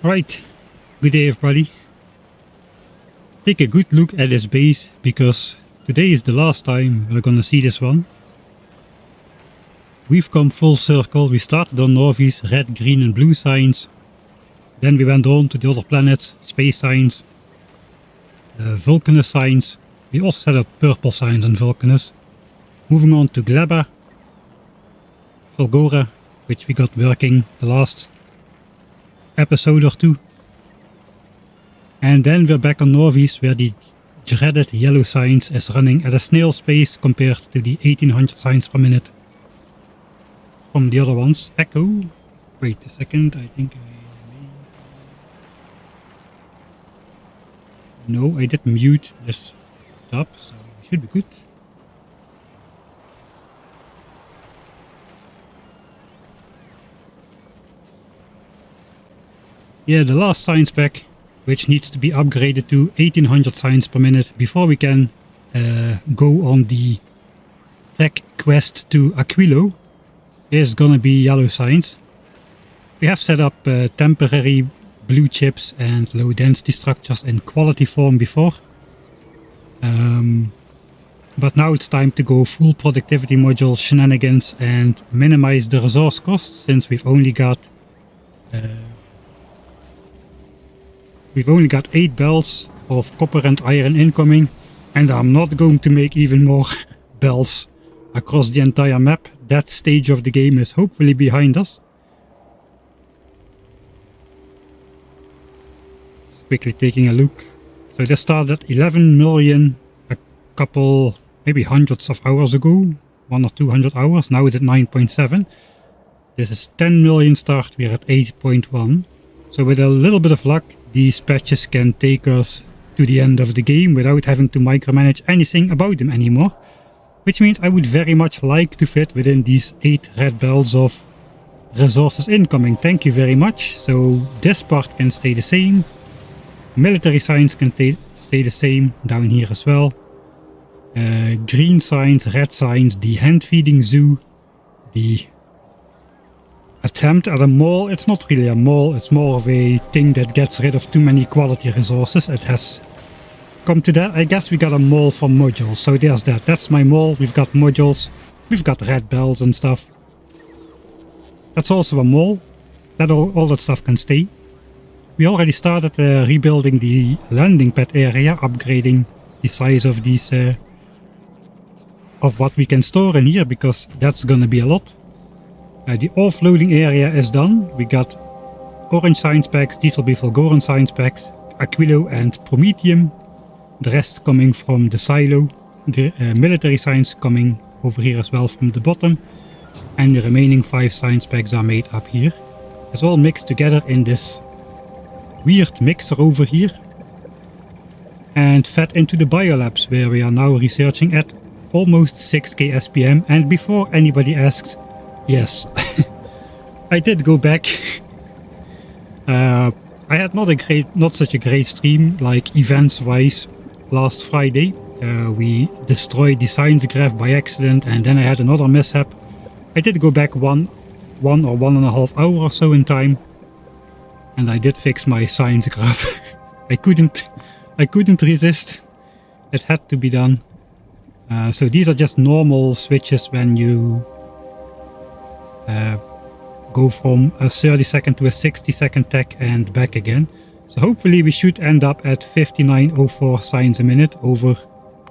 Right, good day everybody. Take a good look at this base because today is the last time we're gonna see this one. We've come full circle. We started on Nauvis, red, green and blue signs. Then we went on to the other planets, space signs, Vulcanus signs. We also set up purple signs on Vulcanus. Moving on to Gleba, Fulgora, which we got working the last episode or two. And then we're back on Nauvis, where the dreaded yellow signs is running at a snail's pace compared to the 1800 signs per minute from the other ones. Echo. Wait a second, I think No, I did mute this tab, so it should be good. Yeah, the last sign spec, which needs to be upgraded to 1800 signs per minute before we can go on the tech quest to Aquilo, is gonna be yellow signs. We have set up temporary blue chips and low density structures in quality form before. But now it's time to go full productivity module shenanigans and minimize the resource costs, since we've only got 8 bells of copper and iron incoming, and I'm not going to make even more bells across the entire map. That stage of the game is hopefully behind us. Just quickly taking a look. So this started at 11 million a couple, maybe hundreds of hours ago, 100 or 200 hours. Now it's at 9.7. This is 10 million start, we're at 8.1. So with a little bit of luck, these patches can take us to the end of the game without having to micromanage anything about them anymore. Which means I would very much like to fit within these 8 red bells of resources incoming. Thank you very much. So this part can stay the same. Military signs can stay the same down here as well. Green signs, red signs, the hand-feeding zoo, the attempt at a mall. It's not really a mall, it's more of a thing that gets rid of too many quality resources. It has come to that. I guess we got a mall for modules, so there's that. That's my mall. We've got modules, we've got red bells and stuff. That's also a mall. That all that stuff can stay. We already started rebuilding the landing pad area, upgrading the size of these of what we can store in here, because that's gonna be a lot. The offloading area is done. We got orange science packs, these will be Fulgoran science packs, Aquilo and Prometheum. The rest coming from the silo. Military science coming over here as well from the bottom. And the remaining 5 science packs are made up here. It's all mixed together in this weird mixer over here. And fed into the biolabs, where we are now researching at almost 6k SPM. And before anybody asks, yes, I did go back. I had not such a great stream, like events wise, last Friday. We destroyed the science graph by accident, and then I had another mishap. I did go back one or 1.5 hours or so in time, and I did fix my science graph. I couldn't resist. It had to be done. So these are just normal switches when you go from a 30-second to a 60-second tech and back again. So hopefully we should end up at 5904 signs a minute over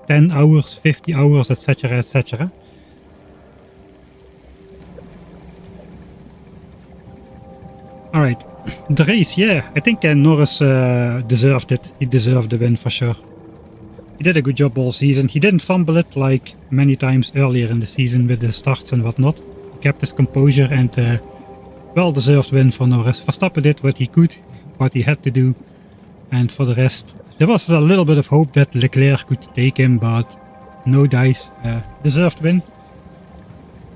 10 hours, 50 hours, etc, etc. Alright, the race, yeah, I think Norris deserved it. He deserved the win for sure. He did a good job all season. He didn't fumble it like many times earlier in the season with the starts and whatnot. He kept his composure, and well-deserved win for Norris. Verstappen did what he could, what he had to do, and for the rest, there was a little bit of hope that Leclerc could take him, but no dice. Deserved win.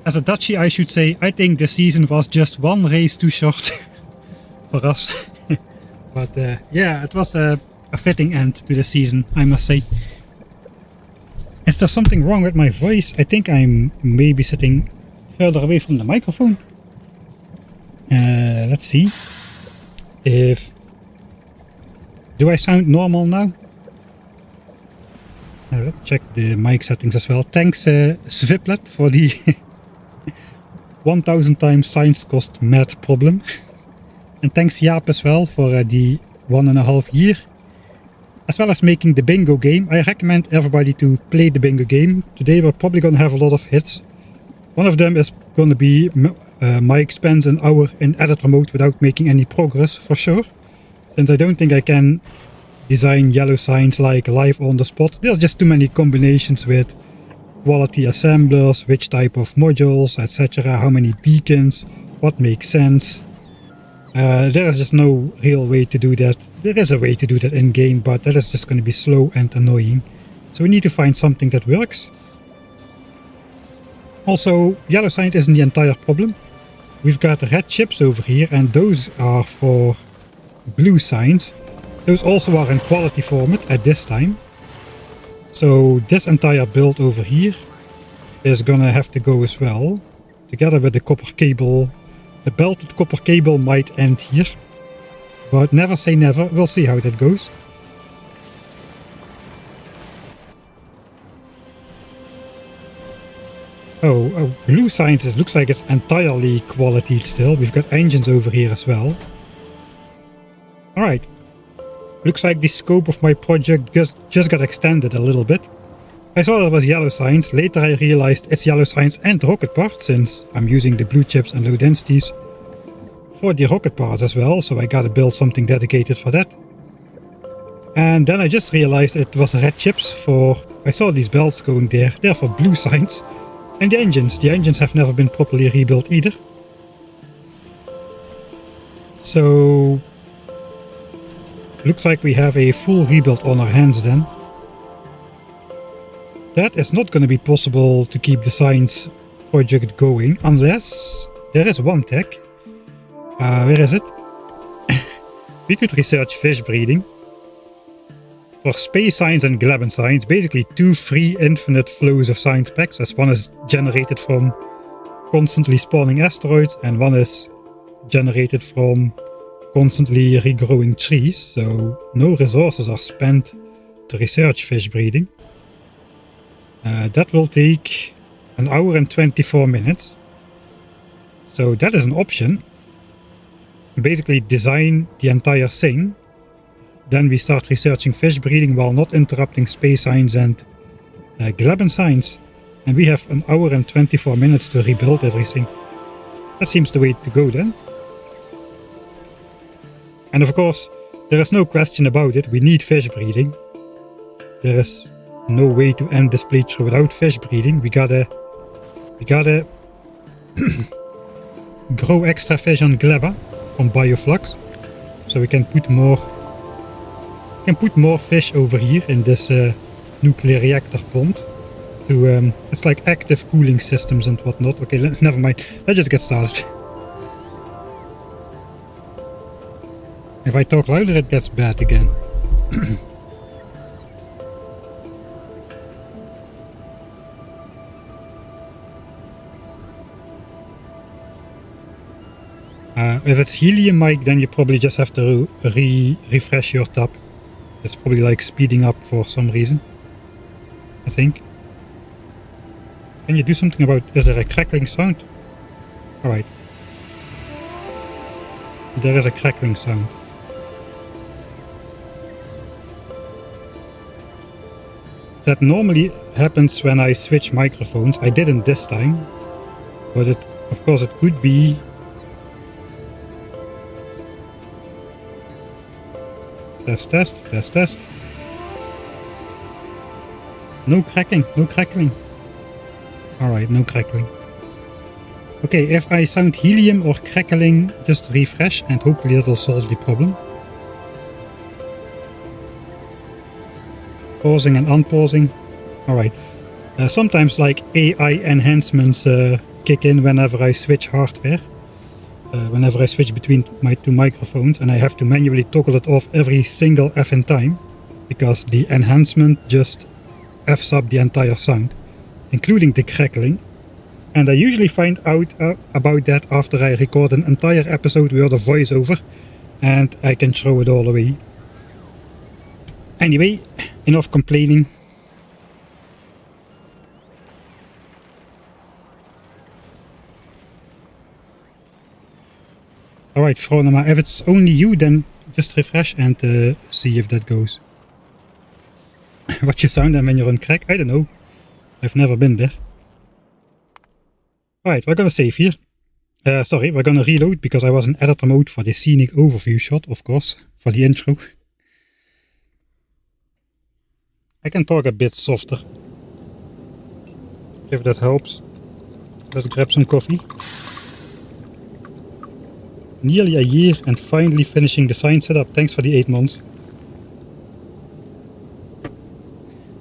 As a Dutchie, I should say, I think this season was just one race too short for us. But yeah, it was a fitting end to the season, I must say. Is there something wrong with my voice? I think I'm maybe sitting further away from the microphone. Let's see. If Do I sound normal now? Let's check the mic settings as well. Thanks Sviplet for the 1000 times science cost math problem. And thanks Jaap as well for the 1.5 year. As well as making the bingo game. I recommend everybody to play the bingo game. Today we're probably going to have a lot of hits. One of them is going to be Mike spends an hour in editor mode without making any progress for sure. Since I don't think I can design yellow signs like live on the spot. There's just too many combinations with quality assemblers, which type of modules, etc. How many beacons, what makes sense. There is just no real way to do that. There is a way to do that in game, but that is just going to be slow and annoying. So we need to find something that works. Also, yellow signs isn't the entire problem. We've got red chips over here, and those are for blue signs. Those also are in quality format at this time. So this entire build over here is gonna have to go as well. Together with the copper cable. The belted copper cable might end here. But never say never, we'll see how that goes. Oh, blue signs, looks like it's entirely qualityed still. We've got engines over here as well. Alright. Looks like the scope of my project just got extended a little bit. I thought it was yellow signs, later I realized it's yellow signs and rocket parts, since I'm using the blue chips and low densities for the rocket parts as well, so I gotta build something dedicated for that. And then I just realized it was red chips for... I saw these belts going there, they're for blue signs. And the engines have never been properly rebuilt either. So... looks like we have a full rebuild on our hands then. That is not going to be possible to keep the science project going unless there is one tech. Where is it? We could research fish breeding. For space science and Gleben science, basically two free infinite flows of science packs, as one is generated from constantly spawning asteroids and one is generated from constantly regrowing trees, so no resources are spent to research fish breeding. That will take an hour and 24 minutes. So that is an option. Basically design the entire thing. Then we start researching fish breeding while not interrupting space science and Gleben science. And we have an hour and 24 minutes to rebuild everything. That seems the way to go then. And of course, there is no question about it, we need fish breeding. There is no way to end this playthrough without fish breeding. We gotta grow extra fish on Gleba from Bioflux. So we can put more fish over here in this nuclear reactor pond. To it's like active cooling systems and whatnot. Okay, never mind. Let's just get started. If I talk louder, it gets bad again. If it's helium mic, then you probably just have to refresh your tab. It's probably like speeding up for some reason, I think. Can you do something about... is there a crackling sound? Alright. There is a crackling sound. That normally happens when I switch microphones. I didn't this time. But of course it could be... Test. No cracking, no crackling. Alright, no crackling. Okay, if I sound helium or crackling, just refresh and hopefully that will solve the problem. Pausing and unpausing. Alright. Sometimes like AI enhancements kick in whenever I switch hardware. Whenever I switch between my two microphones, and I have to manually toggle it off every single effing time, because the enhancement just F's up the entire sound, including the crackling. And I usually find out about that after I record an entire episode with a voiceover, and I can throw it all away. Anyway, enough complaining. Alright, Fronema, if it's only you, then just refresh and see if that goes. What you sound when you're on crack? I don't know. I've never been there. Alright, we're gonna save here. Sorry, we're gonna reload because I was in editor mode for the scenic overview shot, of course, for the intro. I can talk a bit softer, if that helps. Let's grab some coffee. Nearly a year and finally finishing the sign setup. Thanks for the 8 months.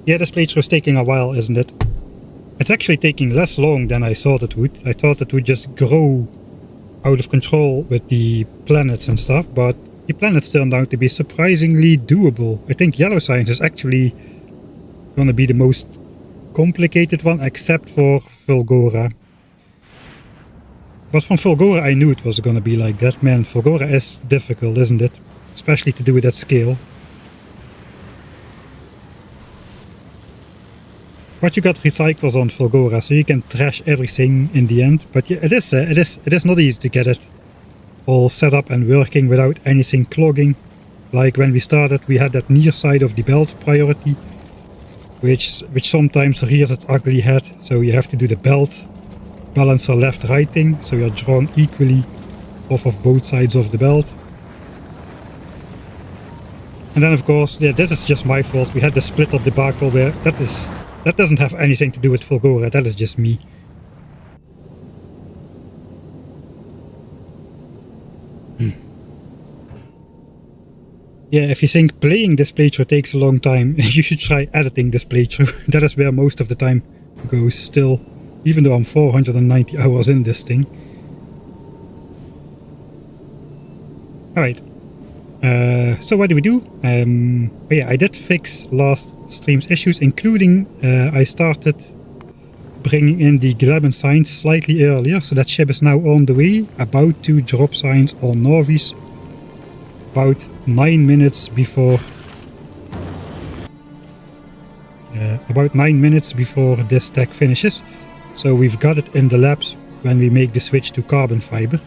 Yeah, this playthrough is taking a while, isn't it? It's actually taking less long than I thought it would. I thought it would just grow out of control with the planets and stuff, but the planets turned out to be surprisingly doable. I think yellow science is actually gonna be the most complicated one, except for Fulgora. But from Fulgora I knew it was gonna be like that. Man, Fulgora is difficult, isn't it? Especially to do it at scale. But you got recyclers on Fulgora, so you can trash everything in the end. But yeah, it is not easy to get it all set up and working without anything clogging. Like when we started, we had that near side of the belt priority, which sometimes rears its ugly head. So you have to do the belt balancer left-right thing, so you're drawn equally off of both sides of the belt. And then of course, yeah, this is just my fault. We had the splitter debacle where that doesn't have anything to do with Fulgora, that is just me. Yeah, if you think playing this playthrough takes a long time, you should try editing this playthrough. That is where most of the time goes still, even though I'm 490 hours in this thing. Alright, so what do we do? Yeah, I did fix last stream's issues, including I started bringing in the Gleben signs slightly earlier, so that ship is now on the way, about to drop signs on Nauvis. About 9 minutes before this tech finishes. So we've got it in the labs when we make the switch to carbon fiber.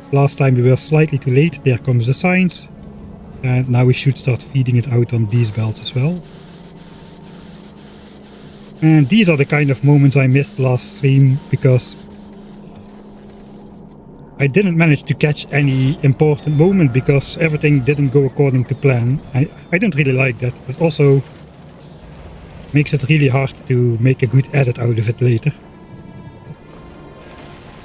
So last time we were slightly too late. There comes the signs, and now we should start feeding it out on these belts as well. And these are the kind of moments I missed last stream because I didn't manage to catch any important moment because everything didn't go according to plan. I don't really like that. It also makes it really hard to make a good edit out of it later.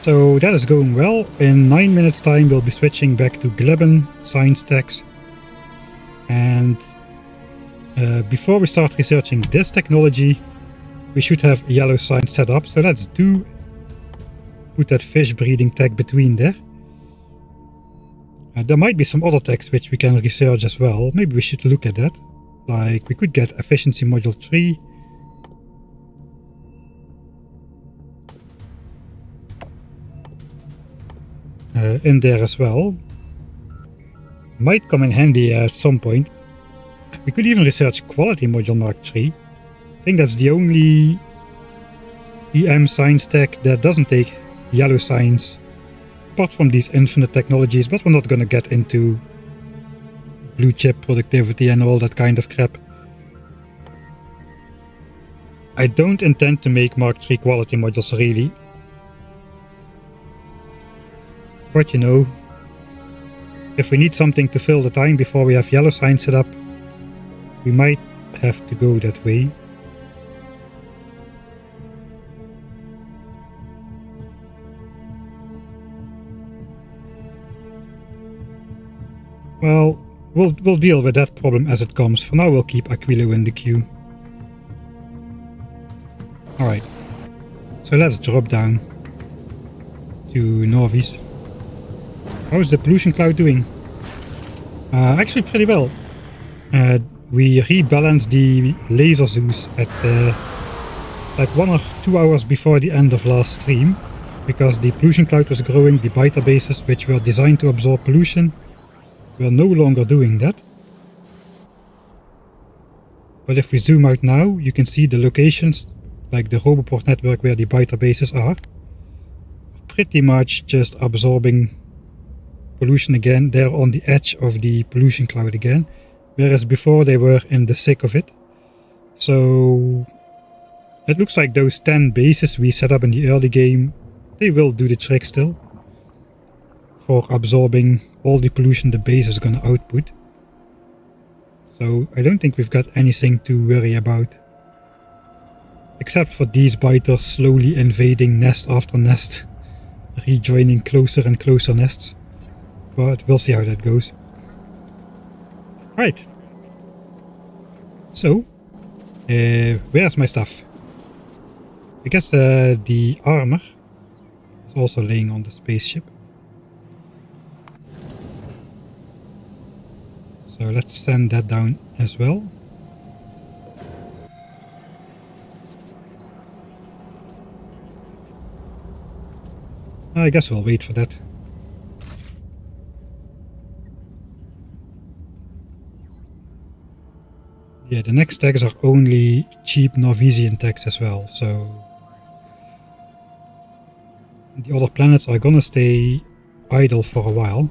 So that is going well. In 9 minutes time we'll be switching back to Gleben science techs. And before we start researching this technology, we should have yellow science set up. So let's put that fish breeding tech between there. There might be some other techs which we can research as well. Maybe we should look at that. Like we could get efficiency module 3. In there as well. Might come in handy at some point. We could even research quality module Mark 3. I think that's the only EM science tech that doesn't take yellow science, apart from these infinite technologies, but we're not gonna get into blue chip productivity and all that kind of crap. I don't intend to make Mark III quality modules really. But you know, if we need something to fill the time before we have yellow science set up, we might have to go that way. Well, we'll deal with that problem as it comes. For now we'll keep Aquilo in the queue. Alright, so let's drop down to Nauvis. How's the pollution cloud doing? Actually pretty well. We rebalanced the laser zoos at like 1 or 2 hours before the end of last stream, because the pollution cloud was growing. The biter bases, which were designed to absorb pollution, we're no longer doing that. But if we zoom out now, you can see the locations, like the Roboport network where the biter bases are, pretty much just absorbing pollution again. They're on the edge of the pollution cloud again, whereas before they were in the thick of it. So it looks like those 10 bases we set up in the early game, they will do the trick still for absorbing all the pollution the base is going to output. So I don't think we've got anything to worry about, except for these biters slowly invading nest after nest, rejoining closer and closer nests. But we'll see how that goes. Right. So, where's my stuff? I guess the armor is also laying on the spaceship. So let's send that down as well. I guess we'll wait for that. Yeah, the next tags are only cheap Nauvisian tags as well, so the other planets are gonna stay idle for a while.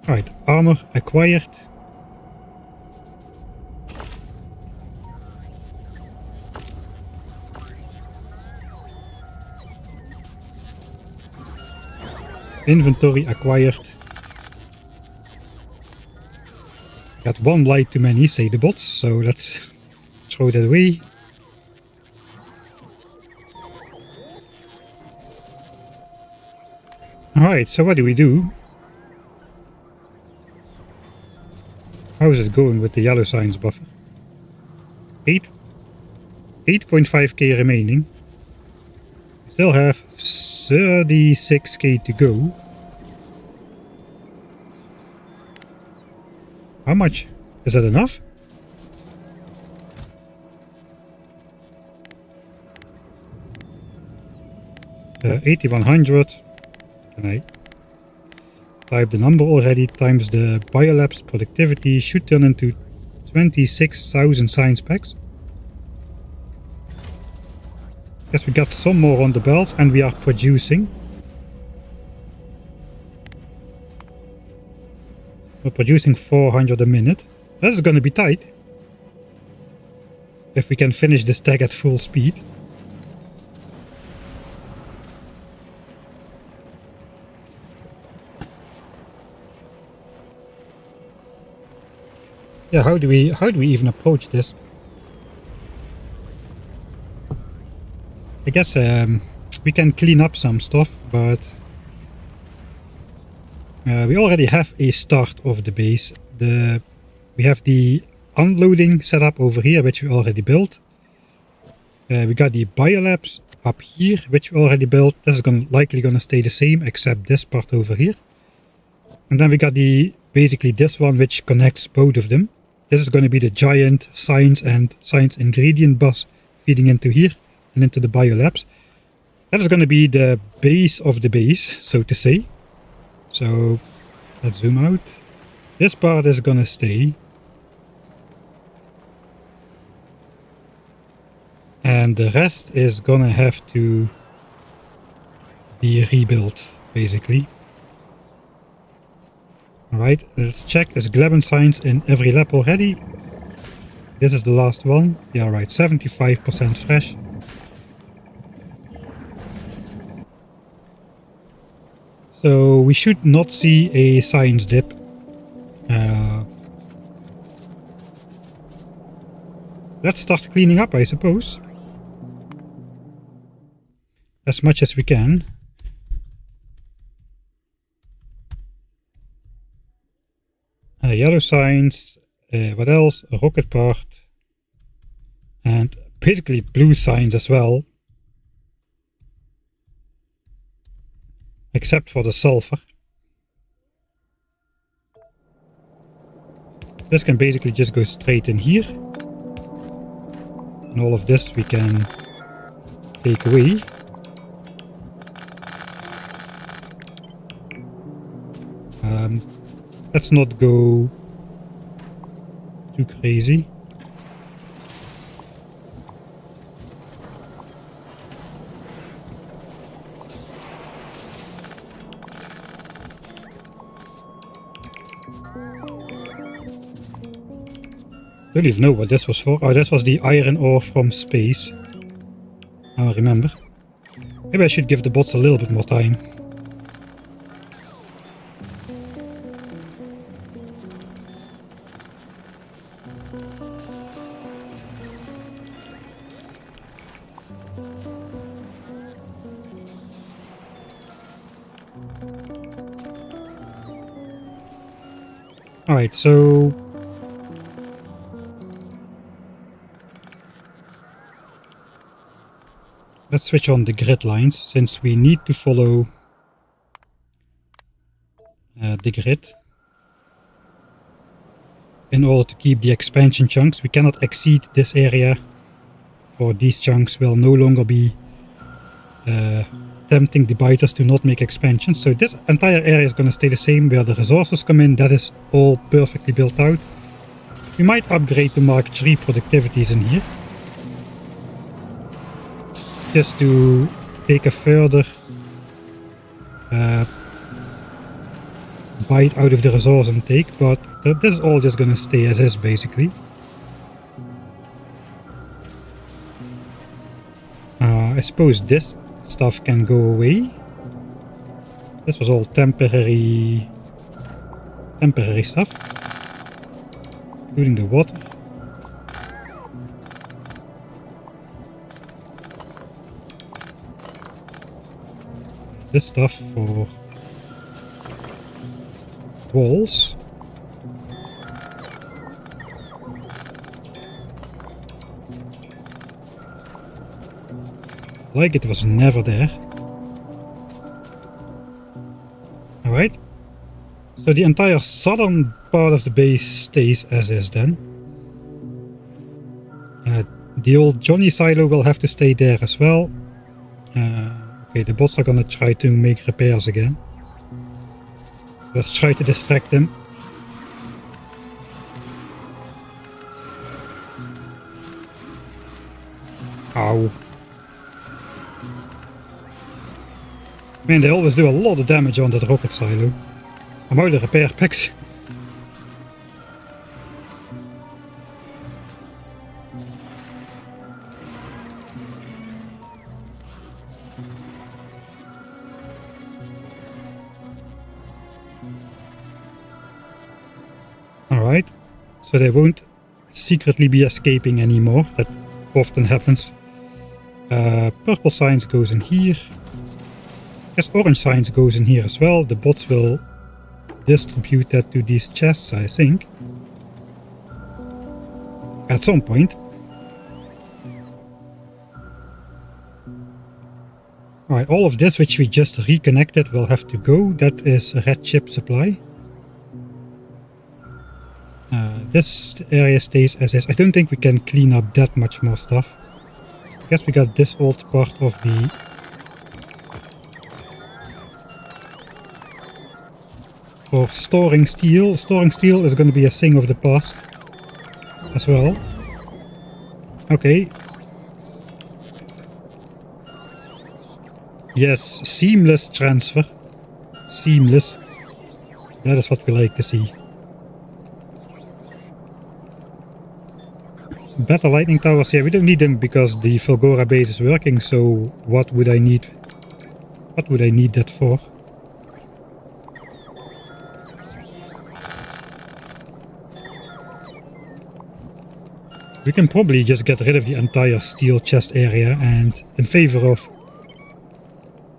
Alright, armor acquired. Inventory acquired. Got one light too many, say the bots, so let's throw that away. Alright, so what do we do? How is it going with the yellow signs buffer? 8.5k remaining. We still have 36k to go. How much? Is that enough? Uh, 8100. Can I type the number already? Times the biolabs productivity should turn into 26,000 science packs. Guess we got some more on the belt and we are producing. We're producing 400 a minute. That's gonna be tight. If we can finish this tag at full speed. Yeah, how do we even approach this? I guess we can clean up some stuff, but we already have a start of the base. We have the unloading setup over here, which we already built. We got the biolabs up here, which we already built. This is likely gonna stay the same, except this part over here. And then we got basically this one, which connects both of them. This is going to be the giant science and science ingredient bus feeding into here and into the biolabs. That is going to be the base of the base, so to say. So let's zoom out. This part is going to stay. And the rest is going to have to be rebuilt, basically. Alright, let's check. Is Gleben science in every lab already? This is the last one. Yeah, right, 75% fresh. So we should not see a science dip. Let's start cleaning up, I suppose. As much as we can. Yellow signs, what else? A rocket part. And basically blue signs as well. Except for the sulfur. This can basically just go straight in here. And all of this we can take away. Let's not go too crazy. I don't even know what this was for. Oh, this was the iron ore from space. Now I remember. Maybe I should give the bots a little bit more time. Alright, so let's switch on the grid lines, since we need to follow the grid in order to keep the expansion chunks. We cannot exceed this area, or these chunks will no longer be tempting the biters to not make expansions. So this entire area is going to stay the same. Where the resources come in, that is all perfectly built out. We might upgrade to Mark III productivities in here, just to take a further bite out of the resource intake, but this is all just gonna stay as is, basically. I suppose this stuff can go away. This was all temporary stuff, including the water. This stuff for walls. Like it was never there. Alright. So the entire southern part of the base stays as is then. The old Johnny silo will have to stay there as well. Okay, the bots are gonna try to make repairs again. Let's try to distract them. Ow. Man, they always do a lot of damage on that rocket silo. I'm out of repair packs. Alright, so they won't secretly be escaping anymore. That often happens. Purple science goes in here. Yes, orange science goes in here as well. The bots will distribute that to these chests, I think, at some point. Alright, all of this which we just reconnected will have to go. That is a red chip supply. This area stays as is. I don't think we can clean up that much more stuff. I guess we got this old part of the... For storing steel. Storing steel is going to be a thing of the past as well. Okay. Yes, seamless transfer. Seamless. That is what we like to see. Better lightning towers. Yeah, we don't need them because the Fulgora base is working, so what would I need? What would I need that for? We can probably just get rid of the entire steel chest area and in favor of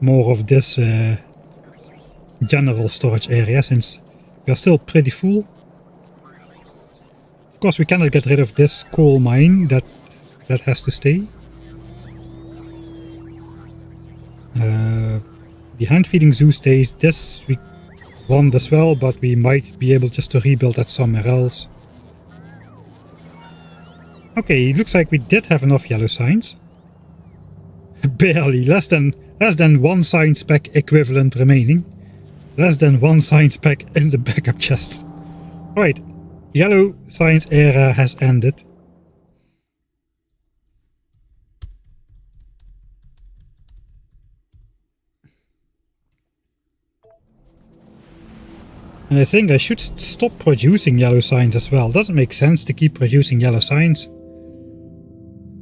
more of this general storage area, since we are still pretty full. Of course, we cannot get rid of this coal mine. That has to stay. The hand-feeding zoo stays. This we want as well, but we might be able just to rebuild that somewhere else. Okay, it looks like we did have enough yellow signs. Barely. Less than one science pack equivalent remaining. Less than one science pack in the backup chest. Alright. Yellow science era has ended. And I think I should stop producing yellow signs as well. It doesn't make sense to keep producing yellow signs.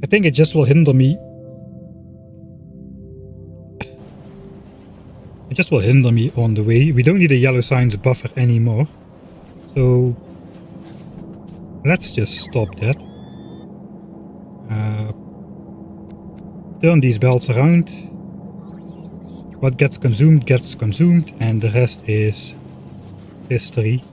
I think it just will hinder me. It just will hinder me on the way. We don't need a yellow signs buffer anymore. So let's just stop that. Turn these belts around. What gets consumed, and the rest is history.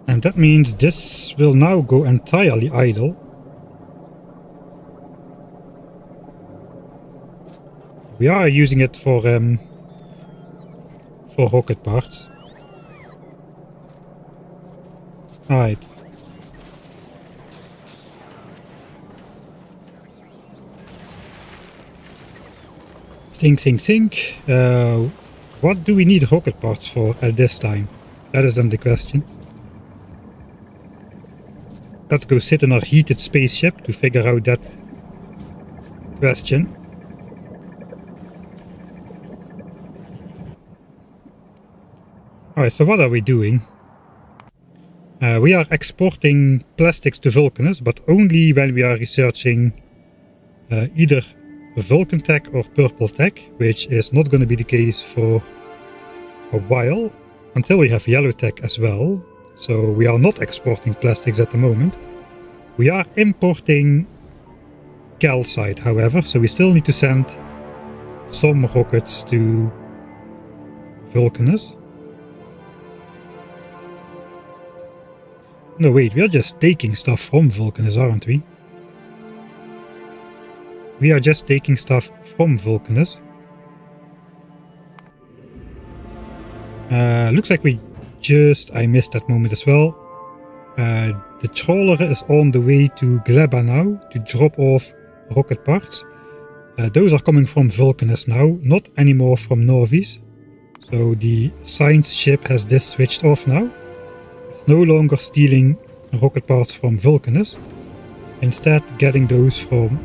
And that means this will now go entirely idle. We are using it for rocket parts. Alright. Think. What do we need rocket parts for at this time? That is then the question. Let's go sit in our heated spaceship to figure out that question. Alright, so what are we doing? We are exporting plastics to Vulcanus, but only when we are researching either Vulcan tech or purple tech, which is not going to be the case for a while, until we have yellow tech as well. So we are not exporting plastics at the moment. We are importing calcite, however, so we still need to send some rockets to Vulcanus. No, wait, we are just taking stuff from Vulcanus, aren't we? We are just taking stuff from Vulcanus. Looks like I missed that moment as well. The trawler is on the way to Gleba now to drop off rocket parts. Those are coming from Vulcanus now, not anymore from Nauvis. So the science ship has this switched off now. It's no longer stealing rocket parts from Vulcanus, instead getting those from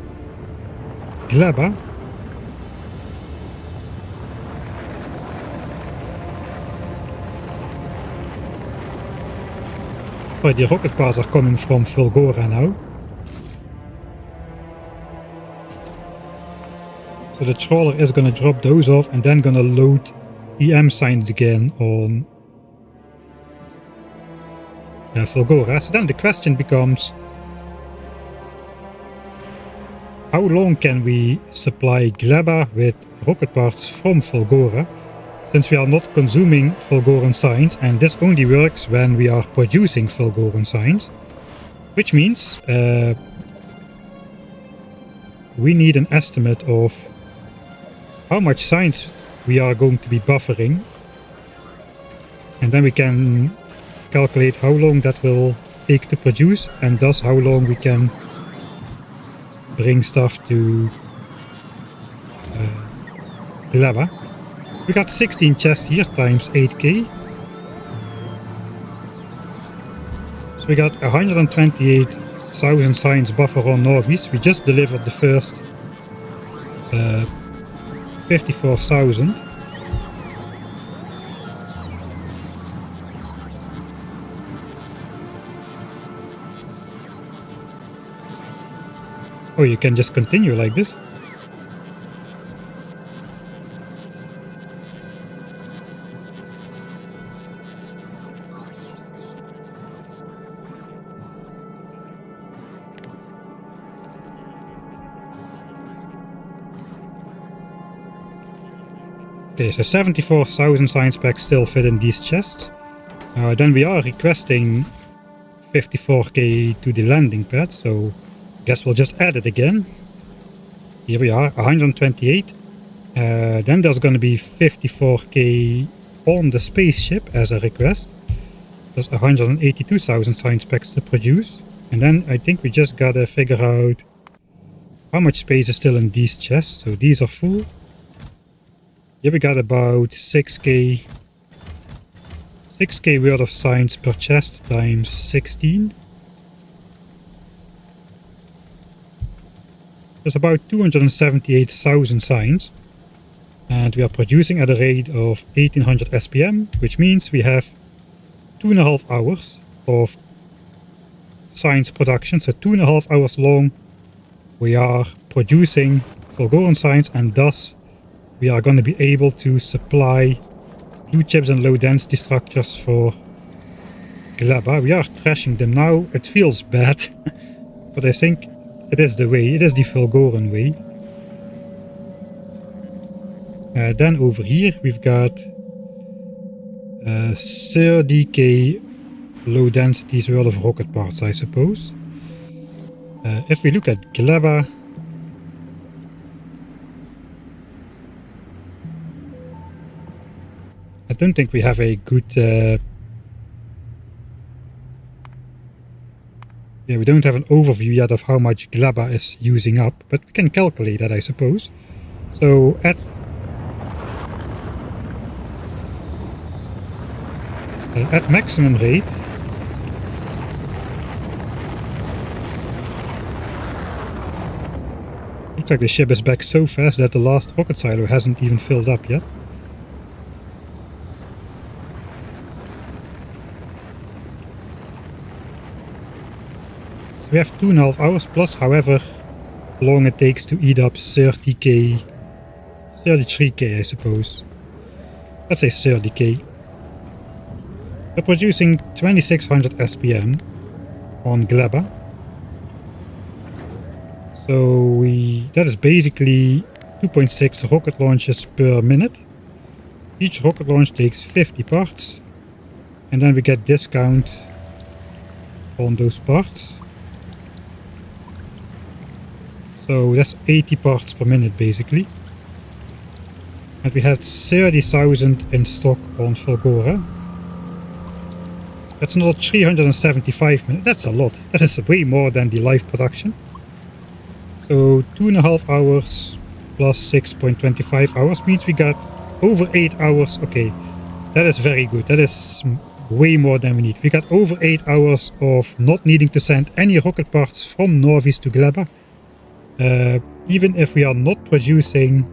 Gleba. So the rocket parts are coming from Fulgora now. So the trawler is gonna drop those off and then gonna load EM signs again on Fulgora. So then the question becomes, how long can we supply Gleba with rocket parts from Fulgora, since we are not consuming Fulgoran signs, and this only works when we are producing Fulgoran signs, which means we need an estimate of how much signs we are going to be buffering, and then we can calculate how long that will take to produce, and thus how long we can bring stuff to Gleba. We got 16 chests here times 8k. So we got 128,000 signs buffer on Nauvis. We just delivered the first 54,000. Oh, you can just continue like this. Okay, so 74,000 science packs still fit in these chests. Then we are requesting 54k to the landing pad, so I guess we'll just add it again. Here we are, 128. Then there's going to be 54k on the spaceship as a request. There's 182,000 science packs to produce. And then I think we just gotta figure out how much space is still in these chests. So these are full. Here we got about 6k worth of signs per chest times 16. There's about 278,000 signs. And we are producing at a rate of 1800 SPM, which means we have 2.5 hours of signs production. So 2.5 hours long we are producing Fulgoran signs, and thus we are going to be able to supply blue chips and low density structures for Gleba. We are trashing them now. It feels bad, but I think it is the way. It is the Fulgoran way. Then over here we've got 30k low densities worth of rocket parts, I suppose. If we look at Gleba, I don't think we have a good we don't have an overview yet of how much Gleba is using up, but we can calculate that, I suppose. So at maximum rate, looks like the ship is back so fast that the last rocket silo hasn't even filled up yet. So we have 2.5 hours plus however long it takes to eat up 30k, 33k I suppose. Let's say 30k. We're producing 2600 SPM on Gleba. So that is basically 2.6 rocket launches per minute. Each rocket launch takes 50 parts. And then we get discount on those parts. So that's 80 parts per minute basically. And we had 30,000 in stock on Fulgora. That's another 375 minutes. That's a lot. That is way more than the live production. So 2.5 hours plus 6.25 hours means we got over 8 hours. Okay, that is very good. That is way more than we need. We got over 8 hours of not needing to send any rocket parts from Nauvis to Gleba. Even if we are not producing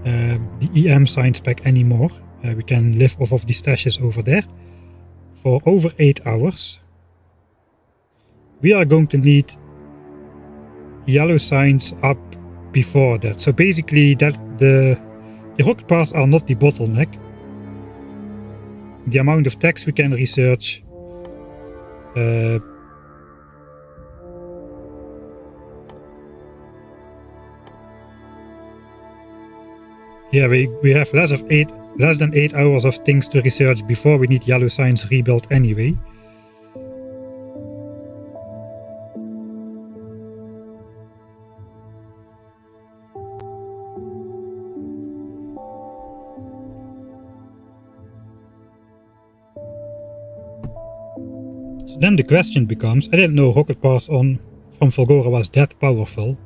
the EM science pack anymore, we can live off of the stashes over there. For over 8 hours, we are going to need yellow signs up before that. So basically, that the rocket parts are not the bottleneck. The amount of text we can research, yeah, we have less than 8 hours of things to research before we need yellow signs rebuilt anyway. So then the question becomes, I didn't know rocket parts from Fulgora was that powerful.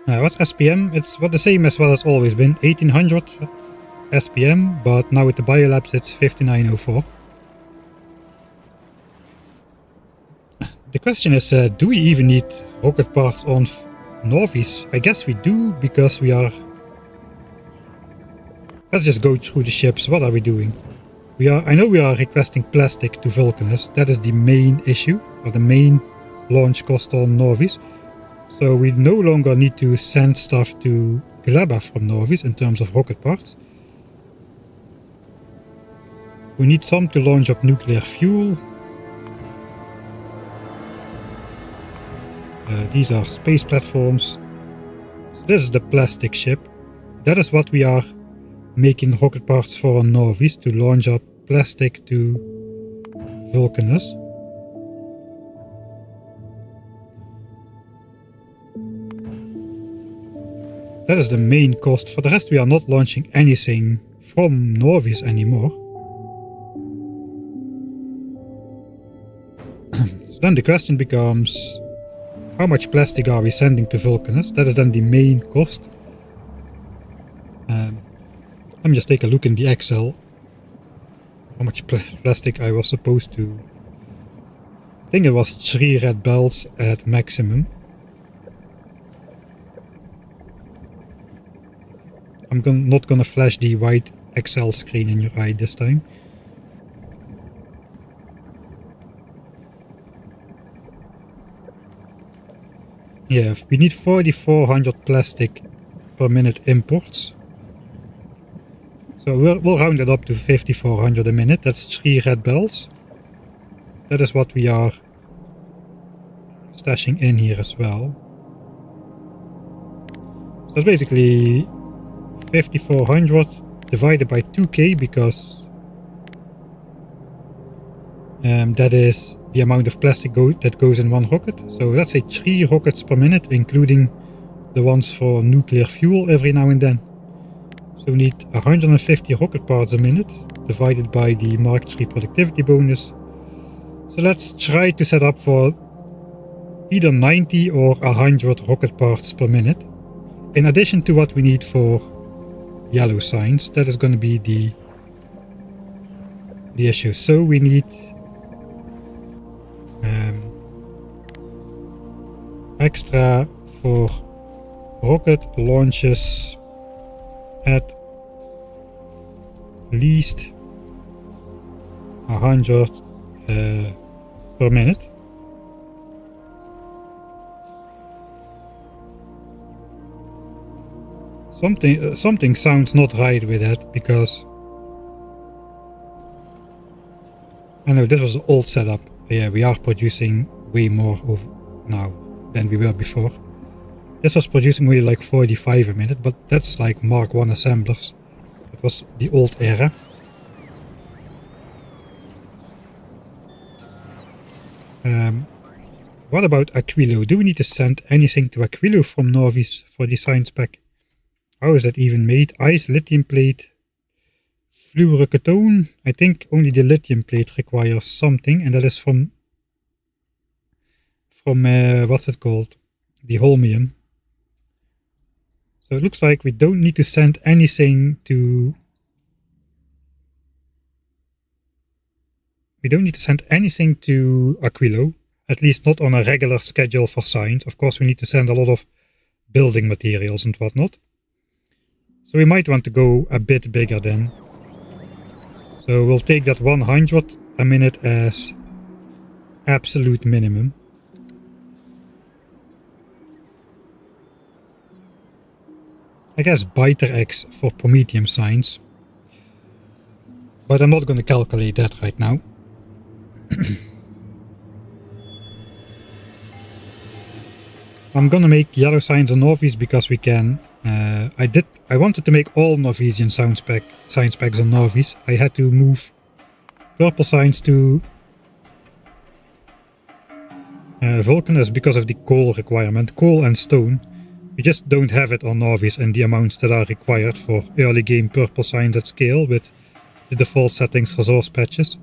What's SPM? It's what the same as what it's always been, 1800 SPM, but now with the biolabs it's 5904. The question is, do we even need rocket parts on Nauvis? I guess we do, because we are... Let's just go through the ships. What are we doing? I know we are requesting plastic to Vulcanus. That is the main issue, or the main launch cost on Nauvis. So we no longer need to send stuff to Gleba from Nauvis in terms of rocket parts. We need some to launch up nuclear fuel. These are space platforms. So this is the plastic ship. That is what we are making rocket parts for on Nauvis, to launch up plastic to Vulcanus. That is the main cost. For the rest, we are not launching anything from Nauvis anymore. So then the question becomes, how much plastic are we sending to Vulcanus? That is then the main cost. Let me just take a look in the Excel. How much plastic I was supposed to... I think it was 3 red bells at maximum. I'm not gonna flash the white Excel screen in your eye this time. Yeah, we need 4,400 plastic per minute imports. So we'll round it up to 5,400 a minute. That's 3 red bells. That is what we are stashing in here as well. So it's basically 5,400 divided by 2k, because that is the amount of plastic that goes in one rocket. So let's say 3 rockets per minute, including the ones for nuclear fuel every now and then. So we need 150 rocket parts a minute, divided by the Mark III productivity bonus. So let's try to set up for either 90 or 100 rocket parts per minute. In addition to what we need for yellow signs, that is going to be the issue. So we need extra for rocket launches at least 100 per minute. Something sounds not right with that, because I know this was an old setup. Yeah, we are producing way more now than we were before. This was producing only like 45 a minute, but that's like Mark I assemblers. That was the old era. What about Aquilo? Do we need to send anything to Aquilo from Nauvis for the science pack? How is that even made? Ice, lithium plate, fluorocatone. I think only the lithium plate requires something, and that is from what's it called? The holmium. So it looks like we don't need to send anything to... We don't need to send anything to Aquilo, at least not on a regular schedule for science. Of course, we need to send a lot of building materials and whatnot. So we might want to go a bit bigger then. So we'll take that 100 a minute as absolute minimum. I guess Biter X for Prometheum signs. But I'm not going to calculate that right now. I'm gonna make yellow signs on Nauvis because we can. I wanted to make all Nauvisian science packs on Nauvis. I had to move purple signs to Vulcanus because of the coal requirement. Coal and stone. We just don't have it on Nauvis in the amounts that are required for early game purple signs at scale with the default settings resource patches.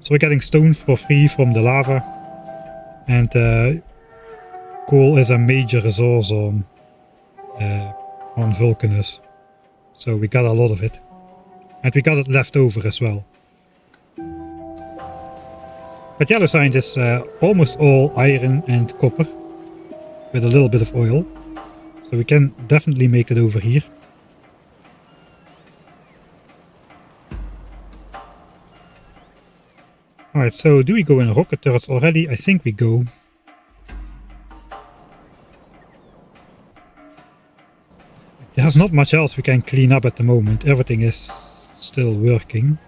So we're getting stone for free from the lava, and coal is a major resource on Vulcanus. So we got a lot of it, and we got it left over as well. But yellow signs is almost all iron and copper with a little bit of oil. So we can definitely make it over here. Alright, so do we go in rocket turrets already? I think we go. There's not much else we can clean up at the moment. Everything is still working.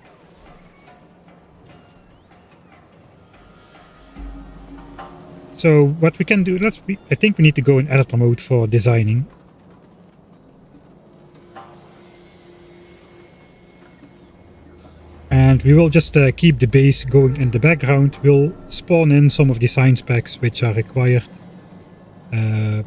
So what we can do, I think we need to go in editor mode for designing. And we will just keep the base going in the background. We'll spawn in some of the science packs which are required. And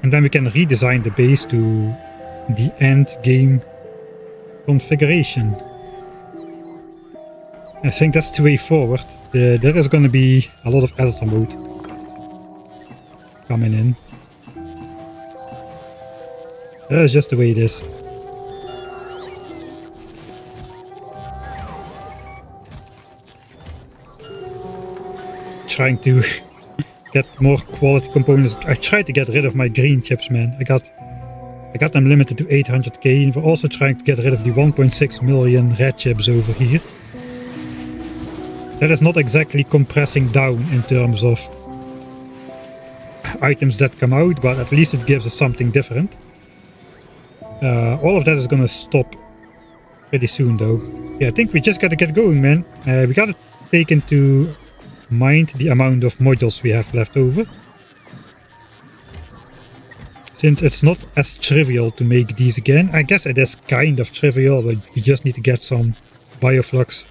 then we can redesign the base to the end game configuration. I think that's the way forward. There is going to be a lot of editor mode coming in. That's just the way it is. Trying to get more quality components. I tried to get rid of my green chips, man. I got them limited to 800k, and we're also trying to get rid of the 1.6 million red chips over here. That is not exactly compressing down in terms of items that come out, but at least it gives us something different. All of that is gonna stop pretty soon though. Yeah, I think we just gotta get going, man. We gotta take into mind the amount of modules we have left over. Since it's not as trivial to make these again. I guess it is kind of trivial, but we just need to get some bioflux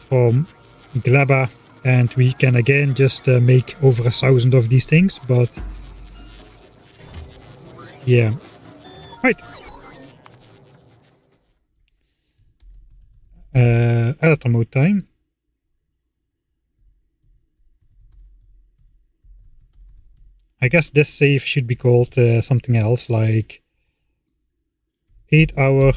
from Gleba, and we can again just make over 1,000 of these things, but yeah. Right. Editor mode time. I guess this save should be called something else, like 8-hour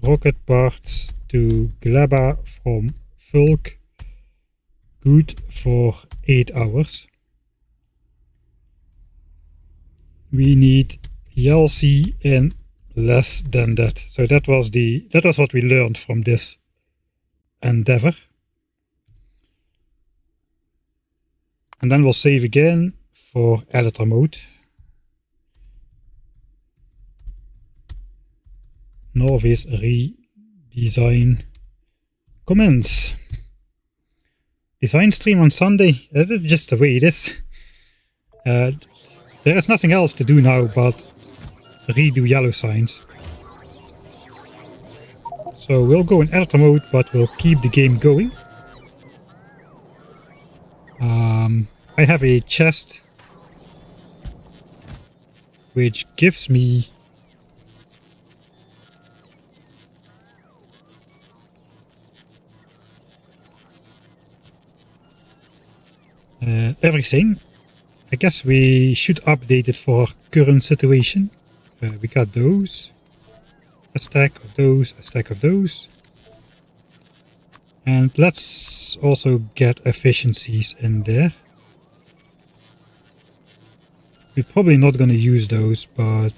rocket parts to Gleba from Fulk, good for 8 hours. We need YLC in less than that. So that was what we learned from this endeavor. And then we'll save again for editor mode. Nauvis redesign comments. Design stream on Sunday. That is just the way it is. There is nothing else to do now but redo yellow signs. So we'll go in editor mode, but we'll keep the game going. I have a chest which gives me everything. I guess we should update it for our current situation. We got those, a stack of those, a stack of those. And let's also get efficiencies in there. We're probably not going to use those, but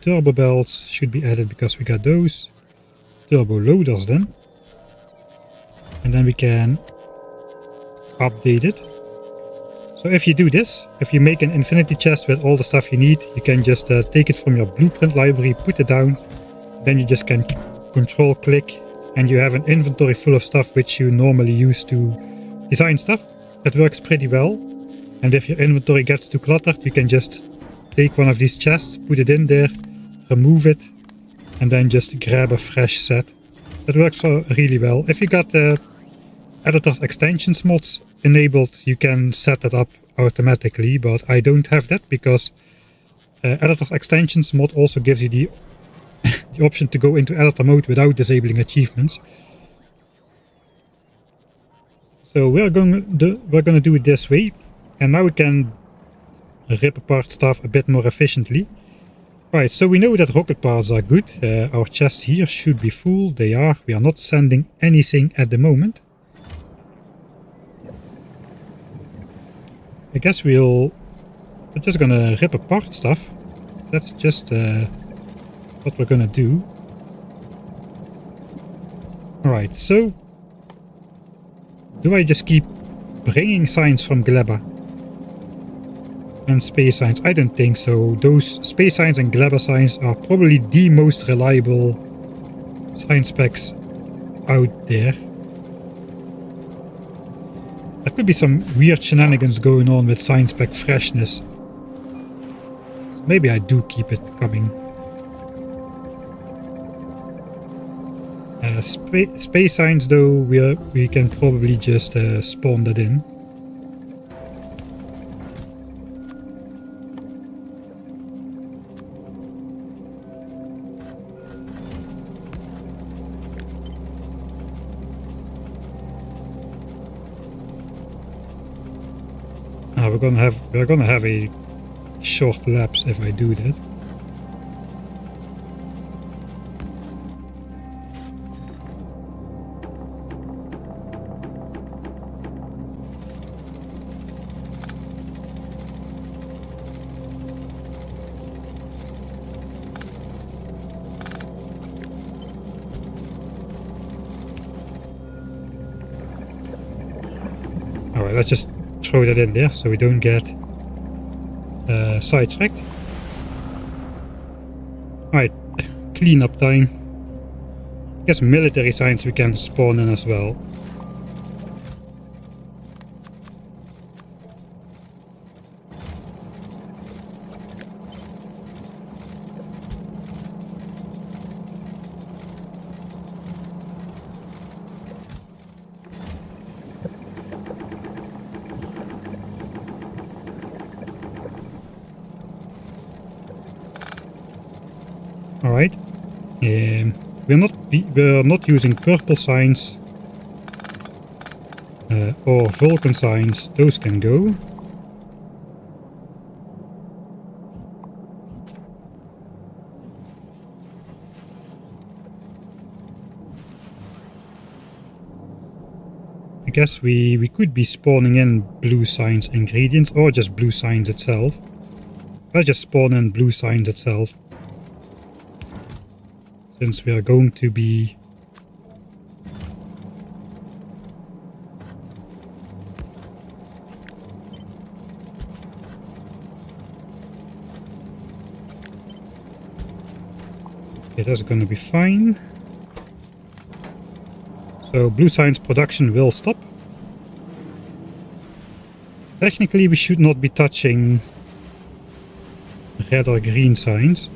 turbo belts should be added because we got those. Turbo loaders then. And then we can update it. So if you do this, if you make an infinity chest with all the stuff you need, you can just take it from your blueprint library, put it down, then you just can control click and you have an inventory full of stuff which you normally use to design stuff. That works pretty well. And if your inventory gets too cluttered, you can just take one of these chests, put it in there, remove it, and then just grab a fresh set. That works really well. If you got editor's extensions mods enabled, you can set that up automatically, but I don't have that because editor's extensions mod also gives you the option to go into editor mode without disabling achievements. So we're gonna do it this way, and now we can rip apart stuff a bit more efficiently. Right, so we know that rocket parts are good. Our chests here should be full. They are. We are not sending anything at the moment. I guess we're just gonna rip apart stuff. That's just what we're gonna do. Alright, so do I just keep bringing signs from Gleba and space signs? I don't think so. Those space signs and Gleba signs are probably the most reliable sign specs out there. There could be some weird shenanigans going on with sign spec freshness. So maybe I do keep it coming. Space signs though, we can probably just spawn that in. we're gonna have a short lapse if I do that. Alright, let's just throw that in there so we don't get sidetracked. Alright, cleanup time. I guess military signs we can spawn in as well. Alright, we're not using purple signs or Vulcan signs. Those can go. I guess we could be spawning in blue signs ingredients or just blue signs itself. Let's just spawn in blue signs itself, since we are going to be okay, that's going to be fine. So blue signs production will stop. Technically we should not be touching red or green signs.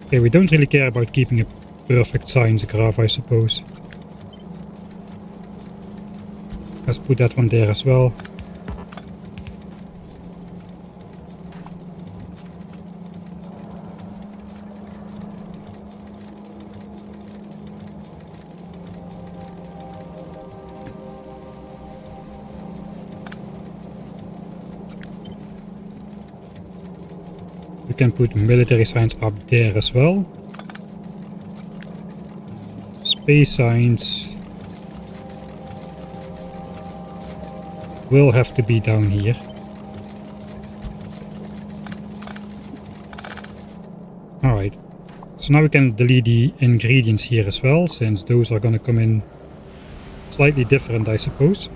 Okay, we don't really care about keeping a perfect signs graph, I suppose. Let's put that one there as well. We can put military signs up there as well. Space signs will have to be down here. Alright, so now we can delete the ingredients here as well, since those are going to come in slightly different, I suppose.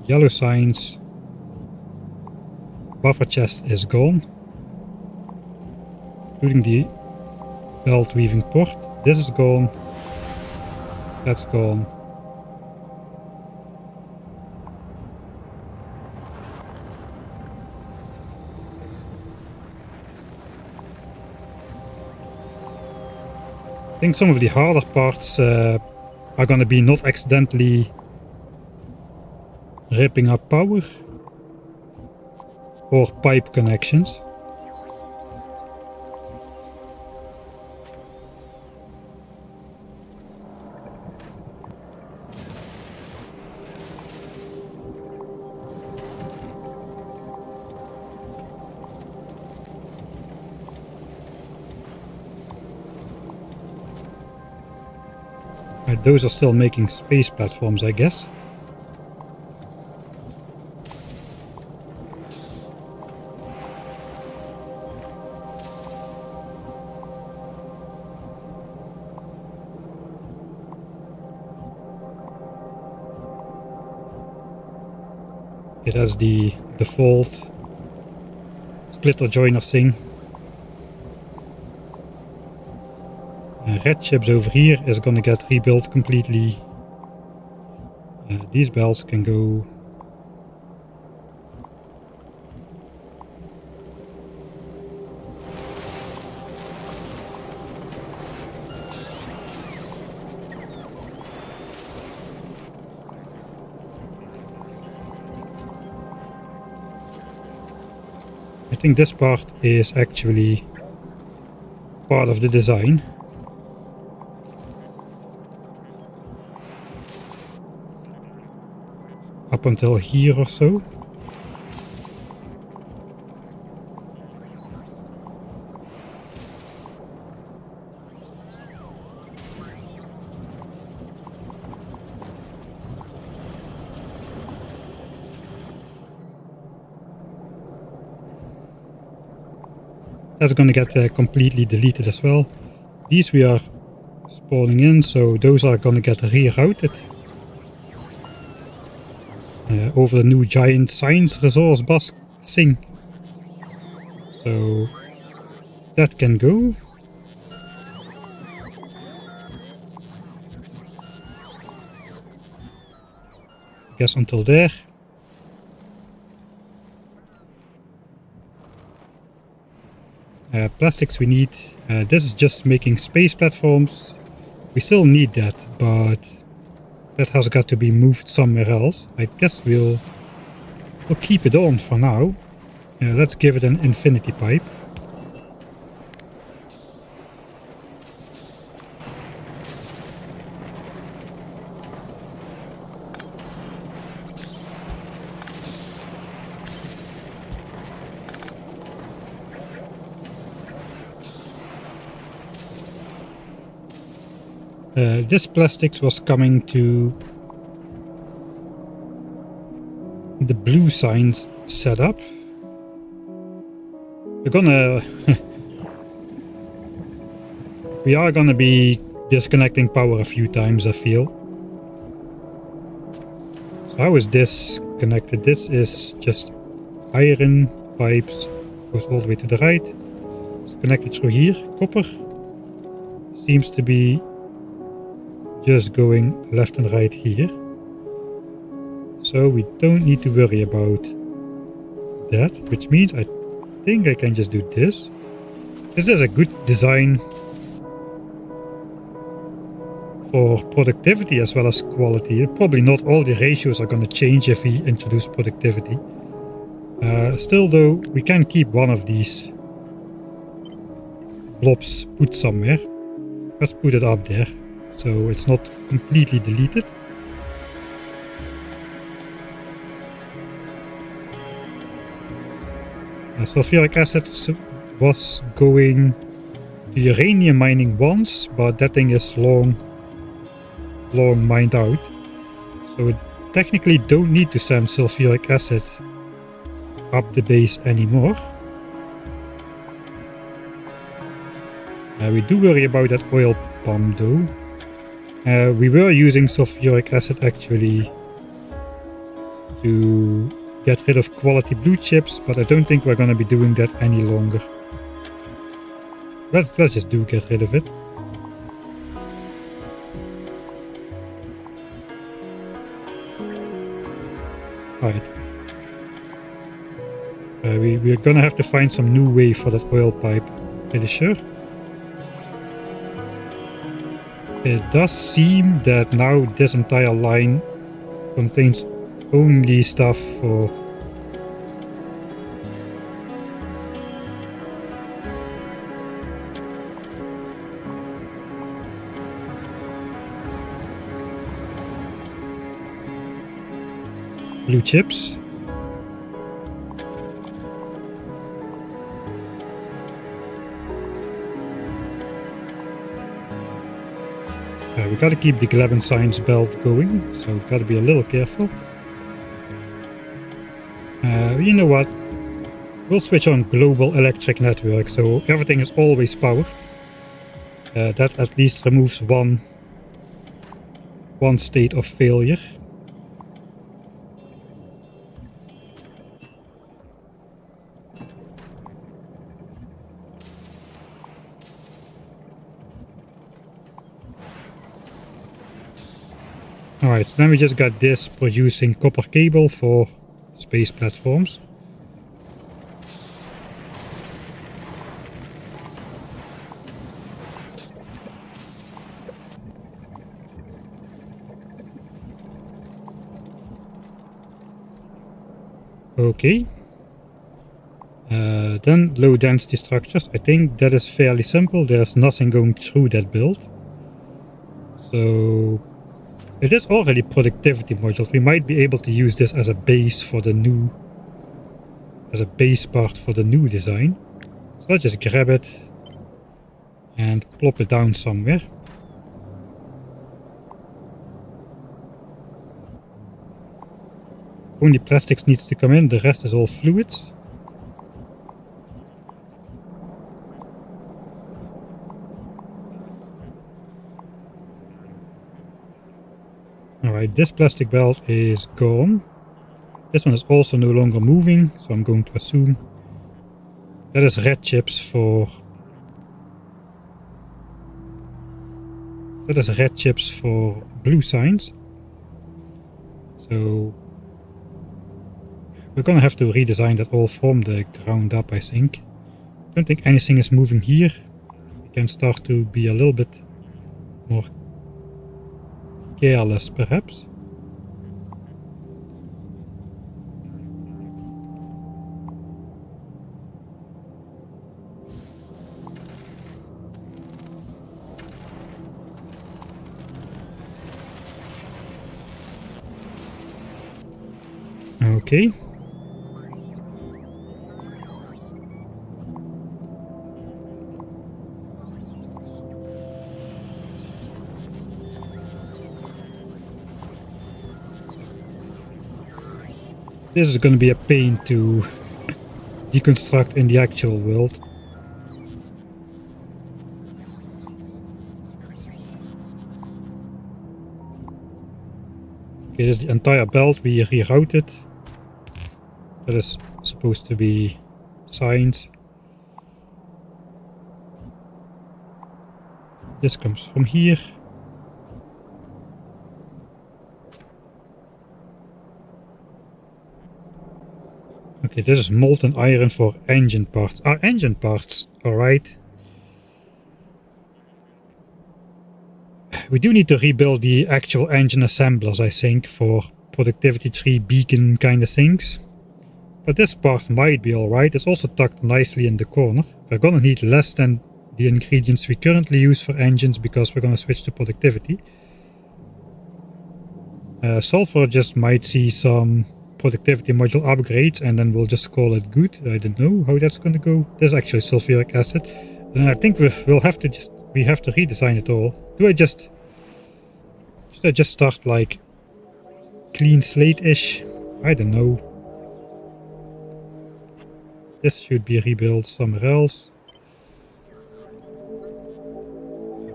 Yellow signs, buffer chest is gone, including the belt weaving port. This is gone, that's gone. I think some of the harder parts are going to be not accidentally ripping up power or pipe connections. Right, those are still making space platforms, I guess. It has the default splitter joiner thing. Red chips over here is gonna get rebuilt completely. These bells can go. think this part is actually part of the design. Up until here or so. That's going to get completely deleted as well. These we are spawning in, so those are going to get rerouted over the new giant science resource bus thing. So that can go. I guess until there. Plastics we need. This is just making space platforms. We still need that, but that has got to be moved somewhere else. I guess we'll keep it on for now. Let's give it an infinity pipe. This plastics was coming to the blue signs setup. We're gonna we are gonna be disconnecting power a few times, I feel. So how is this connected? This is just iron pipes, goes all the way to the right. It's connected through here. Copper seems to be just going left and right here. So we don't need to worry about that, which means I think I can just do this. This is a good design for productivity as well as quality. Probably not all the ratios are going to change if we introduce productivity. Still though, we can keep one of these blobs put somewhere. Let's put it up there, so it's not completely deleted. Sulfuric acid was going to uranium mining once, but that thing is long mined out. So we technically don't need to send sulfuric acid up the base anymore. We do worry about that oil pump though. We were using sulfuric acid actually to get rid of quality blue chips, but I don't think we're going to be doing that any longer. Let's just get rid of it. Right. We're going to have to find some new way for that oil pipe, pretty sure. It does seem that now this entire line contains only stuff for blue chips. We gotta keep the Gleb and Science belt going, so gotta be a little careful. You know what? We'll switch on global electric network, so everything is always powered. That at least removes one state of failure. Alright, so then we just got this producing copper cable for space platforms. Okay. Then low density structures. I think that is fairly simple. There's nothing going through that build. So it is already productivity modules. We might be able to use this as a base for the new, as a base part for the new design. So let's just grab it and plop it down somewhere. Only plastics needs to come in, the rest is all fluids. Alright, this plastic belt is gone. This one is also no longer moving, so I'm going to assume that is red chips for... That is red chips for blue signs. So we're gonna have to redesign that all from the ground up, I think. I don't think anything is moving here. We can start to be a little bit more careless, perhaps. Okay. This is going to be a pain to deconstruct in the actual world. Okay, this is the entire belt we rerouted. That is supposed to be signs. This comes from here. Okay, this is molten iron for engine parts. Are engine parts alright? We do need to rebuild the actual engine assemblers, I think, for productivity tree beacon kind of things. But this part might be alright. It's also tucked nicely in the corner. We're gonna need less than the ingredients we currently use for engines because we're gonna switch to productivity. Sulfur just might see some productivity module upgrades and then we'll just call it good. I don't know how that's gonna go. There's actually sulfuric acid. And I think we have to redesign it all. Should I just start like clean slate-ish? I don't know. This should be rebuilt somewhere else.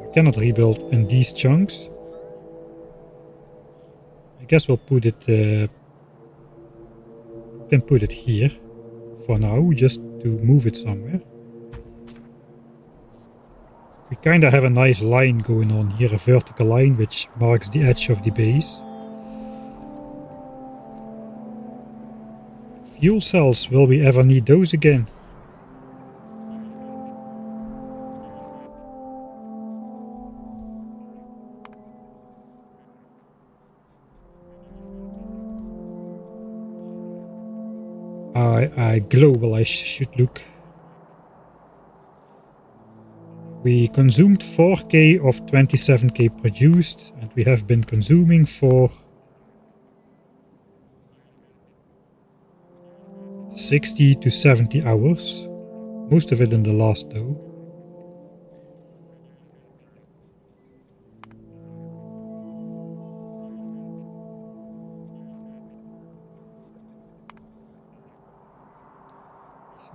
We cannot rebuild in these chunks. I guess we'll put it... we can put it here for now, just to move it somewhere. We kind of have a nice line going on here, a vertical line which marks the edge of the base. Fuel cells, will we ever need those again? Global I should look. We consumed 4K of 27K produced, and we have been consuming for 60 to 70 hours. Most of it in the last though.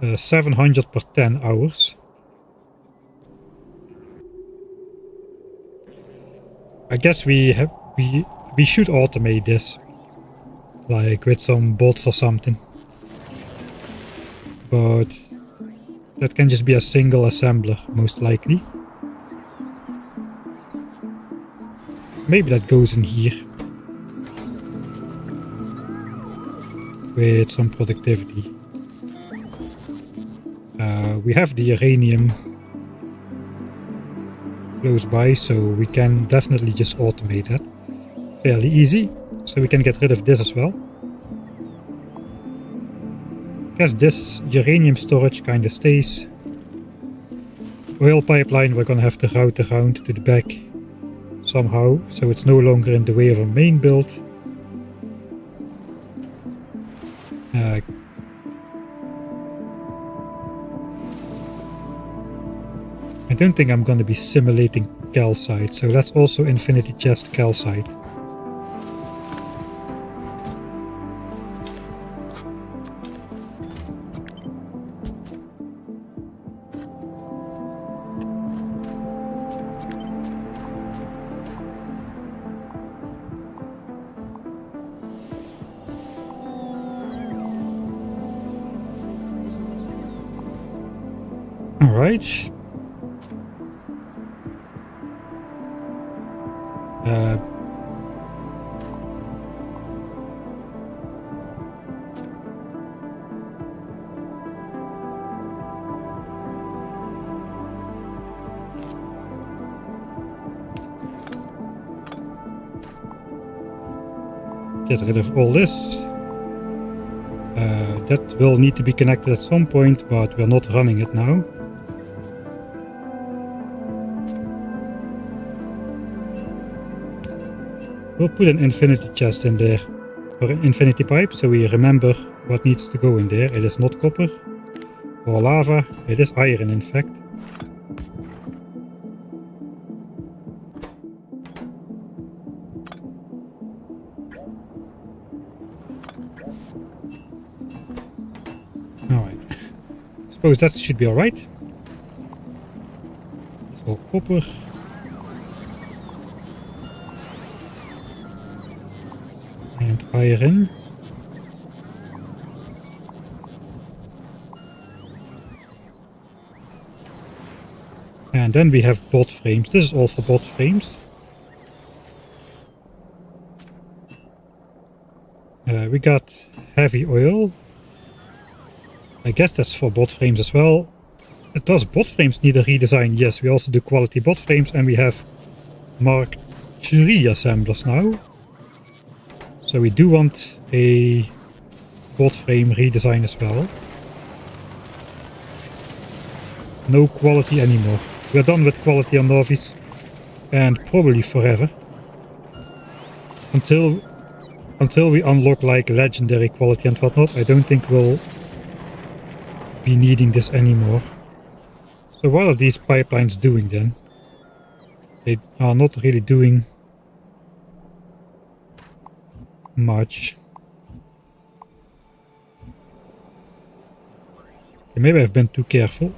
Uh, 700 per 10 hours. I guess we should automate this, like with some bots or something. But that can just be a single assembler, most likely. Maybe that goes in here with some productivity. We have the uranium close by, so we can definitely just automate that fairly easy. So we can get rid of this as well. Guess this uranium storage kinda stays. Oil pipeline we're gonna have to route around to the back somehow, so it's no longer in the way of a main build. I don't think I'm gonna be simulating calcite, so let's also infinity chest calcite. Alright. Get rid of all this. That will need to be connected at some point, but we're not running it now. We'll put an infinity chest in there, or an infinity pipe, so we remember what needs to go in there. It is not copper or lava, it is iron in fact. Alright, suppose that should be alright. It's all copper. And iron. And then we have bot frames. This is all for bot frames. We got heavy oil. I guess that's for bot frames as well. Does bot frames need a redesign? Yes, we also do quality bot frames, and we have Mark III assemblers now. So we do want a bot frame redesign as well. No quality anymore. We're done with quality on Nauvis, and probably forever. Until we unlock like legendary quality and whatnot, I don't think we'll be needing this anymore. So what are these pipelines doing then? They are not really doing much. Okay, maybe I've been too careful.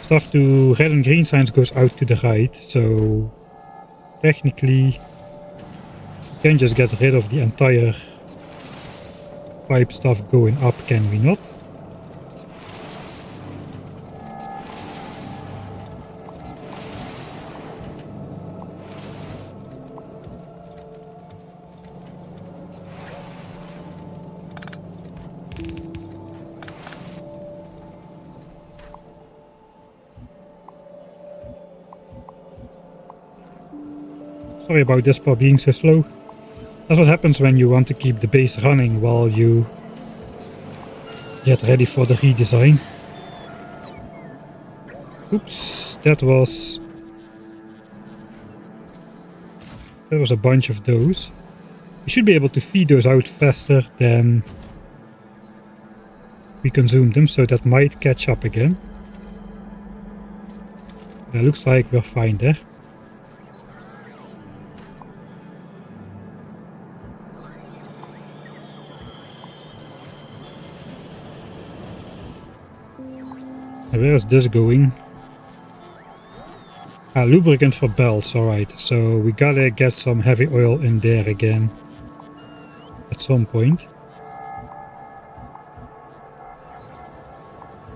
Stuff to red and green signs goes out to the right, so technically we can just get rid of the entire pipe stuff going up, can we not? Sorry about this part being so slow. That's what happens when you want to keep the base running while you get ready for the redesign. Oops, that was a bunch of those. We should be able to feed those out faster than we consume them, so that might catch up again. It looks like we're fine there. Where is this going? Lubricant for belts, alright. So we gotta get some heavy oil in there again at some point.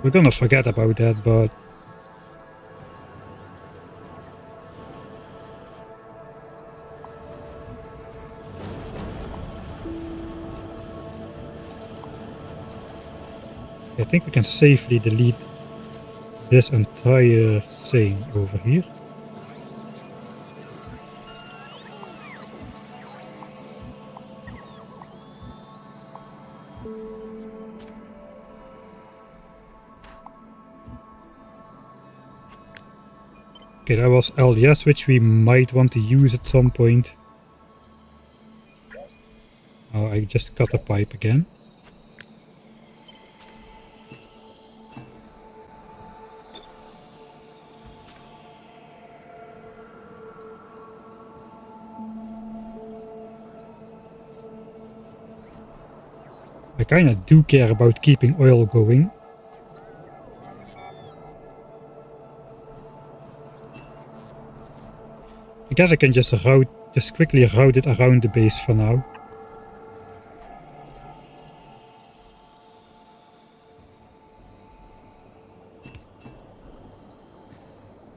We're gonna forget about that, but I think we can safely delete this entire thing over here. Okay, that was LDS, which we might want to use at some point. Oh, I just cut a pipe again. I kinda do care about keeping oil going. I guess I can just quickly route it around the base for now.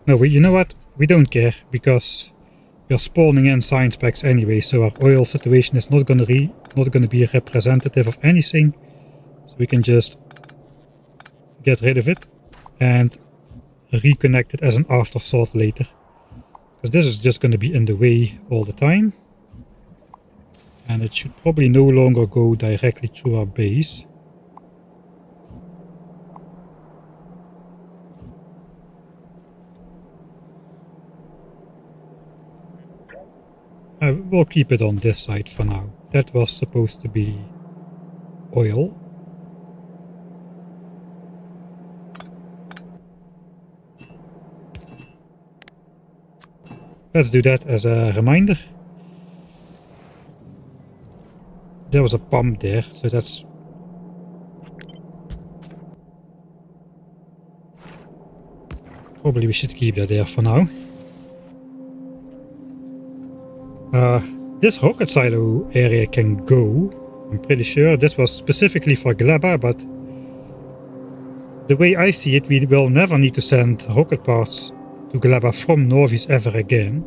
No, you know what? We don't care, because we're spawning in science packs anyway, so our oil situation is not gonna be representative of anything. So we can just get rid of it and reconnect it as an afterthought later. Because this is just gonna be in the way all the time. And it should probably no longer go directly through our base. We'll keep it on this side for now. That was supposed to be oil. Let's do that as a reminder. There was a pump there, so that's... Probably we should keep that there for now. This rocket silo area can go. I'm pretty sure this was specifically for Gleba, but the way I see it, we will never need to send rocket parts to Gleba from Nauvis ever again.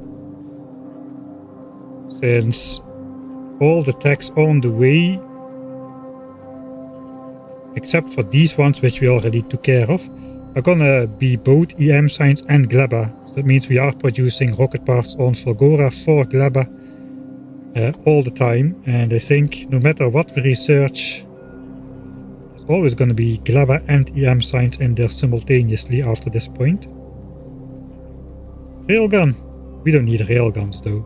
Since all the techs on the way, except for these ones which we already took care of, are gonna be both EM Science and Gleba. So that means we are producing rocket parts on Fulgora for Gleba all the time. And I think no matter what we research, there's always gonna be Gleba and EM Science in there simultaneously after this point. Railgun. We don't need railguns though.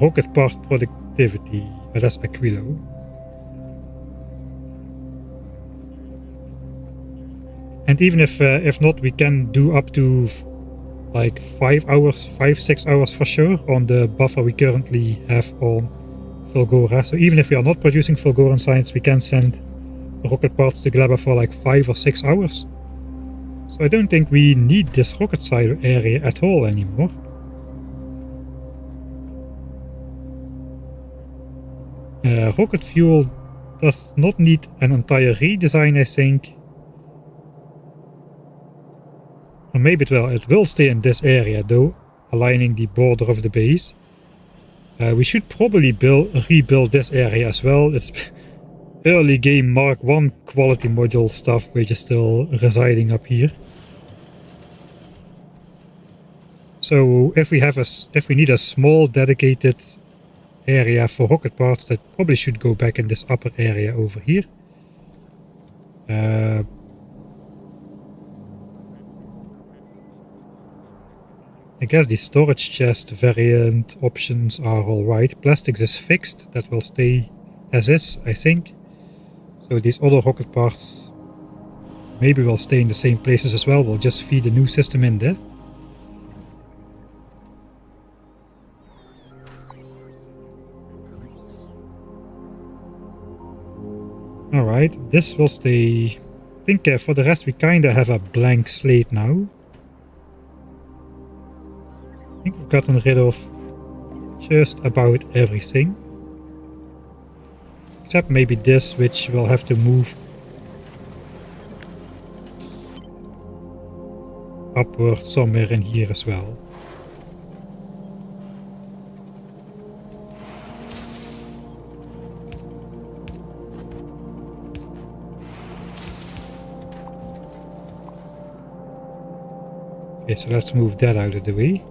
Rocket part productivity. That's Aquilo. And even if not, we can do up to like 5 hours, 5-6 hours for sure on the buffer we currently have on Fulgora. So even if we are not producing Fulgoran science, we can send rocket parts to Gleba for like 5 or 6 hours. So I don't think we need this rocket silo area at all anymore. Rocket fuel does not need an entire redesign, I think. Or maybe it will stay in this area though, aligning the border of the base. We should probably rebuild this area as well. It's early game Mark 1 quality module stuff, which is still residing up here. So if we need a small dedicated area for rocket parts, that probably should go back in this upper area over here. I guess the storage chest variant options are alright. Plastics is fixed, that will stay as is, I think. So these other rocket parts maybe will stay in the same places as well. We'll just feed the new system in there. Alright, this will stay. I think for the rest we kinda have a blank slate now. I think we've gotten rid of just about everything. Except maybe this, which will have to move upward somewhere in here as well. Okay, so let's move that out of the way.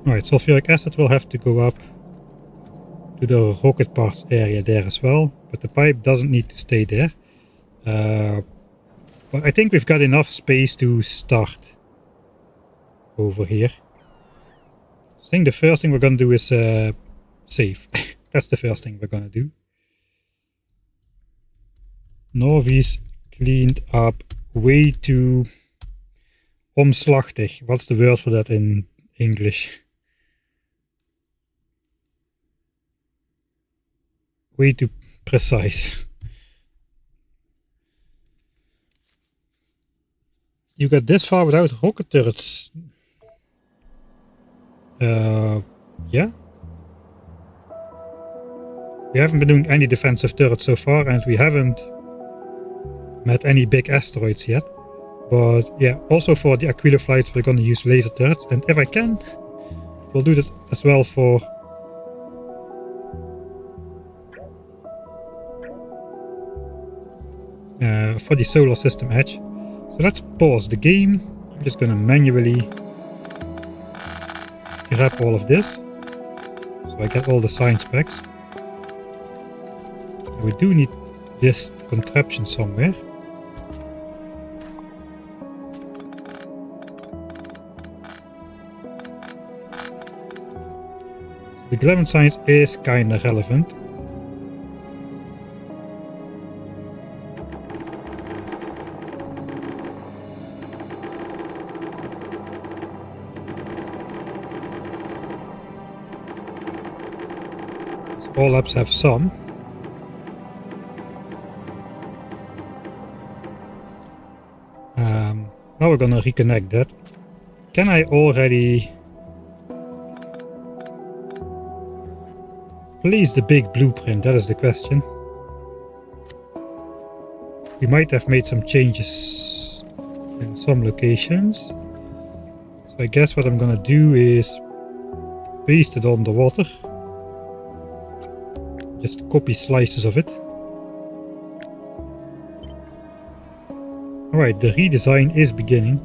Alright, sulfuric acid will have to go up to the rocket parts area there as well, but the pipe doesn't need to stay there. But I think we've got enough space to start over here. I think the first thing we're going to do is save. That's the first thing we're going to do. Nauvis cleaned up way too omslachtig. What's the word for that in English? Way too precise. You got this far without rocket turrets. Yeah. We haven't been doing any defensive turrets so far, and we haven't met any big asteroids yet. But yeah, also for the Aquila flights we're gonna use laser turrets, and if I can, we'll do that as well for the solar system edge. So let's pause the game. I'm just gonna manually grab all of this, so I get all the science specs. We do need this contraption somewhere. So the Glavin science is kinda relevant. All labs have some. Now we're gonna reconnect that. Can I already place the big blueprint? That is the question. We might have made some changes in some locations. So I guess what I'm gonna do is paste it on the water. Just copy slices of it. Alright, the redesign is beginning.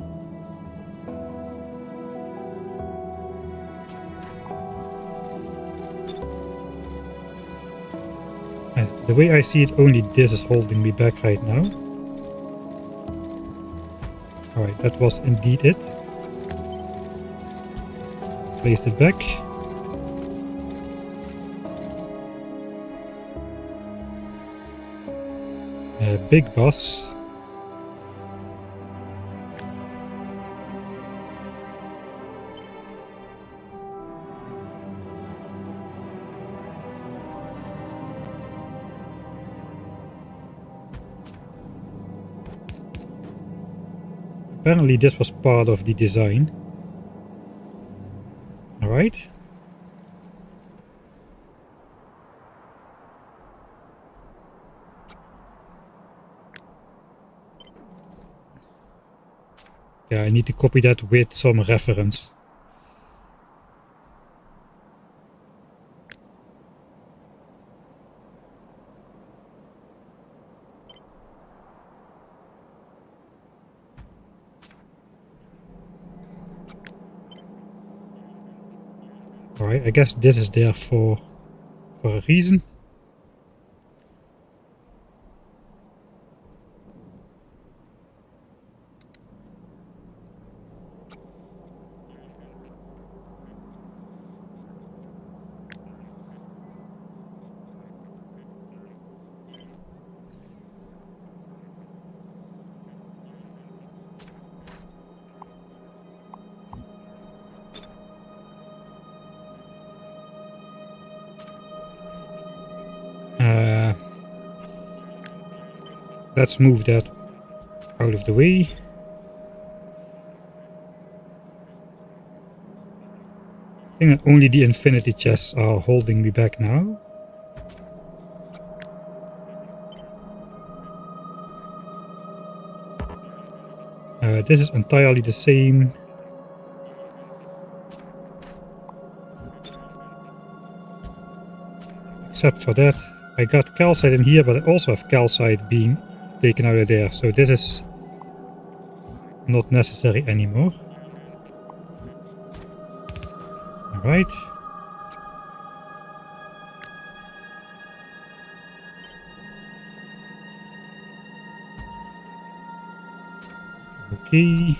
And the way I see it, only this is holding me back right now. Alright, that was indeed it. Placed it back. Big boss. Apparently this was part of the design. Alright. Yeah, I need to copy that with some reference. Alright, I guess this is there for a reason. Let's move that out of the way. I think that only the infinity chests are holding me back now. This is entirely the same. Except for that, I got calcite in here, but I also have calcite being taken out of there, so this is not necessary anymore. Alright. Okay.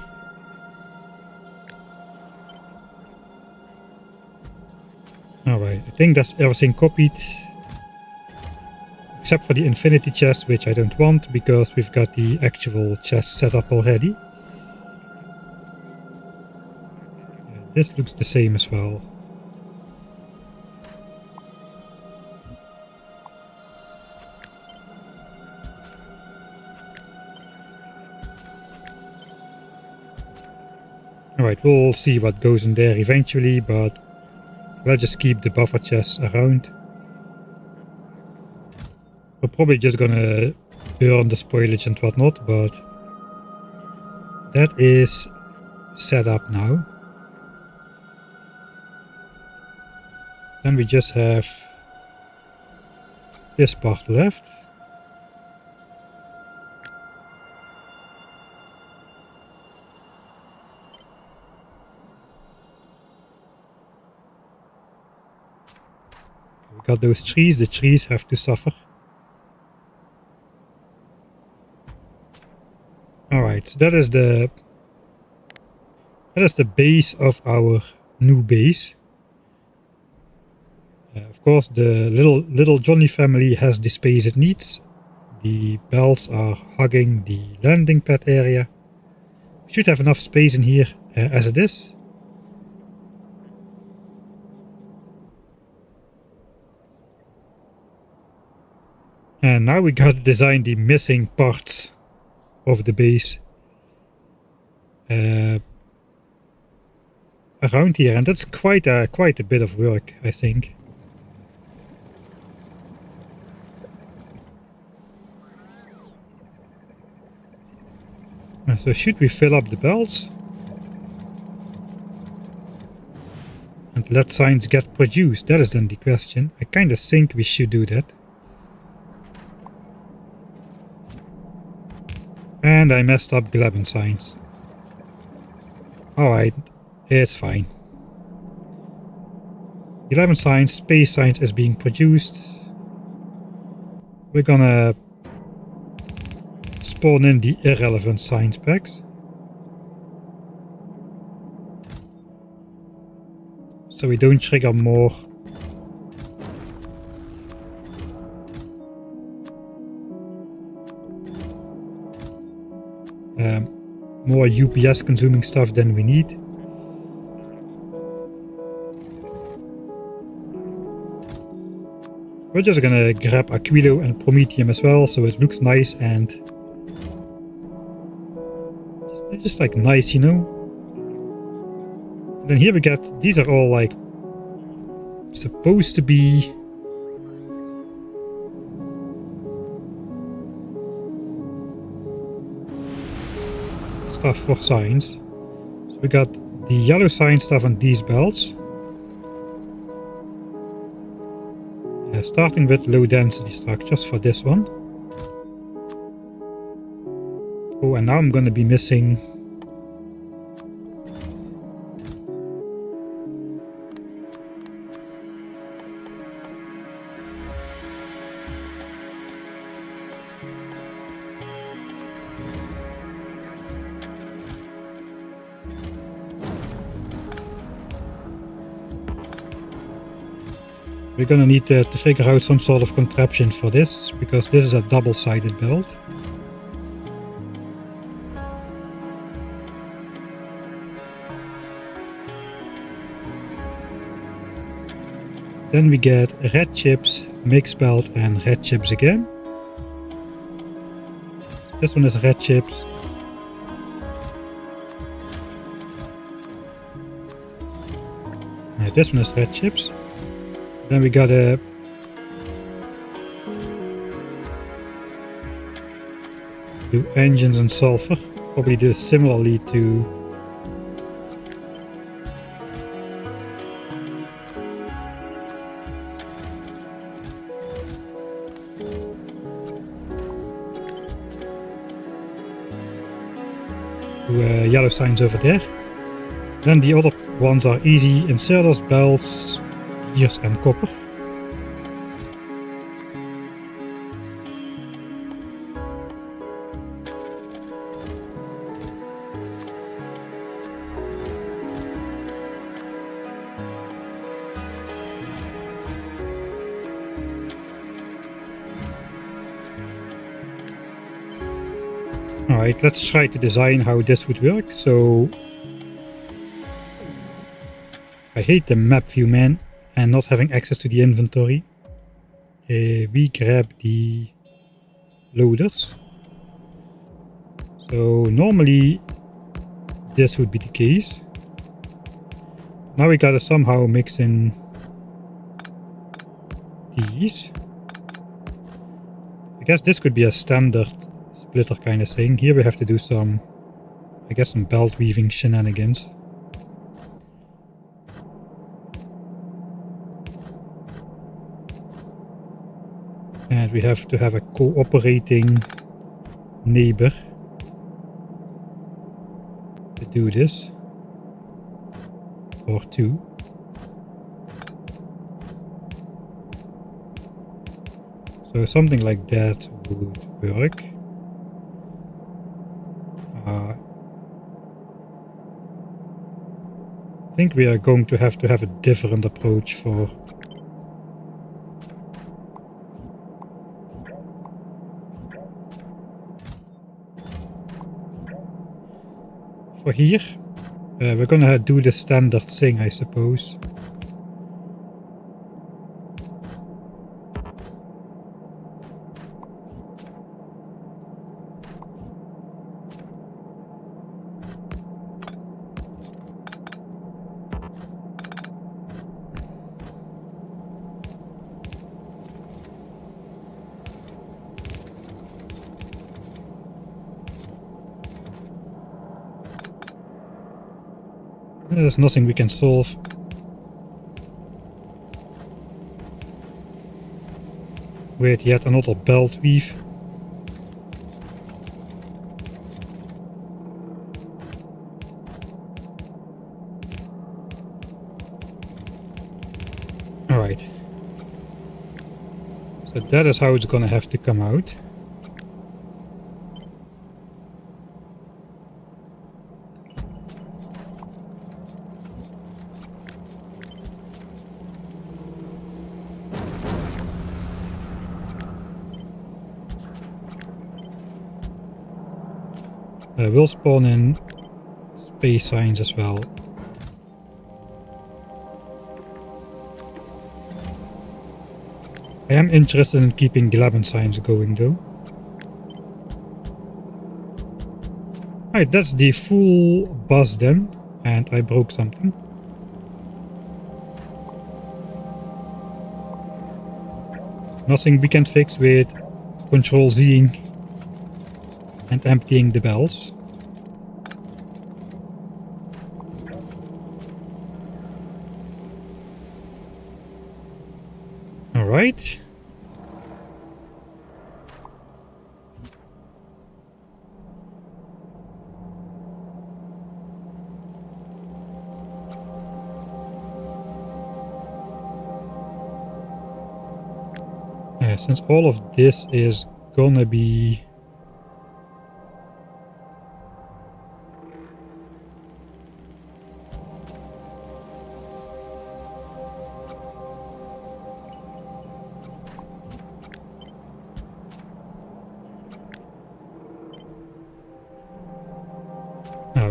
Alright, I think that's everything copied. Except for the infinity chest, which I don't want because we've got the actual chest set up already. This looks the same as well. Alright, we'll see what goes in there eventually, but let's just keep the buffer chests around. We're probably just gonna burn the spoilage and whatnot, but that is set up now. Then we just have this part left. We got those trees, the trees have to suffer. Alright, so that is the base of our new base. Of course, the little Johnny family has the space it needs. The bells are hugging the landing pad area. We should have enough space in here as it is. And now we got to design the missing parts of the base around here, and that's quite a bit of work, I think. So should we fill up the bells and let signs get produced? That is then the question. I kind of think we should do that. And I messed up 11 signs. Alright, it's fine. 11 signs, space signs is being produced. We're gonna spawn in the irrelevant signs packs. So we don't trigger more UPS consuming stuff than we need. We're just gonna grab Aquilo and Prometheum as well, so it looks nice and just like nice, you know. And then here we get, these are all like supposed to be stuff for signs. So we got the yellow sign stuff on these belts. Starting with low density structures for this one. Oh, and now I'm going to be missing we're gonna need to figure out some sort of contraption for this, because this is a double-sided belt. Then we get red chips, mixed belt, and red chips again. This one is red chips. This one is red chips. Then we gotta do engines and sulfur. Probably do similarly to yellow signs over there. Then the other Ones are easy inserters, belts, gears and copper. Alright, let's try to design how this would work. So I hate the map view, man, and not having access to the inventory. We grab the loaders. So normally this would be the case. Now we gotta somehow mix in these. I guess this could be a standard splitter kind of thing. Here we have to do some, I guess, some belt weaving shenanigans. And we have to have a cooperating neighbor to do this. Or two. So something like that would work. I think we are going to have a different approach for here. We're gonna do the standard thing, I suppose. There's nothing we can solve. Wait, yet another belt weave. Alright. So that is how it's gonna have to come out. We'll spawn in space signs as well. I am interested in keeping Glabin signs going though. Alright, that's the full bus then. And I broke something. Nothing we can fix with Control-Zing and emptying the bells. Alright. Since all of this is gonna be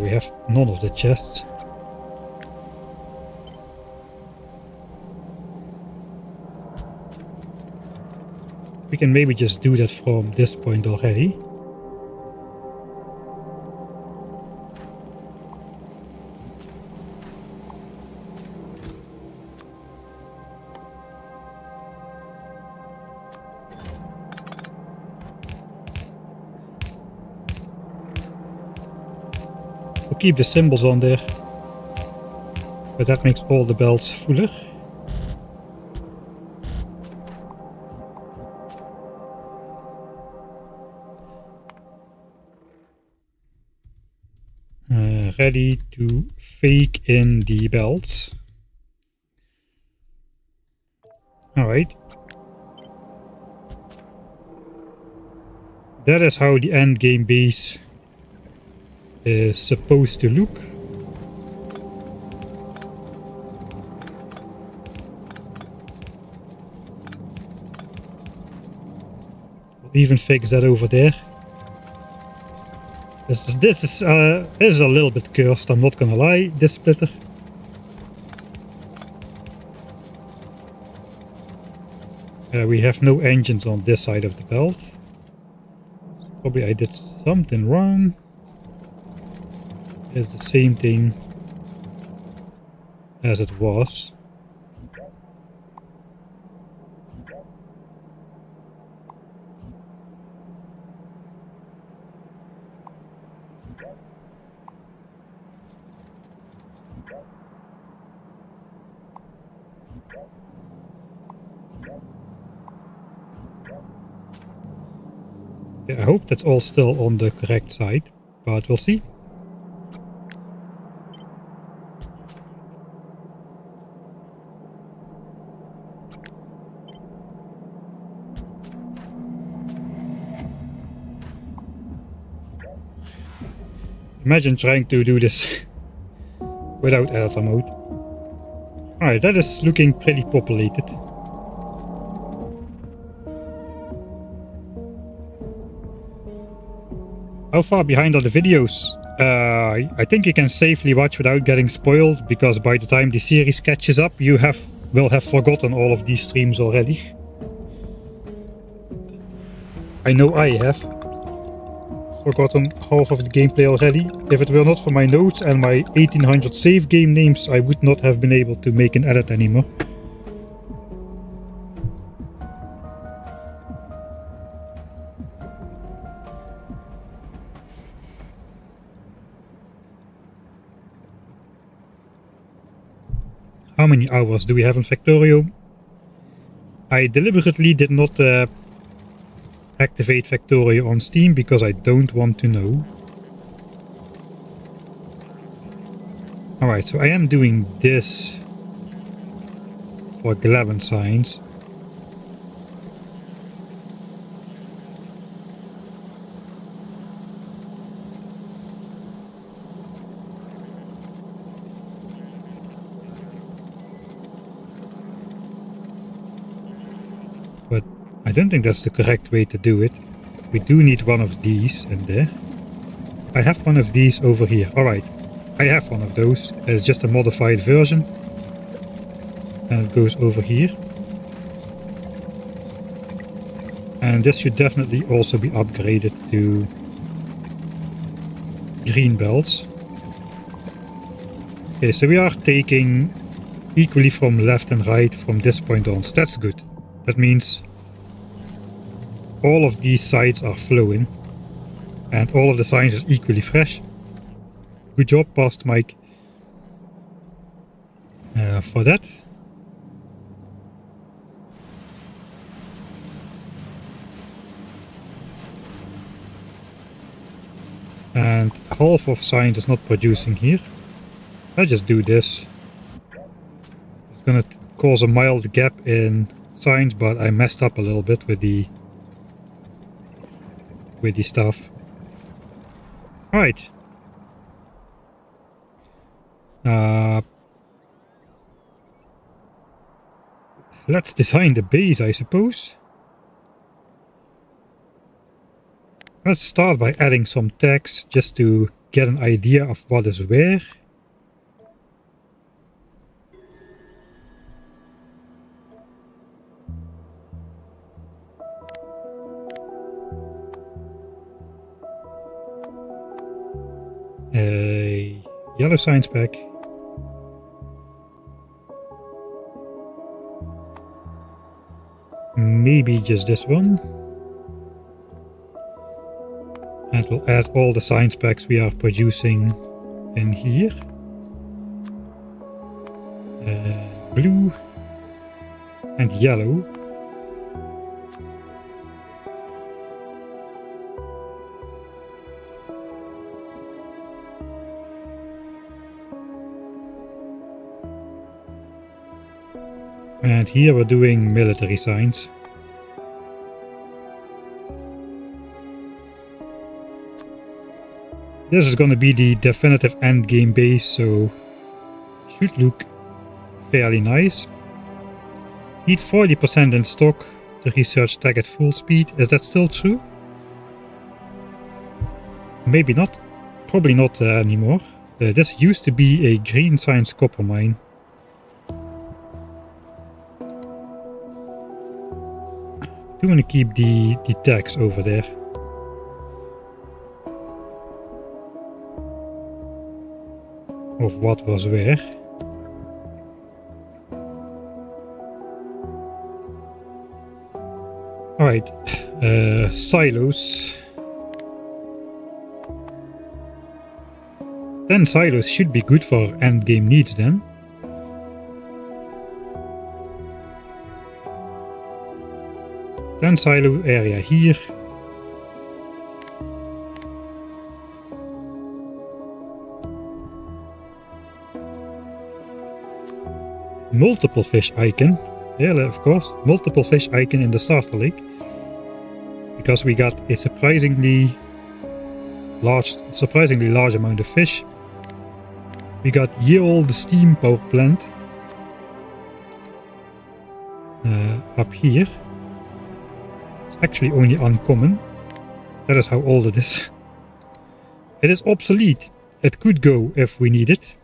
we have none of the chests. We can maybe just do that from this point already. We'll keep the symbols on there, but that makes all the belts fuller. ready to fake in the belts. Alright. That is how the end game base is supposed to look. We'll even fix that over there. This is a little bit cursed, I'm not gonna lie, this splitter. We have no engines on this side of the belt. So probably I did something wrong. It's the same thing as it was. I hope that's all still on the correct side, but we'll see. Imagine trying to do this without editor mode. Alright, that is looking pretty populated. How far behind are the videos? I think you can safely watch without getting spoiled, because by the time the series catches up, you will have forgotten all of these streams already. I know I have forgotten half of the gameplay already. If it were not for my notes and my 1800 save game names, I would not have been able to make an edit anymore. How many hours do we have in Factorio? I deliberately did not activate Factorio on Steam because I don't want to know. Alright, so I am doing this for Glevin signs. But I don't think that's the correct way to do it. We do need one of these in there. I have one of these over here. Alright, I have one of those. It's just a modified version. And it goes over here. And this should definitely also be upgraded to green belts. Okay, so we are taking equally from left and right from this point on. So that's good. That means all of these sides are flowing. And all of the signs is equally fresh. Good job, past Mike, for that. And half of signs is not producing here. Let's just do this. It's gonna cause a mild gap in signs, but I messed up a little bit with the stuff. Alright. Let's design the base, I suppose. Let's start by adding some text just to get an idea of what is where. A yellow signs pack. Maybe just this one. And we'll add all the signs packs we are producing in here. Blue and yellow. And here we're doing military signs. This is going to be the definitive endgame base, so should look fairly nice. Need 40% in stock. The research tag at full speed. Is that still true? Maybe not. Probably not anymore. This used to be a green science copper mine. Do want to keep the tags over there. Of what was where. Alright, silos. 10 silos should be good for endgame needs then. Then silo area here. Multiple fish icon. Yeah, of course, multiple fish icon in the starter lake. Because we got a surprisingly large amount of fish. We got ye olde steam power plant up here. It's actually only uncommon. That is how old it is. It is obsolete. It could go if we need it.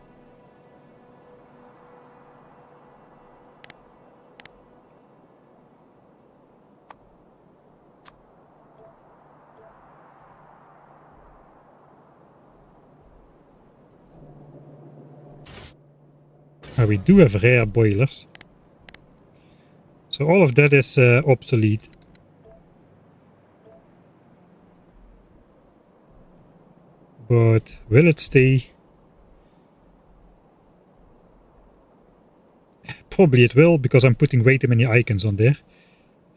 We do have rare boilers. So all of that is obsolete. But will it stay? Probably it will, because I'm putting way too many icons on there.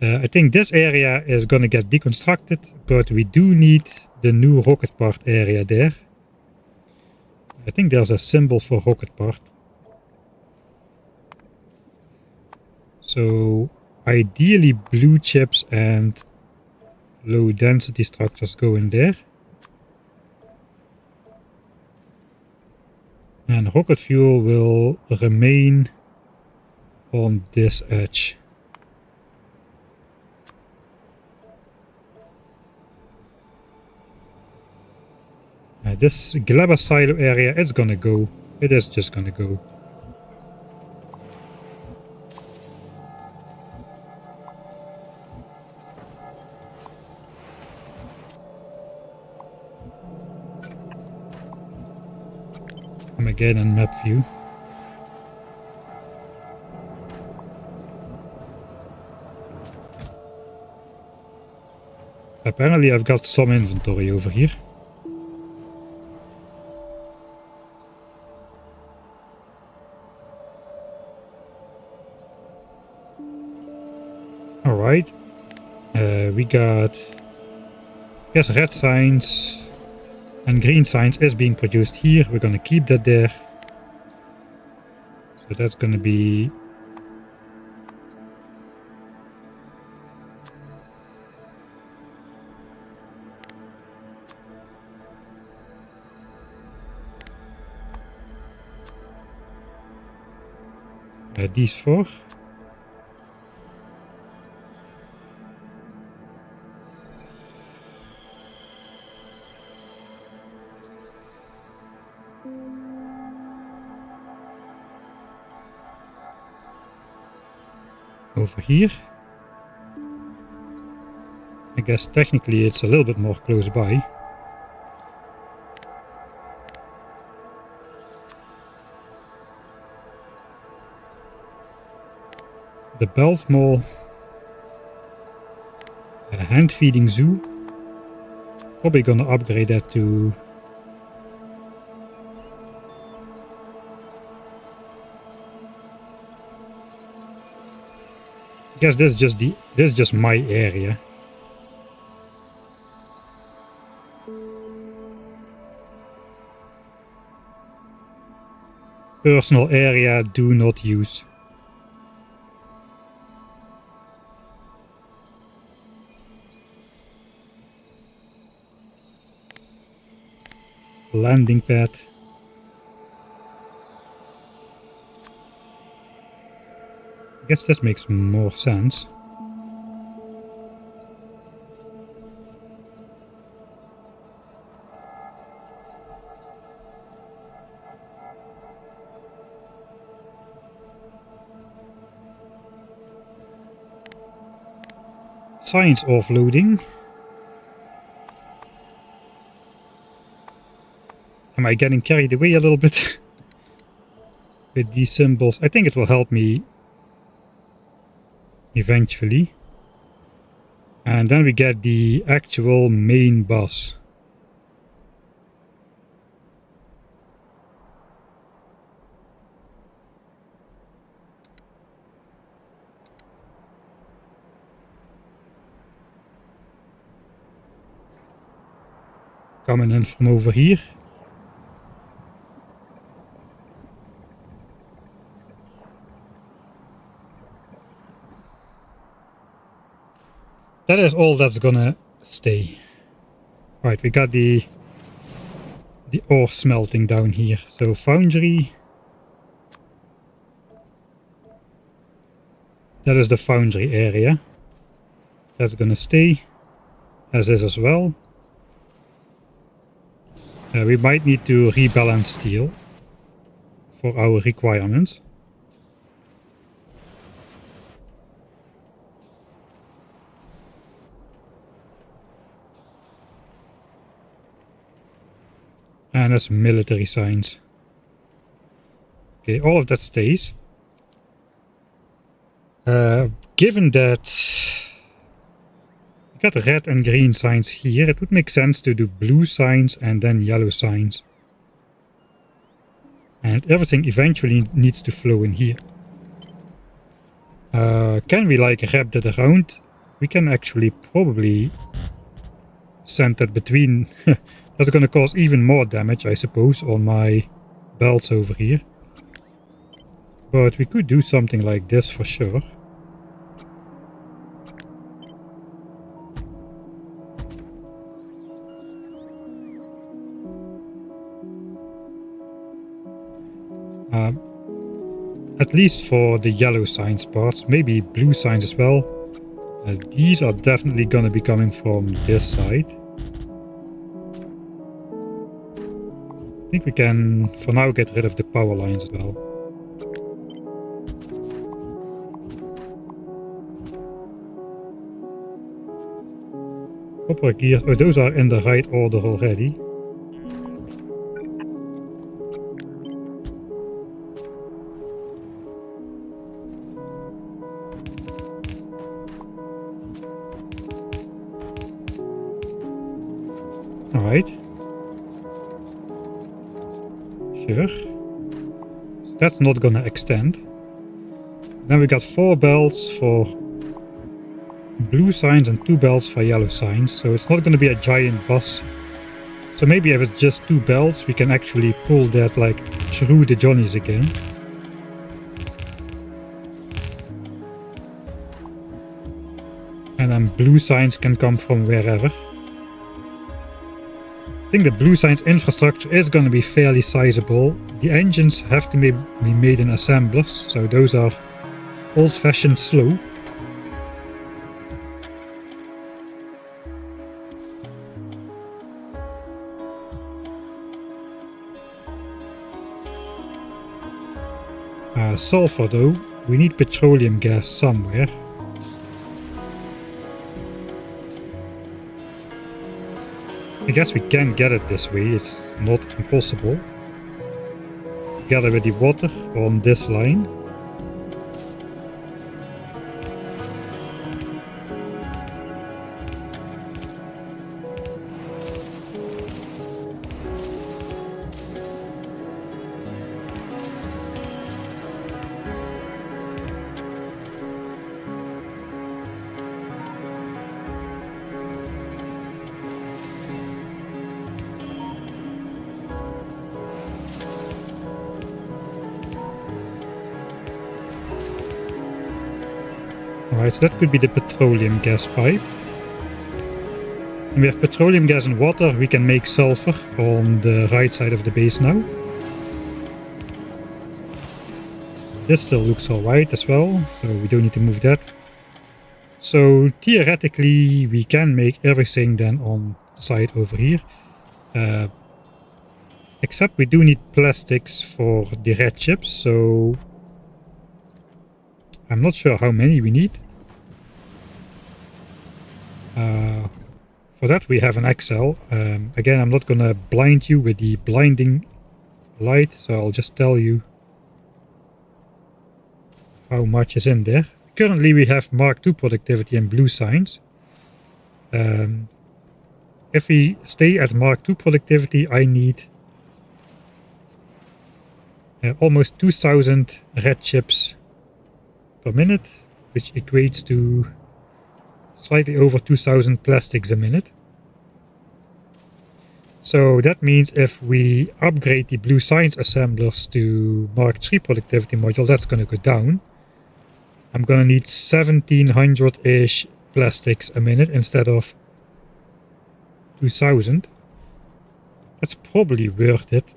I think this area is gonna get deconstructed, but we do need the new rocket part area there. I think there's a symbol for rocket part. So ideally blue chips and low density structures go in there. And rocket fuel will remain on this edge. This Glabber silo area, it's gonna go. It is just gonna go. Come again in map view. Apparently I've got some inventory over here. Alright. We got, I guess, red signs and green signs is being produced here. We're gonna keep that there. So that's gonna be these four. Over here. I guess technically it's a little bit more close by. The Belt Mall. A hand feeding zoo. Probably gonna upgrade that to I guess this is just my area. Personal area, do not use. landing pad. I guess this makes more sense. Signs offloading. Am I getting carried away a little bit with these symbols? I think it will help me eventually. And then we get the actual main bus. Coming in from over here. That is all that's gonna stay. Right, we got the ore smelting down here. So foundry. That is the foundry area. That's gonna stay, as is as well. We might need to rebalance steel for our requirements. And that's military signs. Okay, all of that stays. Given that we got red and green signs here, it would make sense to do blue signs and then yellow signs. And everything eventually needs to flow in here. Can we like wrap that around? We can actually probably send that between. That's going to cause even more damage, I suppose, on my belts over here. But we could do something like this for sure. At least for the yellow signs parts, maybe blue signs as well. These are definitely going to be coming from this side. I think we can, for now, get rid of the power lines as well. Copper gears, oh, those are in the right order already. Alright. Sure. So that's not gonna extend. Then we got 4 belts for blue signs and 2 belts for yellow signs. So it's not gonna be a giant bus. So maybe if it's just 2 belts, we can actually pull that like through the Johnnies again. And then blue signs can come from wherever. I think the blue signs infrastructure is going to be fairly sizable. The engines have to be made in assemblers, so those are old-fashioned slow. Sulfur though, we need petroleum gas somewhere. I guess we can get it this way, it's not impossible. Together with the water on this line. Alright, so that could be the petroleum gas pipe. And we have petroleum gas and water. We can make sulfur on the right side of the base now. This still looks alright as well, so we don't need to move that. So theoretically we can make everything then on site over here. Except we do need plastics for the red chips, so I'm not sure how many we need. For that we have an Excel. Again, I'm not gonna blind you with the blinding light, so I'll just tell you how much is in there. Currently we have Mark II productivity and blue signs. If we stay at Mark II productivity, I need almost 2000 red chips per minute, which equates to slightly over 2000 plastics a minute. So that means if we upgrade the blue science assemblers to Mark III productivity module, that's going to go down. I'm going to need 1700-ish plastics a minute instead of 2000. That's probably worth it.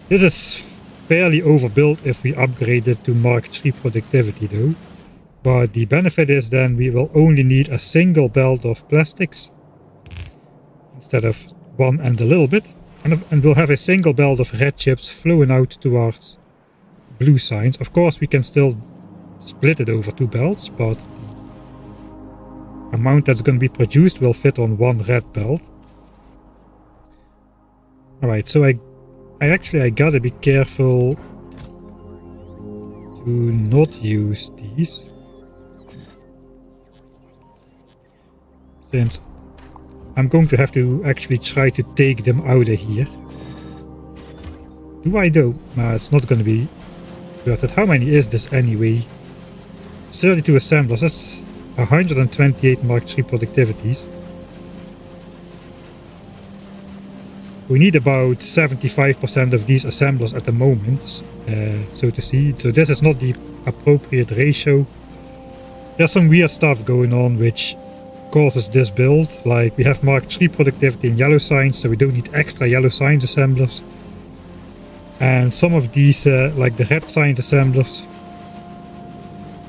This is fairly overbuilt if we upgrade it to Mark III productivity though. But the benefit is then we will only need a single belt of plastics instead of one and a little bit. And we'll have a single belt of red chips flowing out towards blue signs. Of course we can still split it over two belts, but the amount that's going to be produced will fit on one red belt. Alright, so I gotta be careful to not use these, since I'm going to have to actually try to take them out of here. Do I though? It's not going to be worth it. How many is this anyway? 32 assemblers, that's 128 Mark III productivities. We need about 75% of these assemblers at the moment, so to see. So this is not the appropriate ratio. There's some weird stuff going on which causes this build. Like we have Mark III productivity in yellow signs, so we don't need extra yellow signs assemblers. And some of these, like the red signs assemblers,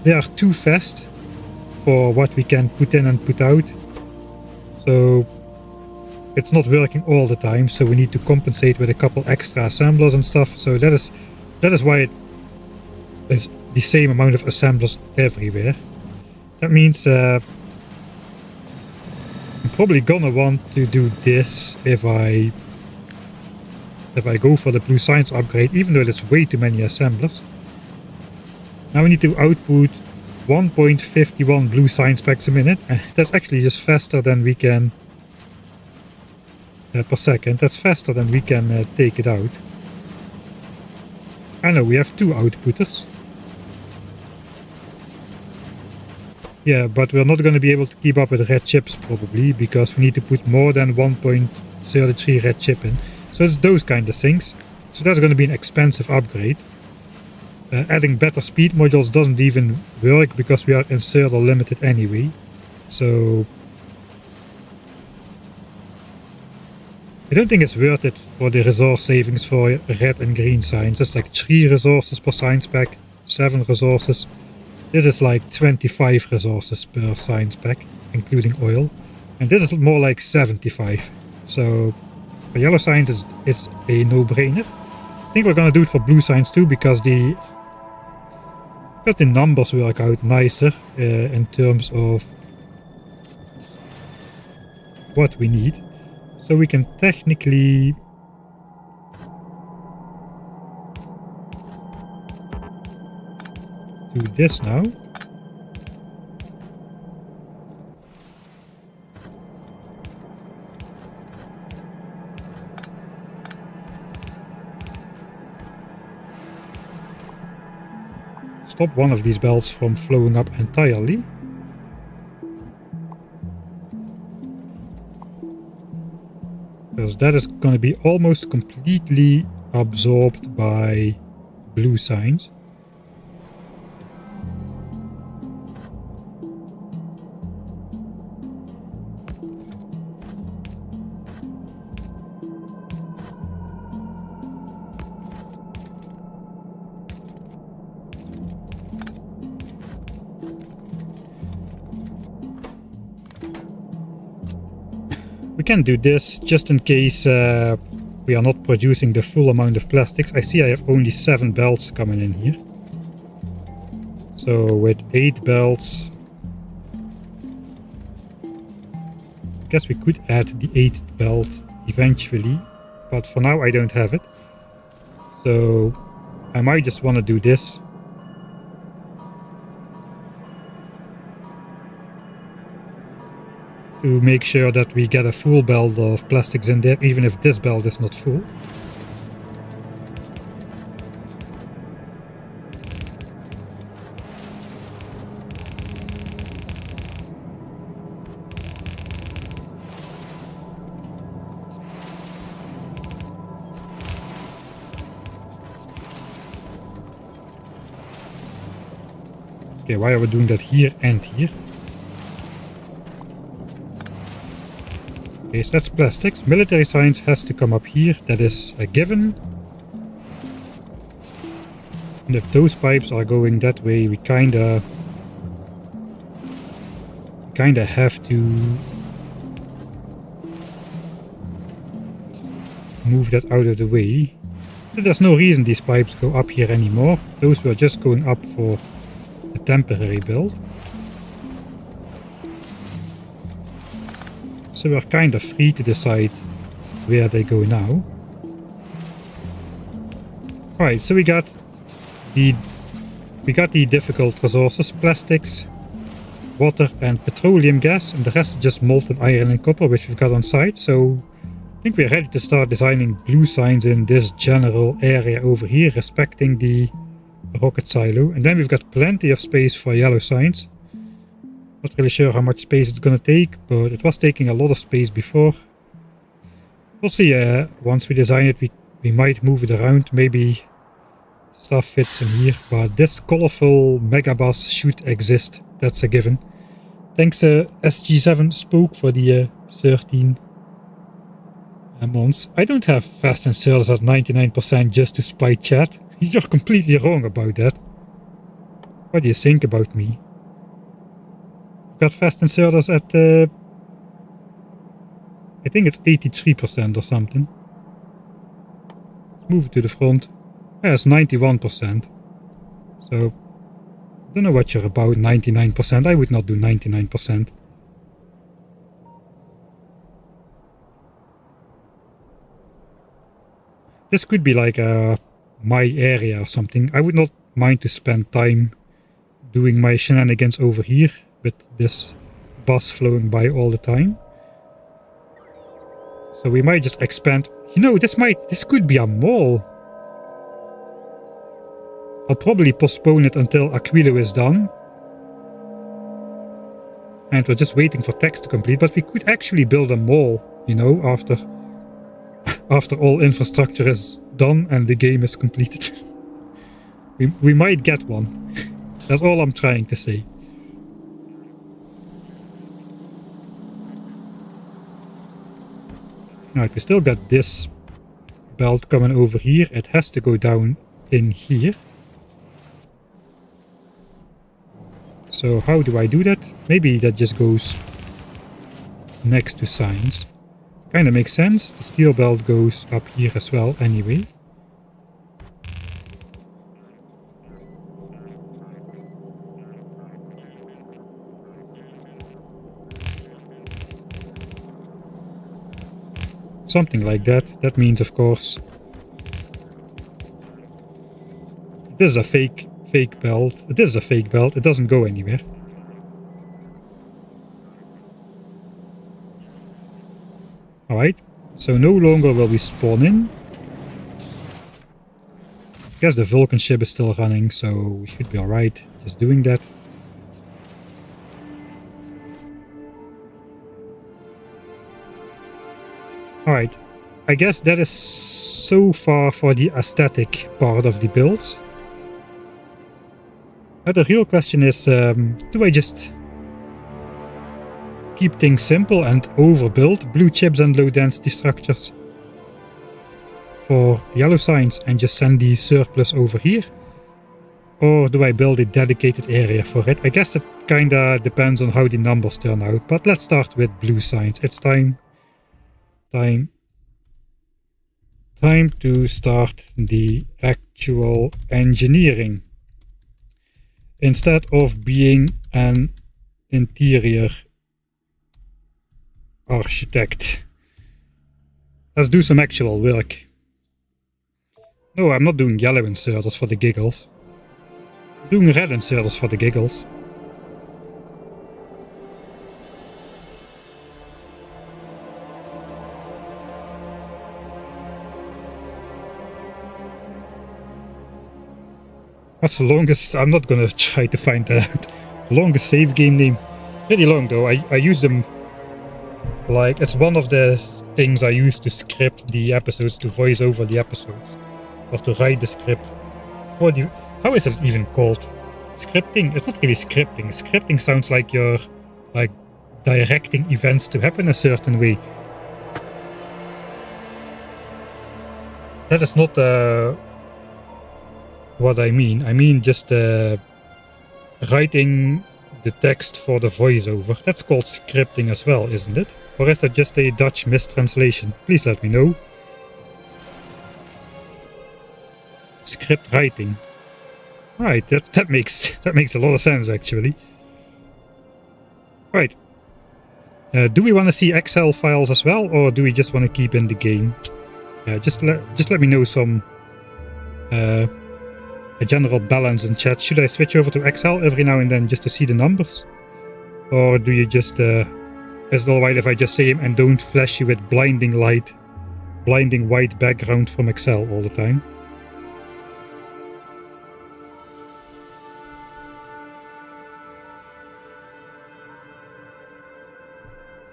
they are too fast for what we can put in and put out. So it's not working all the time, so we need to compensate with a couple extra assemblers and stuff. So that is why it is the same amount of assemblers everywhere. That means I'm probably gonna want to do this if I go for the blue science upgrade, even though there's way too many assemblers. Now we need to output 1.51 blue science packs a minute. That's actually just faster than we can per second. That's faster than we can take it out. I know we have two outputters. Yeah, but we're not going to be able to keep up with red chips probably, because we need to put more than 1.33 red chip in. So it's those kind of things. So that's going to be an expensive upgrade. Adding better speed modules doesn't even work because we are inserter limited anyway. So I don't think it's worth it for the resource savings for red and green signs. It's like 3 resources per science pack, 7 resources. This is like 25 resources per science pack, including oil. And this is more like 75. So for yellow signs it's a no-brainer. I think we're gonna do it for blue signs too, because the numbers work out nicer in terms of what we need. So we can technically do this now. Stop one of these belts from flowing up entirely. Because that is going to be almost completely absorbed by blue signs. We can do this just in case we are not producing the full amount of plastics. I see I have only 7 belts coming in here. So with 8 belts, I guess we could add the 8th belt eventually, but for now I don't have it. So I might just want to do this. To make sure that we get a full belt of plastics in there, even if this belt is not full. Okay, why are we doing that here and here? Okay, so that's plastics. Military science has to come up here. That is a given. And if those pipes are going that way, we kinda have to move that out of the way. So there's no reason these pipes go up here anymore. Those were just going up for a temporary build. So we're kind of free to decide where they go now. Alright, so we got the difficult resources, plastics, water and petroleum gas, and the rest is just molten iron and copper, which we've got on site. So I think we're ready to start designing blue signs in this general area over here, respecting the rocket silo. And then we've got plenty of space for yellow signs. Not really sure how much space it's gonna take, but it was taking a lot of space before. We'll see, once we design it, we might move it around, maybe stuff fits in here, but this colorful megabus should exist, that's a given. Thanks SG7 Spoke for the 13 months. I don't have fast inserters at 99% just to spite chat. You're completely wrong about that. What do you think about me? Got fast inserters at I think it's 83% or something. Let's move it to the front. Yeah, it's 91%. So I don't know what you're about. 99%. I would not do 99%. This could be like my area or something. I would not mind to spend time doing my shenanigans over here with this bus flowing by all the time. So we might just expand. You know, this could be a mall. I'll probably postpone it until Aquilo is done. And we're just waiting for text to complete, but we could actually build a mall, you know, after all infrastructure is done and the game is completed. we might get one. That's all I'm trying to say. Alright, we still got this belt coming over here. It has to go down in here. So how do I do that? Maybe that just goes next to signs. Kinda makes sense. The steel belt goes up here as well anyway. Something like that. That means, of course, this is a fake belt. This is a fake belt. It doesn't go anywhere. Alright, so no longer will we spawn in. I guess the Vulcan ship is still running, so we should be alright just doing that. Alright, I guess that is so far for the aesthetic part of the builds. But the real question is, do I just keep things simple and overbuild blue chips and low density structures for yellow signs and just send the surplus over here? Or do I build a dedicated area for it? I guess that kinda depends on how the numbers turn out, but let's start with blue signs. It's time Time to start the actual engineering. Instead of being an interior architect. Let's do some actual work. No, I'm not doing yellow inserters for the giggles. I'm doing red inserters for the giggles. What's the longest? I'm not gonna try to find that out. Longest save game name. Pretty long though. I use them like it's one of the things I use to script the episodes, to voice over the episodes, or to write the script for the. How is it even called? Scripting? It's not really scripting. Scripting sounds like you're like directing events to happen a certain way. That is not what I mean. I mean just writing the text for the voiceover. That's called scripting as well, isn't it? Or is that just a Dutch mistranslation? Please let me know. Script writing. Right, that makes a lot of sense actually. Right. Do we want to see Excel files as well, or do we just want to keep in the game? Just let me know some a general balance in chat. Should I switch over to Excel every now and then just to see the numbers? Or do you just is it alright if I just say them and don't flash you with blinding white background from Excel all the time?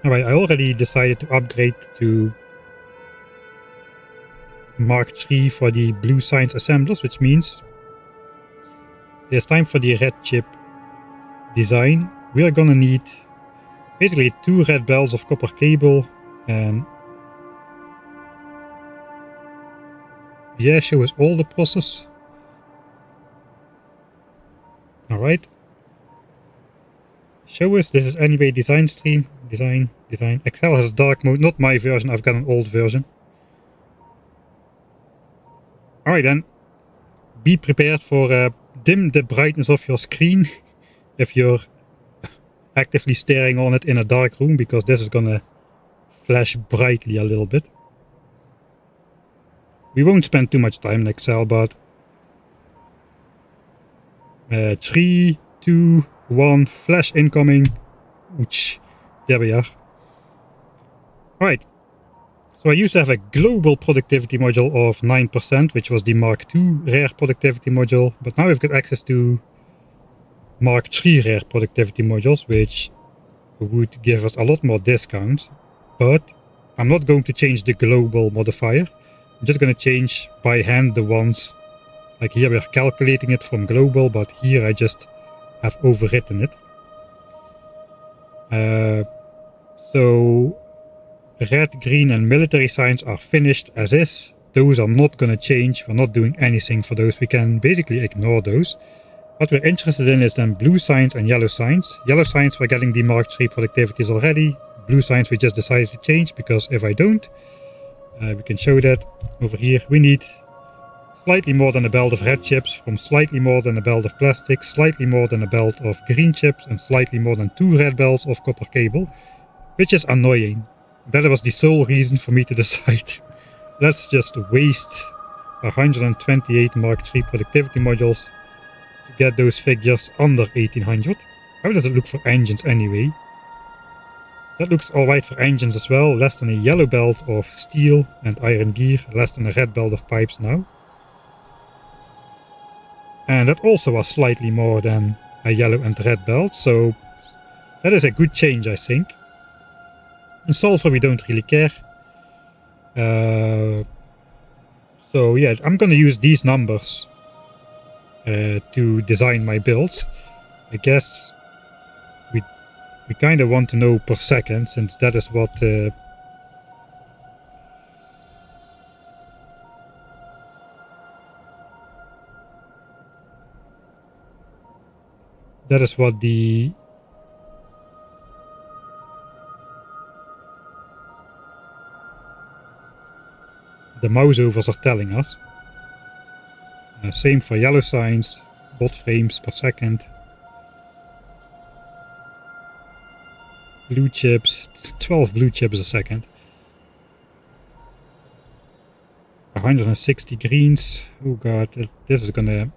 Alright, I already decided to upgrade to Mark III for the blue science assemblers, which means it's time for the red chip design. We are gonna need basically 2 red belts of copper cable and yeah, show us all the process. Alright. Show us, this is anyway design stream. Design. Excel has dark mode, not my version, I've got an old version. Alright then. Be prepared for dim the brightness of your screen if you're actively staring on it in a dark room, because this is gonna flash brightly a little bit. We won't spend too much time in Excel, but 3, 2, 1, flash incoming. Ouch. There we are. Alright. So I used to have a global productivity module of 9%, which was the Mark II rare productivity module, but now we've got access to Mark III rare productivity modules, which would give us a lot more discounts, but I'm not going to change the global modifier. I'm just going to change by hand the ones, like here we're calculating it from global, but here I just have overwritten it. So red, green and military science are finished as is. Those are not going to change. We're not doing anything for those. We can basically ignore those. What we're interested in is then blue science and yellow science. Yellow science, we're getting the Mark III productivities already. Blue science, we just decided to change, because if I don't, we can show that over here. We need slightly more than a belt of red chips, from slightly more than a belt of plastic, slightly more than a belt of green chips, and slightly more than 2 red belts of copper cable, which is annoying. That was the sole reason for me to decide, let's just waste 128 Mark III productivity modules to get those figures under 1800. How does it look for engines anyway? That looks alright for engines as well, less than a yellow belt of steel and iron gear, less than a red belt of pipes now. And that also was slightly more than a yellow and red belt, so that is a good change, I think. In sulfur we don't really care. So yeah, I'm gonna use these numbers to design my builds. I guess we kind of want to know per second, since that is what the the mouse overs are telling us. Same for yellow signs, bot frames per second. Blue chips, 12 blue chips a second. 160 greens. Oh god, this is gonna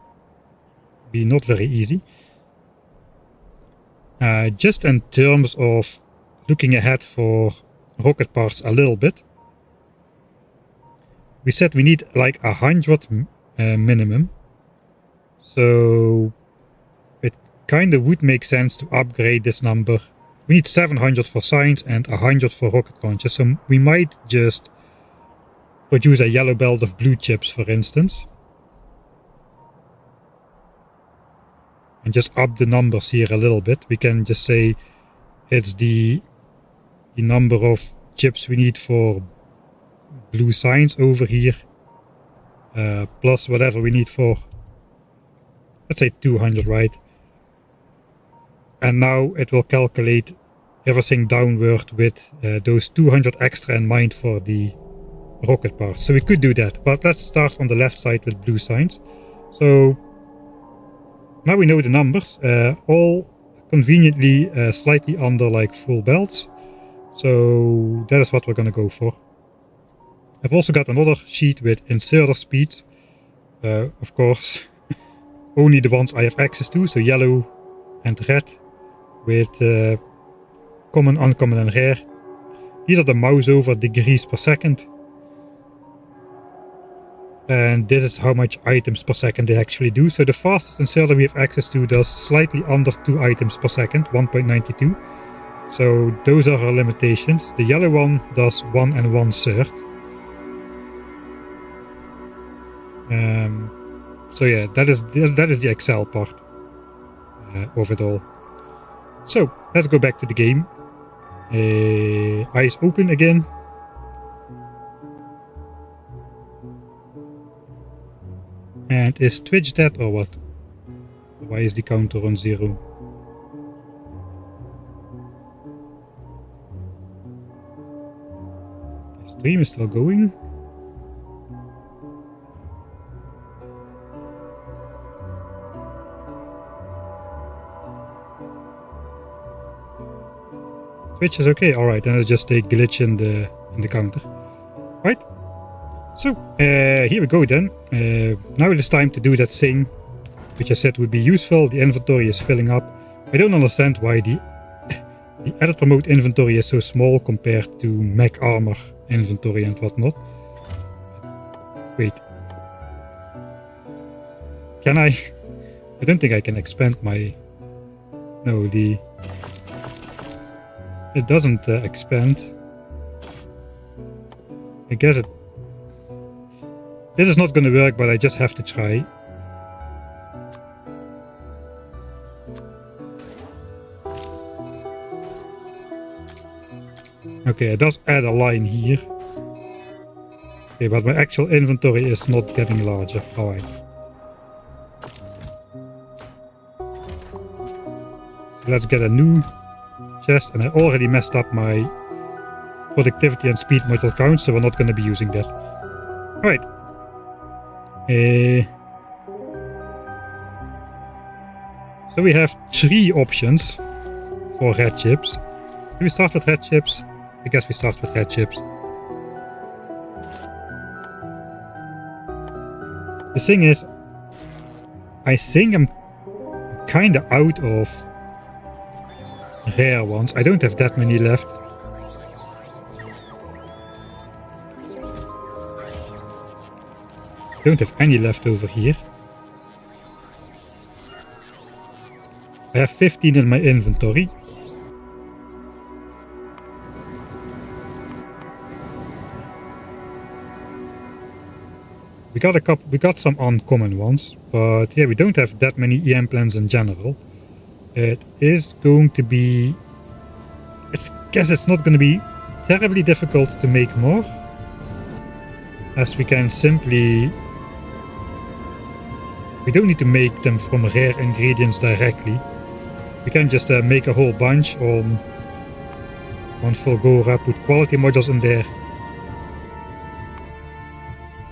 be not very easy. Just in terms of looking ahead for rocket parts a little bit. We said we need like 100 minimum. So it kind of would make sense to upgrade this number. We need 700 for signs and 100 for rocket launches. So we might just produce a yellow belt of blue chips, for instance. And just up the numbers here a little bit. We can just say it's the number of chips we need for blue signs over here. Plus whatever we need for, let's say 200, right? And now it will calculate everything downward with those 200 extra in mind for the rocket parts. So we could do that, but let's start on the left side with blue signs. So now we know the numbers, all conveniently slightly under like full belts. So that is what we're gonna go for. I've also got another sheet with inserter speeds. Of course, only the ones I have access to, so yellow and red with common, uncommon and rare. These are the mouse over degrees per second. And this is how much items per second they actually do. So the fastest inserter we have access to does slightly under 2 items per second, 1.92. So those are our limitations. The yellow one does 1 1/3. So yeah, that is the Excel part of it all. So let's go back to the game. Eyes open again. And is Twitch dead or what? Why is the counter on 0? The stream is still going. Twitch is okay. Alright, then it's just a glitch in the counter. Right? So, here we go then. Now it is time to do that thing which I said would be useful. The inventory is filling up. I don't understand why the editor mode inventory is so small compared to mech armor inventory and whatnot. Wait. Can I? I don't think I can expand my... No, it doesn't expand. I guess it... This is not gonna work, but I just have to try. Okay, it does add a line here. Okay, but my actual inventory is not getting larger. Alright. So let's get a new chest, and I already messed up my productivity and speed module count, so we're not going to be using that. Alright. So we have 3 options for red chips. Do we start with red chips? I guess we start with red chips. The thing is, I think I'm kinda out of rare ones. I don't have that many left. Don't have any left over here. I have 15 in my inventory. We got some uncommon ones, but yeah, we don't have that many EM plans in general. It is going to be... I guess it's not going to be terribly difficult to make more, as we can simply... We don't need to make them from rare ingredients directly. We can just make a whole bunch on Fulgora, put quality modules in there,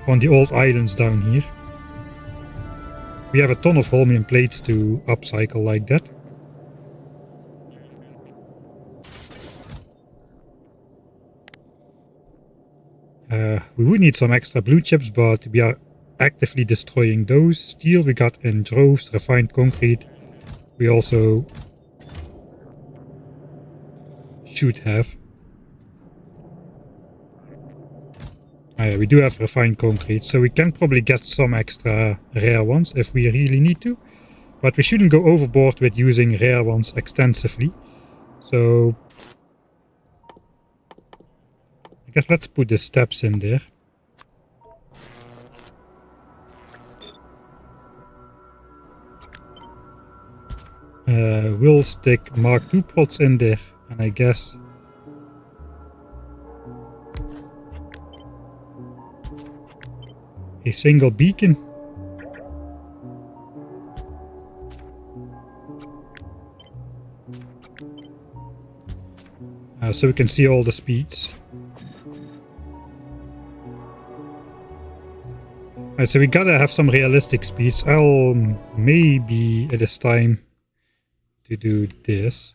on the old islands down here. We have a ton of holmium plates to upcycle like that. We would need some extra blue chips, but we are actively destroying those. Steel we got in droves, refined concrete we also should have. We do have refined concrete, so we can probably get some extra rare ones if we really need to. But we shouldn't go overboard with using rare ones extensively. So I guess let's put the steps in there. We'll stick Mark II pots in there, and I guess a single beacon. So we can see all the speeds. Alright, so we gotta have some realistic speeds. Maybe it is time to do this.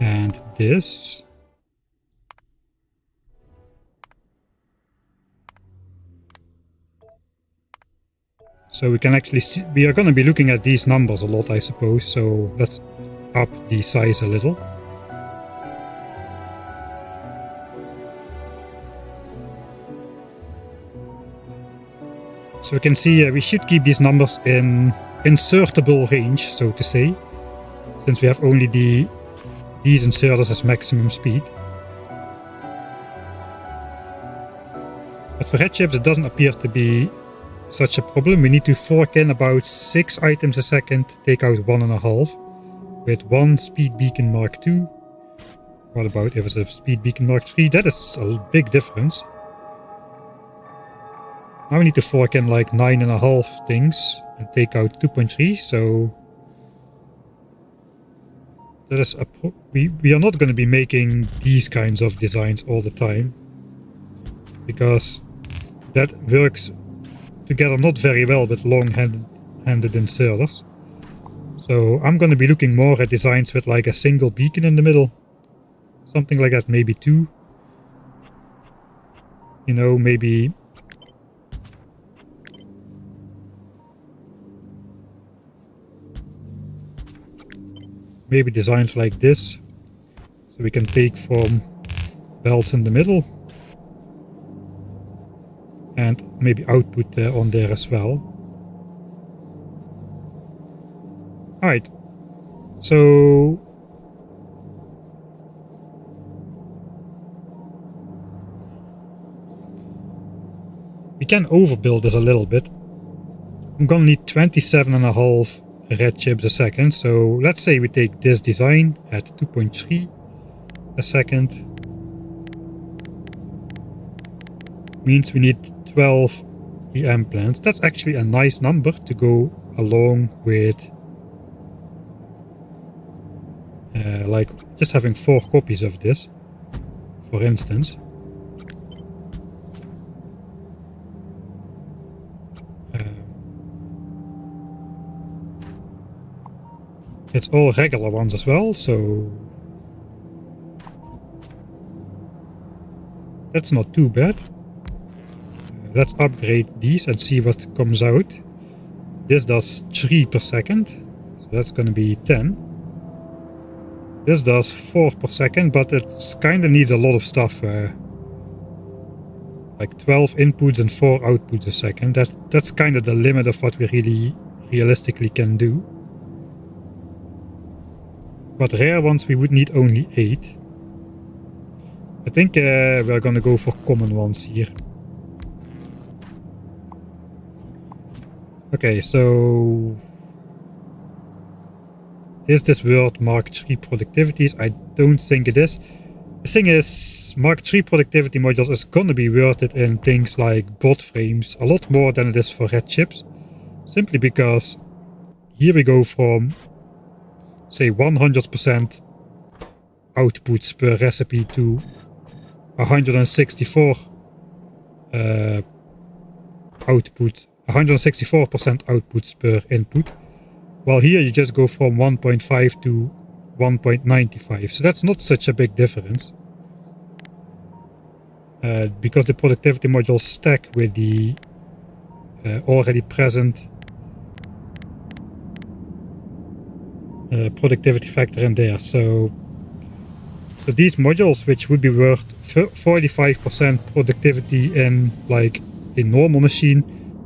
And this. So we can actually see, we are going to be looking at these numbers a lot, I suppose. So let's up the size a little. So we can see we should keep these numbers in insertable range, so to say, since we have only these inserters as maximum speed. But for red chips it doesn't appear to be such a problem. We need to fork in about 6 items a second, take out 1.5 with 1 speed beacon Mark II. What about if it's a speed beacon Mark III? That is a big difference. Now we need to fork in like 9.5 things and take out 2.3, so that is we are not going to be making these kinds of designs all the time, because that works together not very well with long-handed inserters. So I'm going to be looking more at designs with like a single beacon in the middle. Something like that, maybe 2. You know, maybe designs like this. So we can take from bells in the middle. And maybe output on there as well. Alright, so we can overbuild this a little bit. I'm gonna need 27.5 red chips a second, so let's say we take this design at 2.3 a second. Means we need 12 EM plants. That's actually a nice number to go along with like just having 4 copies of this, for instance. It's all regular ones as well, so that's not too bad. Let's upgrade these and see what comes out. This does 3 per second, so that's going to be 10. This does 4 per second, but it kind of needs a lot of stuff. Like 12 inputs and 4 outputs a second. That's kind of the limit of what we really realistically can do. But rare ones we would need only 8. I think we're going to go for common ones here. Okay, so is this worth Mark III productivities? I don't think it is. The thing is, Mark III productivity modules is gonna be worth it in things like bot frames a lot more than it is for red chips. Simply because here we go from, say, 100% outputs per recipe to 164 164% outputs per input. While here you just go from 1.5 to 1.95, so that's not such a big difference. Because the productivity modules stack with the already present productivity factor in there. So these modules, which would be worth 45% productivity in like a normal machine,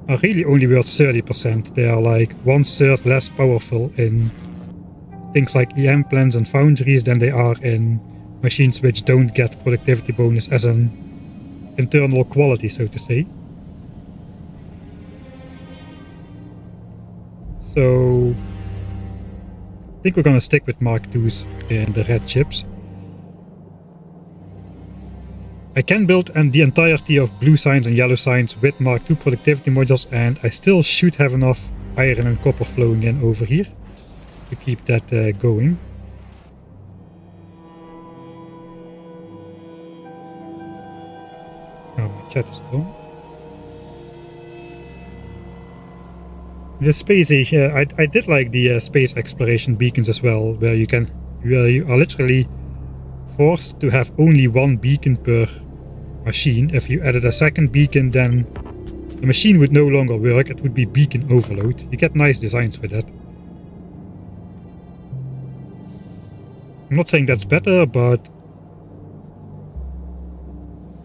are really only worth 30%. They are like 1/3 less powerful in things like EM plants and foundries than they are in machines which don't get productivity bonus as an internal quality, so to say. So I think we're gonna stick with Mark IIs in the red chips. I can build the entirety of blue signs and yellow signs with Mark II productivity modules, and I still should have enough iron and copper flowing in over here to keep that going. Oh, my chat is gone. The space here, I did like the space exploration beacons as well, where you are literally forced to have only one beacon per machine. If you added a second beacon, then the machine would no longer work. It would be beacon overload. You get nice designs with that. I'm not saying that's better, but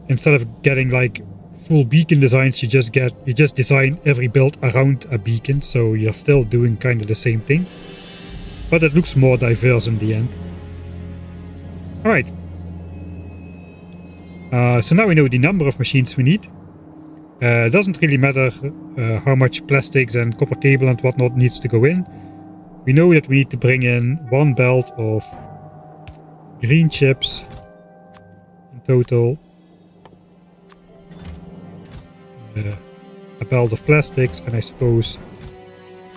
instead of getting like full beacon designs, you just design every build around a beacon, so you're still doing kind of the same thing, but it looks more diverse in the end. Alright. So now we know the number of machines we need. It doesn't really matter how much plastics and copper cable and whatnot needs to go in. We know that we need to bring in one belt of green chips in total, a belt of plastics, and I suppose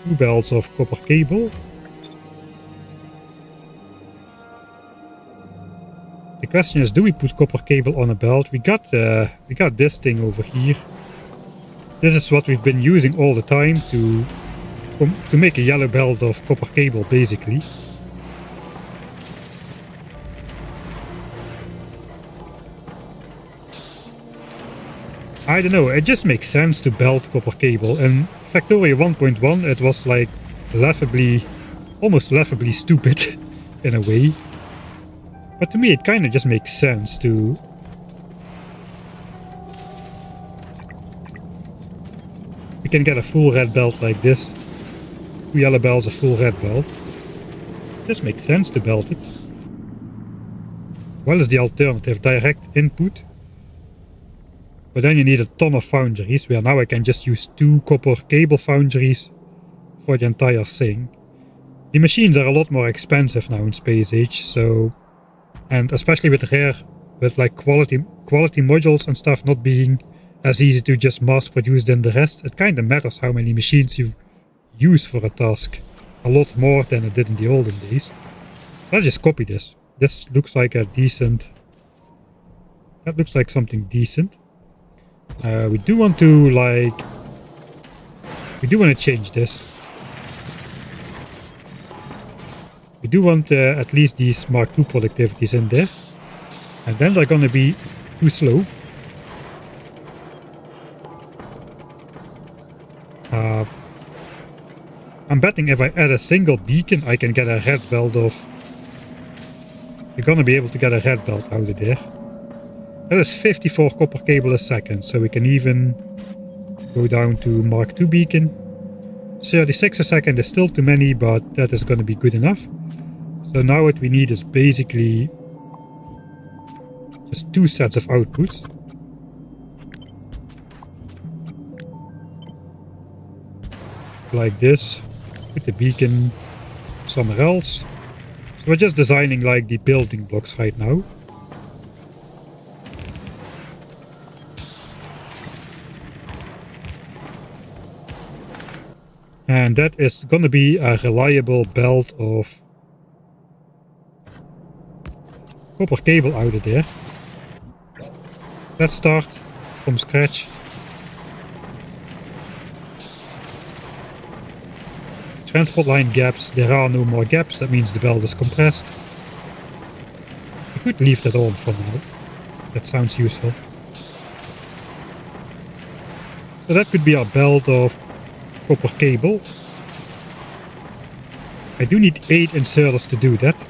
2 belts of copper cable. The question is, do we put copper cable on a belt? We got this thing over here. This is what we've been using all the time to make a yellow belt of copper cable, basically. I don't know, it just makes sense to belt copper cable. In Factorio 1.1 it was like almost laughably stupid in a way. But to me it kind of just makes sense to... We can get a full red belt like this. 2 yellow belts, a full red belt. It just makes sense to belt it. What is the alternative? Direct input. But then you need a ton of foundries, where now I can just use 2 copper cable foundries for the entire thing. The machines are a lot more expensive now in Space Age, so... And especially with like quality modules and stuff not being as easy to just mass produce than the rest, it kind of matters how many machines you use for a task. A lot more than it did in the olden days. Let's just copy this. This looks like a decent... That looks like something decent. We do want to like... We do want to change this. We do want at least these Mark II productivities in there. And then they're gonna be too slow. I'm betting if I add a single beacon, I can get a red belt of... You're gonna be able to get a red belt out of there. That is 54 copper cable a second, so we can even go down to Mark II beacon. 36 a second is still too many, but that is gonna be good enough. So now what we need is basically just 2 sets of outputs. Like this. Put the beacon somewhere else. So we're just designing like the building blocks right now. And that is gonna be a reliable belt of copper cable out of there. Let's start from scratch. Transport line gaps, there are no more gaps, that means the belt is compressed. I could leave that on for now. That sounds useful. So that could be our belt of copper cable. I do need 8 inserters to do that.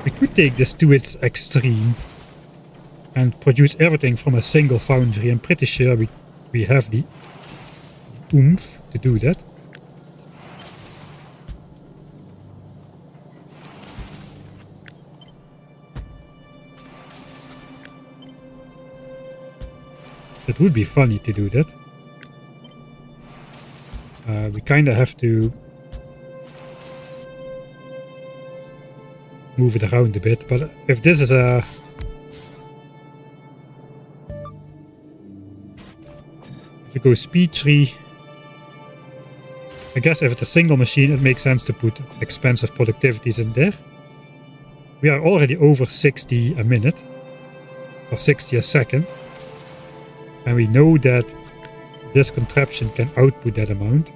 We could take this to its extreme and produce everything from a single foundry. I'm pretty sure we have the oomph to do that. It would be funny to do that. We kinda have to move it around a bit, but if this is a... If we go speed tree, I guess if it's a single machine it makes sense to put expensive productivities in there. We are already over 60 a minute, or 60 a second, and we know that this contraption can output that amount.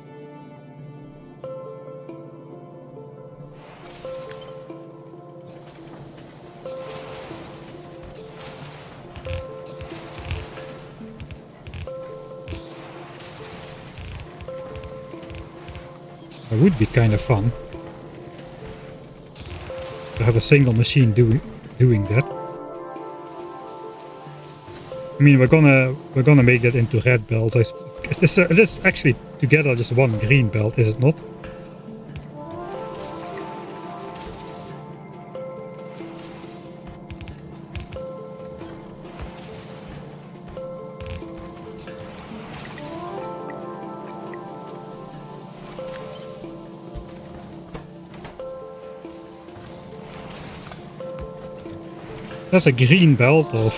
It would be kind of fun to have a single machine doing that. I mean, we're gonna make that into red belts. It is actually together just one green belt, is it not? That's a green belt of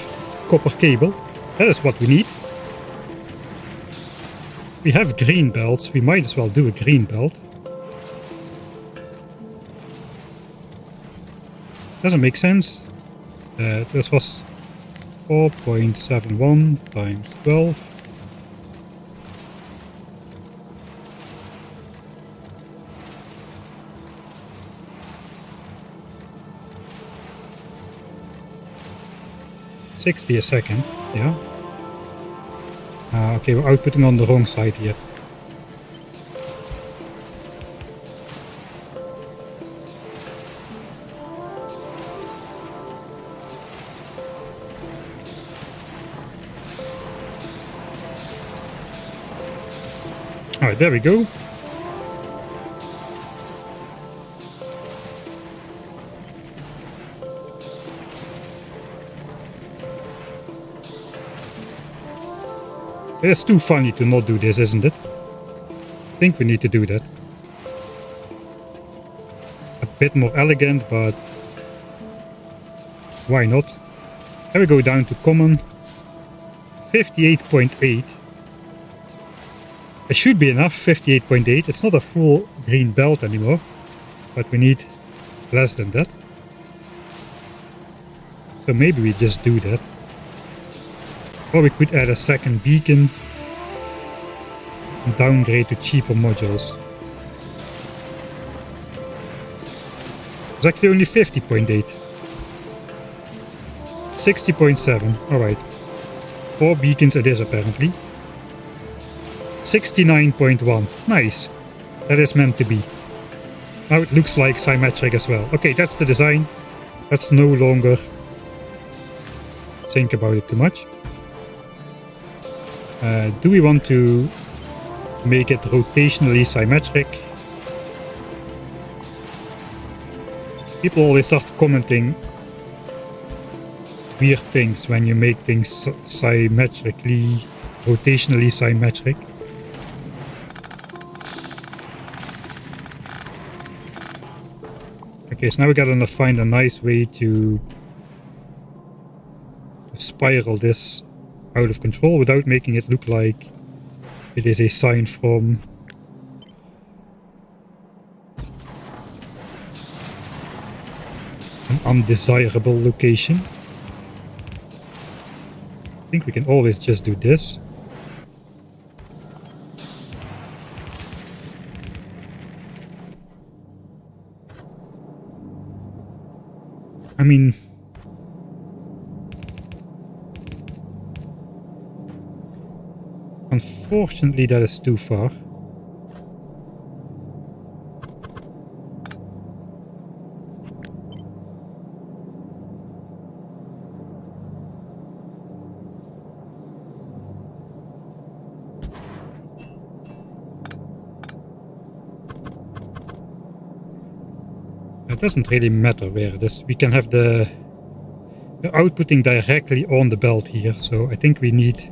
copper cable. That is what we need. We have green belts, we might as well do a green belt. Doesn't make sense. This was 4.71 times 12. $60 a second, yeah. Okay, we're outputting on the wrong side here. Alright, there we go. It's too funny to not do this, isn't it? I think we need to do that. A bit more elegant, but why not? Here we go down to common. 58.8. It should be enough, 58.8. It's not a full green belt anymore, but we need less than that. So maybe we just do that. Or we could add a second beacon and downgrade to cheaper modules. It's actually only 50.8. 60.7. Alright. 4 beacons it is apparently. 69.1. Nice. That is meant to be. Now it looks like symmetric as well. Okay, that's the design. Let's no longer think about it too much. Do we want to make it rotationally symmetric? People always start commenting weird things when you make things symmetrically, rotationally symmetric. Okay, so now we gotta find a nice way to spiral this out of control without making it look like it is a sign from an undesirable location. I think we can always just do this. I mean, unfortunately that is too far. It doesn't really matter where it is. We can have the outputting directly on the belt here, so I think we need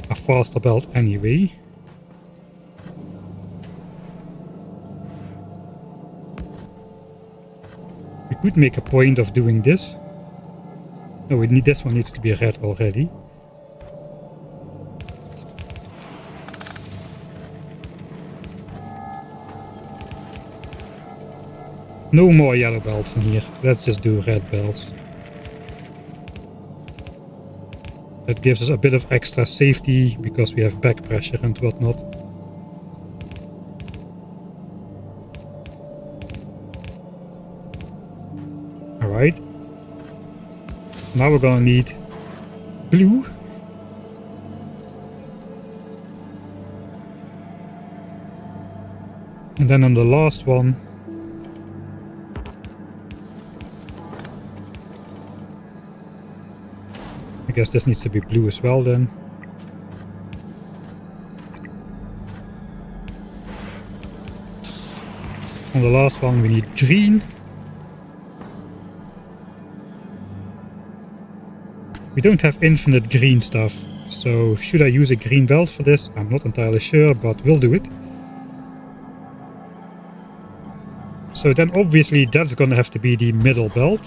a faster belt anyway. We could make a point of doing this. No, we need this one needs to be red already. No more yellow belts in here. Let's just do red belts. That gives us a bit of extra safety because we have back pressure and whatnot. Alright. Now we're gonna need blue. And then on the last one, I guess this needs to be blue as well then. On the last one we need green. We don't have infinite green stuff, so should I use a green belt for this? I'm not entirely sure, but we'll do it. So then obviously that's gonna have to be the middle belt.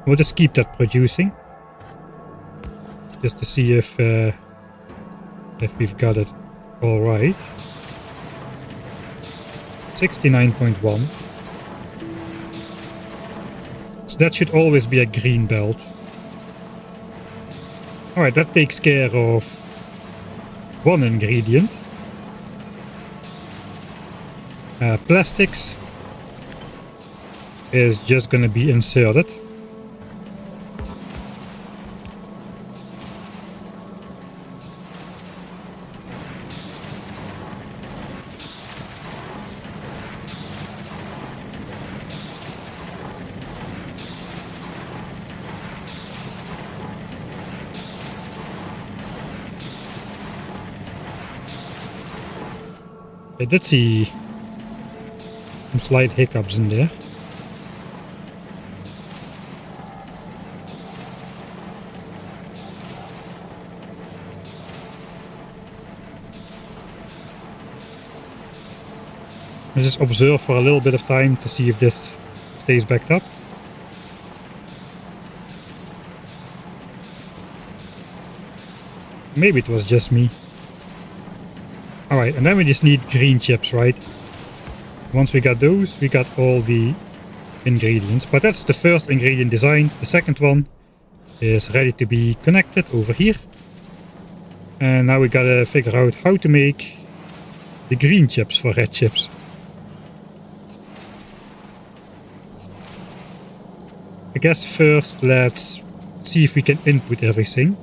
We'll just keep that producing, just to see if we've got it all right. 69.1. So that should always be a green belt. All right, that takes care of one ingredient. Plastics is just going to be inserted. I did see some slight hiccups in there. Let's just observe for a little bit of time to see if this stays backed up. Maybe it was just me. Alright, and then we just need green chips, right? Once we got those, we got all the ingredients. But that's the first ingredient designed. The second one is ready to be connected over here. And now we gotta figure out how to make the green chips for red chips. I guess first let's see if we can input everything.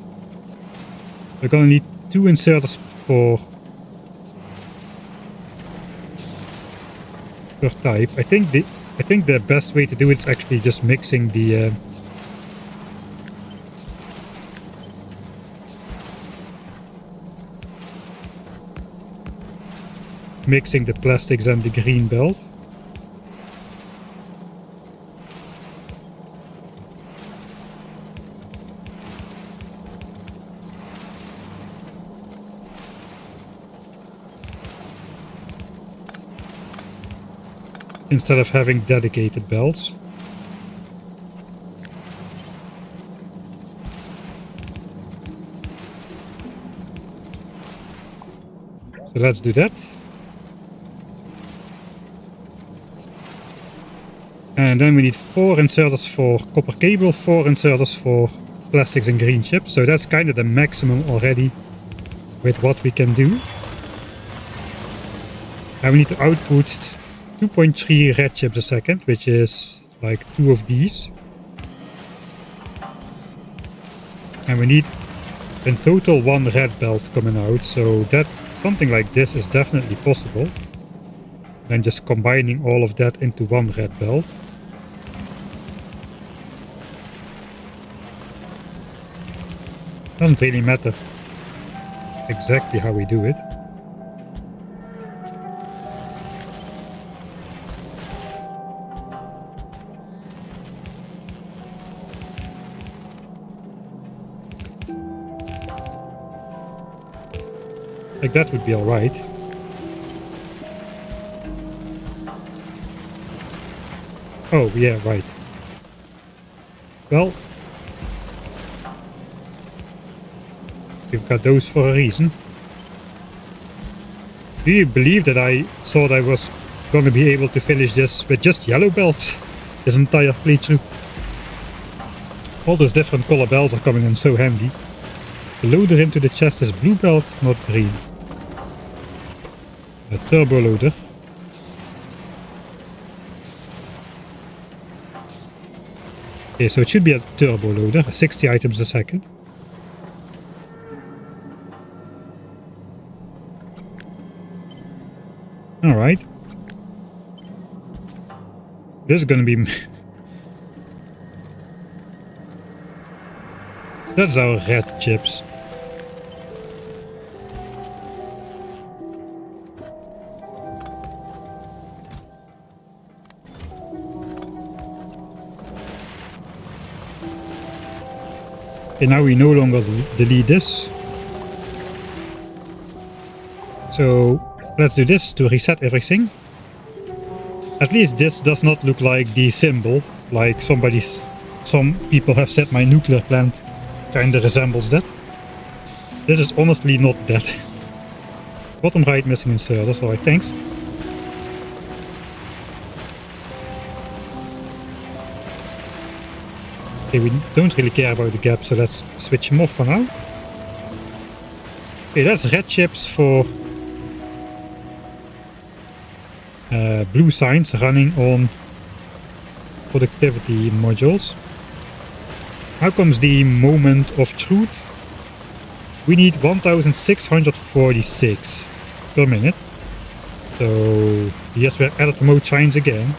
We're gonna need 2 inserters per type. I think the best way to do it is actually just mixing the plastics and the green belt. Instead of having dedicated belts. So let's do that. And then we need 4 inserters for copper cable, 4 inserters for plastics and green chips. So that's kind of the maximum already with what we can do. And we need to output 2.3 red chips a second, which is like 2 of these. And we need in total 1 red belt coming out, so that something like this is definitely possible. Then just combining all of that into 1 red belt. Doesn't really matter exactly how we do it. Like that would be alright. Oh, yeah, right. Well, we've got those for a reason. Do you believe that I thought I was going to be able to finish this with just yellow belts? This entire playthrough. All those different color belts are coming in so handy. The loader into the chest is blue belt, not green. A turbo loader. Okay, so it should be a turbo loader, 60 items a second. Alright. This is gonna be... So that's our red chips. Okay, now we no longer delete this. So let's do this to reset everything. At least this does not look like the symbol, like some people have said my nuclear plant kinda resembles that. This is honestly not that. Bottom right missing inserters, alright, thanks. Okay, we don't really care about the gap, so let's switch them off for now. Okay, that's red chips for blue signs running on productivity modules. How comes the moment of truth? We need 1646 per minute. So yes, we're at mode signs again.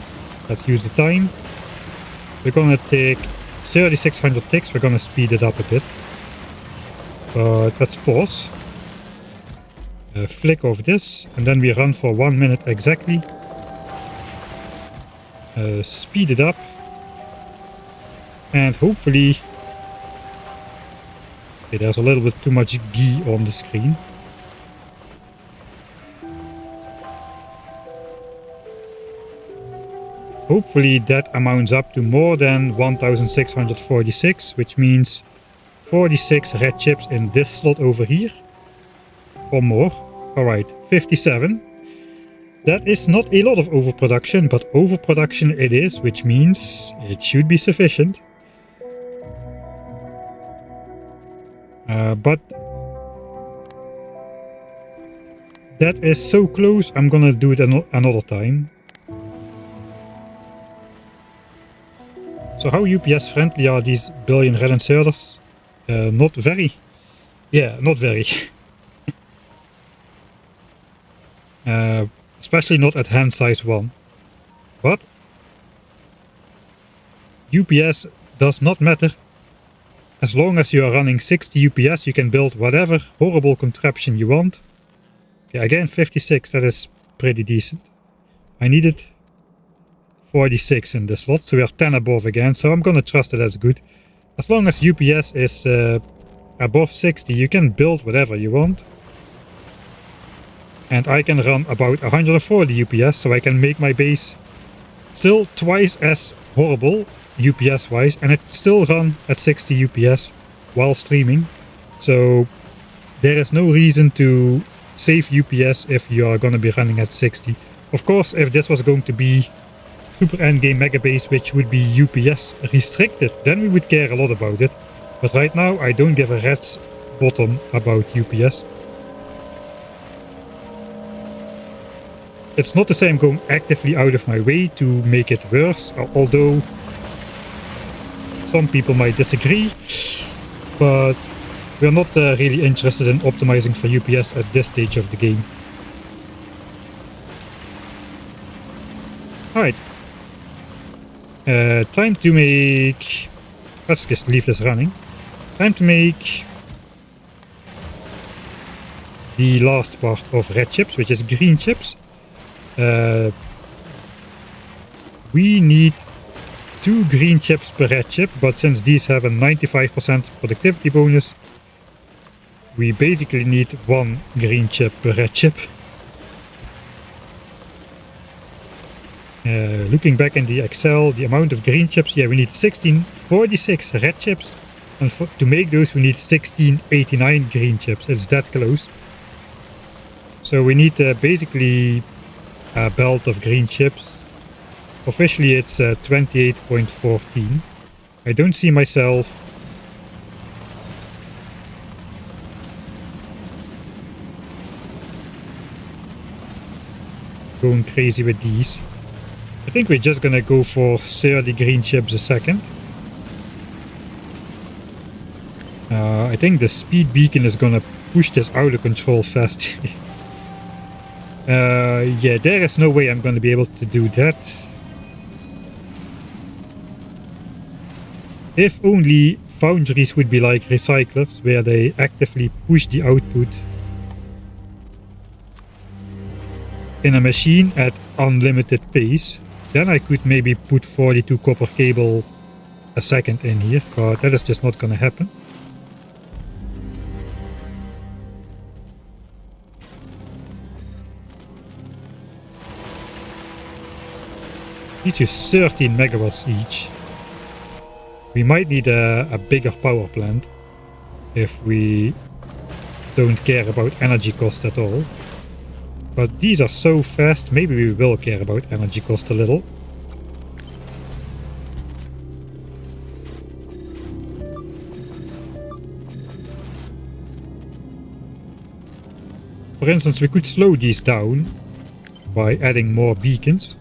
Let's use the time. We're gonna take 3600 ticks. We're gonna speed it up a bit. But let's pause. Flick off this, and then we run for 1 minute exactly. Speed it up. And hopefully... Okay, there's a little bit too much ghee on the screen. Hopefully that amounts up to more than 1646, which means 46 red chips in this slot over here. Or more. Alright, 57. That is not a lot of overproduction, but overproduction it is, which means it should be sufficient. But that is so close, I'm gonna do it another time. So how UPS friendly are these billion red inserters? Not very. Yeah, not very. Especially not at hand size 1. But UPS does not matter. As long as you are running 60 UPS, you can build whatever horrible contraption you want. Okay, again 56, that is pretty decent. I needed 46 in this slot, so we are 10 above again, so I'm gonna trust that that's good. As long as UPS is above 60, you can build whatever you want. And I can run about 140 UPS, so I can make my base still twice as horrible UPS wise, and it still run at 60 UPS while streaming. So there is no reason to save UPS if you are going to be running at 60. Of course, if this was going to be super endgame mega base, which would be UPS restricted, then we would care a lot about it. But right now, I don't give a rat's bottom about UPS. It's not to say I'm going actively out of my way to make it worse, although some people might disagree, but we're not really interested in optimizing for UPS at this stage of the game. Alright. Time to make... Let's just leave this running. Time to make the last part of red chips, which is green chips. We need 2 green chips per red chip, but since these have a 95% productivity bonus, we basically need 1 green chip per red chip. Looking back in the Excel, the amount of green chips, yeah, we need 1646 red chips, and to make those we need 1689 green chips. It's that close. So we need basically a belt of green chips. Officially it's 28.14. I don't see myself going crazy with these. I think we're just gonna go for 30 green chips a second. I think the speed beacon is gonna push this out of control fast. Yeah, there is no way I'm gonna be able to do that. If only foundries would be like recyclers, where they actively push the output in a machine at unlimited pace, then I could maybe put 42 copper cable a second in here, but that is just not gonna happen. These is 13 megawatts each. We might need a bigger power plant if we don't care about energy cost at all. But these are so fast, maybe we will care about energy cost a little. For instance, we could slow these down by adding more beacons.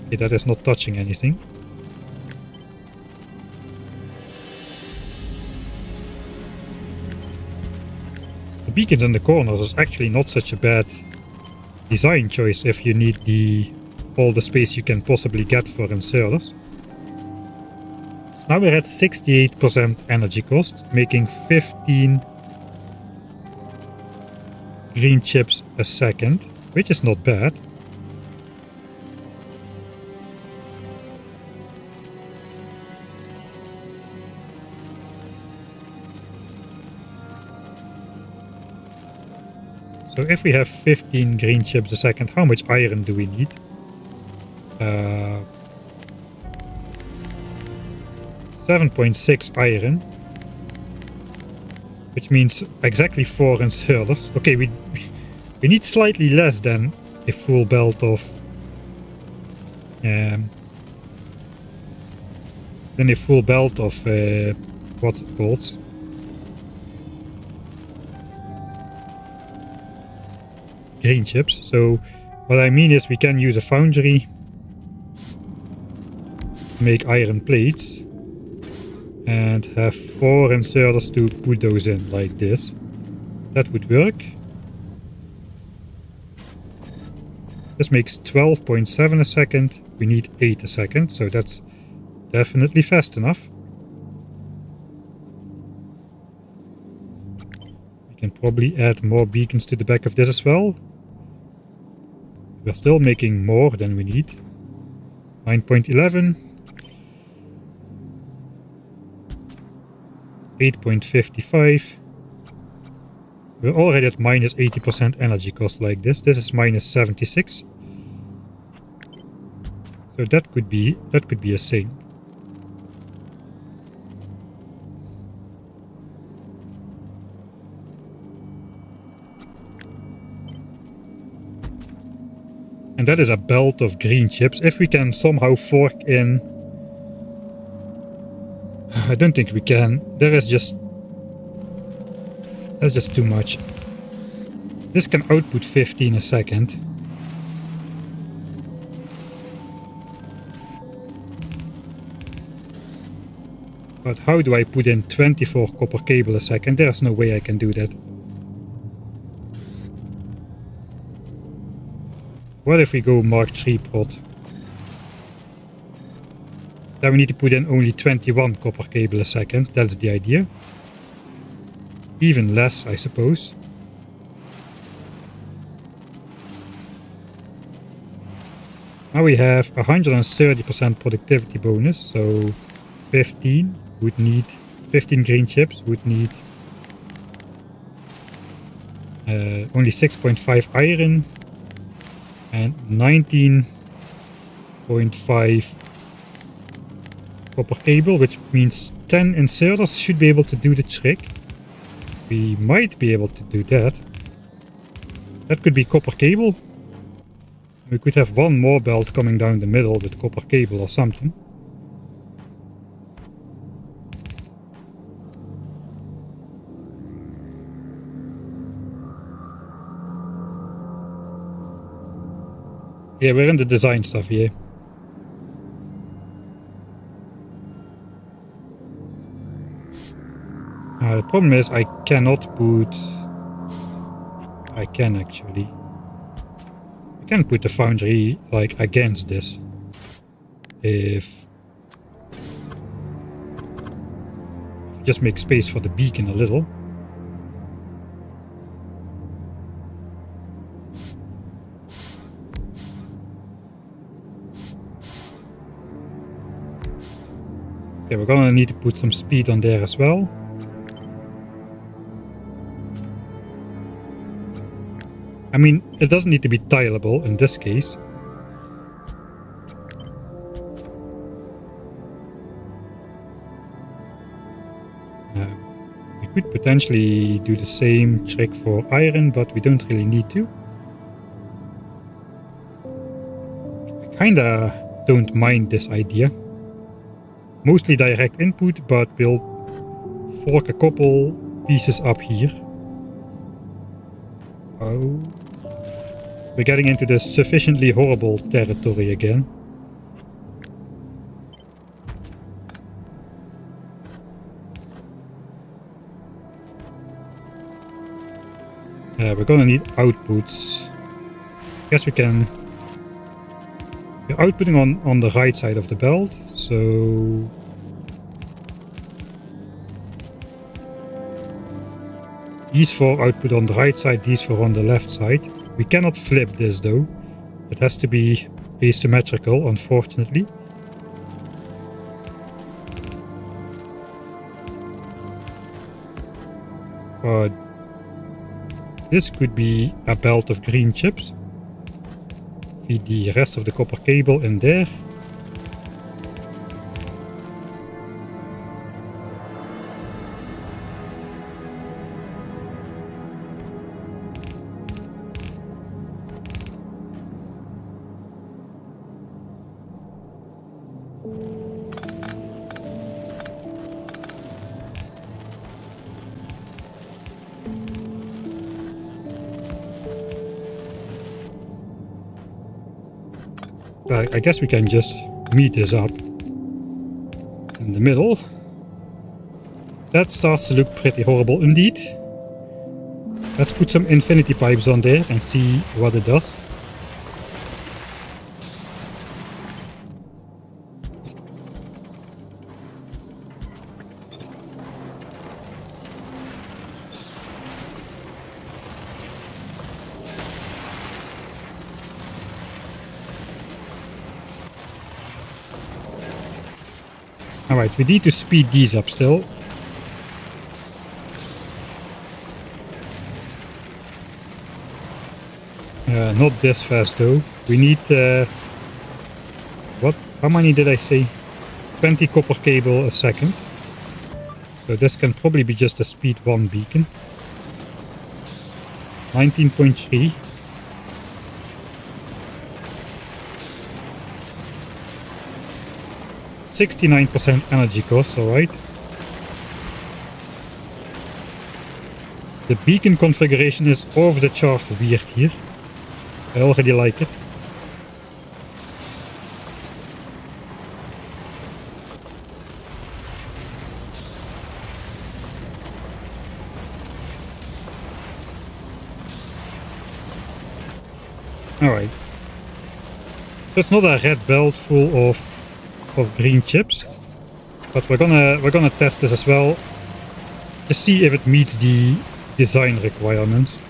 Okay, that is not touching anything. The beacons in the corners is actually not such a bad design choice if you need all the space you can possibly get for inserters. Now we're at 68% energy cost, making 15 green chips a second, which is not bad. So if we have 15 green chips a second, how much iron do we need? 7.6 iron, which means exactly 4 inserters. Okay, we need slightly less than a full belt of what's it called? Green chips. So what I mean is we can use a foundry to make iron plates and have 4 inserters to put those in like this. That would work. This makes 12.7 a second. We need 8 a second, so that's definitely fast enough. We can probably add more beacons to the back of this as well. We're still making more than we need. 9.11. 8.55. We're already at minus 80% energy cost like this. This is minus 76. So that could be a thing. And that is a belt of green chips. If we can somehow fork in... I don't think we can. That's just too much. This can output 15 a second. But how do I put in 24 copper cable a second? There's no way I can do that. What if we go Mark III prod? Then we need to put in only 21 copper cable a second. That's the idea. Even less, I suppose. Now we have 130% productivity bonus, so 15 would need 15 green chips would need only 6.5 iron and 19.5 copper cable, which means 10 inserters should be able to do the trick. We might be able to do that. That could be copper cable. We could have one more belt coming down the middle with copper cable or something. Yeah, we're in the design stuff here. The problem is I cannot put... I can actually. I can put the foundry like against this. If just make space for the beacon a little. Okay, we're gonna need to put some speed on there as well. I mean, it doesn't need to be tileable in this case. We could potentially do the same trick for iron, but we don't really need to. I kinda don't mind this idea. Mostly direct input, but we'll fork a couple pieces up here. Oh. We're getting into the sufficiently horrible territory again. We're gonna need outputs. Guess we can... We're outputting on the right side of the belt, so... These four output on the right side, these four on the left side. We cannot flip this though. It has to be asymmetrical, unfortunately. But this could be a belt of green chips. Feed the rest of the copper cable in there. I guess we can just meet this up in the middle. That starts to look pretty horrible indeed. Let's put some infinity pipes on there and see what it does. Alright, we need to speed these up still. Not this fast though. We need... what? How many did I say? 20 copper cable a second. So this can probably be just a speed 1 beacon. 19.3. 69% energy cost, alright. The beacon configuration is off the chart weird here. I already like it. Alright. So it's not a red belt full of green chips. But we're gonna test this as well. Just see if it meets the design requirements.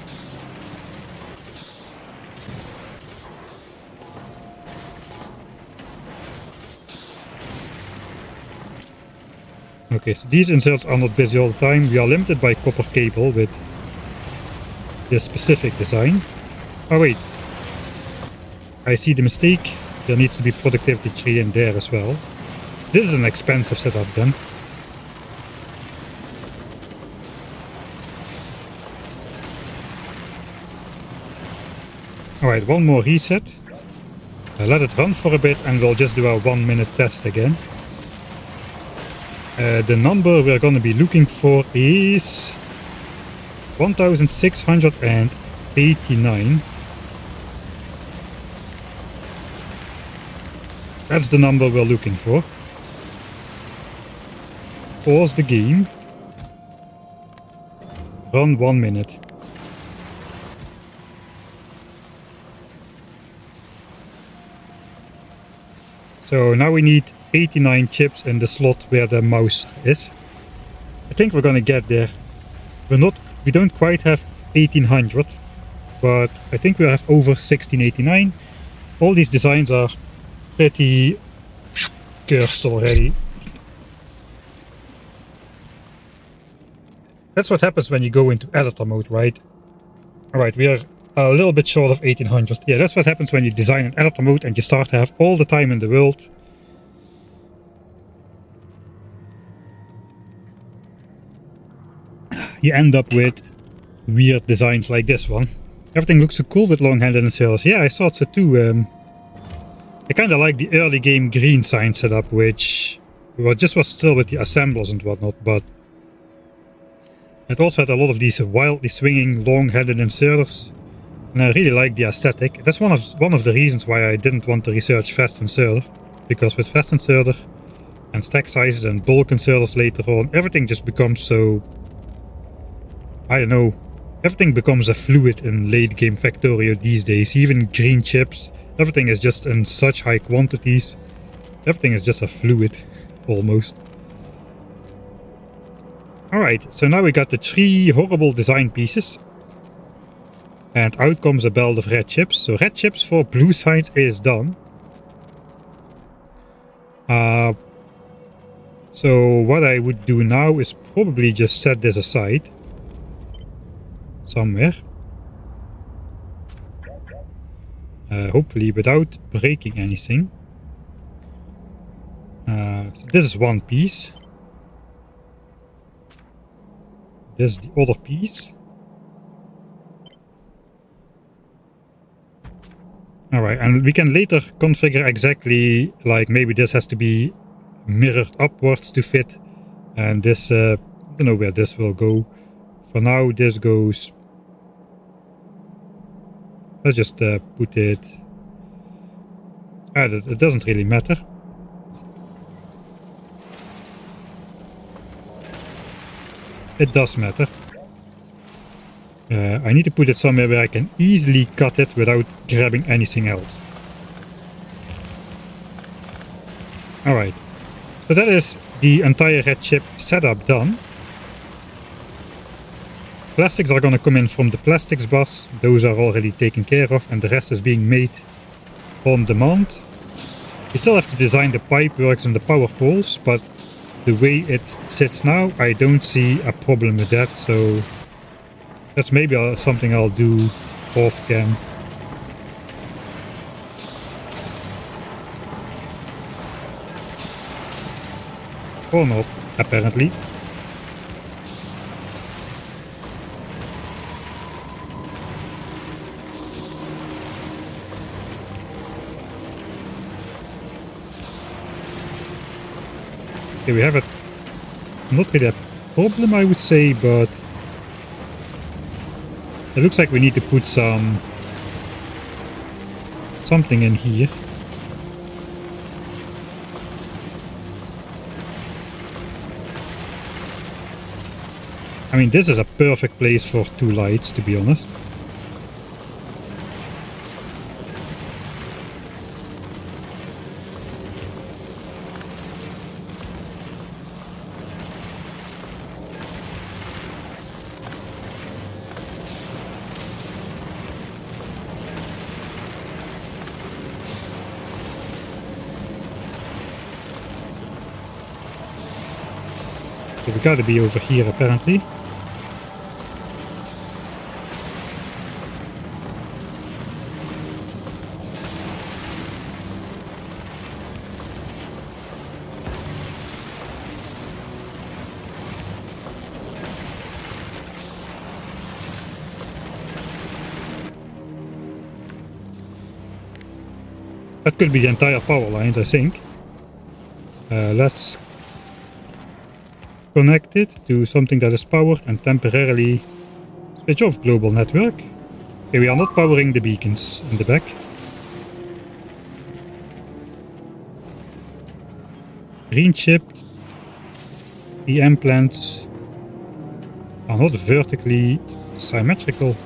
Okay, so these inserts are not busy all the time. We are limited by copper cable with this specific design. Oh wait, I see the mistake. There needs to be productivity 3 in there as well. This is an expensive setup then. Alright, one more reset. Let it run for a bit and we'll just do a 1 minute test again. The number we're going to be looking for is 1689. That's the number we're looking for. Pause the game. Run 1 minute. So now we need 89 chips in the slot where the mouse is. I think we're gonna get there. We don't quite have 1800, but I think we have over 1689. All these designs are pretty cursed already. That's what happens when you go into editor mode, right? Alright, we are a little bit short of 1800. Yeah, that's what happens when you design in editor mode and you start to have all the time in the world. You end up with weird designs like this one. Everything looks so cool with long-handed inserters. Yeah, I thought so too. I kind of like the early game green sign setup, which just was still with the assemblers and whatnot, but it also had a lot of these wildly swinging long-handed inserters, and I really like the aesthetic. That's one of the reasons why I didn't want to research fast inserter, because with fast inserter and stack sizes and bulk inserters later on, everything just becomes so, I don't know, everything becomes a fluid in late game Factorio these days. Even green chips, everything is just in such high quantities. Everything is just a fluid, almost. Alright, so now we got the 3 horrible design pieces. And out comes a belt of red chips. So red chips for blue sides is done. So what I would do now is probably just set this aside. Somewhere. Hopefully without breaking anything. So this is one piece. This is the other piece. Alright, and we can later configure exactly, like maybe this has to be mirrored upwards to fit. And this, I don't know where this will go. For now, this goes... Let's just put it... it doesn't really matter. It does matter. I need to put it somewhere where I can easily cut it without grabbing anything else. Alright, so that is the entire red chip setup done. Plastics are gonna come in from the plastics bus. Those are already taken care of, and the rest is being made on demand. You still have to design the pipeworks and the power poles, but the way it sits now, I don't see a problem with that, so that's maybe something I'll do off cam. Or not, apparently. Okay, we have a not really a problem, I would say, but it looks like we need to put something in here. I mean, this is a perfect place for 2 lights, to be honest. So we gotta be over here, apparently. That could be the entire power lines, I think. Let's connect it to something that is powered and temporarily switch off global network. Okay, we are not powering the beacons in the back. Green chip. SPM plants are not vertically symmetrical.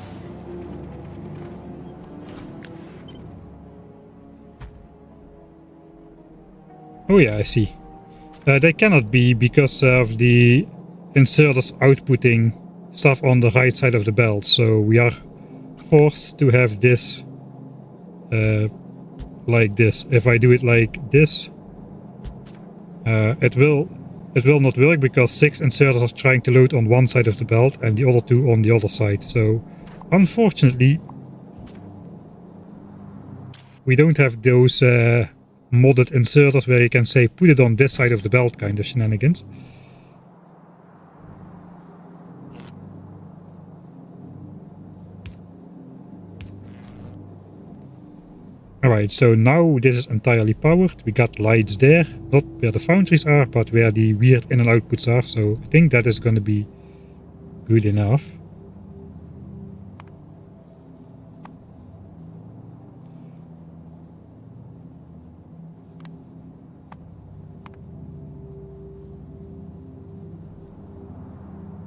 Oh yeah, I see. They cannot be because of the inserters outputting stuff on the right side of the belt, so we are forced to have this like this. If I do it like this, it will not work because 6 inserters are trying to load on one side of the belt and the other 2 on the other side. So unfortunately we don't have those modded inserters where you can say put it on this side of the belt kind of shenanigans. Alright, so now this is entirely powered. We got lights there, not where the foundries are, but where the weird in and outputs are, so I think that is going to be good enough.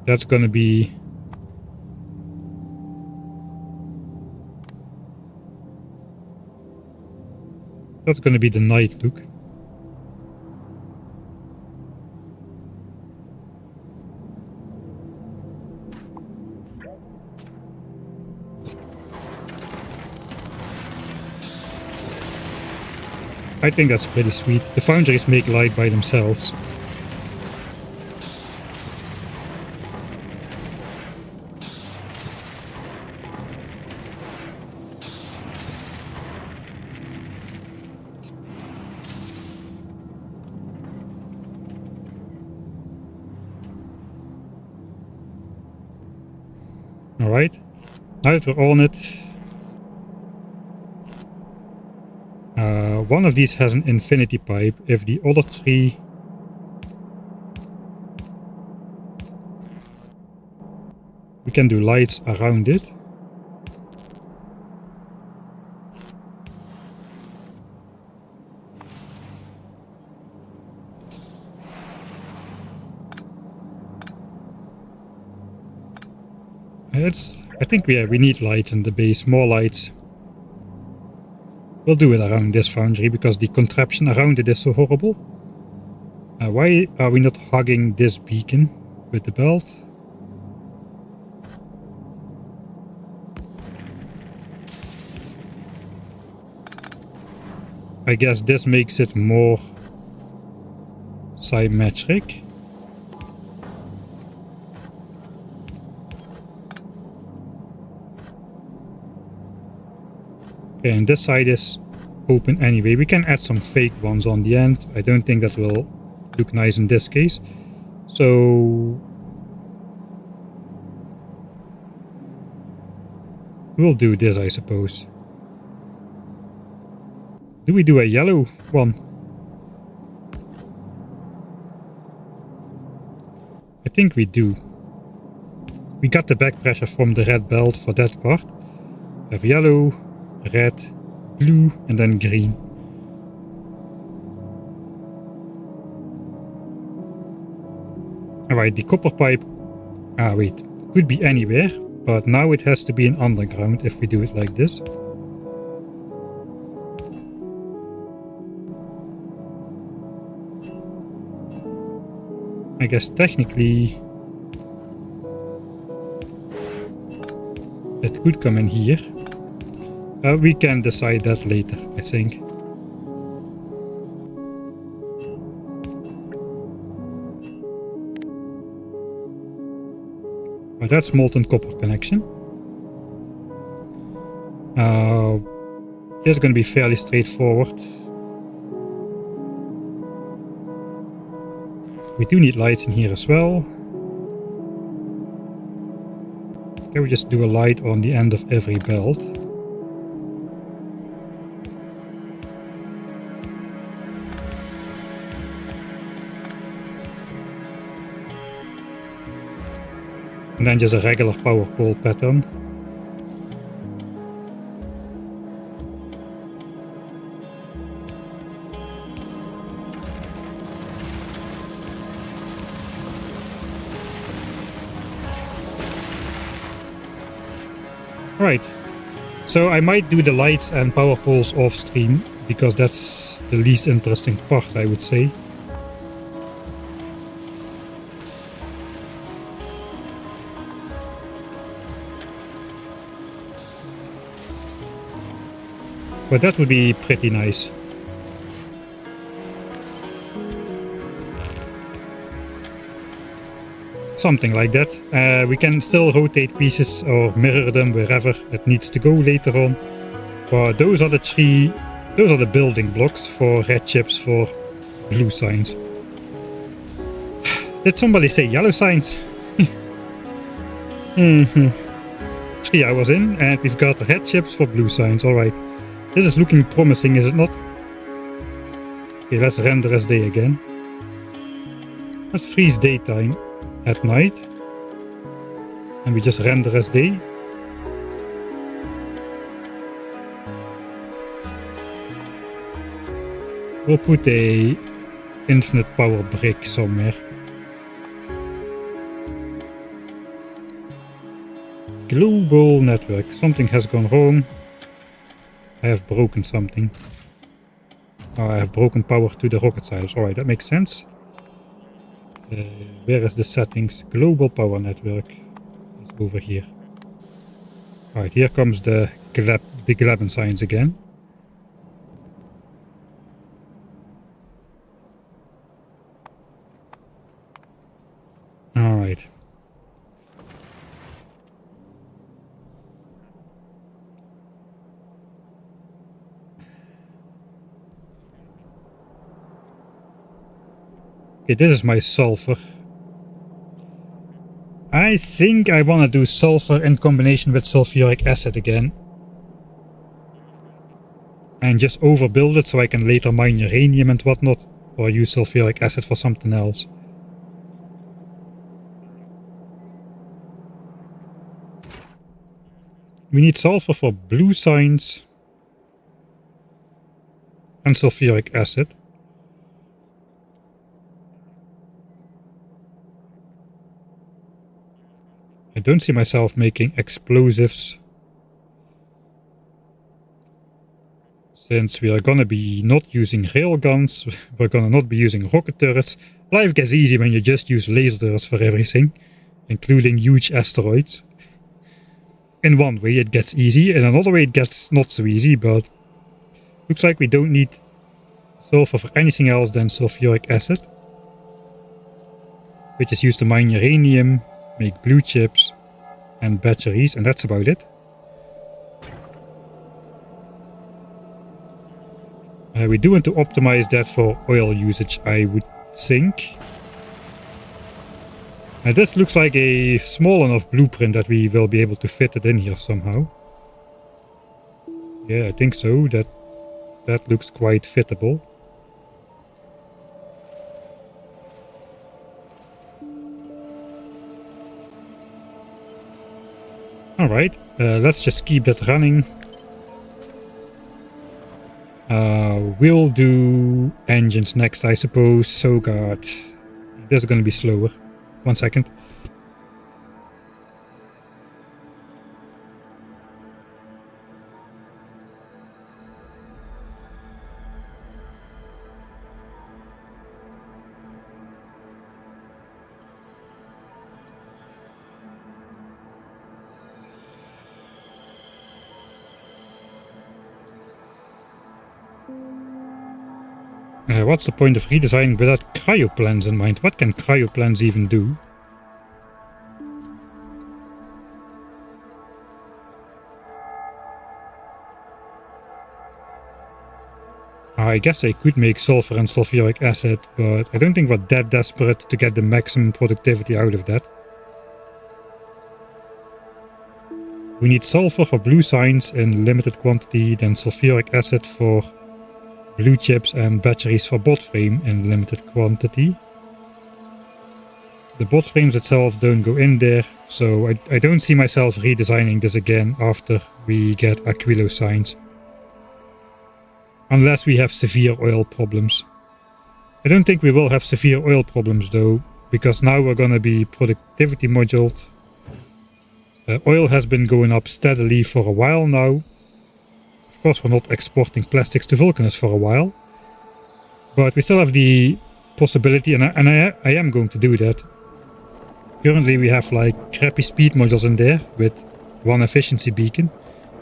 That's going to be the night look. I think that's pretty sweet. The foundries make light by themselves. Alright, now that we're on it, one of these has an infinity pipe. If the other 3 we can do lights around it. I think we need lights in the base, more lights. We'll do it around this foundry because the contraption around it is so horrible. Why are we not hugging this beacon with the belt? I guess this makes it more symmetric. Okay, and this side is open anyway. We can add some fake ones on the end. I don't think that will look nice in this case. So we'll do this, I suppose. Do we do a yellow one? I think we do. We got the back pressure from the red belt for that part. We have yellow, red, blue, and then green. Alright, the copper pipe, wait, could be anywhere, but now it has to be an underground if we do it like this. I guess technically it could come in here. We can decide that later, I think. But that's molten copper connection. This is going to be fairly straightforward. We do need lights in here as well. Can we just do a light on the end of every belt? And then just a regular power pole pattern. Right, so I might do the lights and power poles off stream, because that's the least interesting part, I would say. But that would be pretty nice. Something like that. We can still rotate pieces or mirror them wherever it needs to go later on. But those are the building blocks for red chips for blue signs. Did somebody say yellow signs? 3 hours in and we've got red chips for blue signs. Alright. This is looking promising, is it not? Okay, let's render as day again. Let's freeze daytime at night. And we just render as day. We'll put a infinite power brick somewhere. Global network. Something has gone wrong. I have broken something. Oh, I have broken power to the rocket silos. Alright, that makes sense. Where is the settings? Global power network. It's over here. Alright, here comes the Glabin signs again. Alright. Okay, this is my sulfur. I think I want to do sulfur in combination with sulfuric acid again. And just overbuild it so I can later mine uranium and whatnot. Or use sulfuric acid for something else. We need sulfur for blue signs. And sulfuric acid. I don't see myself making explosives. Since we are gonna be not using railguns, we're gonna not be using rocket turrets. Life gets easy when you just use lasers for everything, including huge asteroids. In one way it gets easy, in another way it gets not so easy, but looks like we don't need sulfur for anything else than sulfuric acid, which is used to mine uranium, make blue chips and batteries, and that's about it. We do want to optimize that for oil usage, I would think. This looks like a small enough blueprint that we will be able to fit it in here somehow. Yeah, I think so. That looks quite fittable. Alright, let's just keep that running. We'll do engines next, I suppose. So god, this is going to be slower. 1 second. What's the point of redesigning without cryo plans in mind? What can cryo plans even do? I guess I could make sulfur and sulfuric acid, but I don't think we're that desperate to get the maximum productivity out of that. We need sulfur for blue signs in limited quantity, then sulfuric acid for blue chips and batteries for bot frame in limited quantity. The bot frames itself don't go in there, so I don't see myself redesigning this again after we get Aquilo signs. Unless we have severe oil problems. I don't think we will have severe oil problems though, because now we're gonna be productivity moduled. Oil has been going up steadily for a while now. Of course, we're not exporting plastics to Vulcanus for a while, but we still have the possibility, and I am going to do that. Currently we have like crappy speed modules in there with 1 efficiency beacon.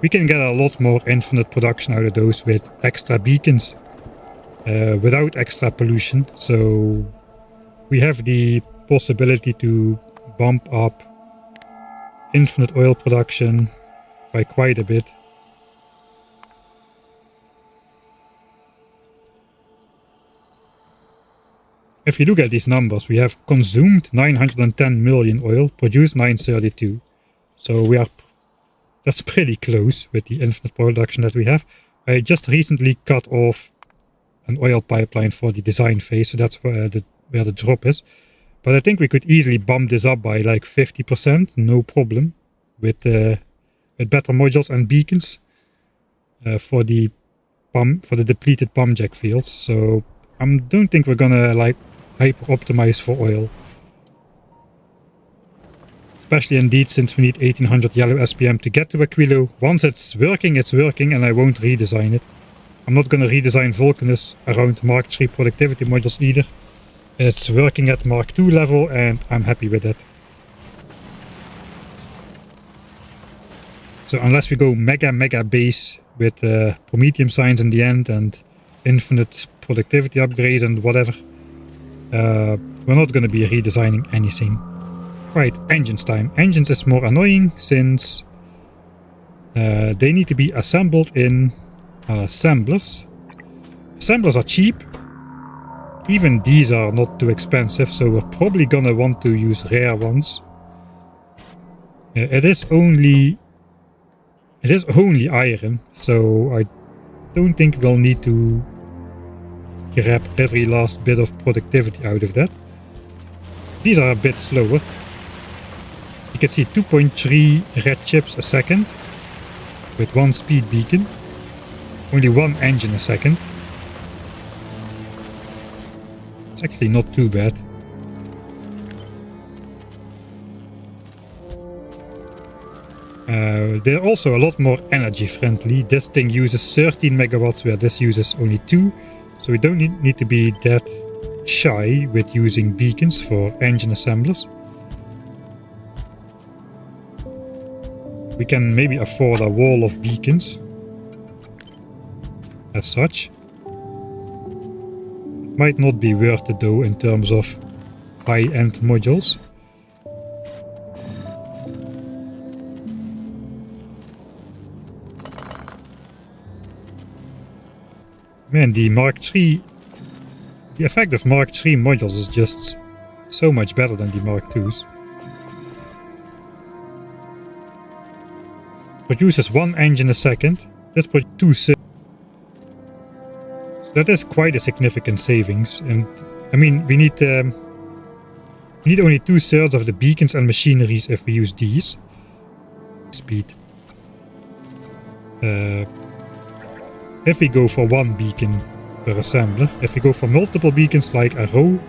We can get a lot more infinite production out of those with extra beacons, without extra pollution, so we have the possibility to bump up infinite oil production by quite a bit. If you look at these numbers, we have consumed 910 million oil, produced 932. So that's pretty close with the infinite production that we have. I just recently cut off an oil pipeline for the design phase, so that's where the drop is. But I think we could easily bump this up by like 50%, no problem, with better modules and beacons for the depleted pump jack fields. So I don't think we're gonna like hyper-optimize for oil. Especially indeed since we need 1800 yellow SPM to get to Aquilo. Once it's working, and I won't redesign it. I'm not going to redesign Vulcanus around Mark III productivity modules either. It's working at Mark II level and I'm happy with that. So unless we go mega base with Prometheum signs in the end and infinite productivity upgrades and whatever, we're not going to be redesigning anything. Right, engines time. Engines is more annoying since they need to be assembled in assemblers. Assemblers are cheap. Even these are not too expensive, so we're probably gonna want to use rare ones. It is only iron, so I don't think we'll need to grab every last bit of productivity out of that. These are a bit slower. You can see 2.3 red chips a second with 1 speed beacon. Only 1 engine a second. It's actually not too bad. They're also a lot more energy friendly. This thing uses 13 megawatts where this uses only 2. So we don't need to be that shy with using beacons for engine assemblers. We can maybe afford a wall of beacons as such. Might not be worth it though in terms of high-end modules. Man, the effect of Mark III modules is just so much better than the Mark IIs. Produces 1 engine a second. This produces 2. So that is quite a significant savings. And I mean, we need only 2/3 of the beacons and machineries if we use these. speed. If we go for one beacon per assembler, if we go for multiple beacons like a row,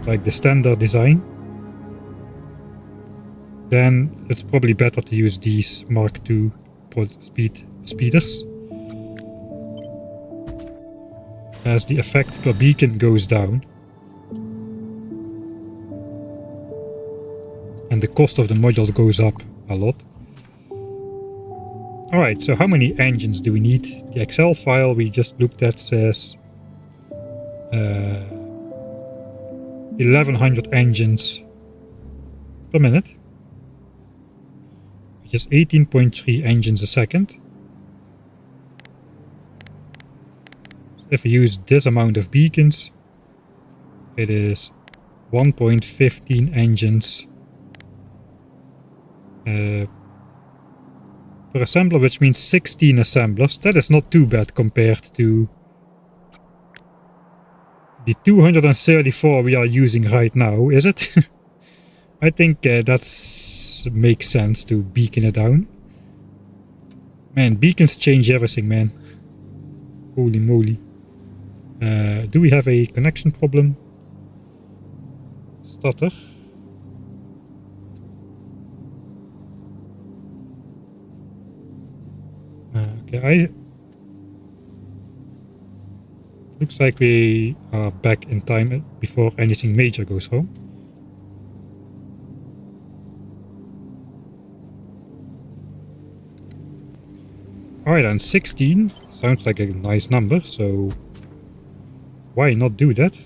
like the standard design, then it's probably better to use these Mark II speeders, as the effect per beacon goes down and the cost of the modules goes up a lot. Alright, so how many engines do we need? The Excel file we just looked at says 1100 engines per minute, which is 18.3 engines a second. If we use this amount of beacons, it is 1.15 engines per assembler, which means 16 assemblers. That is not too bad compared to the 234 we are using right now, is it? I think that's makes sense to beacon it down. Man, beacons change everything, man. Holy moly. Do we have a connection problem? Stutter. Okay, looks like we are back in time before anything major goes wrong. Alright, and 16 sounds like a nice number, so why not do that?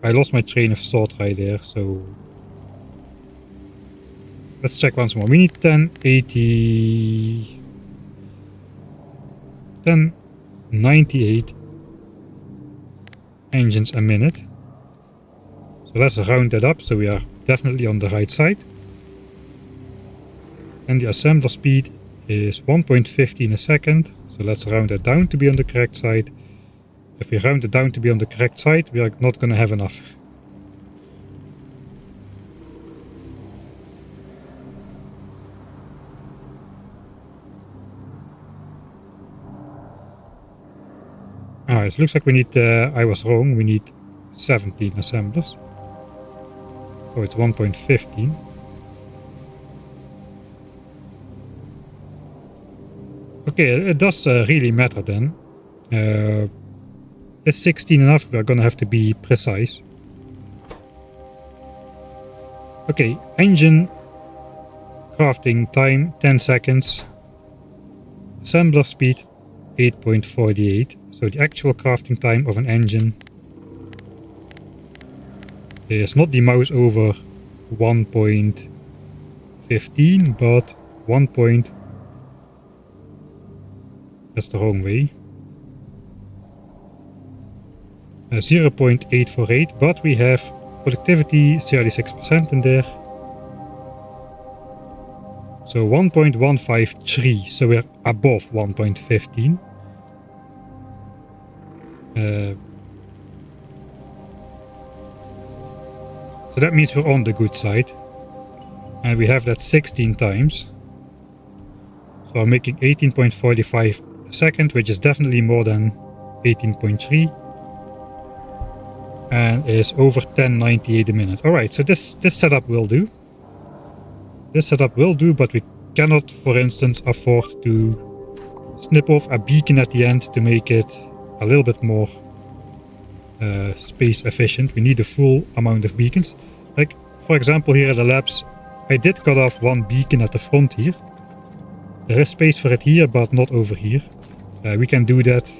I lost my train of thought right there, so let's check once more. We need 1098 engines a minute. So let's round that up, so we are definitely on the right side. And the assembler speed is 1.15 a second, so let's round that down to be on the correct side. If we round it down to be on the correct side, we are not going to have enough. Alright, so it looks like we need, I was wrong, we need 17 assemblers. Oh, it's 1.15. Okay, it does really matter then. Is 16 enough? We're gonna have to be precise. Okay, engine crafting time 10 seconds. Assembler speed 8.48. So the actual crafting time of an engine is not the mouse over 1.15, but 1. That's the wrong way. 0.848, but we have productivity 36% in there. So 1.153, so we're above 1.15. So that means we're on the good side. And we have that 16 times. So I'm making 18.45 a second, which is definitely more than 18.3. And is over 1098 a minute. Alright, so this setup will do. This setup will do, but we cannot, for instance, afford to snip off a beacon at the end to make it a little bit more space efficient. We need a full amount of beacons. Like, for example, here at the labs, I did cut off one beacon at the front here. There is space for it here, but not over here. We can do that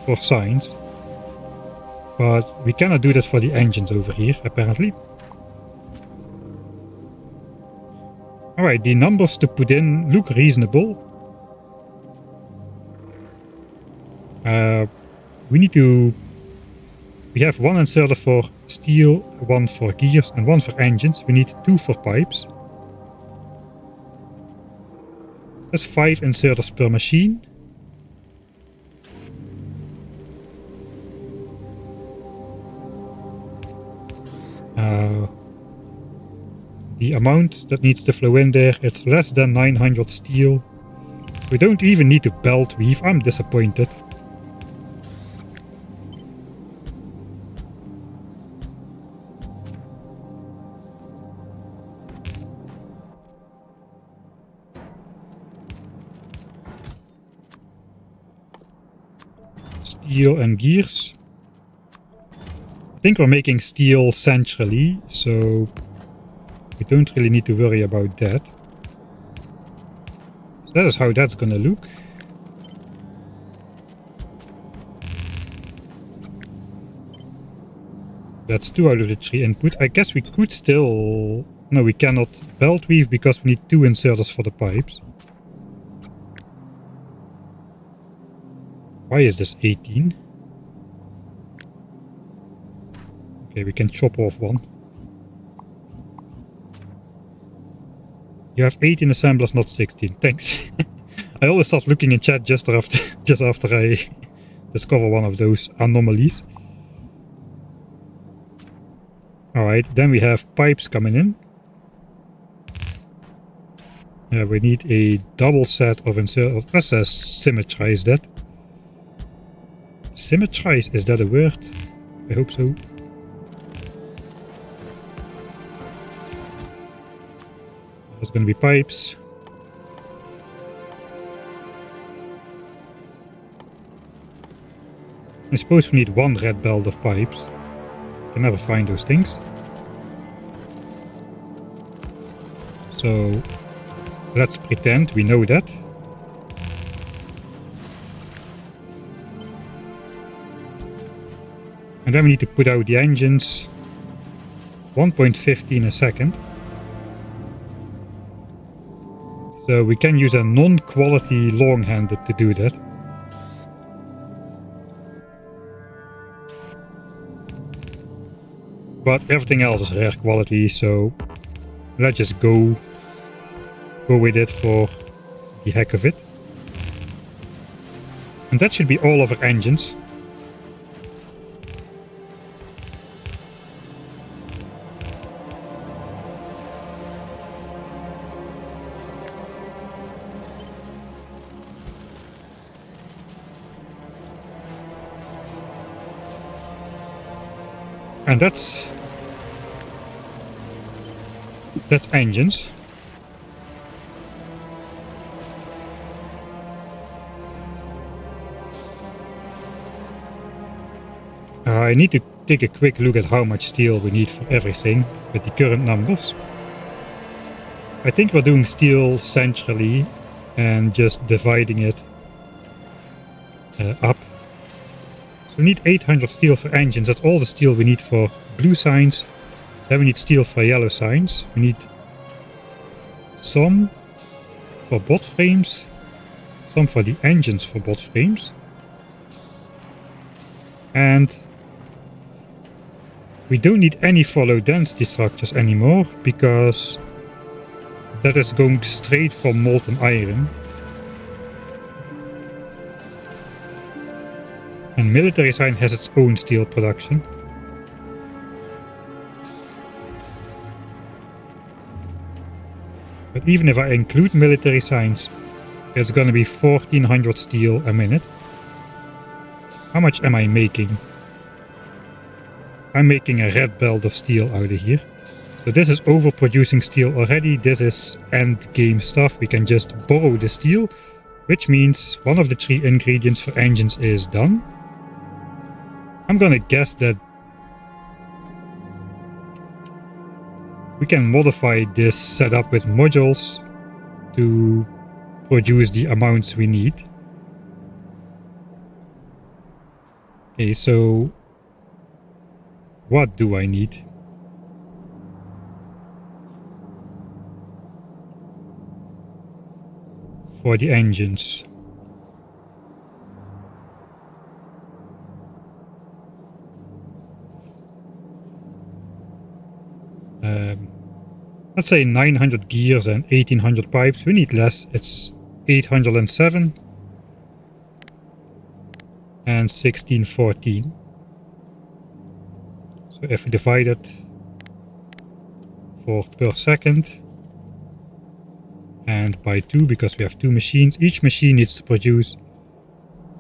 for signs. But we cannot do that for the engines over here, apparently. Alright, the numbers to put in look reasonable. We have one inserter for steel, one for gears, and one for engines. We need 2 for pipes. That's 5 inserters per machine. the amount that needs to flow in there. It's less than 900 steel. We don't even need to belt weave. I'm disappointed. Steel and gears. I think we're making steel centrally, so we don't really need to worry about that. So that is how that's gonna look. That's 2 out of the 3 input. I guess we could still... No, we cannot belt weave because we need 2 inserters for the pipes. Why is this 18? Okay, we can chop off one. You have 18 assemblers, not 16. Thanks. I always start looking in chat just after I discover one of those anomalies. Alright, then we have pipes coming in. Yeah, we need a double set of inserters. Let's symmetrize that. Symmetrize, is that a word? I hope so. There's going to be pipes. I suppose we need 1 red belt of pipes. Can never find those things. So let's pretend we know that. And then we need to put out the engines. 1.15 a second. So we can use a non-quality long-handed to do that. But everything else is rare quality, so let's just go with it for the heck of it. And that should be all of our engines. And that's engines. I need to take a quick look at how much steel we need for everything with the current numbers. I think we're doing steel centrally and just dividing it up. So we need 800 steel for engines. That's all the steel we need for blue signs. Then we need steel for yellow signs. We need some for bot frames, some for the engines for bot frames. And we don't need any for low density structures anymore, because that is going straight from molten iron. And military sign has its own steel production. But even if I include military signs, it's gonna be 1400 steel a minute. How much am I making? I'm making a red belt of steel out of here. So this is overproducing steel already. This is end game stuff. We can just borrow the steel, which means one of the 3 ingredients for engines is done. I'm gonna guess that we can modify this setup with modules to produce the amounts we need. Okay, so what do I need? For the engines. Let's say 900 gears and 1800 pipes. We need less. It's 807 and 1614. So if we divide it for per second. And by 2 because we have 2 machines. Each machine needs to produce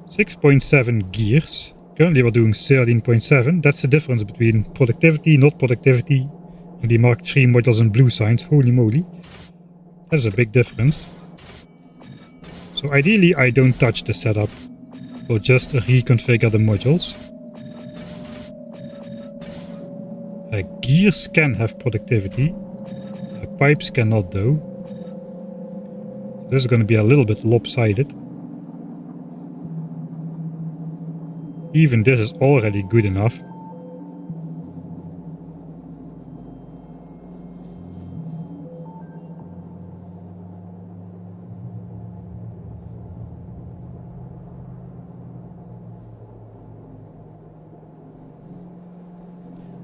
6.7 gears. Currently we're doing 13.7. That's the difference between productivity, not productivity, and the Mark III modules and blue signs. Holy moly. That's a big difference. So ideally I don't touch the setup. We'll just reconfigure the modules. Gears can have productivity. Pipes cannot though. So this is going to be a little bit lopsided. Even this is already good enough.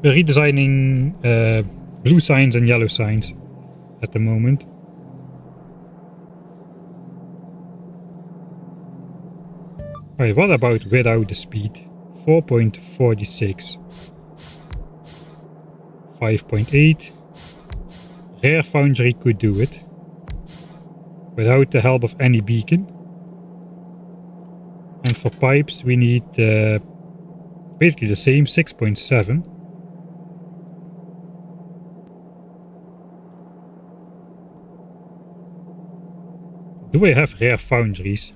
We're redesigning blue signs and yellow signs at the moment. Alright, what about without the speed? 4.46. 5.8. Rare Foundry could do it. Without the help of any beacon. And for pipes we need basically the same, 6.7. Do I have rare foundries?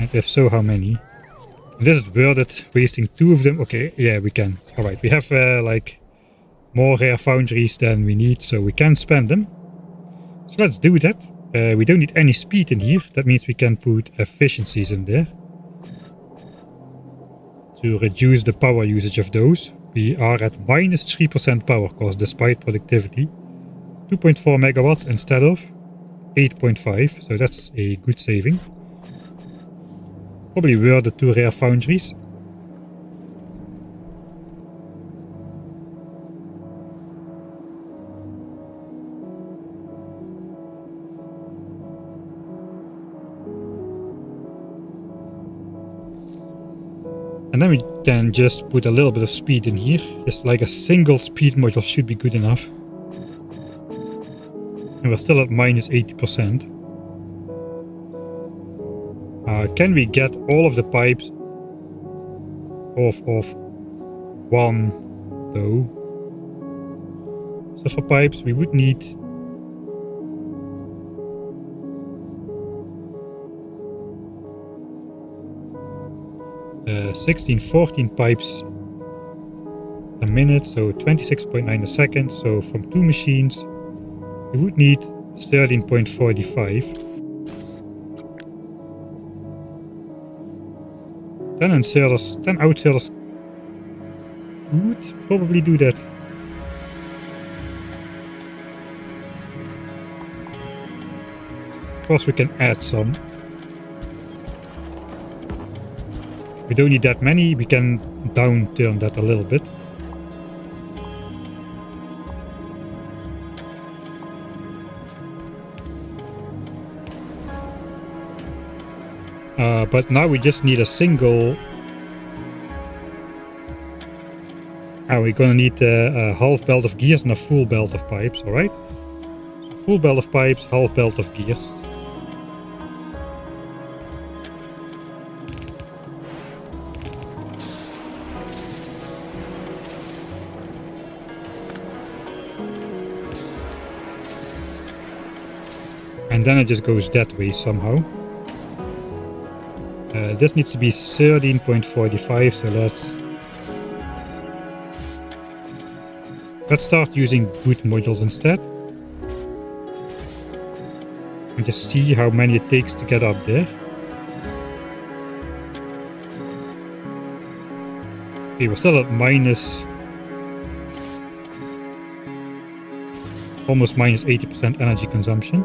And if so, how many? And this is worth it, wasting 2 of them. Okay, yeah, we can. Alright, we have like more rare foundries than we need, so we can spend them. So let's do that. We don't need any speed in here. That means we can put efficiencies in there. To reduce the power usage of those. We are at minus 3% power cost despite productivity. 2.4 megawatts instead of 8.5, so that's a good saving. Probably worth the 2 rare foundries. And then we can just put a little bit of speed in here. Just like a single speed module should be good enough. And we're still at minus 80%. Can we get all of the pipes off of 1 though? So for pipes we would need 14 pipes a minute, so 26.9 a second. So from 2 machines we would need 13.45. 10 inserters, 10 outserters would probably do that. Of course we can add some. We don't need that many, we can downturn that a little bit. But now we just need a single. We're gonna need a half belt of gears and a full belt of pipes, alright? So full belt of pipes, half belt of gears. And then it just goes that way somehow. This needs to be 13.45, so let's start using good modules instead. And just see how many it takes to get up there. Okay, we're still at minus... almost minus 80% energy consumption.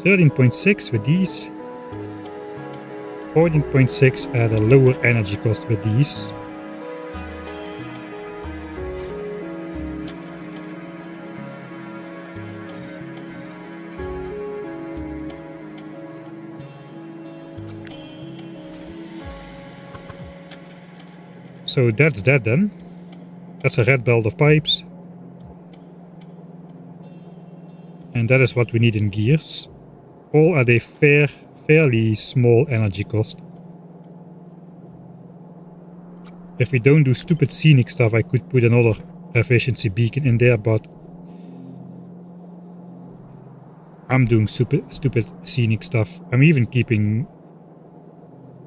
13.6 with these. 14.6 at a lower energy cost with these. So that's that then. That's a red belt of pipes. And that is what we need in gears. All at a fairly small energy cost. If we don't do stupid scenic stuff, I could put another efficiency beacon in there, but I'm doing stupid scenic stuff. I'm even keeping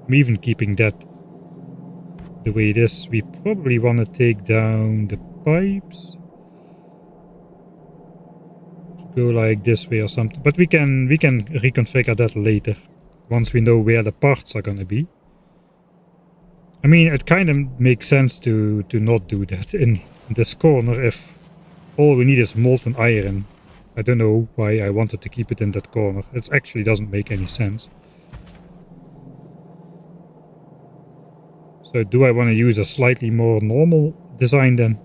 that the way it is. We probably want to take down the pipes. Go like this way or something, but we can reconfigure that later once we know where the parts are gonna be. I mean, it kind of makes sense to not do that in this corner if all we need is molten iron. I don't know why I wanted to keep it in that corner. It actually doesn't make any sense. So do I want to use a slightly more normal design then?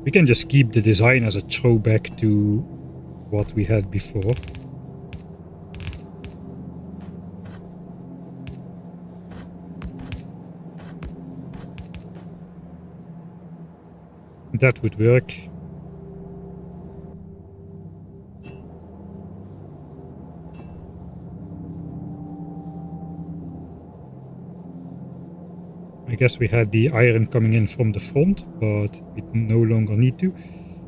We can just keep the design as a throwback to what we had before. That would work. I guess we had the iron coming in from the front, but we no longer need to.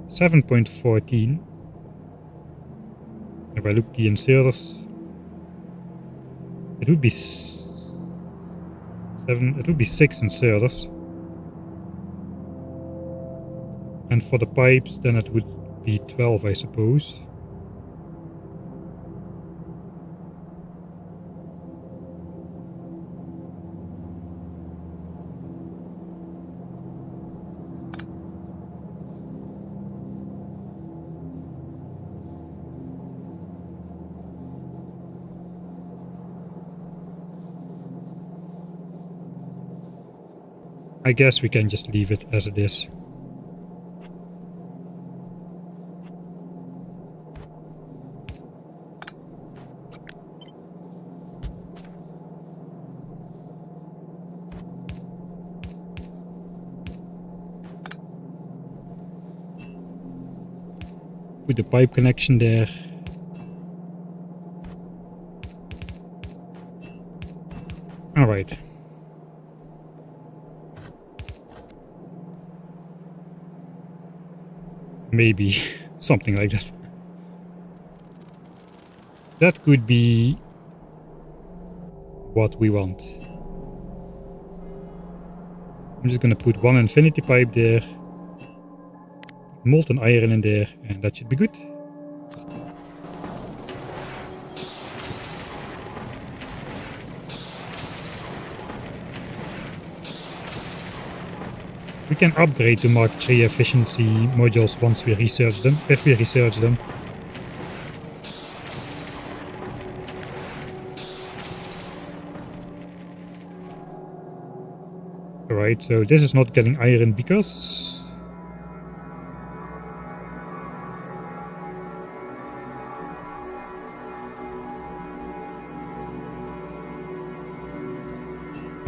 7.14. If I look the inserters, it would be 7. It would be 6 inserters. And for the pipes, then it would be 12, I suppose. I guess we can just leave it as it is. Put the pipe connection there. All right. Maybe something like that. That could be what we want. I'm just gonna put one infinity pipe there, molten iron in there, and that should be good. We can upgrade to Mark III efficiency modules once we research them, if we research them. Alright, so this is not getting iron because...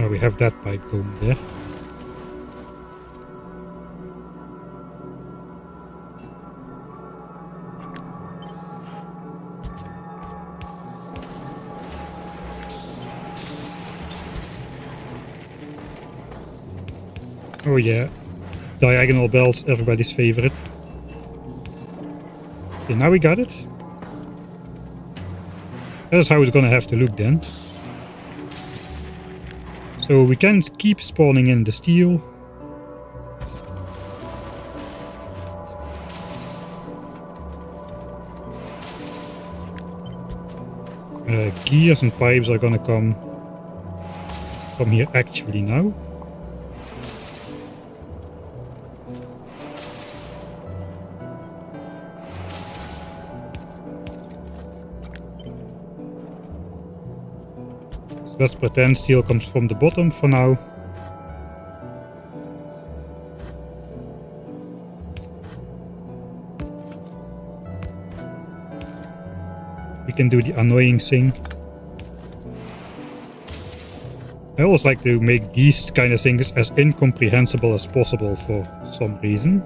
oh, we have that pipe going there. Oh yeah, diagonal belts, everybody's favorite. Okay, now we got it. That is how it's gonna have to look then. So we can keep spawning in the steel. Gears and pipes are gonna come from here actually now. So let's pretend steel comes from the bottom for now. We can do the annoying thing. I always like to make these kind of things as incomprehensible as possible for some reason.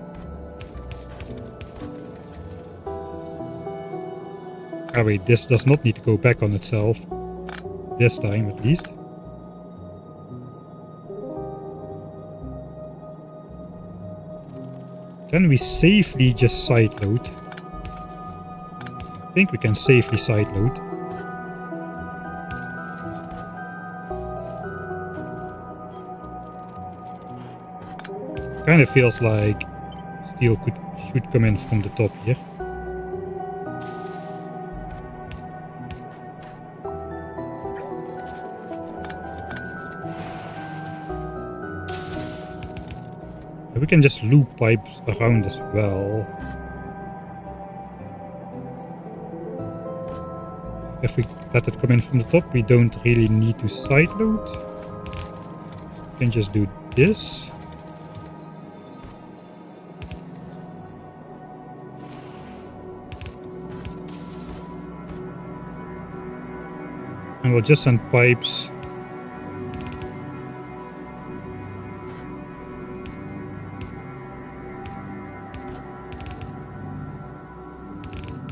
Oh wait, this does not need to go back on itself. This time at least. Can we safely just sideload? I think we can safely sideload. Kind of feels like steel should come in from the top here. We can just loop pipes around as well. If we let it come in from the top, we don't really need to sideload. We can just do this. And we'll just send pipes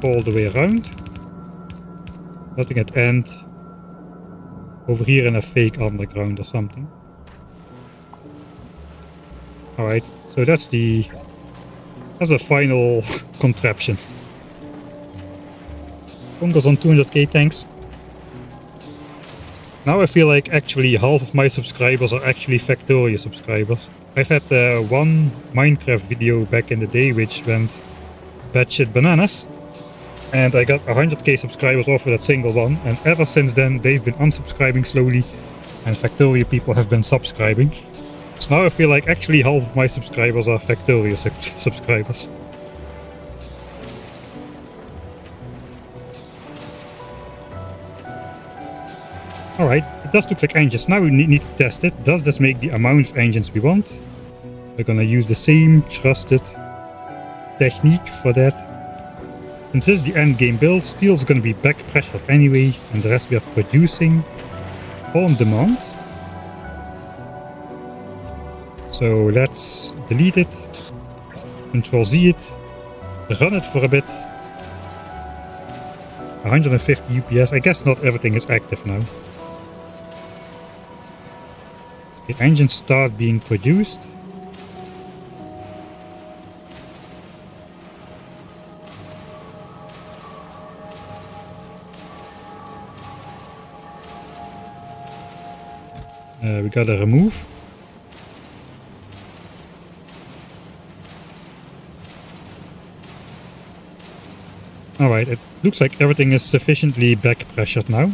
all the way around, letting it end over here in a fake underground or something. Alright, so that's the final contraption. Congo's on 200k, thanks. Now I feel like actually half of my subscribers are actually Factorio subscribers. I've had one Minecraft video back in the day which went batshit bananas. And I got 100k subscribers off of that single one, and ever since then they've been unsubscribing slowly, and Factorio people have been subscribing. So now I feel like actually half of my subscribers are Factorio subscribers. Alright, it does look like engines. Now we need to test it. Does this make the amount of engines we want? We're gonna use the same trusted technique for that. Since this is the end game build, steel is going to be back pressured anyway, and the rest we are producing on demand. So let's delete it, Control Z it, run it for a bit. 150 UPS, I guess not everything is active now. The engines start being produced. We gotta remove. Alright, it looks like everything is sufficiently back pressured now.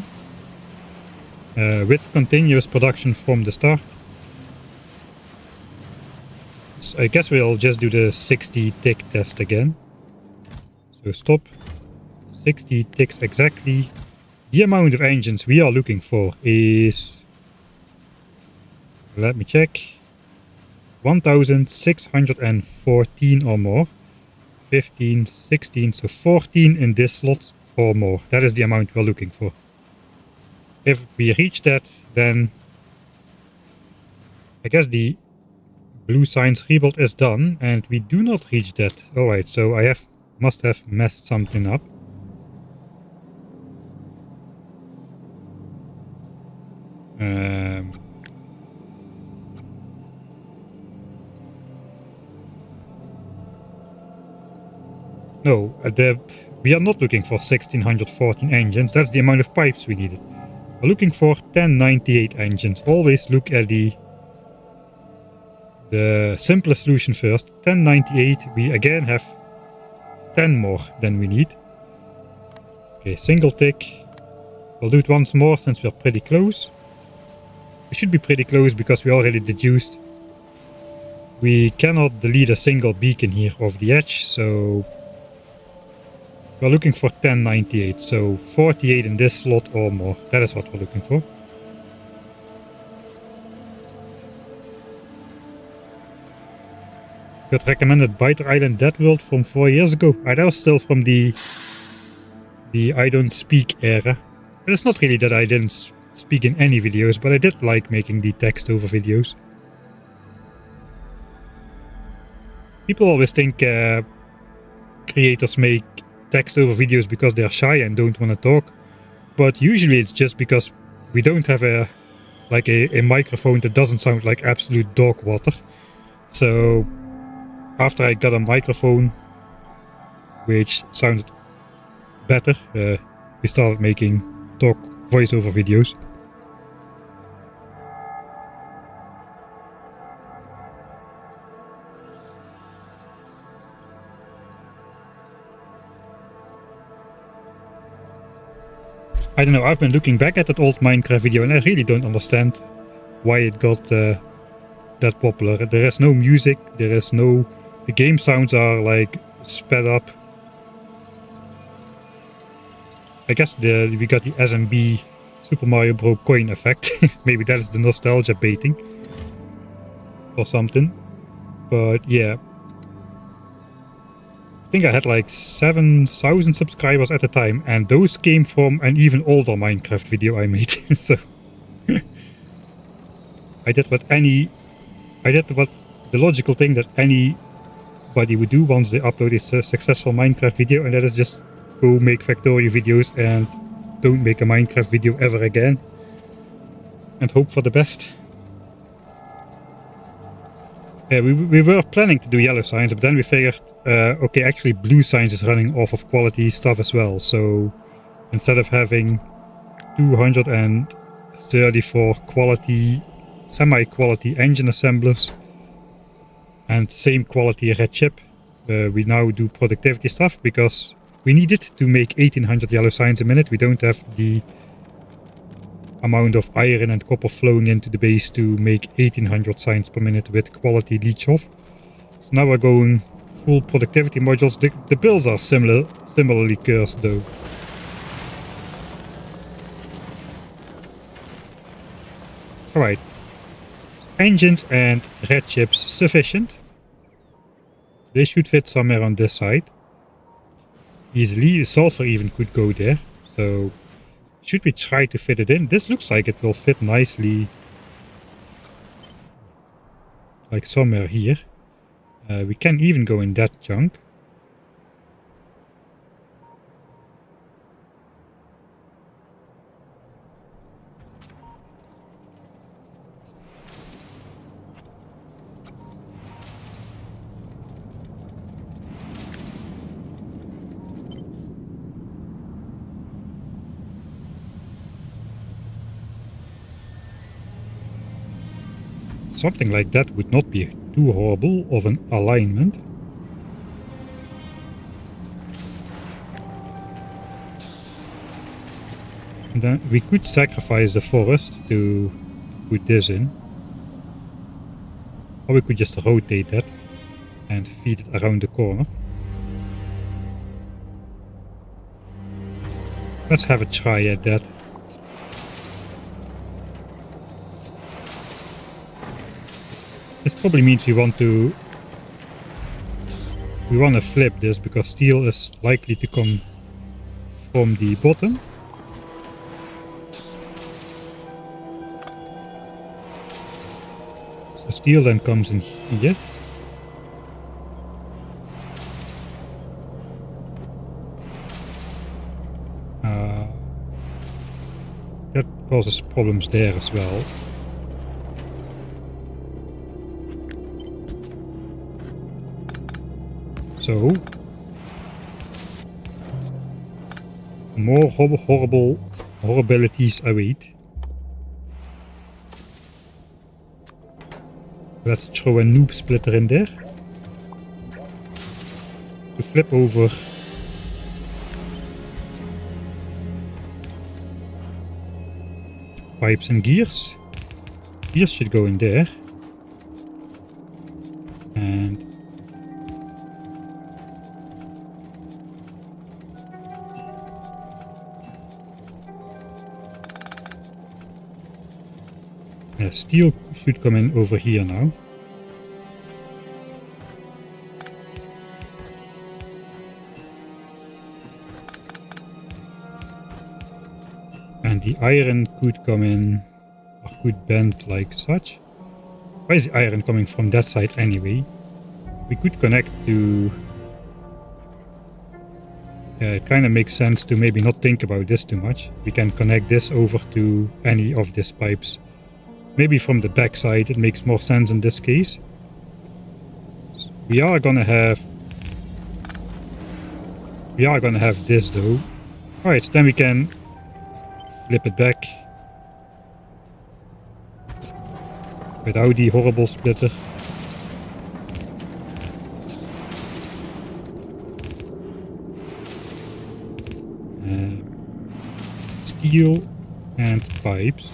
With continuous production from the start. So I guess we'll just do the 60 tick test again. So stop. 60 ticks exactly. The amount of engines we are looking for is... let me check. 1614 or more. 15, 16, so 14 in this slot or more. That is the amount we're looking for. If we reach that, then I guess the blue science rebuild is done, and we do not reach that. Alright, so I must have messed something up. No, we are not looking for 1614 engines. That's the amount of pipes we needed. We're looking for 1098 engines. Always look at the simplest solution first. 1098, we again have 10 more than we need. Okay, single tick. We'll do it once more since we're pretty close. We should be pretty close because we already deduced we cannot delete a single beacon here off the edge, so we're looking for 1098, so 48 in this slot or more. That is what we're looking for. Got recommended Biter Island Dead World from 4 years ago. That was still from the I don't speak era. But it's not really that I didn't speak in any videos, but I did like making the text over videos. People always think creators make text over videos because they're shy and don't want to talk, but usually it's just because we don't have a microphone that doesn't sound like absolute dog water. So after I got a microphone which sounded better, we started making voiceover videos. I don't know, I've been looking back at that old Minecraft video and I really don't understand why it got that popular. There is no music, the game sounds are like sped up. I guess we got the SMB Super Mario Bros. Coin effect. Maybe that is the nostalgia baiting or something. But yeah, I think I had like 7,000 subscribers at the time, and those came from an even older Minecraft video I made. So I did what the logical thing that anybody would do once they upload a successful Minecraft video, and that is just go make Factorio videos and don't make a Minecraft video ever again and hope for the best. Yeah, we were planning to do yellow signs, but then we figured, okay, actually blue signs is running off of quality stuff as well. So instead of having 234 quality, semi-quality engine assemblers and same quality red chip, we now do productivity stuff because we need it to make 1800 yellow signs a minute. We don't have the amount of iron and copper flowing into the base to make 1800 signs per minute with quality leech off. So now we're going full productivity modules. The builds are similarly cursed though. Alright, engines and red chips sufficient. They should fit somewhere on this side easily. Sulfur even could go there, so should we try to fit it in? This looks like it will fit nicely, like somewhere here. We can even go in that chunk. Something like that would not be too horrible of an alignment. And then we could sacrifice the forest to put this in. Or we could just rotate that and feed it around the corner. Let's have a try at that. This probably means we want to flip this because steel is likely to come from the bottom. So steel then comes in here. That causes problems there as well. So, more horribilities await. Let's throw a noob splitter in there to flip over pipes and gears. Gears should go in there. And steel should come in over here now. And the iron could come in, or could bend like such. Why is the iron coming from that side anyway? We could connect to... Yeah, it kind of makes sense to maybe not think about this too much. We can connect this over to any of these pipes. Maybe from the back side it makes more sense in this case. So we are gonna have this though. Alright, so then we can flip it back without the horrible splitter. Steel and pipes.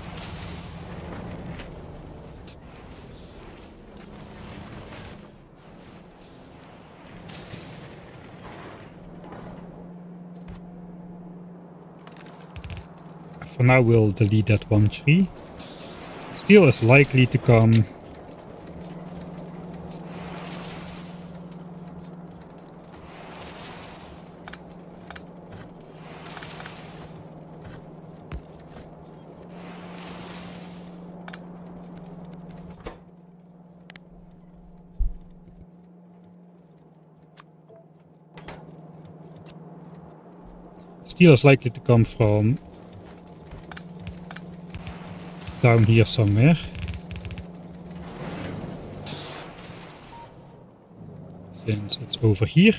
For now we'll delete that one tree. Steel is likely to come from down here somewhere. Since it's over here.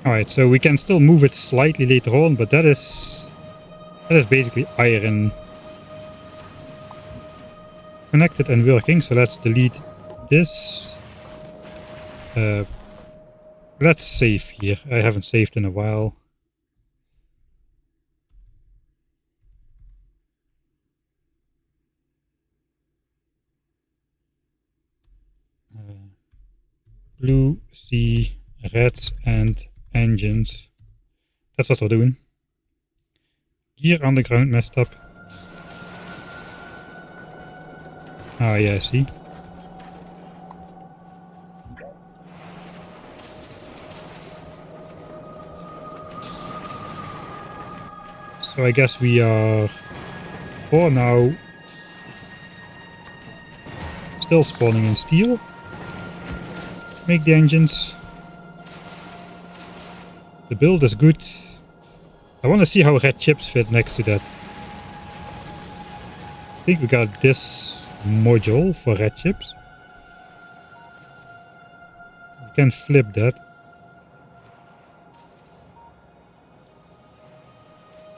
Alright, so we can still move it slightly later on, but that is basically iron connected and working. So let's delete this. Let's save here. I haven't saved in a while. Blue, C, reds and engines. That's what we're doing. Gear underground messed up. Ah, yeah, I see. So I guess we are, for now, still spawning in steel. Make the engines. The build is good. I want to see how red chips fit next to that. I think we got this module for red chips. We can flip that.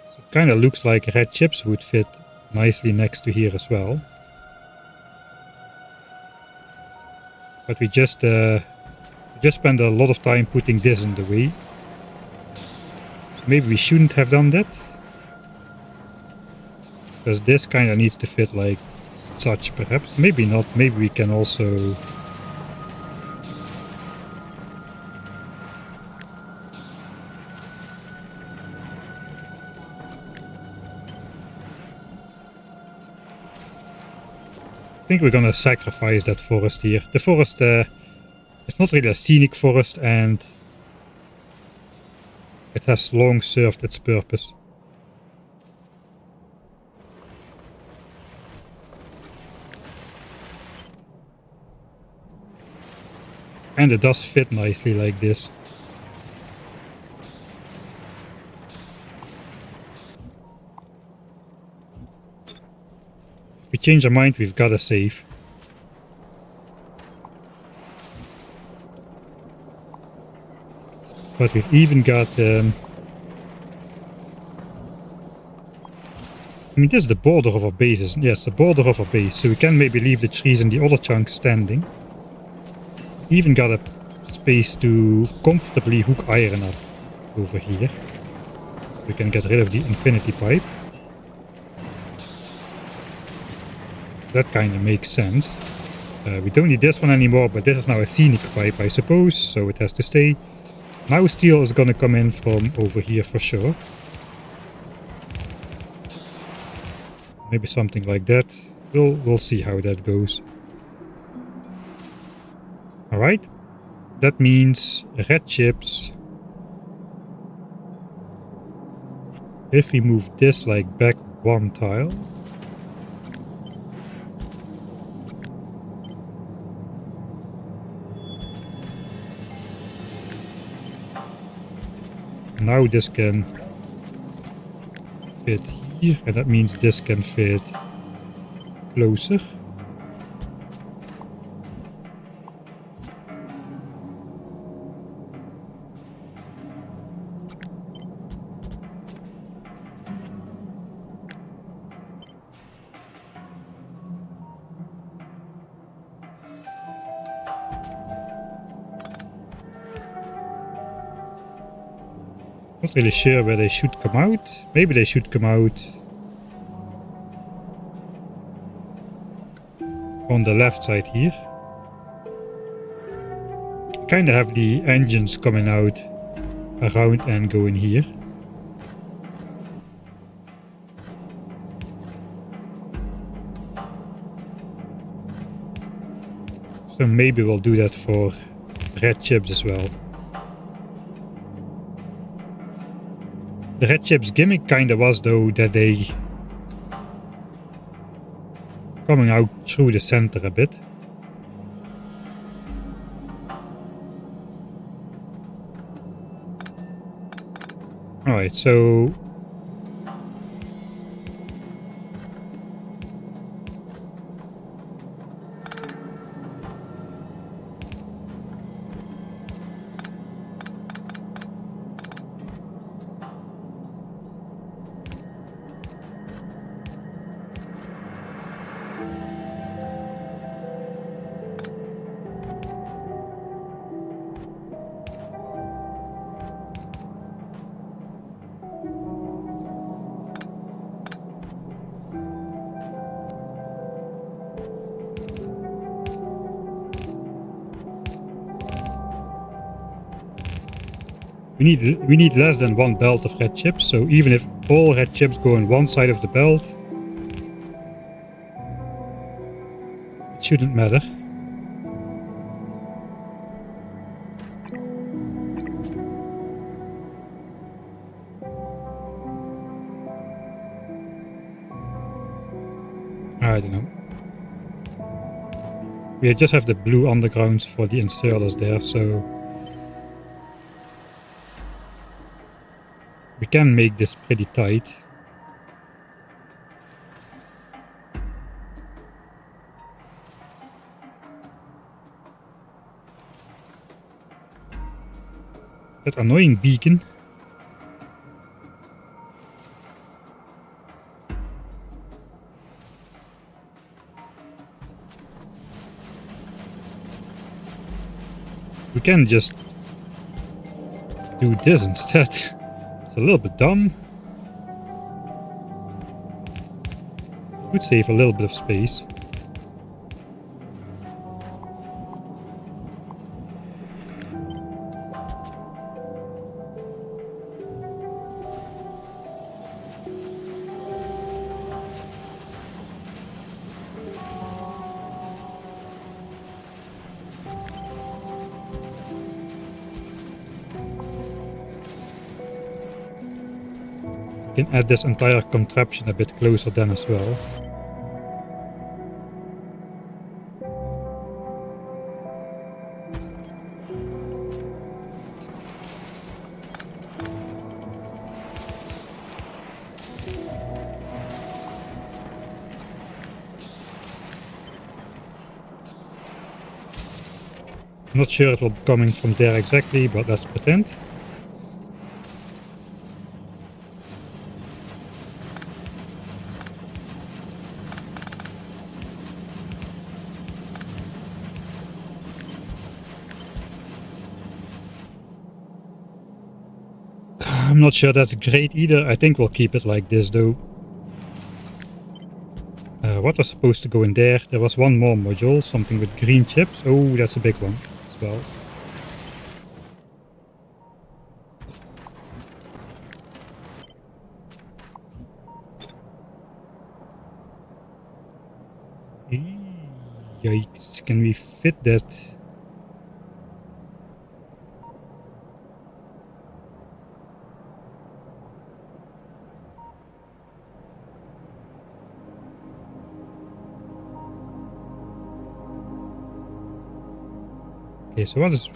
So it kind of looks like red chips would fit nicely next to here as well. But we just spent a lot of time putting this in the way. So maybe we shouldn't have done that. Because this kind of needs to fit like such, perhaps. Maybe not. Maybe we can also... I think we're gonna sacrifice that forest here. The forest, it's not really a scenic forest and it has long served its purpose. And it does fit nicely like this. If we change our mind, we've got to save. But we've even got... I mean, this is the border of our base, isn't it? Yes, the border of our base. So we can maybe leave the trees and the other chunks standing. Even got a space to comfortably hook iron up over here. We can get rid of the infinity pipe. That kind of makes sense. We don't need this one anymore, but this is now a scenic pipe, I suppose, so it has to stay. Now steel is gonna come in from over here for sure. Maybe something like that. We'll see how that goes. Alright, that means red chips. If we move this like back one tile, now this can fit here, and that means this can fit closer. Not really sure where they should come out. Maybe they should come out on the left side here. Kind of have the engines coming out around and going here. So maybe we'll do that for red chips as well. The red chips gimmick kind of was though that they coming out through the center a bit. Alright, so we need less than one belt of red chips, so even if all red chips go on one side of the belt, it shouldn't matter. I don't know. We just have the blue undergrounds for the inserters there, so we can make this pretty tight. That annoying beacon. We can just do this instead. It's a little bit dumb. Would save a little bit of space. Can add this entire contraption a bit closer then as well. I'm not sure it will be coming from there exactly, but let's pretend. I'm not sure that's great either. I think we'll keep it like this though. What was supposed to go in there? There was one more module, something with green chips. Oh, that's a big one as well. Yikes, can we fit that? Okay, so what is...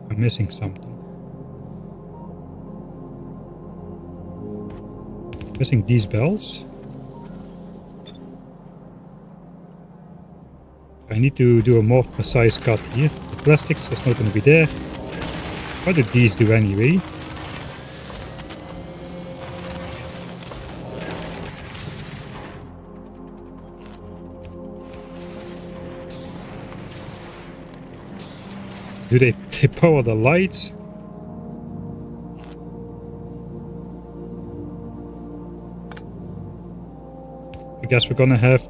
I'm missing something. Missing these bells. I need to do a more precise cut here. The plastics is not going to be there. What did these do anyway? Do they power the lights? I guess we're gonna have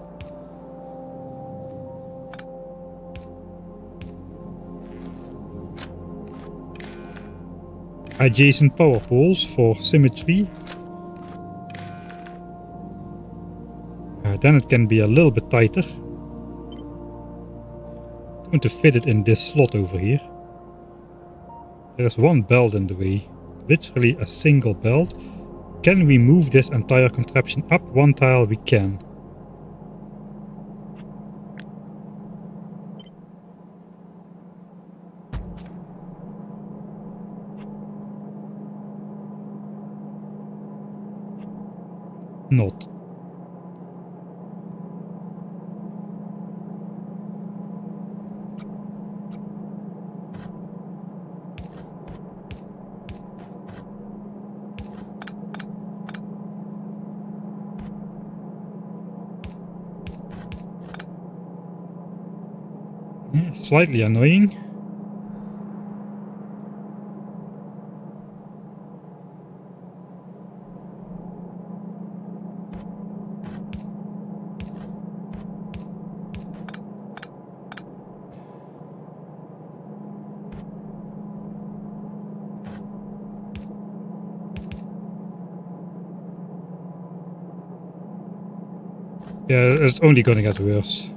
adjacent power poles for symmetry. Then it can be a little bit tighter. I'm going to fit it in this slot over here. There's one belt in the way. Literally a single belt. Can we move this entire contraption up one tile? We can. Not. Yeah, slightly annoying. Yeah, it's only gonna get worse.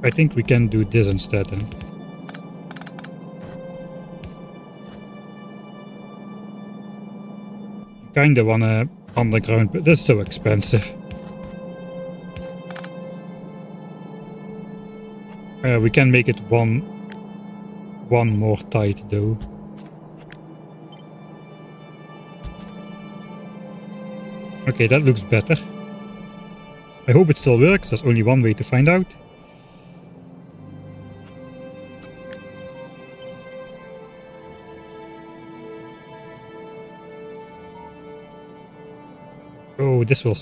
I think we can do this instead then. Kinda wanna underground, but this is so expensive. We can make it one more tight though. Okay, that looks better. I hope it still works. There's only one way to find out. Oh, this will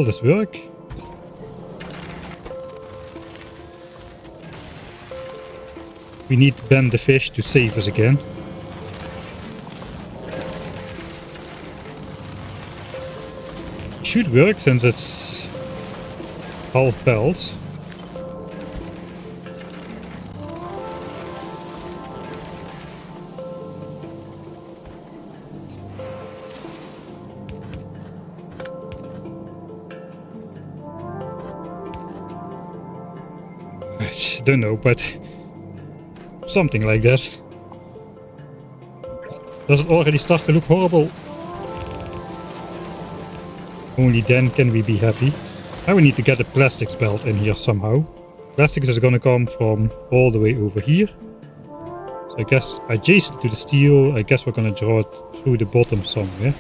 this work? We need to bend the fish to save us again. Should work since it's half belts. I don't know, but something like that. Does it already start to look horrible? Only then can we be happy. Now we need to get the plastics belt in here somehow. Plastics is gonna come from all the way over here. So I guess adjacent to the steel, I guess we're gonna draw it through the bottom somewhere.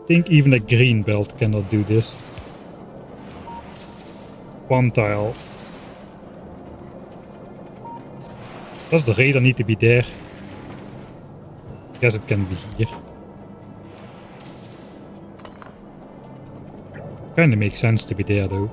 I think even a green belt cannot do this. One tile. Does the radar need to be there? I guess it can be here. Kinda makes sense to be there though.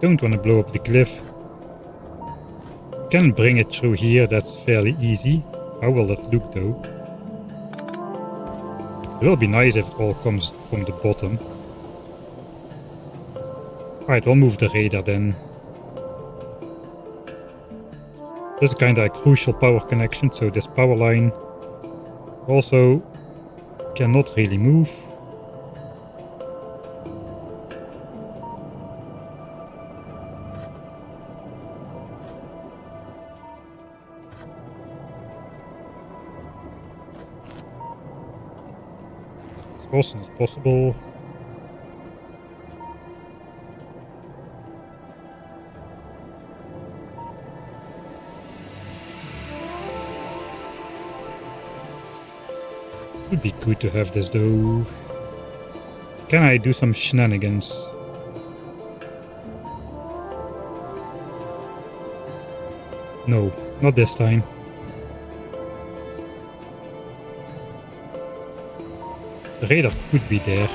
Don't want to blow up the cliff. Can bring it through here, that's fairly easy. How will that look though? It will be nice if it all comes from the bottom. Alright, we'll move the radar then. This is kind of a crucial power connection, so this power line also cannot really move. It's also not possible. Would be good to have this though. Can I do some shenanigans? No, not this time. The radar could be there.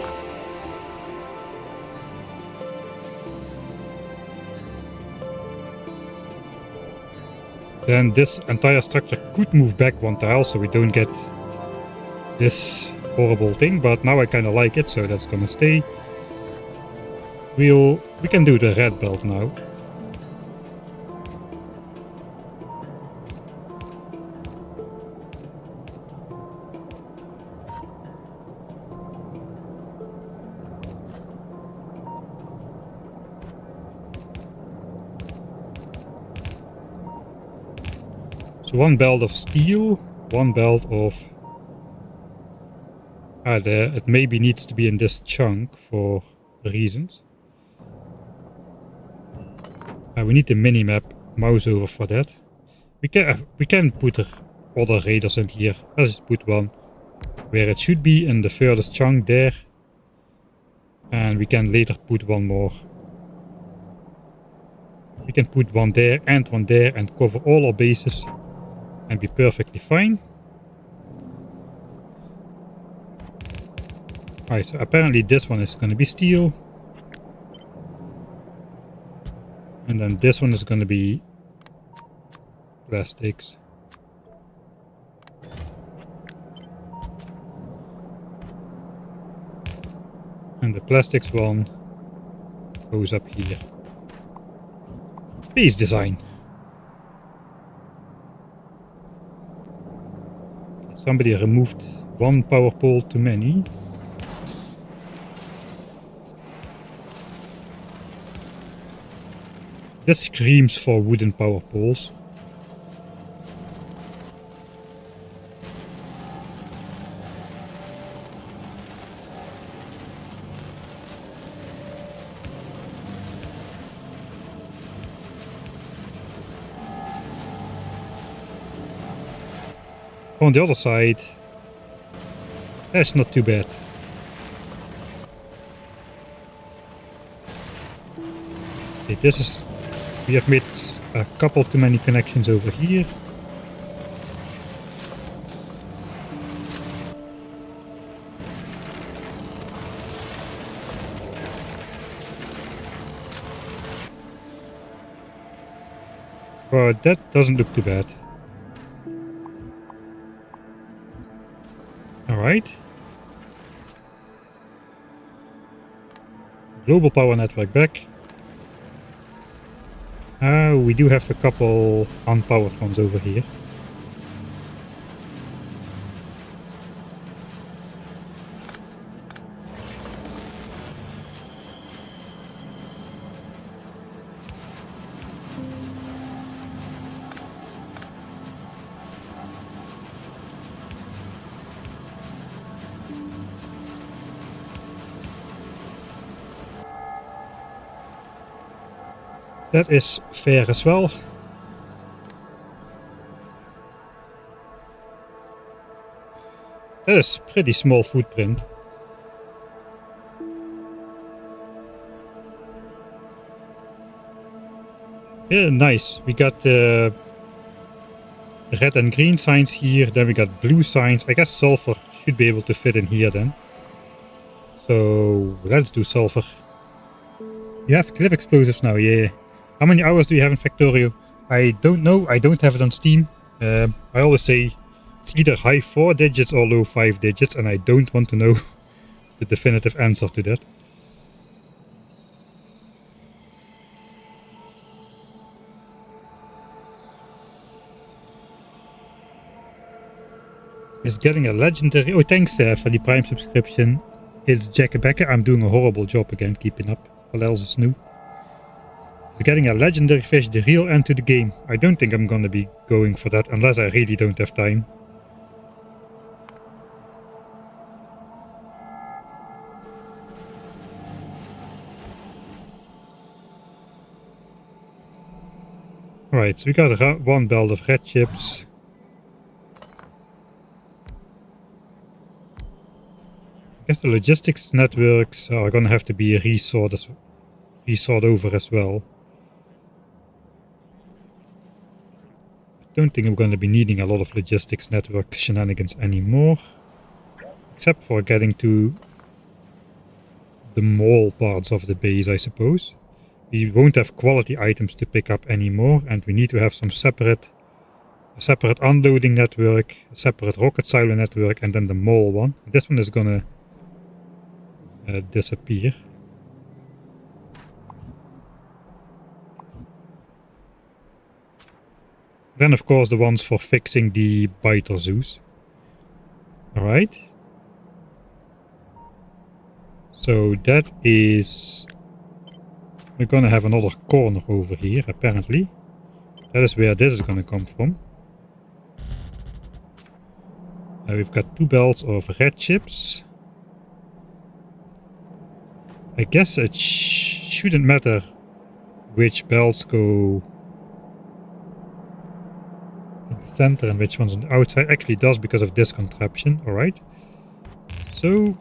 Then this entire structure could move back one tile so we don't get this horrible thing, but now I kind of like it, so that's gonna stay. We can do the red belt now. So one belt of steel, one belt of... there, it maybe needs to be in this chunk for reasons. We need the minimap mouse over for that. We can put other radars in here. Let's just put one where it should be in the furthest chunk there. And we can later put one more. We can put one there and cover all our bases and be perfectly fine. Alright, so apparently this one is going to be steel. And then this one is going to be plastics. And the plastics one goes up here. Base design. Somebody removed one power pole too many. This screams for wooden power poles. On the other side, that's not too bad. Okay, this is... We have made a couple too many connections over here. But that doesn't look too bad. Alright. Global power network back. We do have a couple unpowered ones over here. That is fair as well. That is pretty small footprint. Yeah, nice. We got red and green signs here, then we got blue signs. I guess sulfur should be able to fit in here then. So let's do sulfur. You have clip explosives now, yeah. How many hours do you have in Factorio? I don't know, I don't have it on Steam. I always say it's either high 4 digits or low 5 digits, and I don't want to know the definitive answer to that. is getting a legendary... Oh, thanks for the Prime subscription. It's Jack Becker. I'm doing a horrible job again keeping up. What else is new? It's getting a legendary fish, the real end to the game. I don't think I'm gonna be going for that unless I really don't have time. Right, so we got one belt of red chips. I guess the logistics networks are gonna have to be resort over as well. I don't think I'm gonna be needing a lot of logistics network shenanigans anymore. Except for getting to the mall parts of the base, I suppose. We won't have quality items to pick up anymore, and we need to have some separate unloading network, a separate rocket silo network, and then the mall one. This one is gonna disappear. Then of course the ones for fixing the biter zoos. Alright. So that is... We're gonna have another corner over here, apparently. That is where this is gonna come from. We've got 2 belts of red chips. I guess it shouldn't matter which belts go in the center and which ones on the outside. Actually it does because of this contraption, alright. So...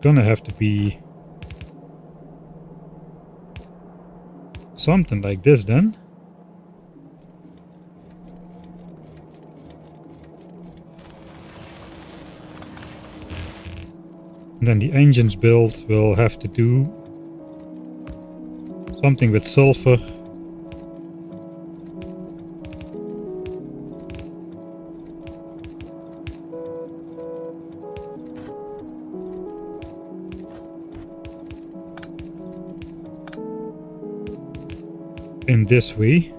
gonna have to be something like this then. And then the engines build will have to do something with sulfur. In this way.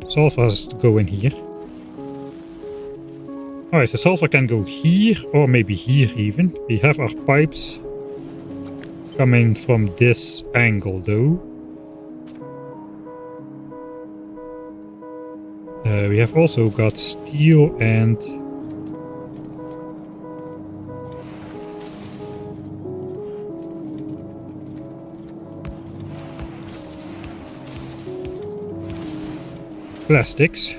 Sulfur has to go in here. Alright, so sulfur can go here, or maybe here even. We have our pipes coming from this angle though. We have also got steel and... plastics.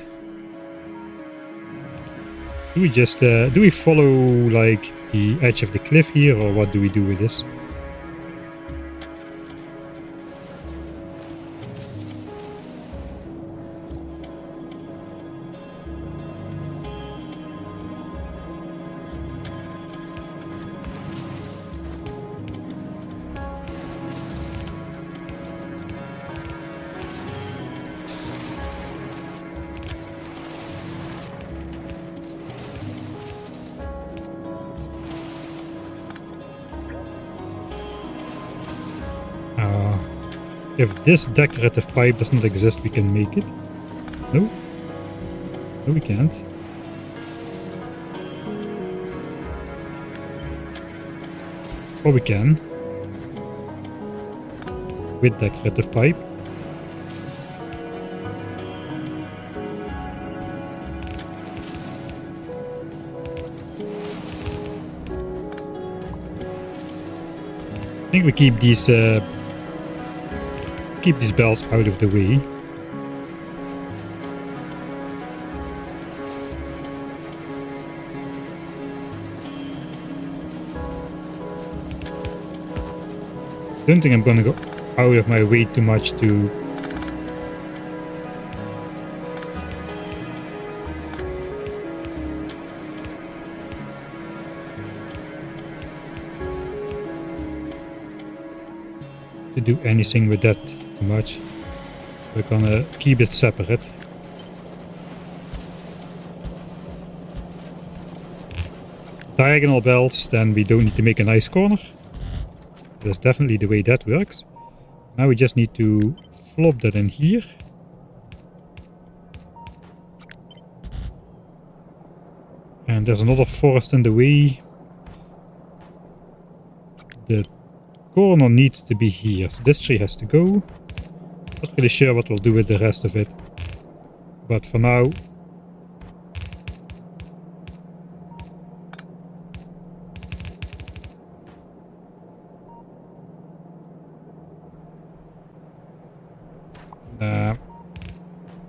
Do we just do we follow like the edge of the cliff here, or what do we do with this? If this decorative pipe does not exist, we can make it. No? No, we can't. Or we can. With decorative pipe. I think we keep these belts out of the way. Don't think I'm gonna go out of my way too much to do anything with that too much. We're gonna keep it separate. diagonal belts, then we don't need to make a nice corner. That's definitely the way that works. Now we just need to flop that in here. And there's another forest in the way. The corner needs to be here, so this tree has to go. Not really sure what we'll do with the rest of it. But for now...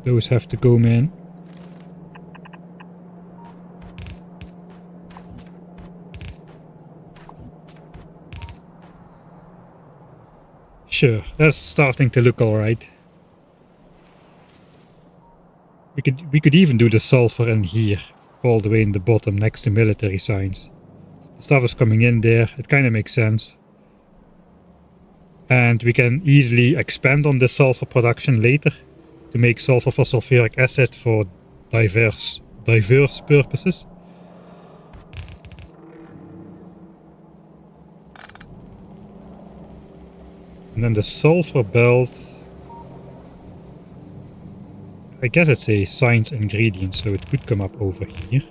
those have to go, man. Sure, that's starting to look alright. We could even do the sulfur in here, all the way in the bottom next to military signs. The stuff is coming in there, it kind of makes sense. And we can easily expand on the sulfur production later to make sulfur for sulfuric acid for diverse purposes. And then the sulfur belt, I guess it's a science ingredient, so it could come up over here.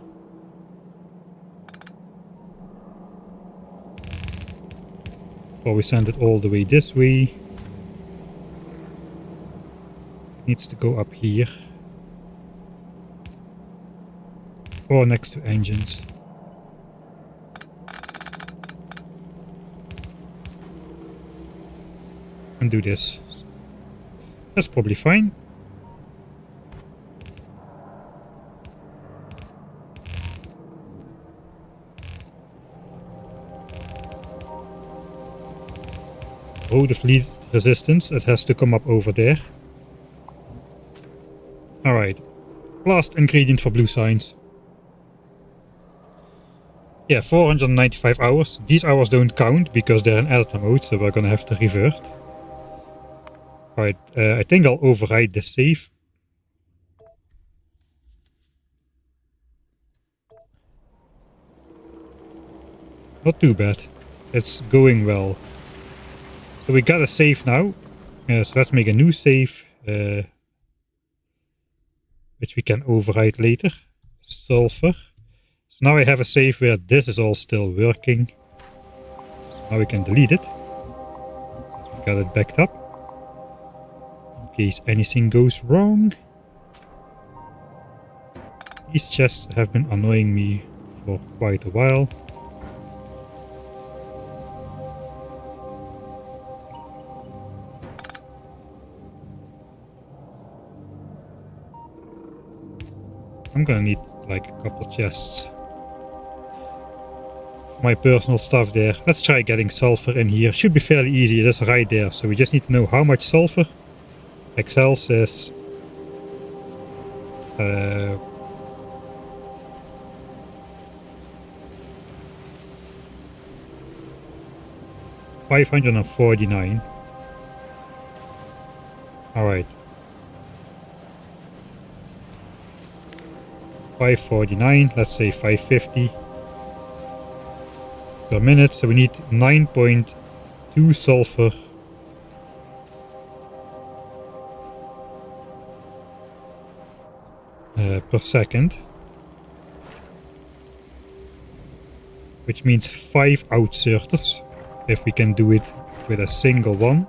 Before we send it all the way this way, it needs to go up here. Or next to engines. And do this. That's probably fine. Oh, the fleet resistance, it has to come up over there. Alright. Last ingredient for blue signs. Yeah, 495 hours. These hours don't count because they're in editor mode, so we're gonna have to revert. Alright, I think I'll override the save. Not too bad. It's going well. So we got a save now. So let's make a new save. Which we can override later. Sulfur. So now I have a save where this is all still working. So now we can delete it. Since we got it backed up. In case anything goes wrong. These chests have been annoying me for quite a while. I'm gonna need like a couple chests for my personal stuff there. Let's try getting sulfur in here. Should be fairly easy. It is right there. So we just need to know how much sulfur. Excel says 549. Alright. 549, let's say 550 per minute. So we need 9.2 sulfur per second, which means 5 outserters if we can do it with a single one.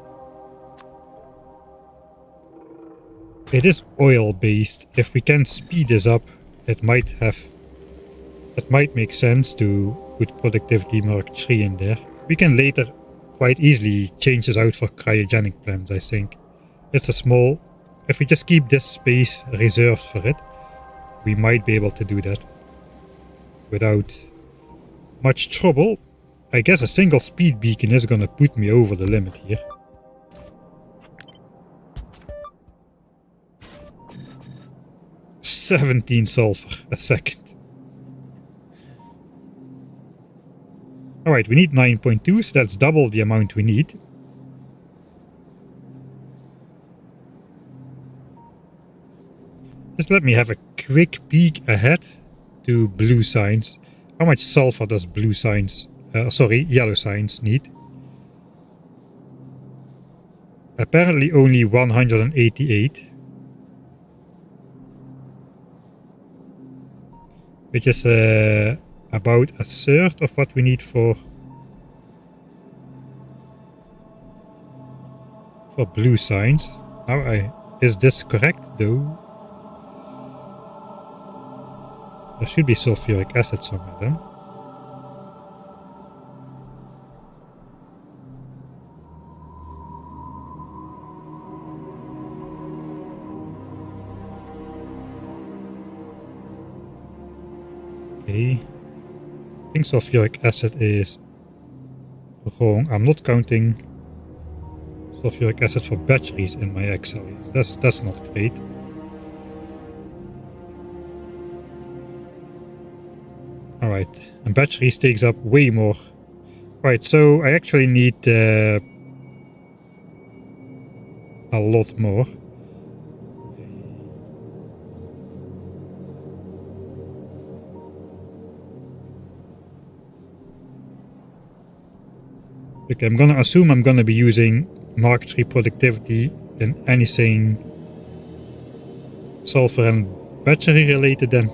It is oil based. If we can speed this up, it might make sense to put productivity mark 3 in there. We can later quite easily change this out for cryogenic plants, I think. It's a small... If we just keep this space reserved for it, we might be able to do that without much trouble. I guess a single speed beacon is gonna put me over the limit here. $17 sulfur a second. Alright, we need 9.2, so that's double the amount we need. Just let me have a quick peek ahead to blue signs. How much sulfur does yellow signs need? Apparently only 188. Which is about a third of what we need for blue signs. Now is this correct though? There should be sulfuric acid somewhere then. Okay. I think sulfuric acid is wrong. I'm not counting sulfuric acid for batteries in my Excel. That's not great. Alright, and batteries takes up way more. Right, so I actually need a lot more. Okay, I'm gonna assume I'm gonna be using Mark III productivity in anything sulfur and battery related then.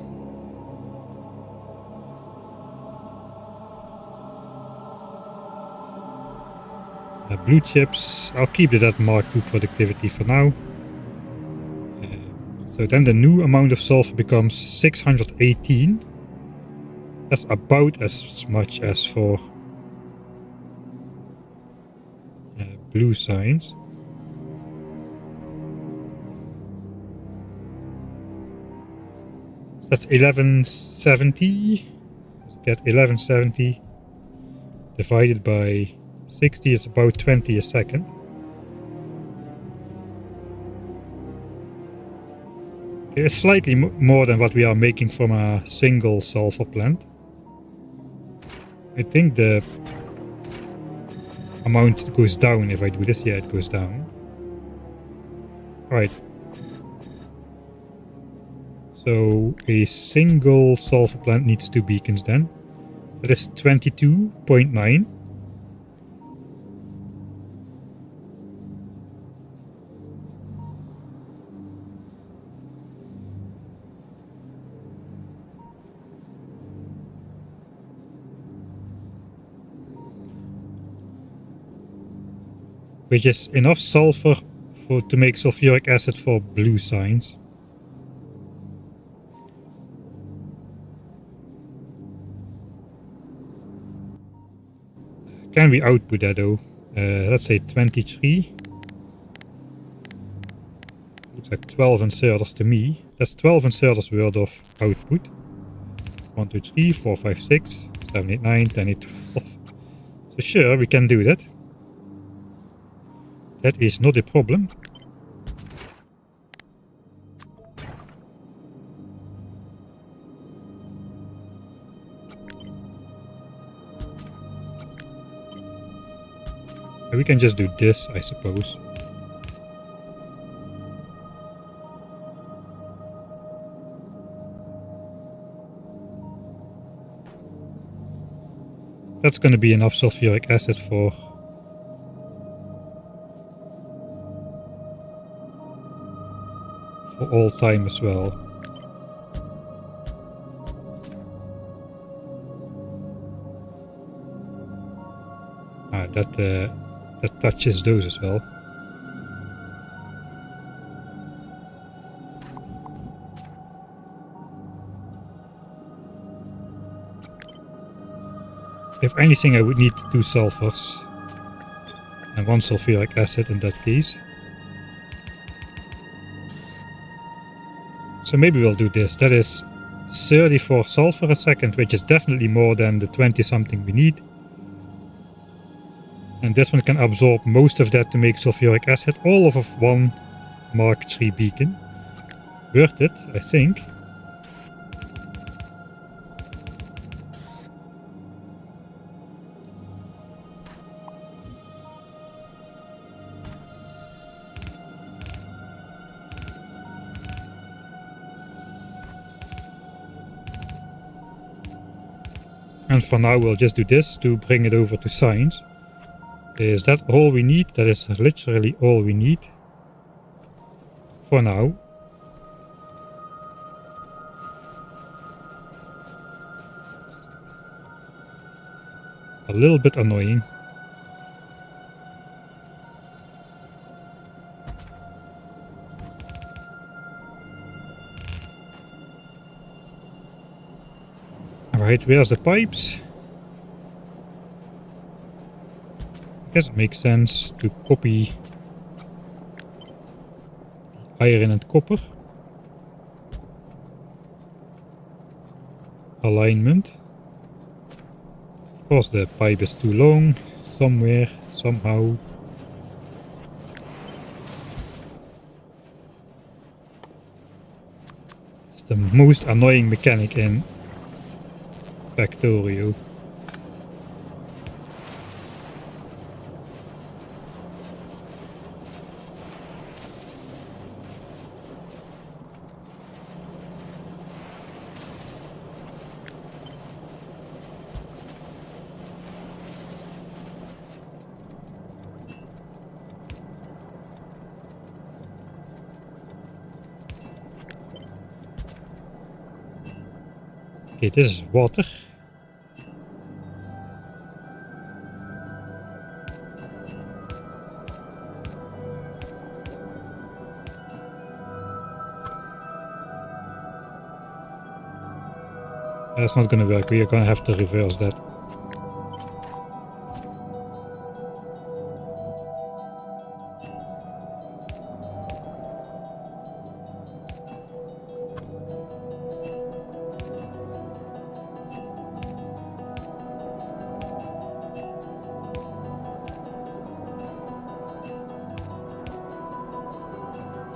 Blue chips, I'll keep it at Mark II productivity for now. So then the new amount of sulfur becomes 618. That's about as much as for blue signs. So that's 1170. Let's get 1170 divided by 60 is about 20 a second. Okay, it's slightly more than what we are making from a single sulfur plant. I think the amount goes down if I do this. Yeah, it goes down. Right. So a single sulfur plant needs 2 beacons then. That is 22.9. Which is enough sulfur to make sulfuric acid for blue signs. Can we output that though? Let's say 23. Looks like 12 inserters to me. That's 12 inserters worth of output. 1, 2, 3, 4, 5, 6, 7, 8, 9, 10, 8, 12. So sure, we can do that. That is not a problem. We can just do this, I suppose. That's going to be enough sulfuric acid for all time as well. That touches those as well. If anything, I would need 2 sulfurs and 1 sulfuric acid in that case. So maybe we'll do this. That is 34 sulfur a second, which is definitely more than the 20 something we need. And this one can absorb most of that to make sulfuric acid, all of 1 Mark III beacon. Worth it, I think. And for now we'll just do this to bring it over to science. Is that all we need? That is literally all we need. For now. A little bit annoying. Alright, where's the pipes? I guess it makes sense to copy the iron and copper alignment. Of course the pipe is too long, somewhere, somehow. It's the most annoying mechanic in Factorio. Okay, this is water. That's not gonna work, we are gonna have to reverse that.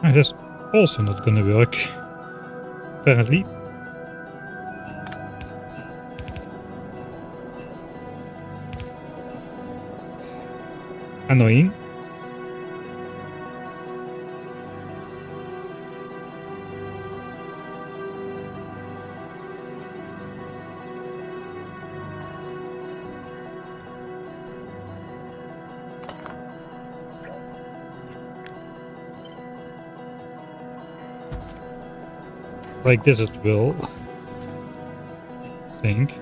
That's also not gonna work, apparently. Annoying. Like this it will, I think.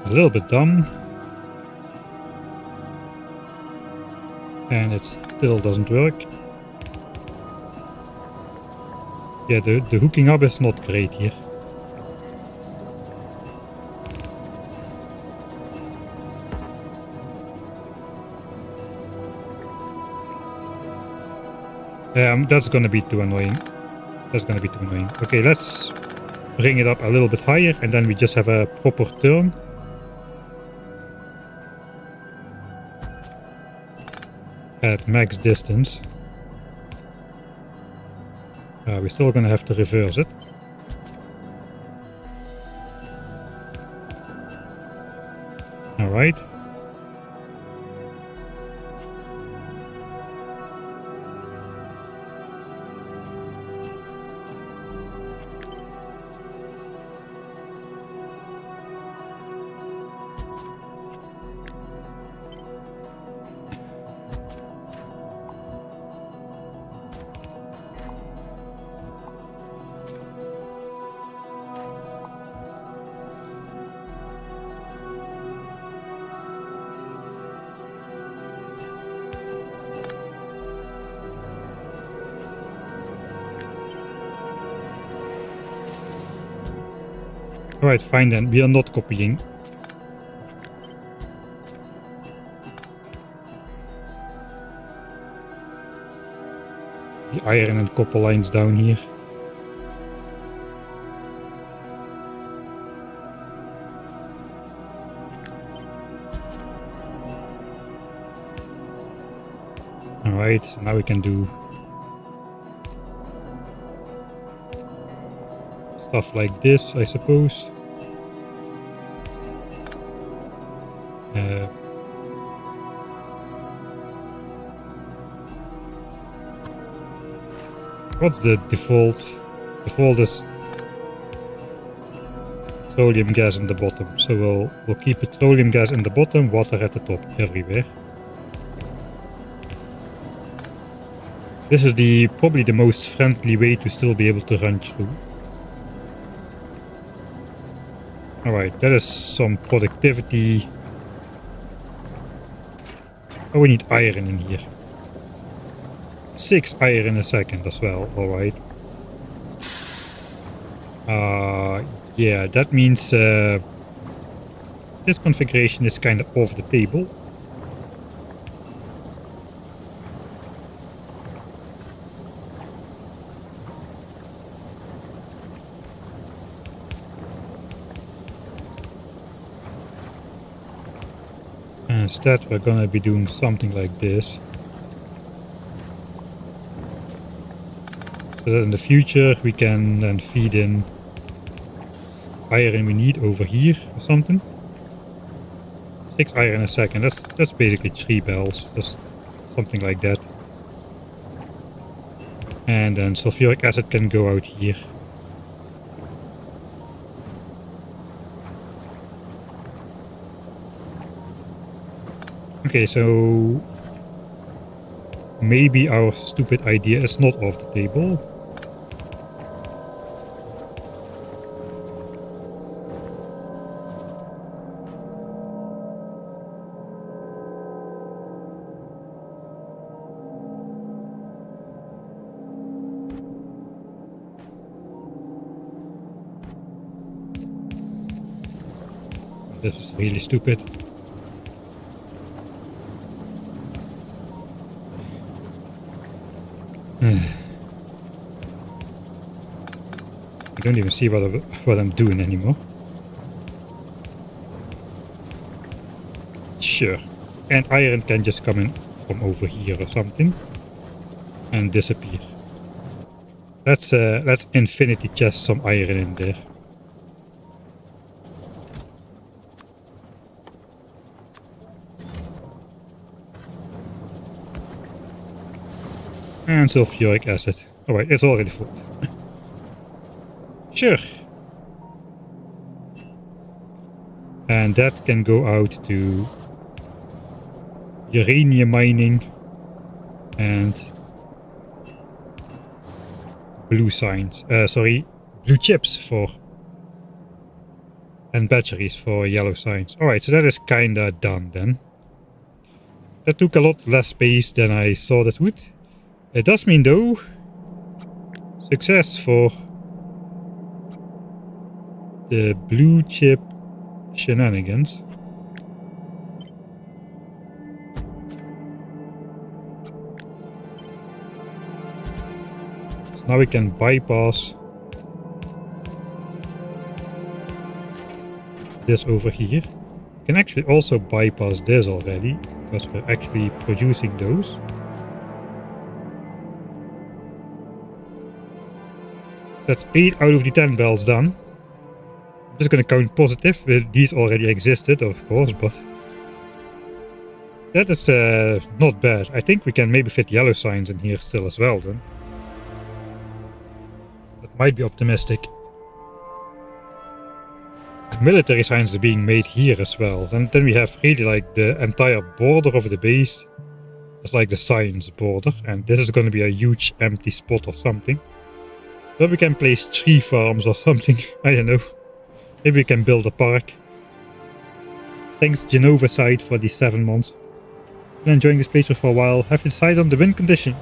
A little bit dumb. And it still doesn't work. Yeah, the hooking up is not great here. That's gonna be too annoying. That's gonna be too annoying. Okay, let's bring it up a little bit higher and then we just have a proper turn. At max distance. We're still gonna have to reverse it. Alright. Alright, fine then. We are not copying. The iron and copper lines down here. Alright, so now we can do stuff like this, I suppose. What's the default? Default is petroleum gas in the bottom. So we'll keep petroleum gas in the bottom, water at the top, everywhere. This is probably the most friendly way to still be able to run through. Alright, that is some productivity. Oh, we need iron in here. 6 iron a second as well, alright. Yeah, that means this configuration is kind of off the table. Instead, we're gonna be doing something like this. So that in the future we can then feed in iron we need over here or something. 6 iron a second, that's basically 3 bells, that's something like that. And then sulfuric acid can go out here. Okay, so maybe our stupid idea is not off the table. This is really stupid. I don't even see what I'm doing anymore. Sure. And iron can just come in from over here or something and disappear. Let's infinity chest some iron in there. And sulfuric acid. Oh wait, it's already full. Sure. And that can go out to uranium mining and blue chips for and batteries for yellow signs. Alright, so that is kinda done then. That took a lot less space than I thought it would. It does mean though success for the blue chip shenanigans. So now we can bypass this over here. We can actually also bypass this already because we're actually producing those. That's 8 out of the 10 bells done. I'm just gonna count positive. These already existed, of course, but that is not bad. I think we can maybe fit yellow signs in here still as well then. That might be optimistic. Military signs are being made here as well. And then we have really like the entire border of the base. It's like the science border. And this is gonna be a huge empty spot or something. But we can place tree farms or something. I don't know. Maybe we can build a park. Thanks Genova side for the 7 months. Been enjoying this playthrough for a while. Have to decide on the win condition.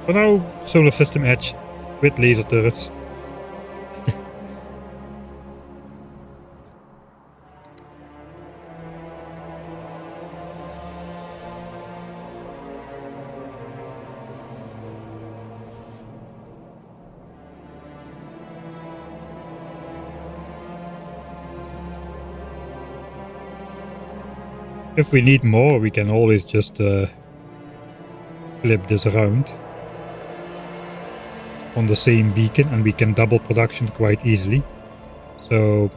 For now, solar system edge with laser turrets. If we need more, we can always just flip this around on the same beacon, and we can double production quite easily. So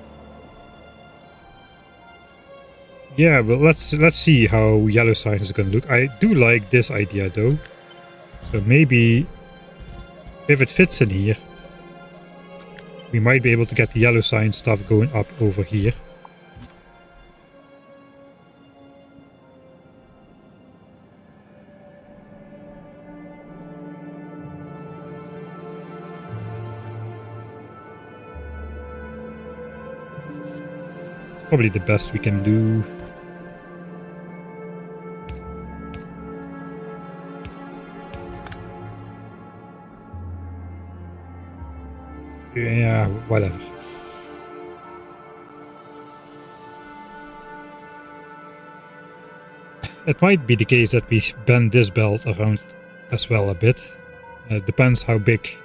yeah, well, let's see how yellow signs is going to look. I do like this idea though. So maybe if it fits in here, we might be able to get the yellow sign stuff going up over here. It's probably the best we can do. Yeah, whatever. It might be the case that we bend this belt around as well a bit. It depends how big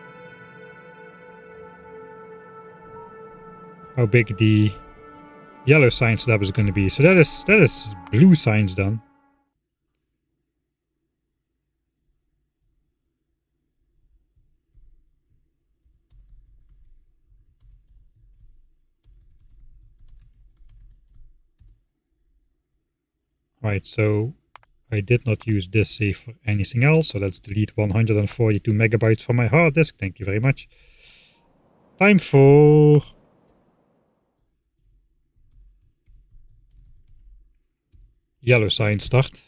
the yellow sign slab is going to be. So that is blue signs done. Right, so I did not use this save for anything else, so let's delete 142 megabytes from my hard disk. Thank you very much. Time for yellow sign start.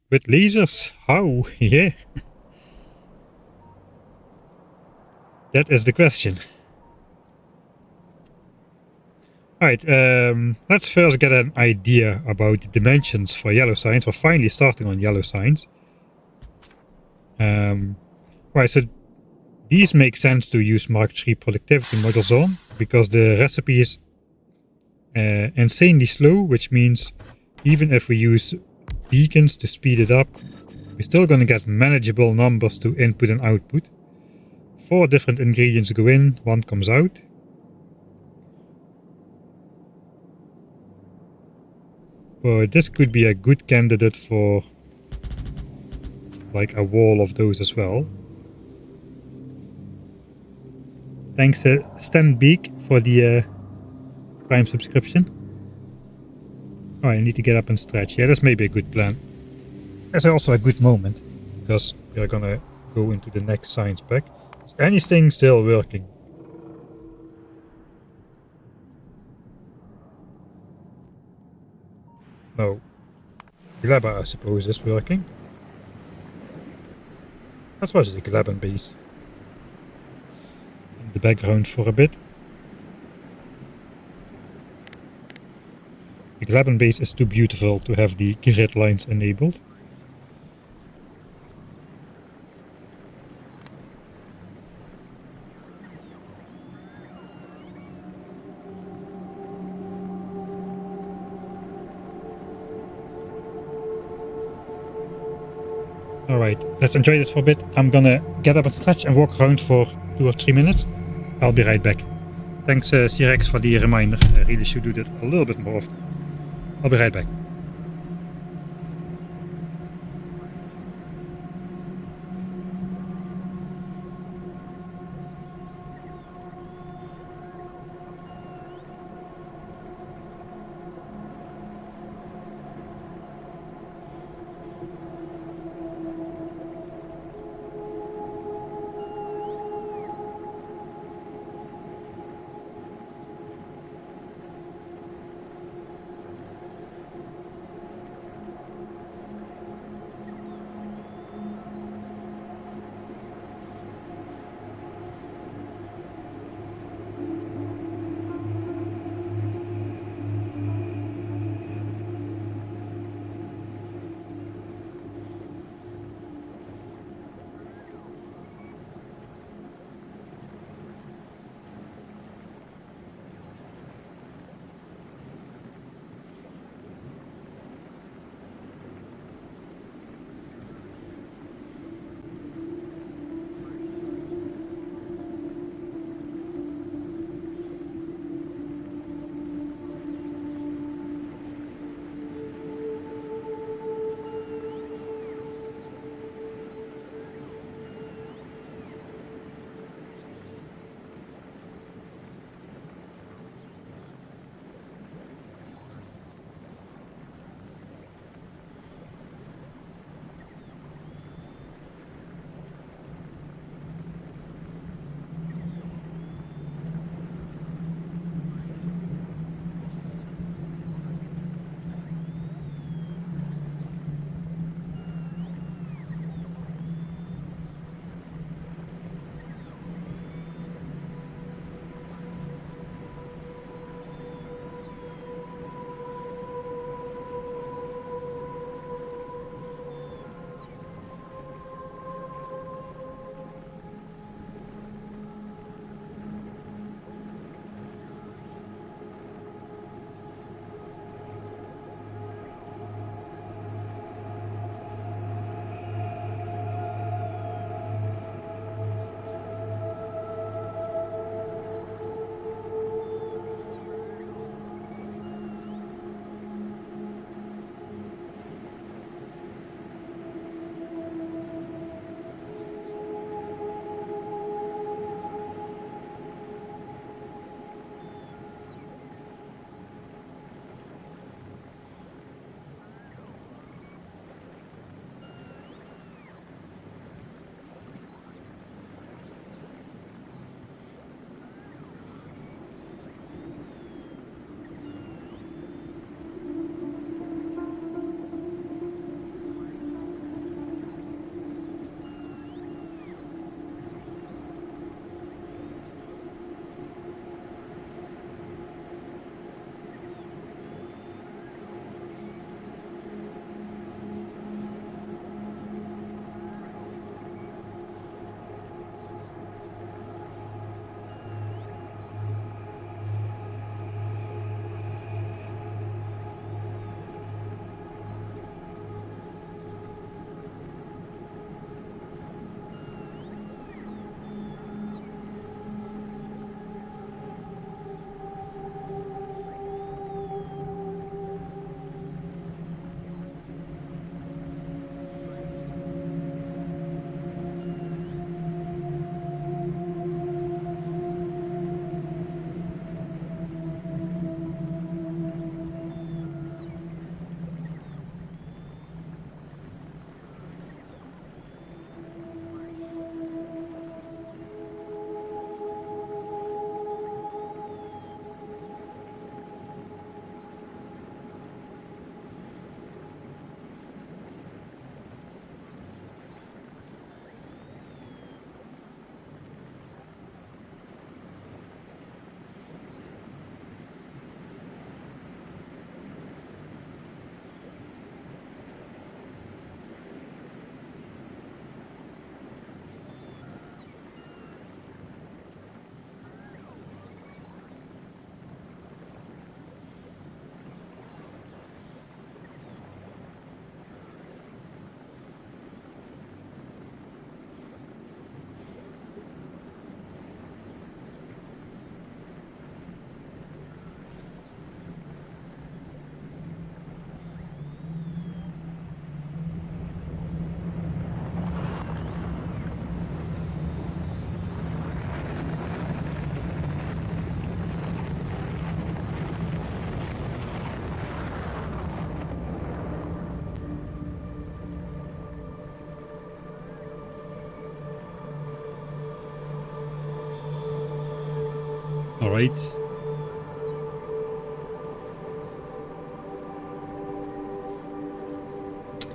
With lasers? How? Yeah. That is the question. Alright, let's first get an idea about the dimensions for yellow signs. We're finally starting on yellow signs. Right, so these make sense to use Mark III productivity modules on, because the recipe is insanely slow, which means even if we use beacons to speed it up, we're still going to get manageable numbers to input and output. 4 different ingredients go in, 1 comes out. But this could be a good candidate for like a wall of those as well. Thanks Stan Beak for the Prime subscription. Oh, I need to get up and stretch. Yeah, that's maybe a good plan. That's also a good moment, because we are gonna go into the next science pack. Is anything still working? No. Glabber, I suppose, is working. That was the Glabber base in the background for a bit. The Glabber base is too beautiful to have the grid lines enabled. Alright, let's enjoy this for a bit. I'm gonna get up and stretch and walk around for 2 or 3 minutes. I'll be right back. Thanks C-Rex for the reminder. I really should do that a little bit more often. I'll be right back. Alright.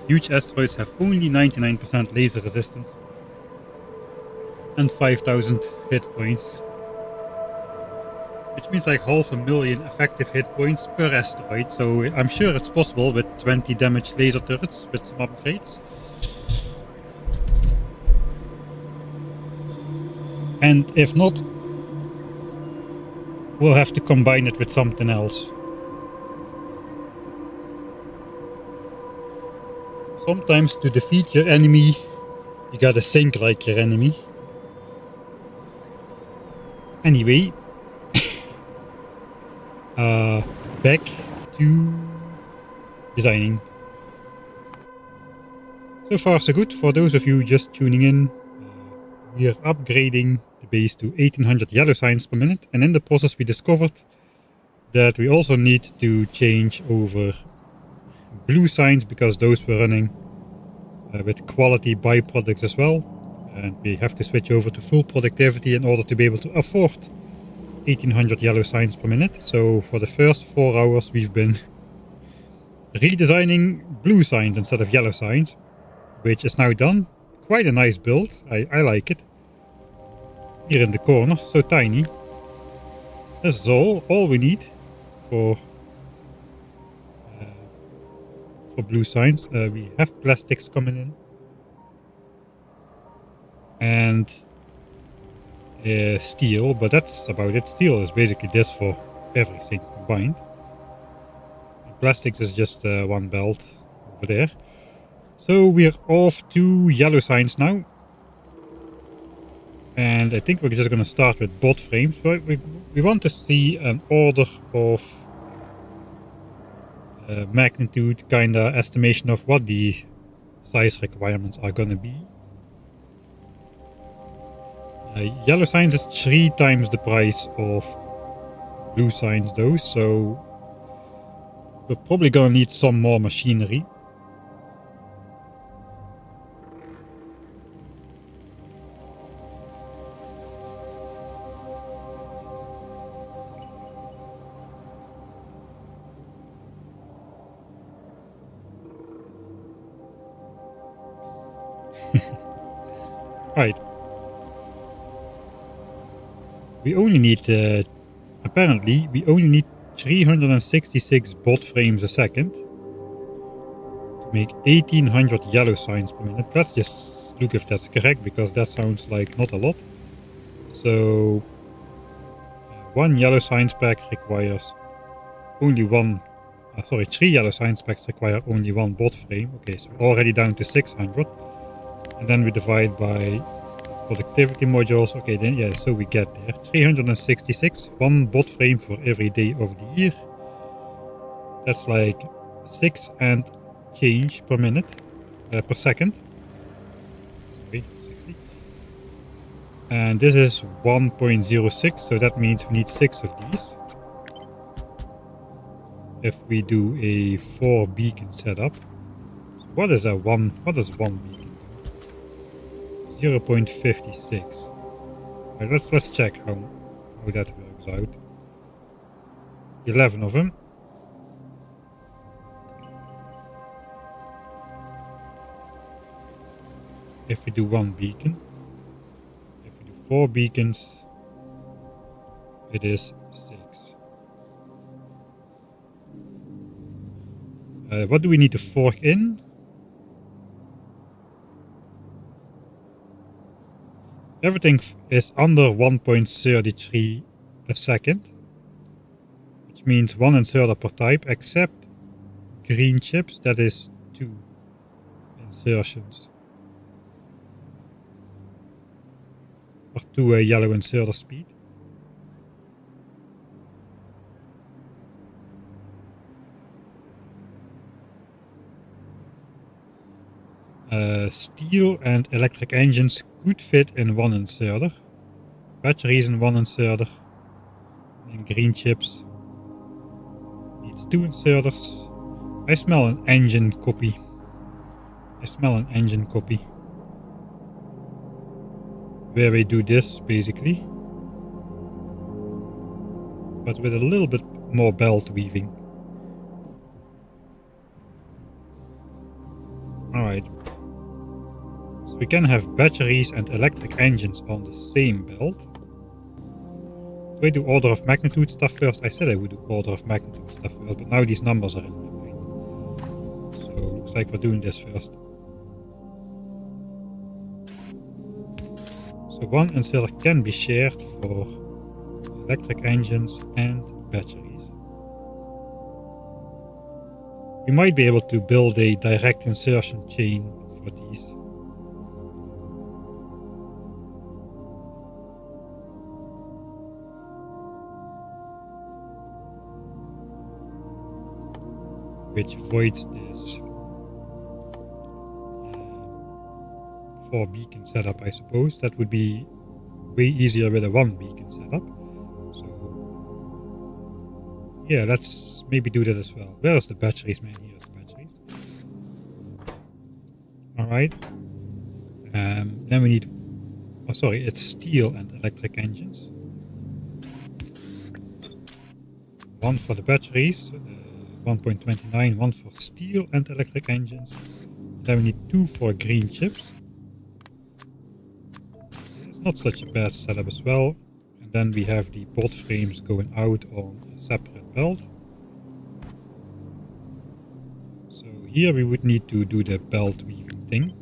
Huge asteroids have only 99% laser resistance and 5,000 hit points, which means like 500,000 effective hit points per asteroid, so I'm sure it's possible with 20 damage laser turrets with some upgrades. And if not, we'll have to combine it with something else. Sometimes to defeat your enemy, you gotta think like your enemy. Anyway, back to designing. So far so good. For those of you just tuning in, we are upgrading the base to 1800 yellow signs per minute, and in the process we discovered that we also need to change over blue signs because those were running with quality byproducts as well, and we have to switch over to full productivity in order to be able to afford 1800 yellow signs per minute. So for the first 4 hours we've been redesigning blue signs instead of yellow signs, which is now done. Quite a nice build, I like it. Here in the corner, so tiny. This is all we need for blue signs. We have plastics coming in. And steel, but that's about it. Steel is basically this for everything combined. Plastics is just one belt over there. So we're off to yellow signs now. And I think we're just going to start with bot frames. We want to see an order of magnitude, kinda estimation of what the size requirements are going to be. Yellow signs is 3 times the price of blue signs though, so we're probably going to need some more machinery. Right. We only need, apparently, we only need 366 bot frames a second to make 1800 yellow signs per minute. Let's just look if that's correct, because that sounds like not a lot. So, 1 yellow signs pack requires only 3 yellow signs packs require only 1 bot frame. Okay, so we're already down to 600. And then we divide by productivity modules. Okay, then yeah, so we get there 366, 1 bot frame for every day of the year. That's like 6 and change per minute, per second. Sorry, 60. And this is 1.06, so that means we need 6 of these. If we do a 4 beacon setup, so what is one beacon? 0.56. Right, let's check how that works out. 11 of them. If we do 1 beacon, if we do 4 beacons, it is 6. What do we need to fork in? Everything is under 1.33 a second, which means 1 inserter per type, except green chips, that is 2 insertions. Or 2 yellow inserter speed. Steel and electric engines could fit in 1 inserter. Batteries in 1 inserter. And green chips needs 2 inserters. I smell an engine copy. Where we do this basically. but with a little bit more belt weaving. Alright. So we can have batteries and electric engines on the same belt. Do I do order of magnitude stuff first? I said I would do order of magnitude stuff first, but now these numbers are in my mind. So looks like we're doing this first. So one inserter can be shared for electric engines and batteries. We might be able to build a direct insertion chain for these. Which avoids this 4 beacon setup, I suppose. That would be way easier with a 1 beacon setup. So yeah, let's maybe do that as well. Where's the batteries, man? Here's the batteries. Alright. Then we need, oh sorry, it's steel and electric engines. One for the batteries, 1.29, one for steel and electric engines. Then we need 2 for green chips. It's not such a bad setup as well. And then we have the board frames going out on a separate belt. So here we would need to do the belt weaving thing.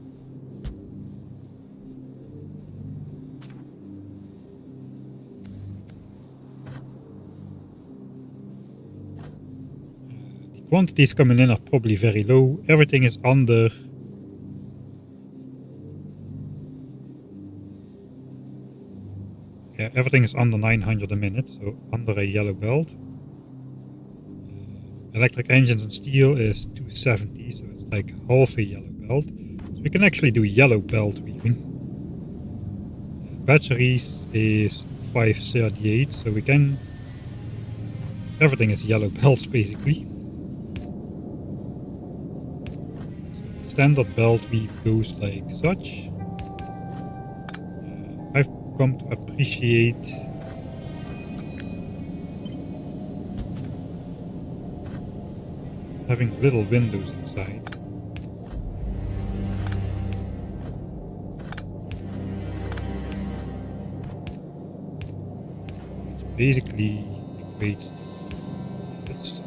The quantities coming in are probably very low. Everything is under everything is under 900 a minute, so under a yellow belt. Electric engines and steel is 270, so it's like half a yellow belt. So we can actually do yellow belt weaving. Batteries is 538, so we can... Everything is yellow belts basically. So the standard belt weave goes like such. I've come to appreciate having little windows inside. Which basically equates to this.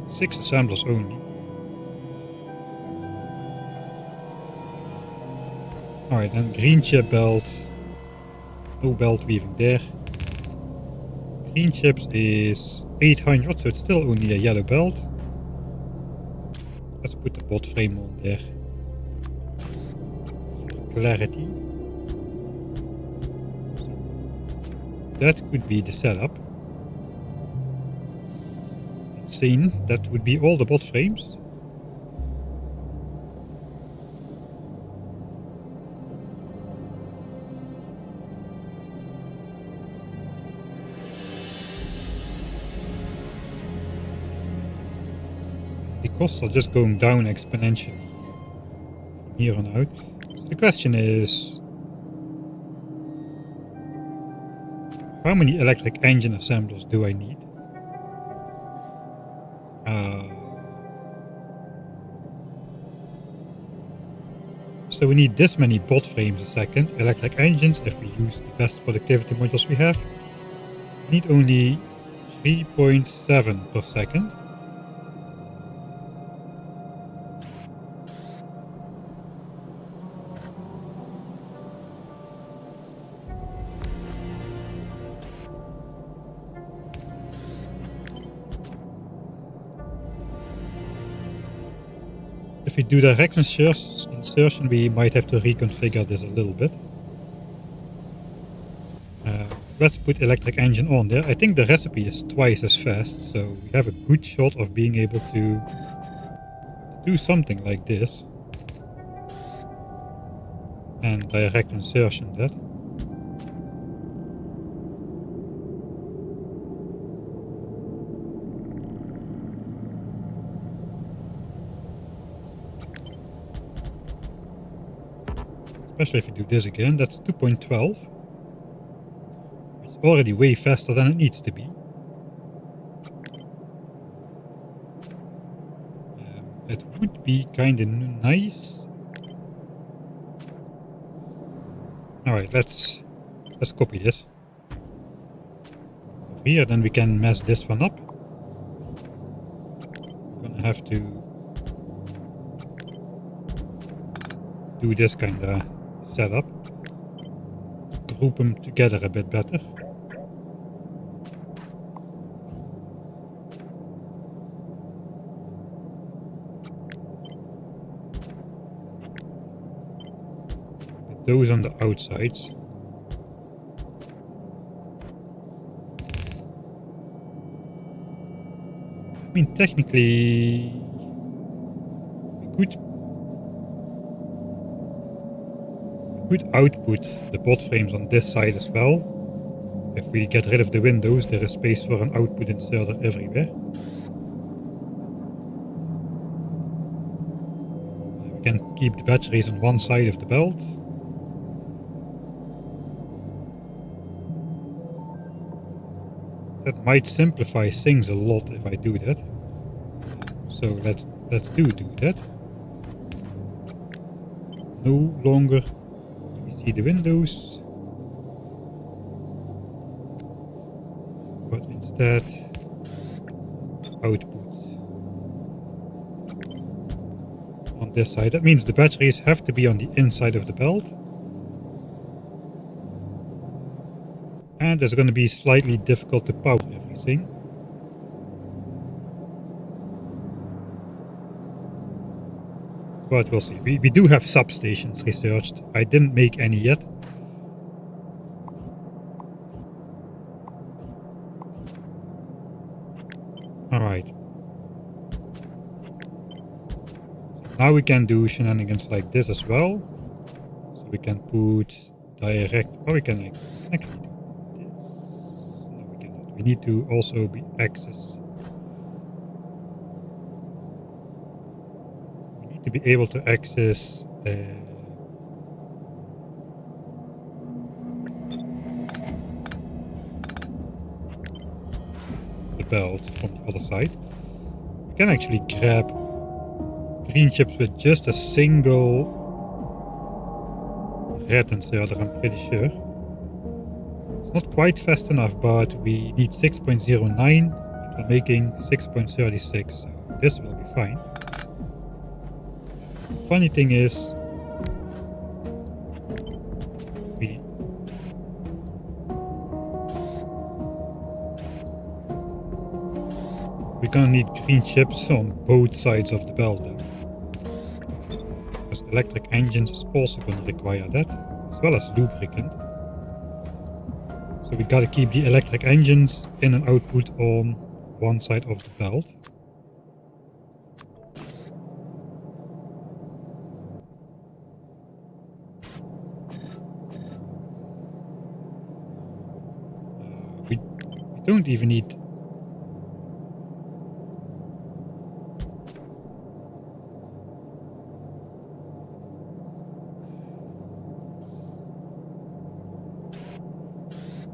Six assemblers only. Alright, then green chip belt. No belt weaving there. Green chips is 800, so it's still only a yellow belt. Let's put the bot frame on there for clarity. So that could be the setup. Insane, that would be all the bot frames. The costs are just going down exponentially from here on out. So the question is, how many electric engine assemblers do I need? So we need this many bot frames a second, electric engines, if we use the best productivity modules we have. We need only 3.7 per second. If we do direct insertion, we might have to reconfigure this a little bit. Let's put electric engine on there. I think the recipe is twice as fast, so we have a good shot of being able to do something like this. And direct insertion that. Especially if you do this again, that's 2.12. It's already way faster than it needs to be. It would be kind of nice. Alright, let's copy this. Over here, then we can mess this one up. We're gonna have to do this kind of setup. Group them together a bit better. Put those on the outsides. I mean, technically, we could output the bot frames on this side as well. If we get rid of the windows, there is space for an output inserter everywhere. We can keep the batteries on one side of the belt. That might simplify things a lot if I do that. So let's do that. No longer do we see the windows, but instead output on this side. That means the batteries have to be on the inside of the belt. And it's going to be slightly difficult to power everything. But we'll see. We do have substations researched. I didn't make any yet. Alright. Now we can do shenanigans like this as well. So we can put direct... Oh, we can actually do this. No, we cannot. We need to also be access. We need to be able to access... the belt from the other side. We can actually grab green chips with just a single red inserter, I'm pretty sure. It's not quite fast enough, but we need 6.09 and we're making 6.36, so this will be fine. The funny thing is, we're gonna need green chips on both sides of the belt then. Because electric engines is also gonna require that, as well as lubricant. So we gotta keep the electric engines in and output on one side of the belt. We don't even need...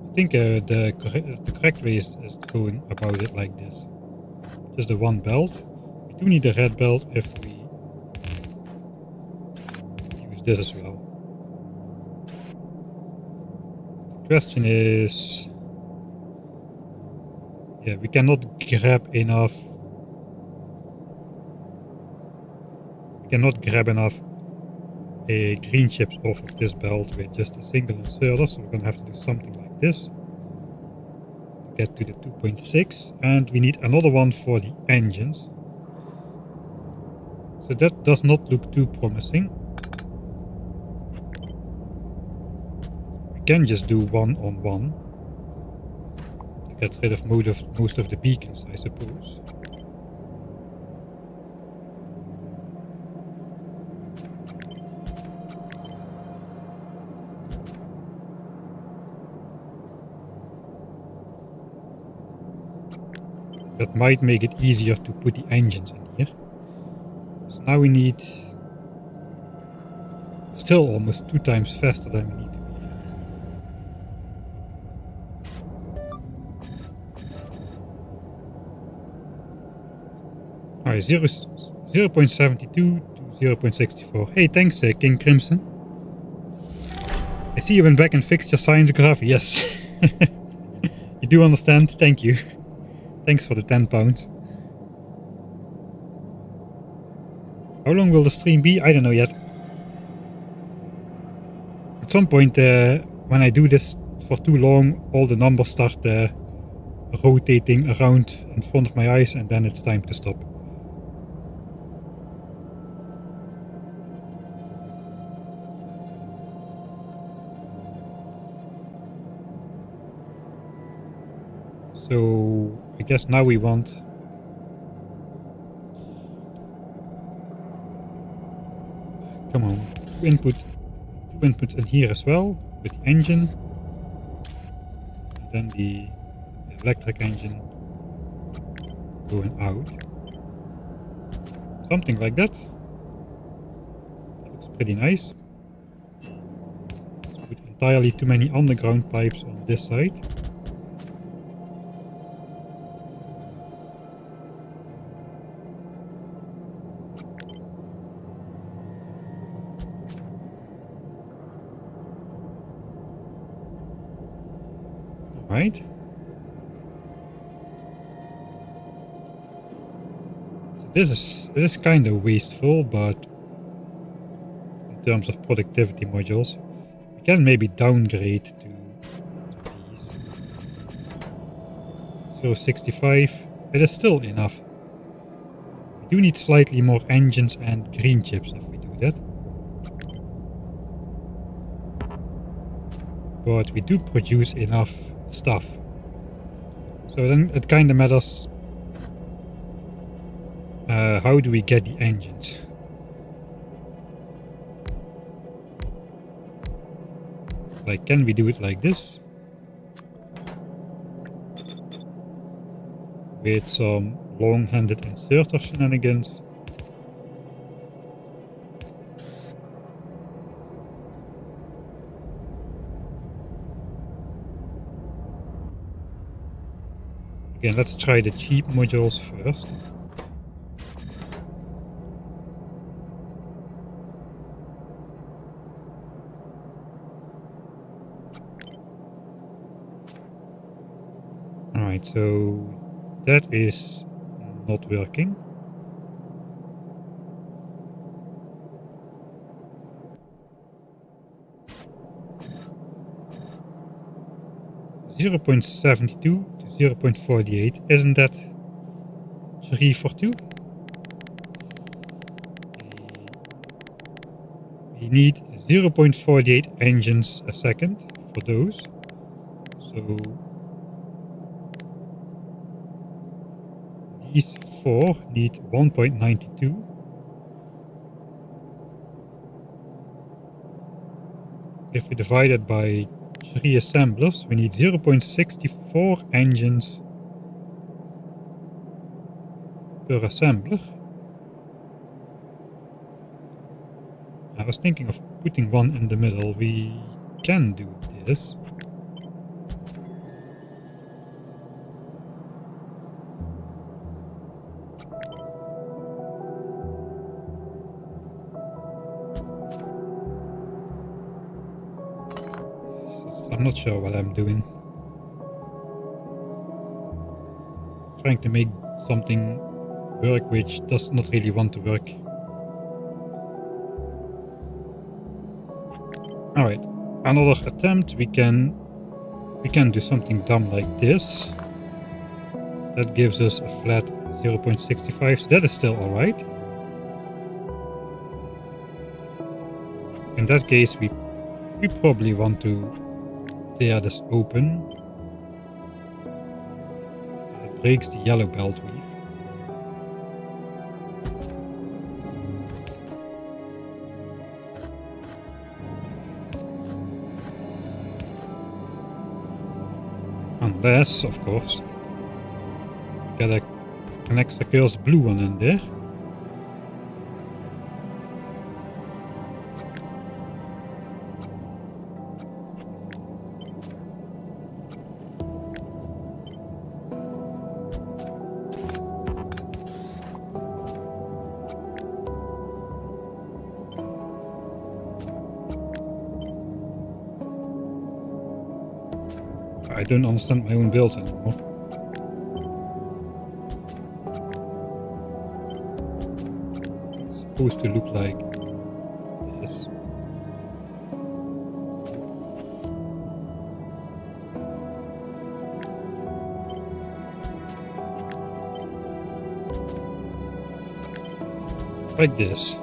I think the correct way is going about it like this. Just the one belt. We do need a red belt if we use this as well. The question is... yeah, we cannot grab enough... we cannot grab enough green chips off of this belt with just a single inserter, so we're gonna have to do something like this to get to the 2.6, and we need another one for the engines. So that does not look too promising. We can just do one on one to get rid of most of the beacons, I suppose. That might make it easier to put the engines in here. So now we need... still almost 2 times faster than we need to be. Alright, 0.72 to 0.64. Hey, thanks, King Crimson. I see you went back and fixed your science graph. Yes. You do understand? Thank you. Thanks for the £10. How long will the stream be? I don't know yet. At some point, when I do this for too long, all the numbers start rotating around in front of my eyes, and then it's time to stop. So I guess now we want come on, two inputs in here as well with the engine, and then the electric engine going out. Something like that. Looks pretty nice. Let's put entirely too many underground pipes on this side. Right. So this is kind of wasteful, but in terms of productivity modules, we can maybe downgrade to these. 0.65. It is still enough. We do need slightly more engines and green chips if we do that. But we do produce enough stuff. So then it kind of matters how do we get the engines. Like, can we do it like this? With some long-handed inserter shenanigans. Again, let's try the cheap modules first. Alright, so that is not working. .72 to 0.48. Isn't that 3 for 2? We need 0.48 engines a second for those. So these 4 need 1.92. If we divide it by 3 assemblers, we need 0.64 engines per assembler. I was thinking of putting one in the middle. We can do this. I'm not sure what I'm doing. Trying to make something work which does not really want to work. Alright, another attempt. We can do something dumb like this. That gives us a flat 0.65, so that is still alright. In that case, we probably want to tear this open. It breaks the yellow belt weave. Unless, of course, get an extra curse blue one in there. I don't understand my own builds anymore. It's supposed to look like this. Like this.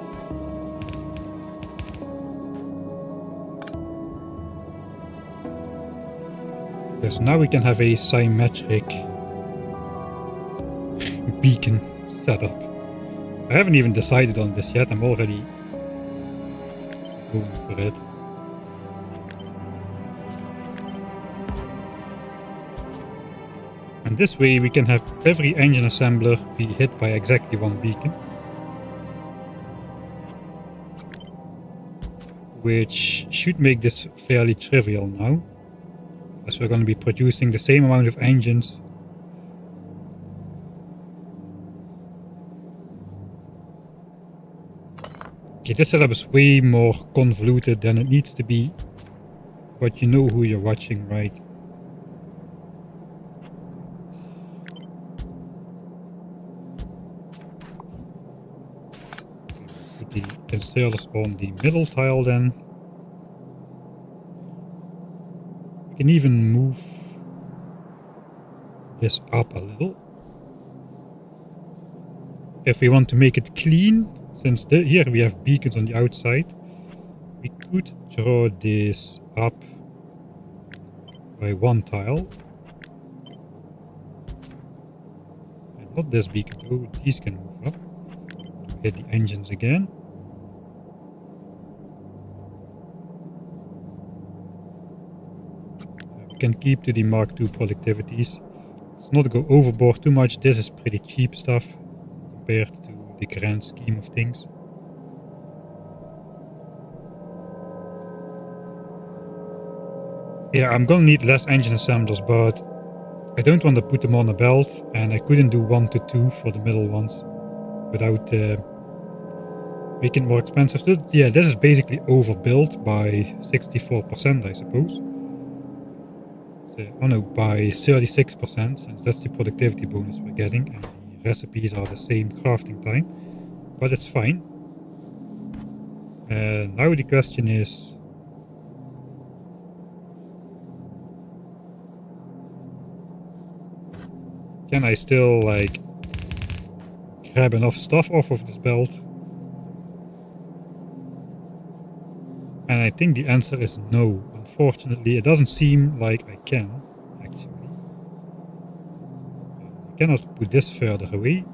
So now we can have a symmetric beacon setup. I haven't even decided on this yet. I'm already going for it. And this way we can have every engine assembler be hit by exactly one beacon. Which should make this fairly trivial now, as we're going to be producing the same amount of engines. Okay, this setup is way more convoluted than it needs to be, but you know who you're watching, right? Put the inserters on the middle tile then. We can even move this up a little. If we want to make it clean, since here we have beacons on the outside, we could draw this up by one tile. And not this beacon though, these can move up to hit the engines again. We can keep to the Mark II productivities. Let's not go overboard too much. This is pretty cheap stuff compared to the grand scheme of things. Yeah, I'm gonna need less engine assemblers, but I don't want to put them on a belt, and I couldn't do 1 to 2 for the middle ones without making it more expensive. So, yeah, this is basically overbuilt by 64%, I suppose. So, oh no, by 36%, since that's the productivity bonus we're getting, and the recipes are the same crafting time, but it's fine. Now the question is, can I still like grab enough stuff off of this belt? And I think the answer is no. Unfortunately, it doesn't seem like I can, actually. I cannot put this further away.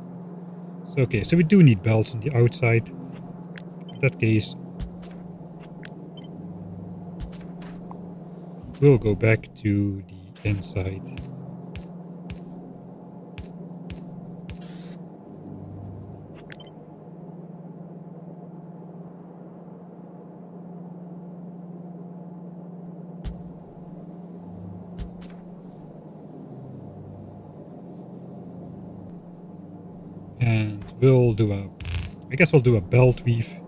So, okay, so we do need belts on the outside. In that case, we'll go back to the inside. And we'll do I guess we'll do a belt weave.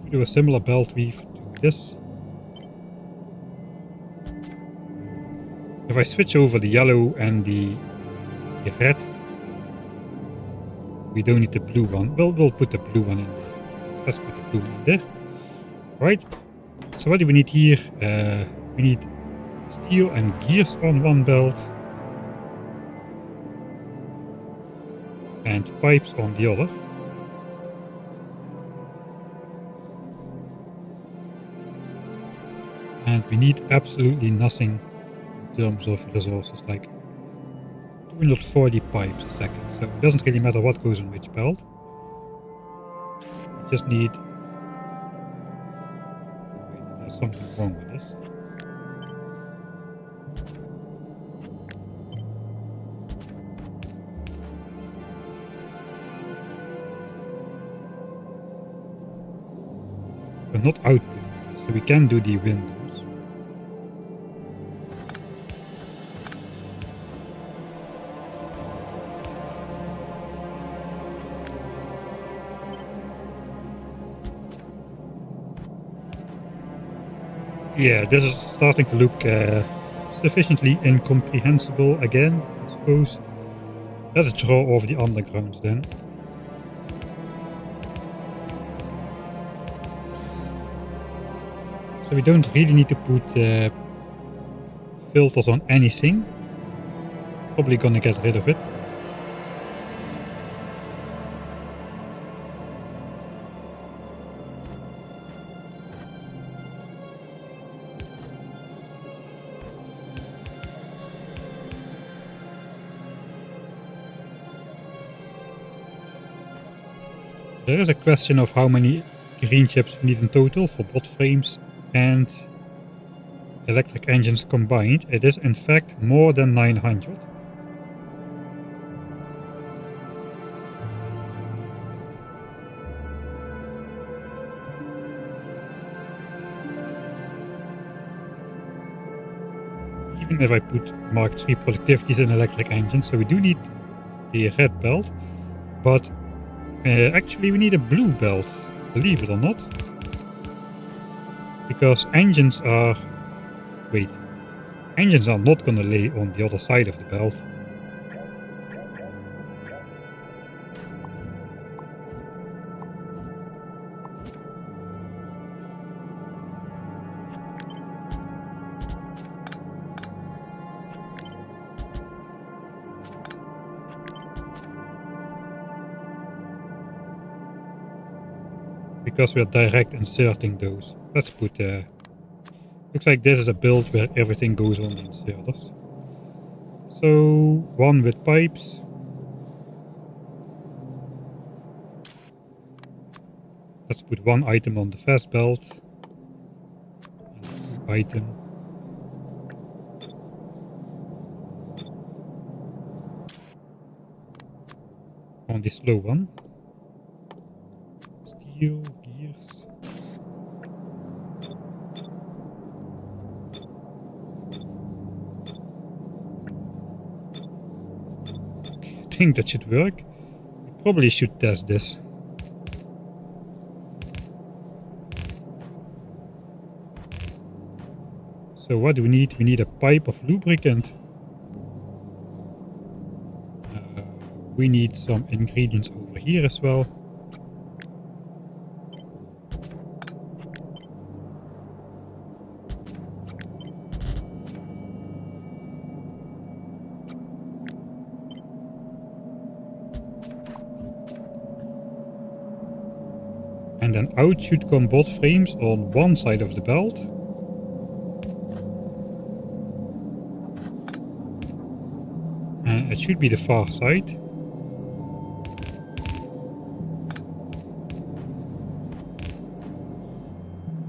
We'll do a similar belt weave to this. If I switch over the yellow and the red, we don't need the blue one. We'll put the blue one in there. Let's put the blue one in there. Right. So what do we need here? We need steel and gears on one belt. And pipes on the other. And we need absolutely nothing in terms of resources, like 240 pipes a second. So it doesn't really matter what goes on which belt. We just need... Wait, there's something wrong with this. We're not outputting this, so we can do the windows. Yeah, this is starting to look sufficiently incomprehensible again, I suppose. Let's draw over the undergrounds then. So we don't really need to put filters on anything. Probably gonna get rid of it. There is a question of how many green chips we need in total for bot frames and electric engines combined. It is in fact more than 900. Even if I put Mark III productivities in electric engines, so we do need a red belt, but actually we need a blue belt, believe it or not. Because engines are... wait. Engines are not gonna lay on the other side of the belt. Because we're direct inserting those. Let's put... looks like this is a build where everything goes on the inserters. So, one with pipes. Let's put one item on the fast belt. And 2 item. On the slow one. Steel, gears. Okay, I think that should work. We probably should test this. So what do we need? We need a pipe of lubricant. We need some ingredients over here as well. And then out should come bot frames on one side of the belt. And it should be the far side.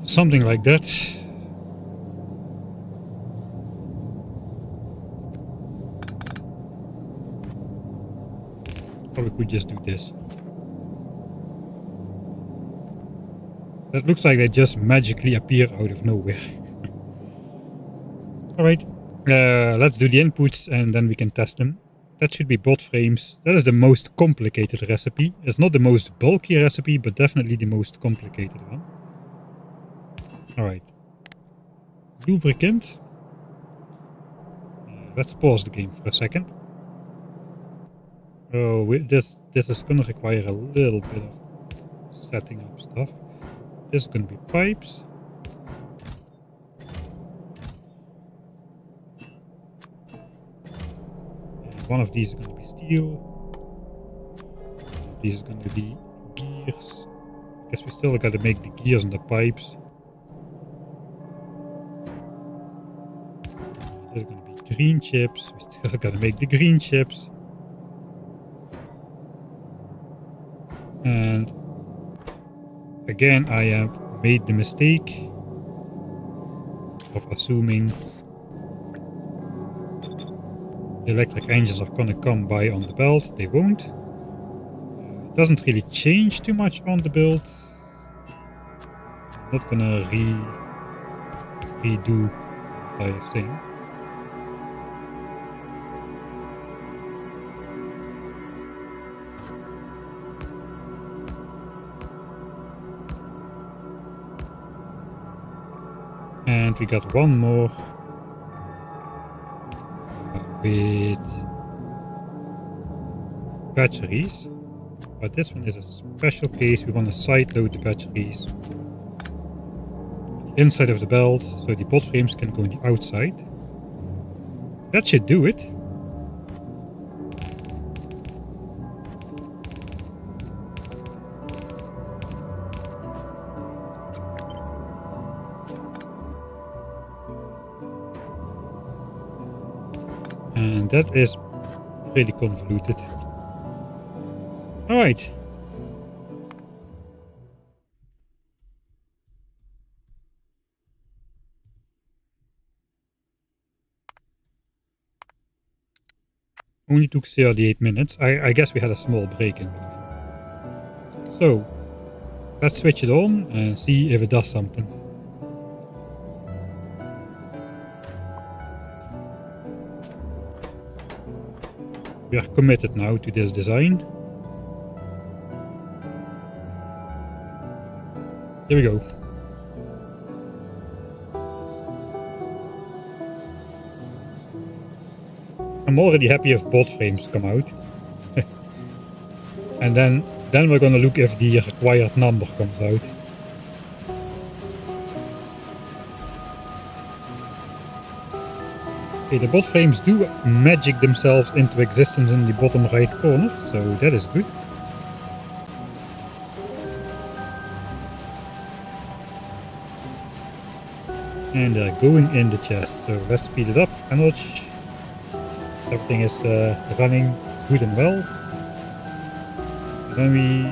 Something like that. Or we could just do this. That looks like they just magically appear out of nowhere. Alright, let's do the inputs and then we can test them. That should be bot frames. That is the most complicated recipe. It's not the most bulky recipe, but definitely the most complicated one. Alright. Lubricant. Let's pause the game for a second. Oh, this is gonna require a little bit of setting up stuff. This is gonna be pipes. And one of these is gonna be steel. These is gonna be gears. Guess we still gotta make the gears and the pipes. There's gonna be green chips. We still gotta make the green chips. And again, I have made the mistake of assuming the electric engines are gonna come by on the belt. They won't. It doesn't really change too much on the build. I'm not gonna redo the entire thing. And we got one more with batteries. But this one is a special case. We want to side load the batteries inside of the belt so the bot frames can go on the outside. That should do it. And that is really convoluted. Alright. Only took 38 minutes. I guess we had a small break in between. So, let's switch it on and see if it does something. We are committed now to this design. Here we go. I'm already happy if bot frames come out. And then we're gonna look if the required number comes out. Okay, the bot frames do magic themselves into existence in the bottom right corner, so that is good. And they're going in the chest, so let's speed it up a notch. Everything is running good and well. And then we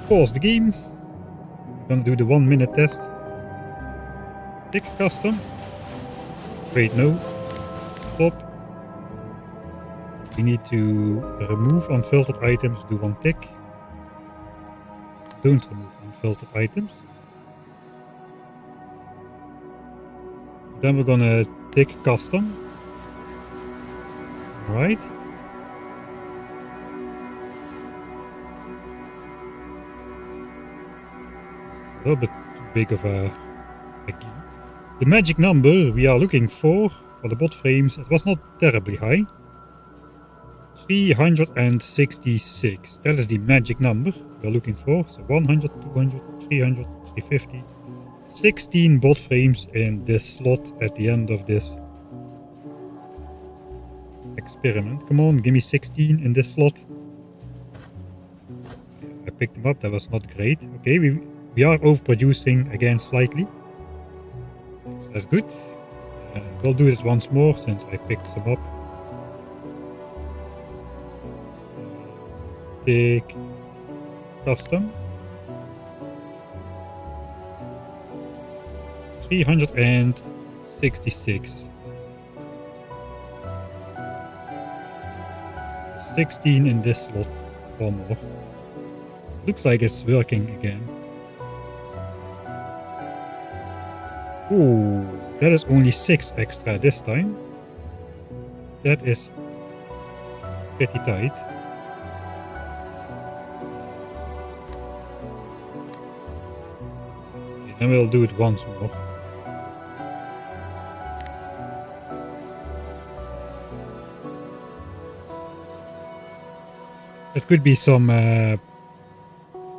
pause the game. We're gonna do the 1 minute test. Pick custom. Wait, no. Stop. We need to remove unfiltered items, do 1 tick. Don't remove unfiltered items. Then we're gonna tick custom. Right. A little bit too big of a the magic number we are looking for the bot frames, it was not terribly high. 366. That is the magic number we are looking for. So 100, 200, 300, 350. 16 bot frames in this slot at the end of this experiment. Come on, give me 16 in this slot. I picked them up, that was not great. Okay, we are overproducing again slightly. So that's good. We'll do this once more since I picked some up. Take custom. 366. 16 in this slot, one more. Looks like it's working again. Ooh, that is only 6 extra this time. That is pretty tight. Okay, then we'll do it once more. It could be some...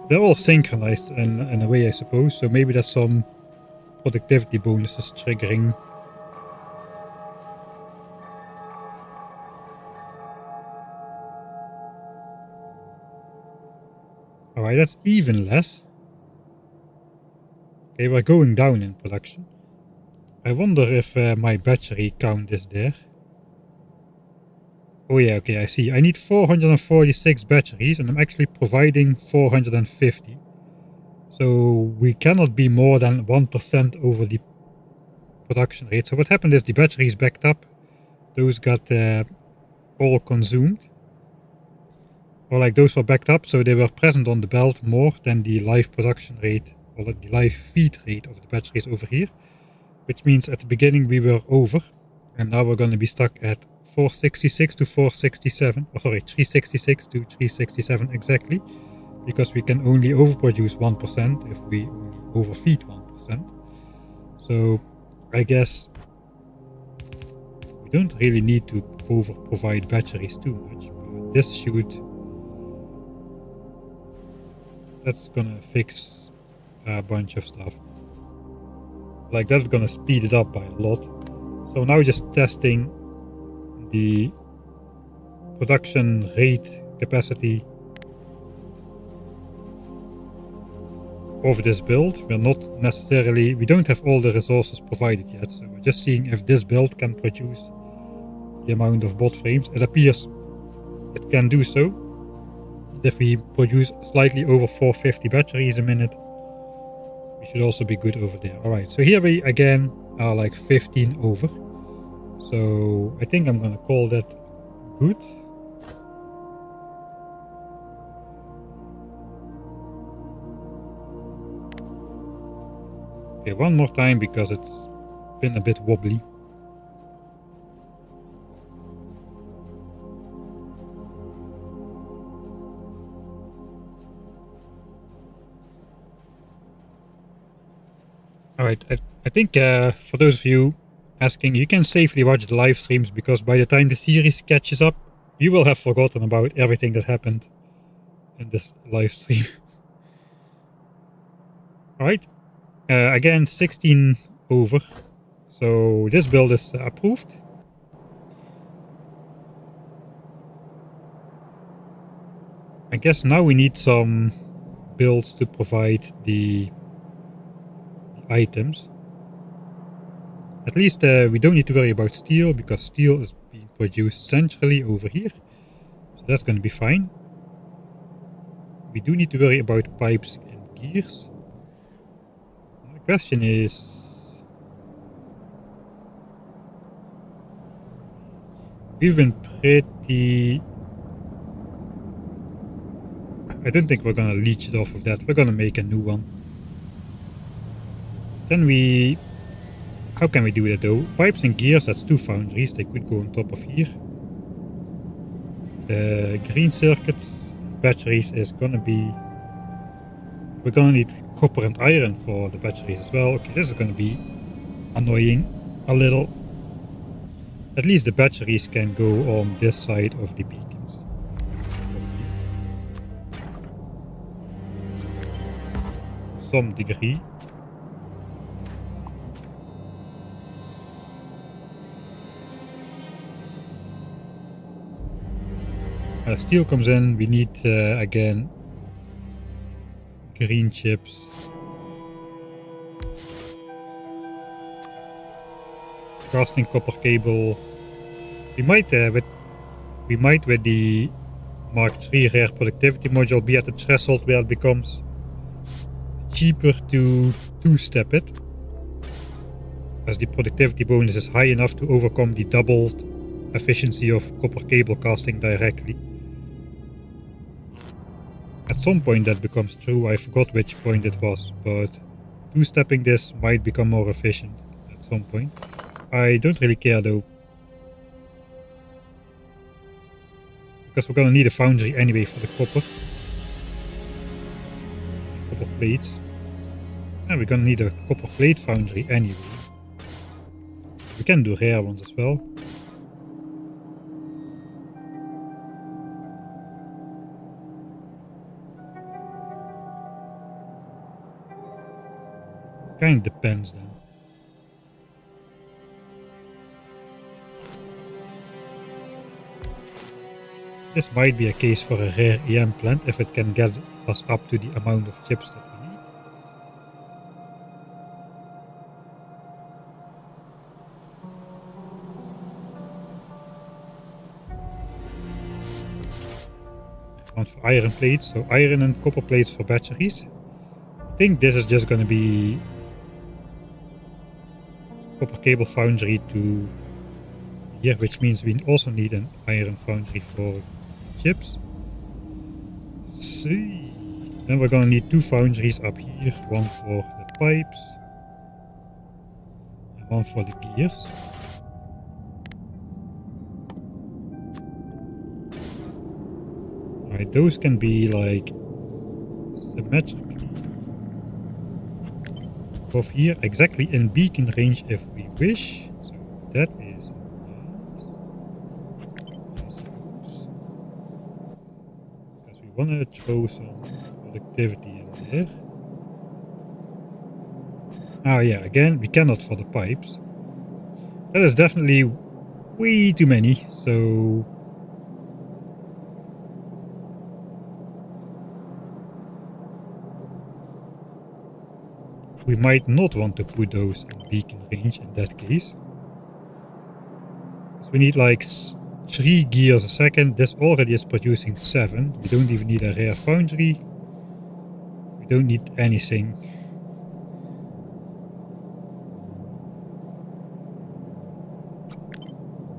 they're all synchronized in a way, I suppose, so maybe there's some productivity bonuses triggering. Alright, that's even less. Okay, we're going down in production. I wonder if my battery count is there. Oh yeah, okay, I see. I need 446 batteries and I'm actually providing 450. So we cannot be more than 1% over the production rate. So what happened is the batteries backed up. Those got all consumed. Or like those were backed up, so they were present on the belt more than the live production rate or the live feed rate of the batteries over here. Which means at the beginning we were over. And now we're going to be stuck at 466 to 467, or sorry, 366 to 367 exactly, because we can only overproduce 1% if we only overfeed 1%. So I guess we don't really need to over provide batteries too much, but this should, that's gonna fix a bunch of stuff. Like that's gonna speed it up by a lot. So now just testing the production rate capacity of this build. We're not necessarily, we don't have all the resources provided yet, so we're just seeing if this build can produce the amount of bot frames. It appears it can do so. If we produce slightly over 450 batteries a minute, we should also be good over there. Alright, so here we again are like 15 over. So I think I'm gonna call that good. Okay, one more time because it's been a bit wobbly. Alright, I think for those of you asking, you can safely watch the live streams because by the time the series catches up, you will have forgotten about everything that happened in this live stream. Alright, again 16 over, so this build is approved. I guess now we need some builds to provide the items. At least we don't need to worry about steel because steel is being produced centrally over here, so that's going to be fine. We do need to worry about pipes and gears. The question is, we've been pretty, I don't think we're going to leech it off of that. We're going to make a new one. Can we, how can we do that though? Pipes and gears, that's 2 foundries, they could go on top of here. Green circuits, batteries is gonna be, we're gonna need copper and iron for the batteries as well. Okay, this is gonna be annoying a little. At least the batteries can go on this side of the beacons. To some degree. Steel comes in, we need again green chips. Casting copper cable. We might with the Mark III rare productivity module be at the threshold where it becomes cheaper to two-step it, as the productivity bonus is high enough to overcome the doubled efficiency of copper cable casting directly. At some point that becomes true, I forgot which point it was, but two-stepping this might become more efficient at some point. I don't really care though, because we're gonna need a foundry anyway for the copper plates, and we're gonna need a copper plate foundry anyway. We can do rare ones as well. Kind of depends then. This might be a case for a rare EM plant if it can get us up to the amount of chips that we need. One for iron plates, so iron and copper plates for batteries. I think this is just going to be copper cable foundry to here, which means we also need an iron foundry for chips. See, then we're gonna need 2 foundries up here, one for the pipes and one for the gears. Alright, those can be like symmetrically above here, exactly in beacon range if we wish. So that is want to throw some productivity in there. Oh yeah, again, we cannot for the pipes. That is definitely way too many, so... we might not want to put those in beacon range in that case. So we need like 3 gears a second. This already is producing 7. We don't even need a rare foundry. We don't need anything.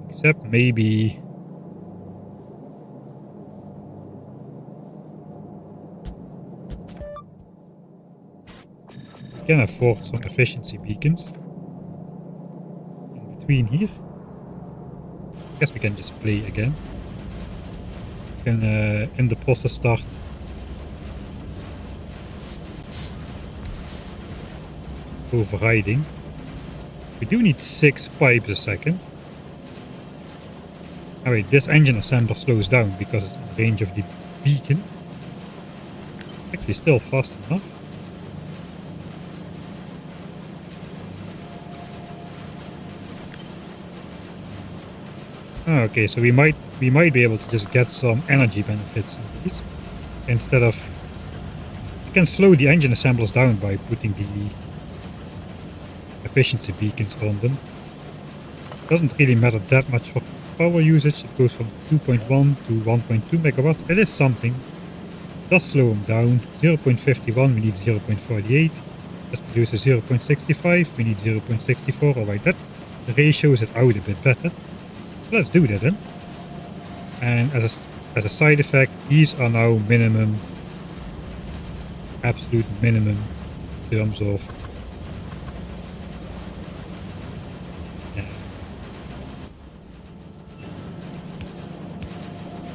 Except maybe... we can afford some efficiency beacons. In between here. I guess we can just play again. We can in the process start. Overriding. We do need 6 pipes a second. Oh wait, this engine assembler slows down because it's in range of the beacon. It's actually still fast enough. Oh, okay, so we might be able to just get some energy benefits on these. Instead of... you can slow the engine assemblers down by putting the efficiency beacons on them. Doesn't really matter that much for power usage. It goes from 2.1 to 1.2 megawatts. It is something. It does slow them down. 0.51, we need 0.48. This produces 0.65, we need 0.64. Alright, that ratios it out a bit better. So let's do that then. And as a side effect, these are now minimum, absolute minimum in terms of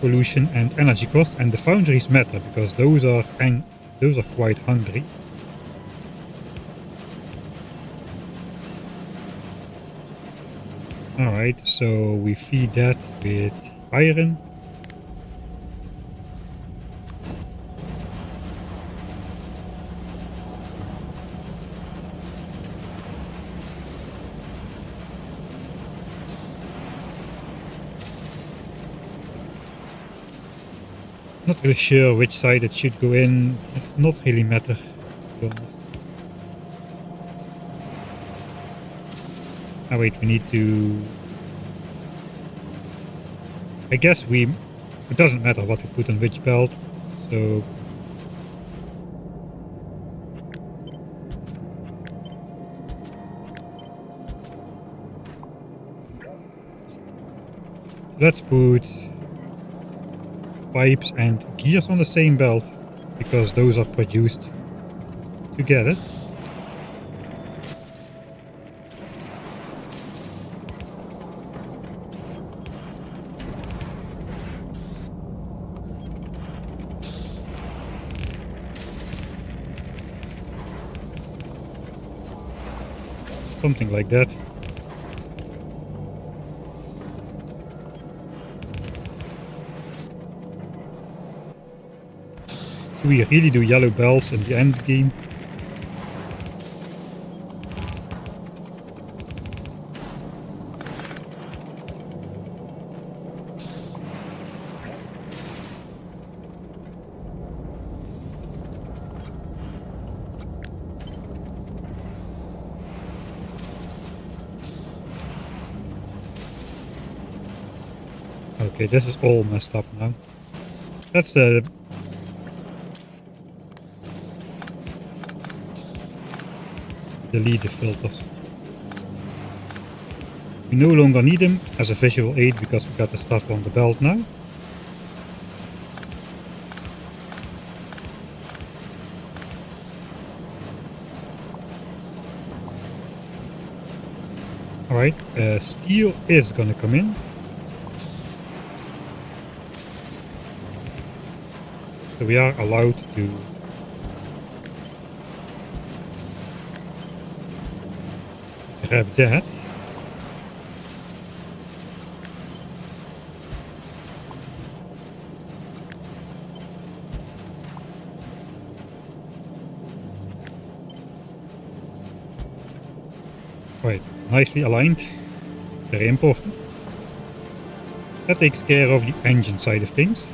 pollution and energy cost, and the foundries matter because those are quite hungry. Alright, so we feed that with iron. Not really sure which side it should go in. It does not really matter, to be honest. Oh wait, we need to... I guess it doesn't matter what we put on which belt, so... let's put pipes and gears on the same belt, because those are produced together. Something like that. Do we really do yellow belts in the end game? Okay, this is all messed up now. That's the... delete the filters. We no longer need them as a visual aid because we got the stuff on the belt now. Alright, steel is gonna come in. So we are allowed to grab that. Right, nicely aligned. Very important. That takes care of the engine side of things.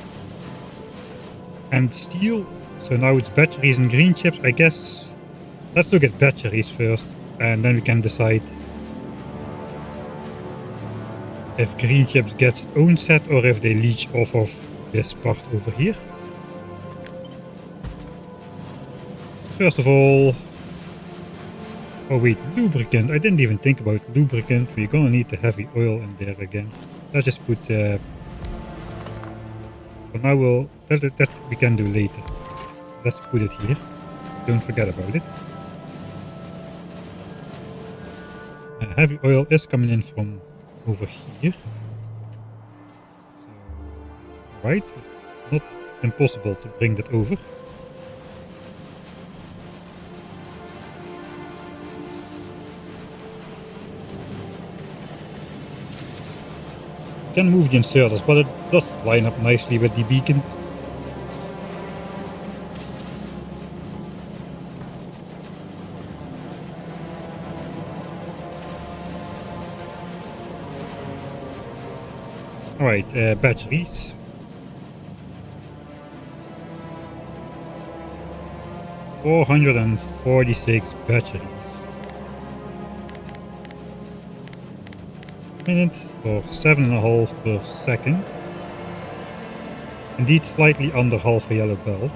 And steel. So now it's batteries and green chips. I guess let's look at batteries first, and then we can decide if green chips gets its own set or if they leech off of this part over here. First of all, oh wait, lubricant. I didn't even think about lubricant. We're gonna need the heavy oil in there again. Let's just put for now that we can do later. Let's put it here. Don't forget about it. Heavy oil is coming in from over here. So, right, it's not impossible to bring that over. Can move the inserters, but it does line up nicely with the beacon. Alright, batteries. $446 batteries. Minute or 7.5 per second. Indeed, slightly under half a yellow belt.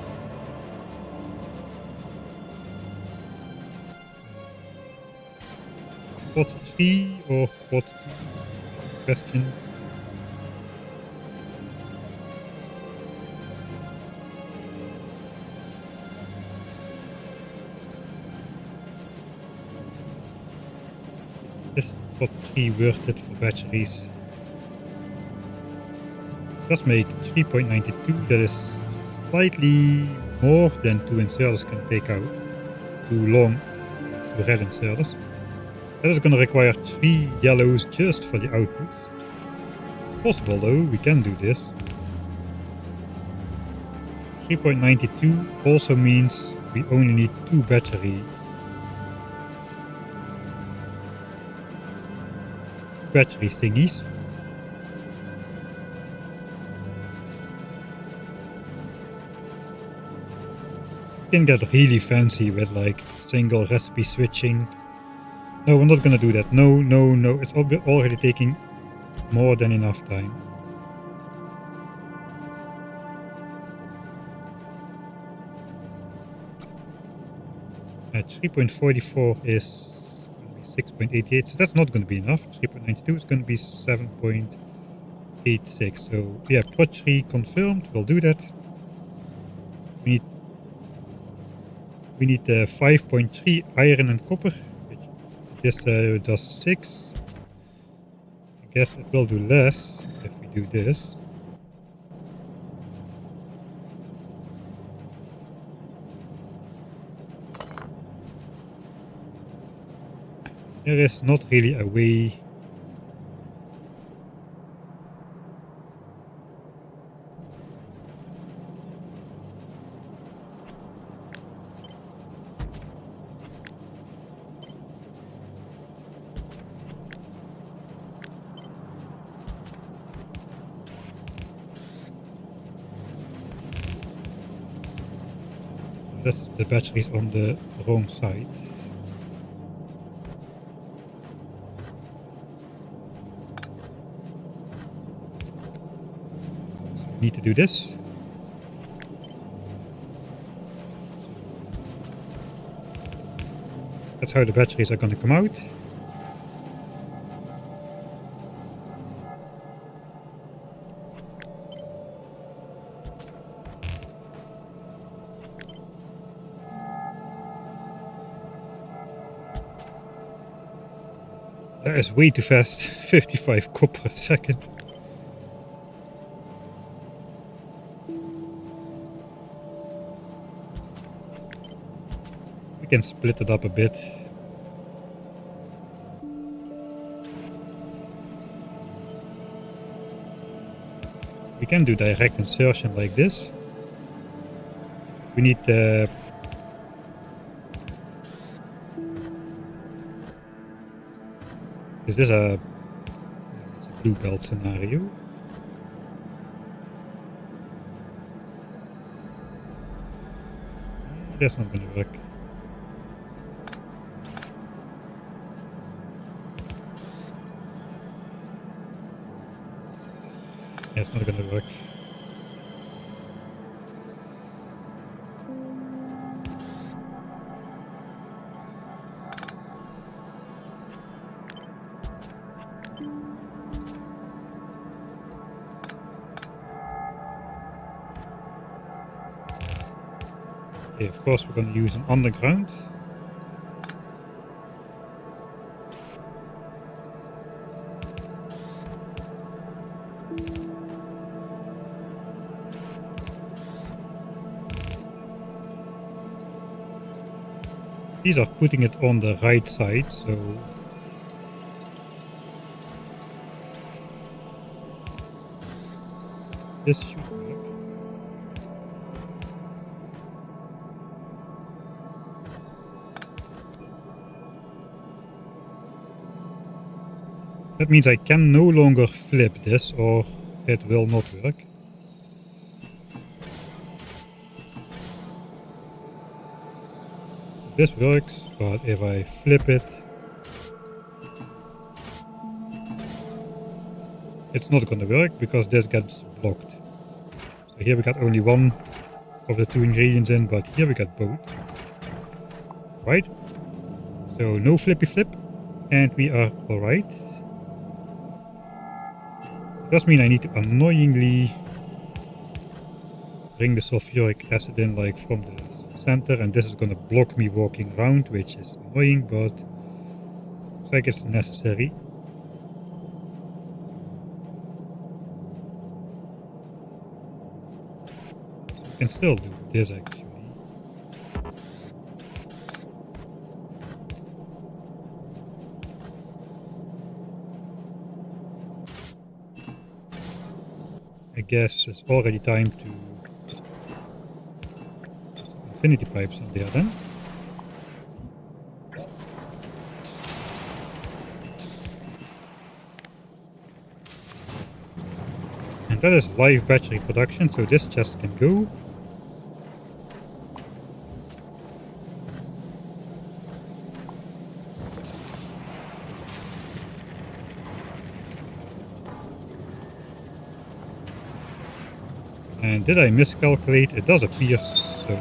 Quad 3 or quad 2? Question. Is quad 3 worth it for batteries? Does make 3.92. That is slightly more than 2 inserters can take out. 2 long, 2 red inserters. That is going to require 3 yellows just for the outputs. It's possible though, we can do this. 3.92 also means we only need 2 battery thingies. You can get really fancy with like single recipe switching. No, we're not gonna do that. No, no, no. It's already taking more than enough time. At 3.44 is 6.88, so that's not going to be enough. 3.92 is going to be 7.86. So yeah, quad 3 confirmed. We'll do that. We need 5.3 iron and copper, which this does 6. I guess it will do less if we do this. There is not really a way. That's the batteries on the wrong side. Need to do this. That's how the batteries are going to come out. That is way too fast. 55 copper a second. Can split it up a bit. We can do direct insertion like this. We need Is this a... It's a blue belt scenario. That's not gonna work. Yeah, it's not gonna work. Okay, of course we're gonna use an underground. These are putting it on the right side, so this should work. That means I can no longer flip this, or it will not work. This works, but if I flip it, it's not gonna work because this gets blocked. So here we got only one of the two ingredients in, but here we got both. Right? So no flippy flip, and we are alright. Does mean I need to annoyingly bring the sulfuric acid in like from the center, and this is gonna block me walking around, which is annoying, but looks like it's necessary. So we can still do this actually. I guess it's already time to put some infinity pipes on there then. And that is live battery production, so this chest can go. And did I miscalculate? It does appear so.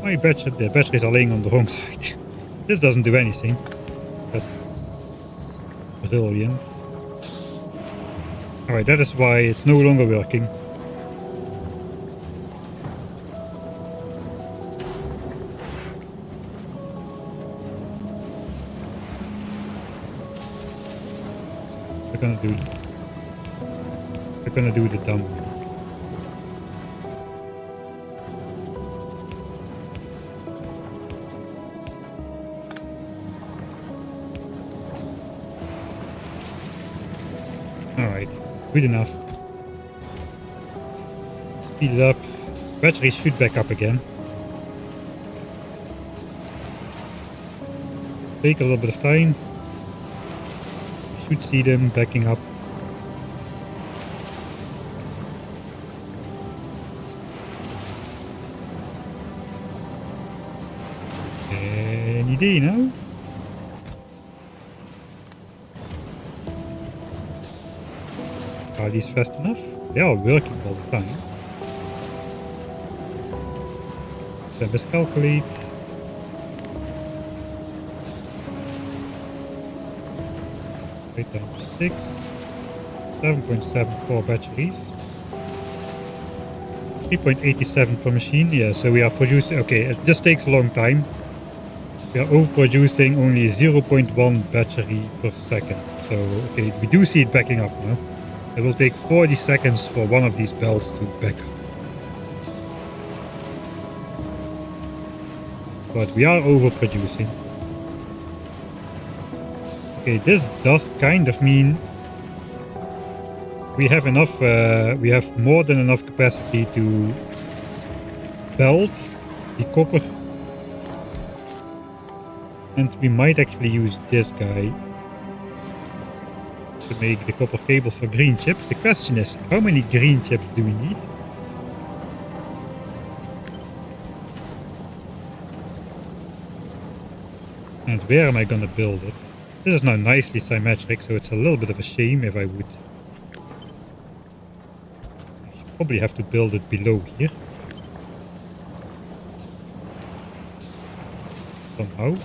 My the batteries are laying on the wrong side. This doesn't do anything. That's brilliant. Alright, that is why it's no longer working. We're gonna do the dumb. Alright, good enough. Speed it up. Batteries shoot back up again. Take a little bit of time. You should see them backing up. Any day now? Are these fast enough? They are working all the time. So miscalculate. Right down to 6. 7.74 batteries. 3.87 per machine. Yeah, so we are producing. Okay, it just takes a long time. We are overproducing only 0.1 battery per second. So, okay, we do see it backing up now. It will take 40 seconds for one of these belts to back up. But we are overproducing. Okay, this does kind of mean we have enough, we have more than enough capacity to belt the copper And we might actually use this guy to make the copper cable for green chips. The question is, how many green chips do we need? And where am I gonna build it? This is now nicely symmetric, so it's a little bit of a shame if I would... I should probably have to build it below here. Somehow.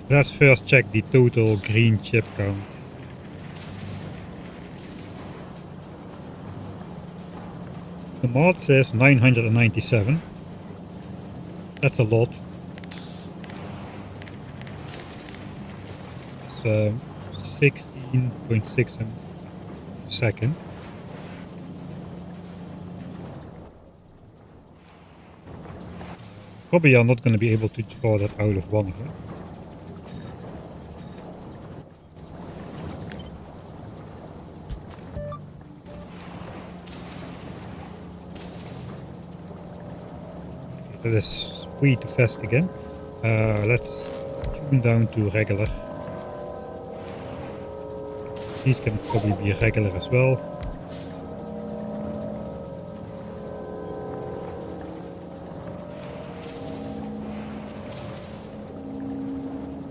Let's first check the total green chip count. The mod says 997. That's a lot. It's 16.6 a second. Probably are not going to be able to draw that out of one of them. That is way too fast again. Let's tune down to regular. These can probably be regular as well.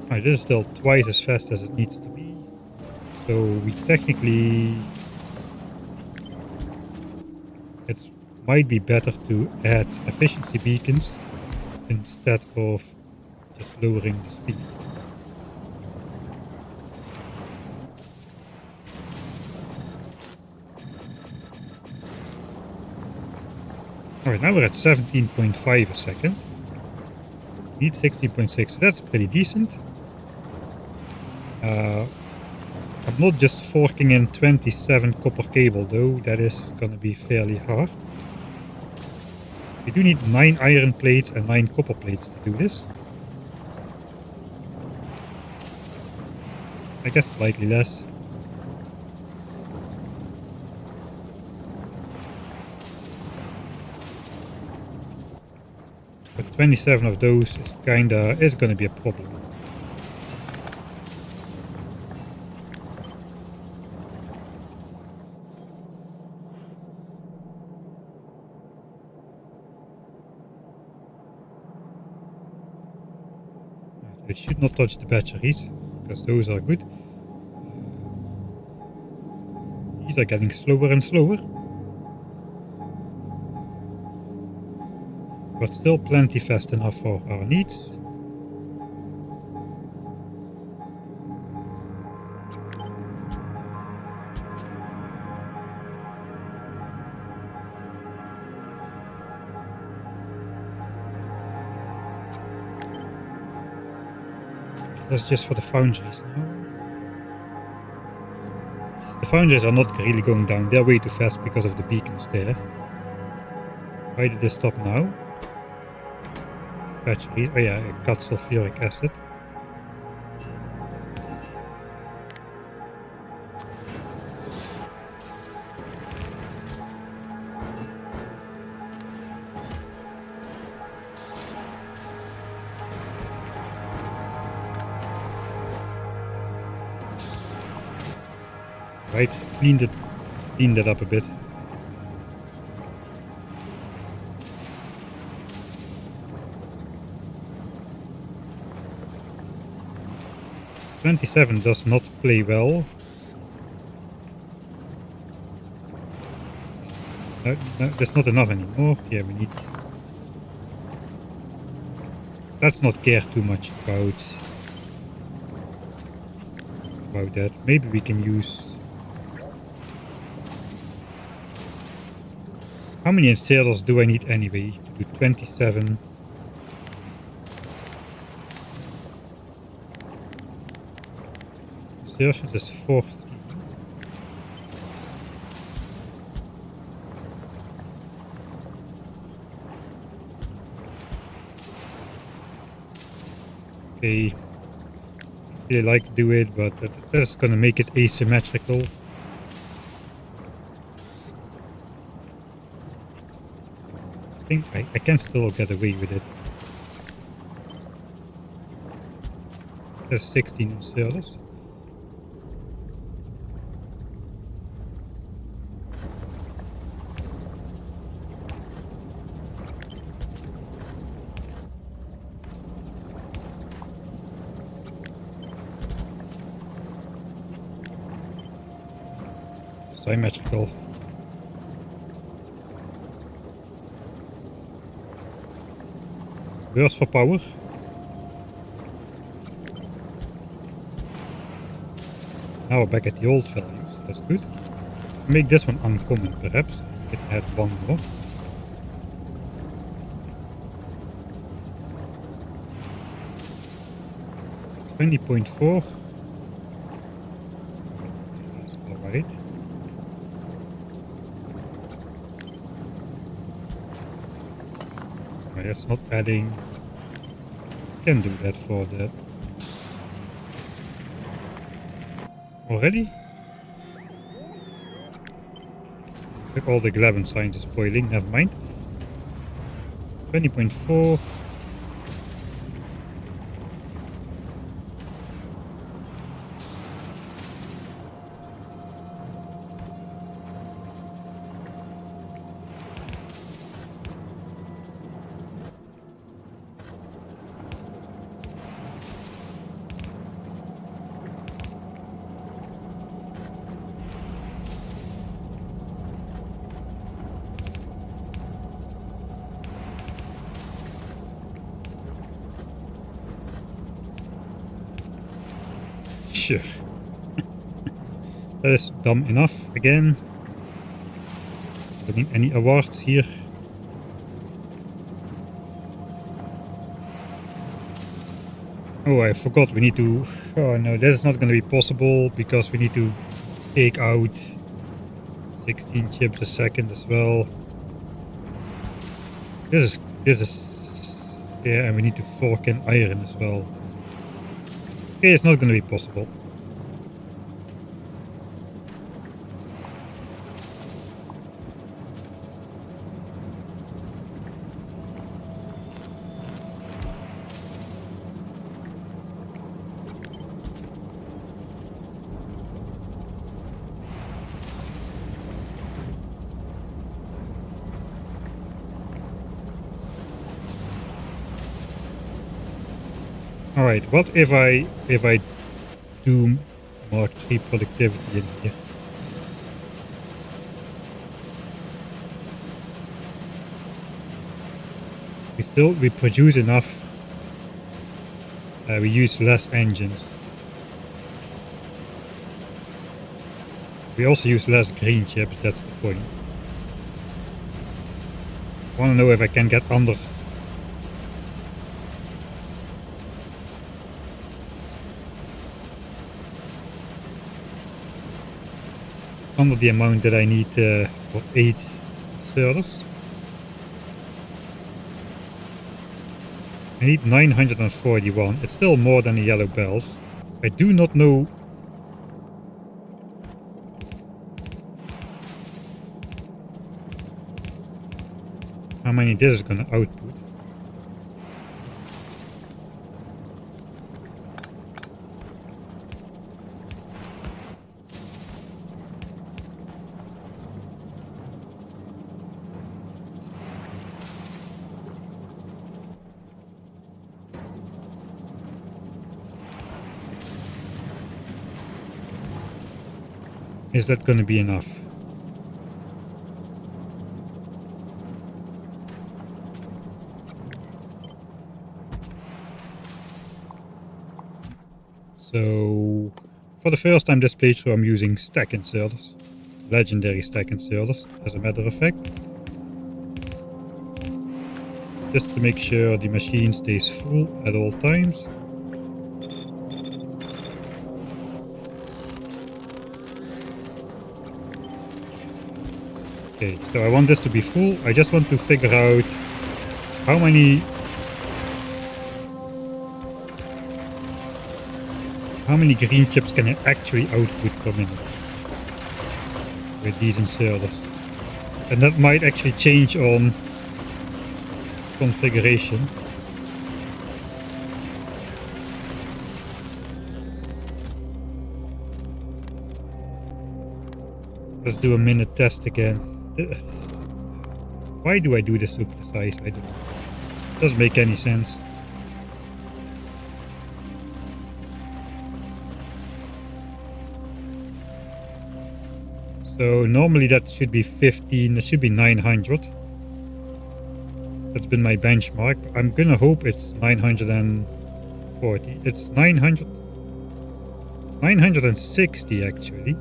Alright, this is still twice as fast as it needs to be. So we technically... It might be better to add efficiency beacons instead of just lowering the speed. Alright, now we're at 17.5 a second. Need 16.6, so that's pretty decent. I'm not just forking in 27 copper cable though, that is gonna be fairly hard. We do need 9 iron plates and 9 copper plates to do this. I guess slightly less. But 27 of those is gonna be a problem. It should not touch the batteries, because those are good. These are getting slower and slower. But still plenty fast enough for our needs. That's just for the foundries now. The foundries are not really going down, they're way too fast because of the beacons there. Why did they stop now? Batteries, oh yeah, it got sulfuric acid. Right, cleaned it up a bit. "27 does not play well." No, that's not enough anymore. Yeah, we need... Let's not care too much about that. Maybe we can use... How many inserters do I need anyway to do 27? Insertions is 40. Okay, really like to do it, but that's gonna make it asymmetrical. I think I can still get away with it. There's 16 inserters. Symmetrical. Burst for power. Now we're back at the old values. That's good. Make this one uncommon, perhaps. It add one more. $20.4. That's alright. That's not adding. Can do that for the already. All the Glevin signs are spoiling. Never mind. 20.4. Sure. That is dumb enough again. Don't need any awards here. Oh, I forgot we need to... Oh no, this is not going to be possible because we need to take out 16 chips a second as well. This is... Yeah, and we need to fork in iron as well. Okay, it's not going to be possible. Alright, what if I do Mark 3 productivity in here? We produce enough. We use less engines. We also use less green chips, that's the point. I want to know if I can get under the amount that I need for 8 servers. I need 941. It's still more than a yellow belt. I do not know how many this is going to output. Is that going to be enough? So, for the first time this playthrough I'm using stack inserters. Legendary stack inserters, as a matter of fact. Just to make sure the machine stays full at all times. Okay, so I want this to be full. I just want to figure out how many How many green chips can I actually output per minute with these inserters? And that might actually change on configuration. Let's do a minute test again. Why do I do this so precise? I don't know. It doesn't make any sense. So normally that should be 15, it should be 900. That's been my benchmark. I'm gonna hope it's 940. It's 960 actually.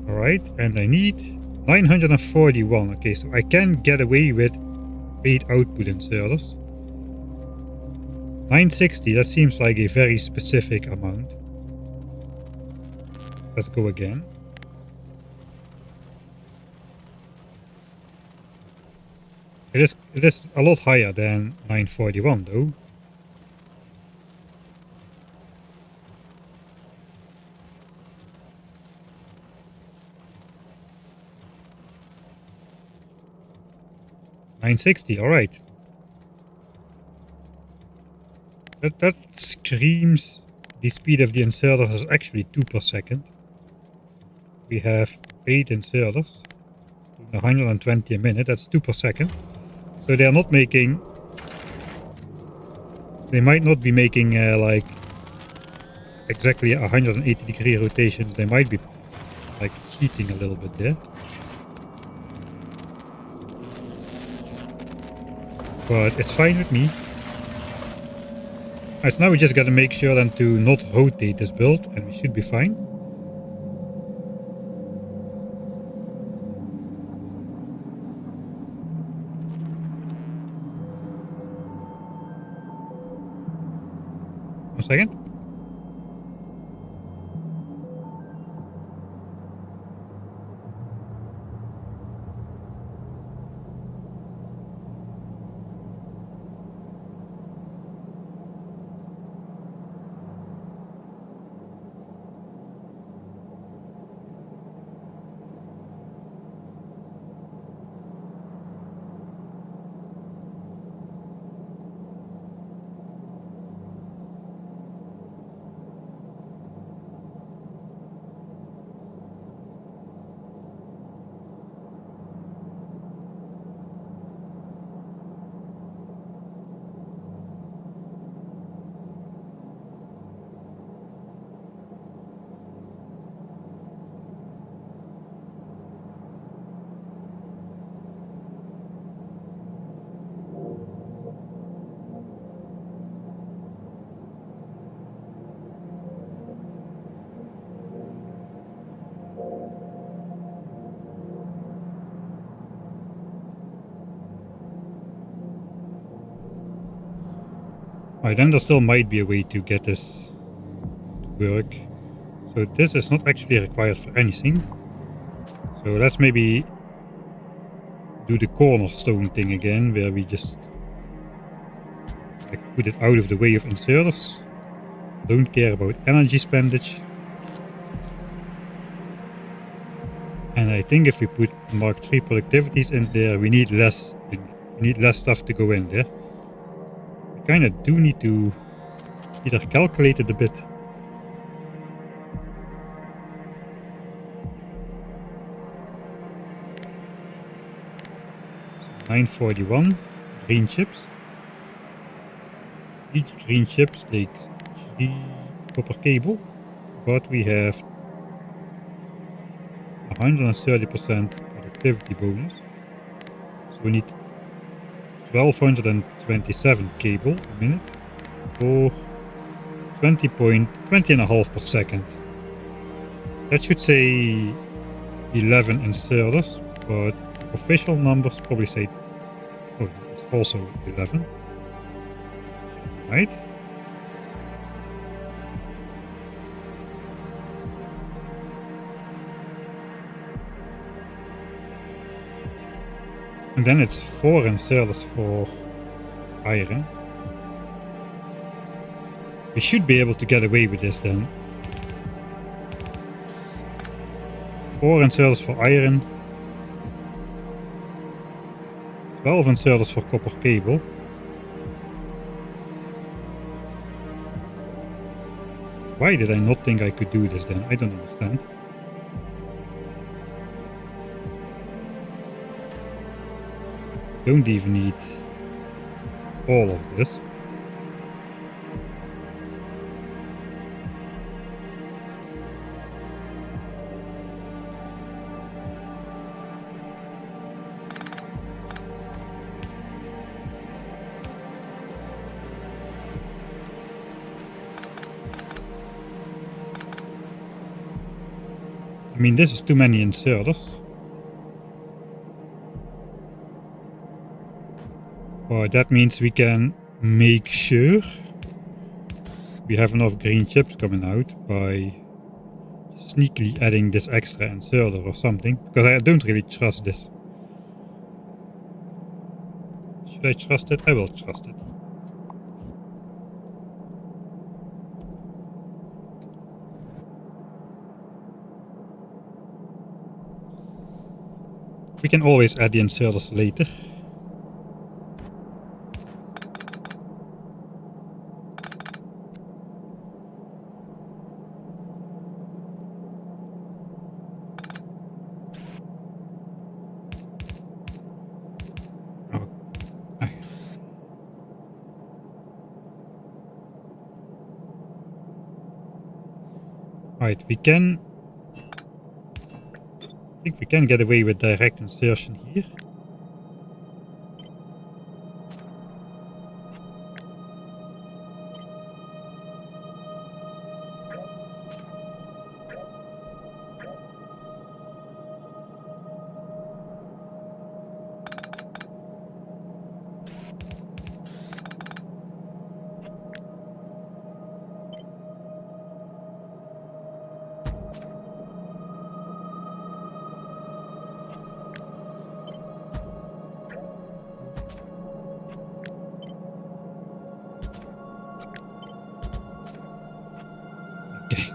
Alright, and I need 941. Okay, so I can get away with 8 output inserters. 960, that seems like a very specific amount. Let's go again. It is a lot higher than 941 though. $960, alright. That screams the speed of the inserters is actually 2 per second. We have 8 inserters, 120 a minute, that's 2 per second. So they are not making, they might not be making like exactly 180-degree rotations. They might be like cheating a little bit there. But it's fine with me. Alright, so now we just gotta make sure then to not rotate this build and we should be fine. One second. Alright, then there still might be a way to get this to work. So this is not actually required for anything. So let's maybe do the cornerstone thing again, where we just like put it out of the way of inserters. Don't care about energy spendage. And I think if we put Mark III productivities in there, we need less stuff to go in there. We kind of do need to either calculate it a bit. So 941 green chips. Each green chip takes 3 copper cable, but we have 130% productivity bonus. So we need 1227 cable a minute for 20.5 per second. That should say 11 inserters, but official numbers probably say, oh, it's also 11. Right? And then it's 4 inserters for iron. We should be able to get away with this then. 4 inserters for iron. 12 inserters for copper cable. Why did I not think I could do this then? I don't understand. Don't even need all of this. I mean, this is too many inserters. But that means we can make sure we have enough green chips coming out by sneakily adding this extra inserter or something. Because I don't really trust this. Should I trust it? I will trust it. We can always add the inserters later. Right, we can... I think we can get away with direct insertion here.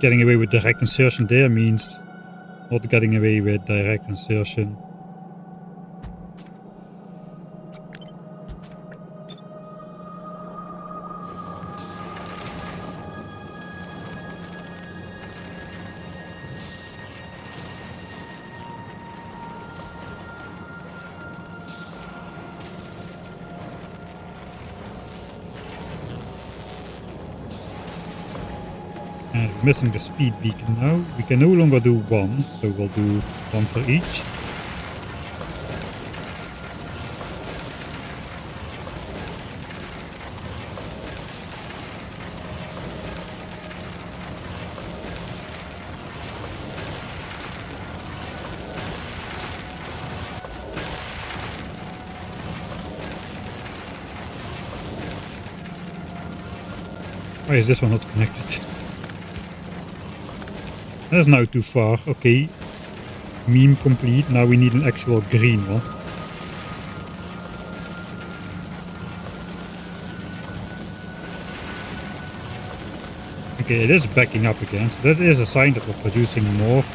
Getting away with direct insertion there means not getting away with direct insertion. And missing the speed beacon now. We can no longer do one, so we'll do one for each. Why is this one not connected? That's now too far. Okay. Meme complete. Now we need an actual green one. Okay, it is backing up again. So that is a sign that we're producing more.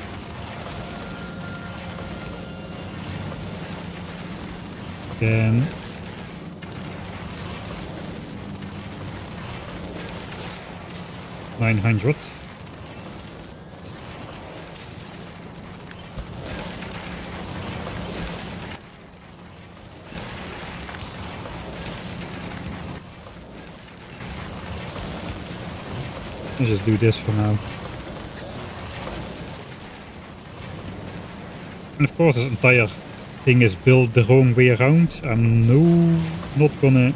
Then 900. Let's just do this for now. And of course this entire thing is built the wrong way around. I'm not gonna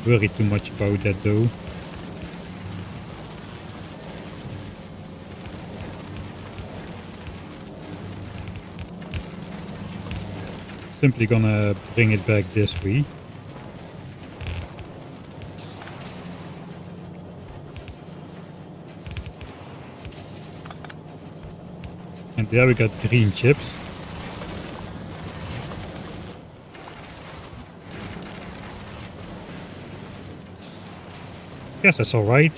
worry too much about that though. Simply gonna bring it back this way. And there we got green chips. Guess that's alright.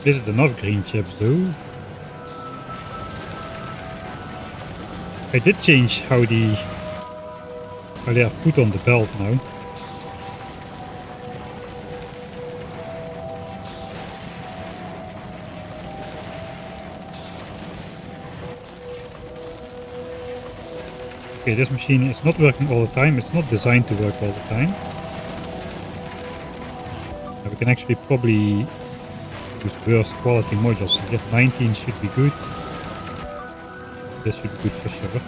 This is enough green chips though. I did change how they are put on the belt now. Okay, this machine is not working all the time. It's not designed to work all the time. We can actually probably use worse quality modules. Here 19 should be good. This should be good for sure.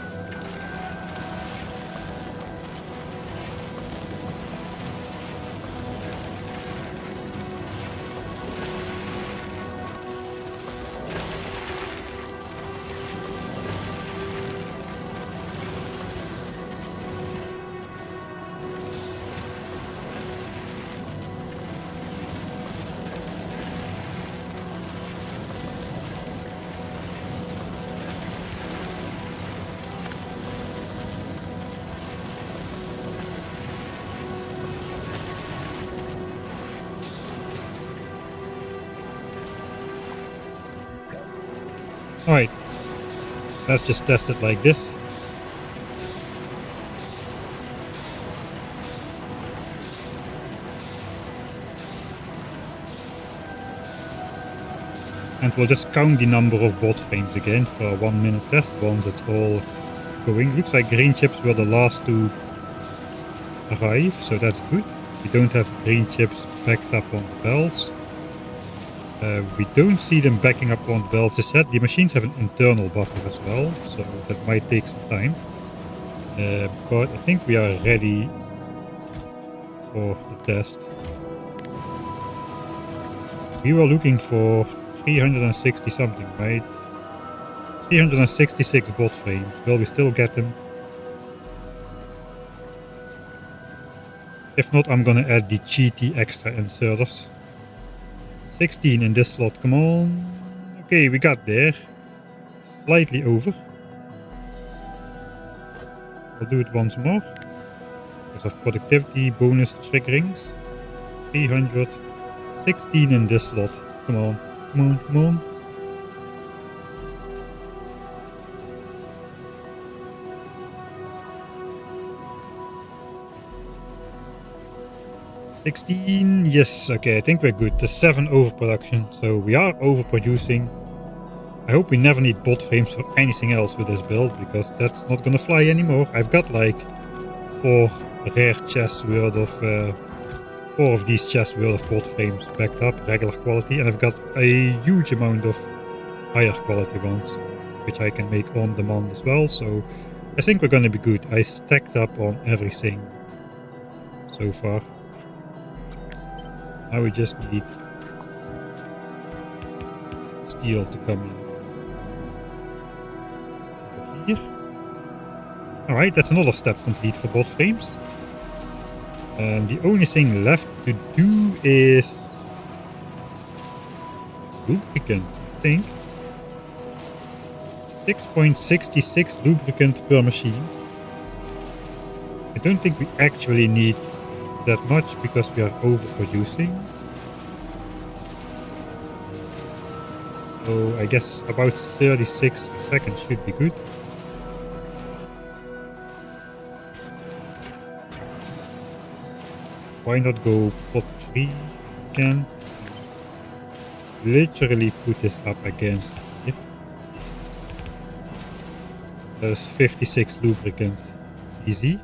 Alright, let's just test it like this. And we'll just count the number of bot frames again for a 1 minute test once it's all going. Looks like green chips were the last to arrive, so that's good. We don't have green chips backed up on the belts. We don't see them backing up on the belts just yet. The machines have an internal buffer as well, so that might take some time. But I think we are ready for the test. We were looking for 360 something, right? 366 bot frames. Will we still get them? If not, I'm gonna add the cheaty extra inserters. 16 in this slot, come on. Okay, we got there. Slightly over. We'll do it once more. Because of productivity bonus triggerings. 316 in this slot. Come on, come on, come on. Yes, okay, I think we're good. The 7 overproduction, so we are overproducing. I hope we never need bot frames for anything else with this build, because that's not gonna fly anymore. I've got like 4 rare chests worth of 4 of these chests worth of bot frames backed up, regular quality, and I've got a huge amount of higher quality ones, which I can make on demand as well, so I think we're gonna be good. I stacked up on everything so far. Now we just need steel to come in. Here. Alright, that's another step complete for bot frames. And the only thing left to do is lubricant, I think. 6.66 lubricant per machine. I don't think we actually need that much because we are overproducing. So I guess about 36 seconds should be good. Why not go pot 3 again? Literally put this up against it. There's 56 lubricant. Easy.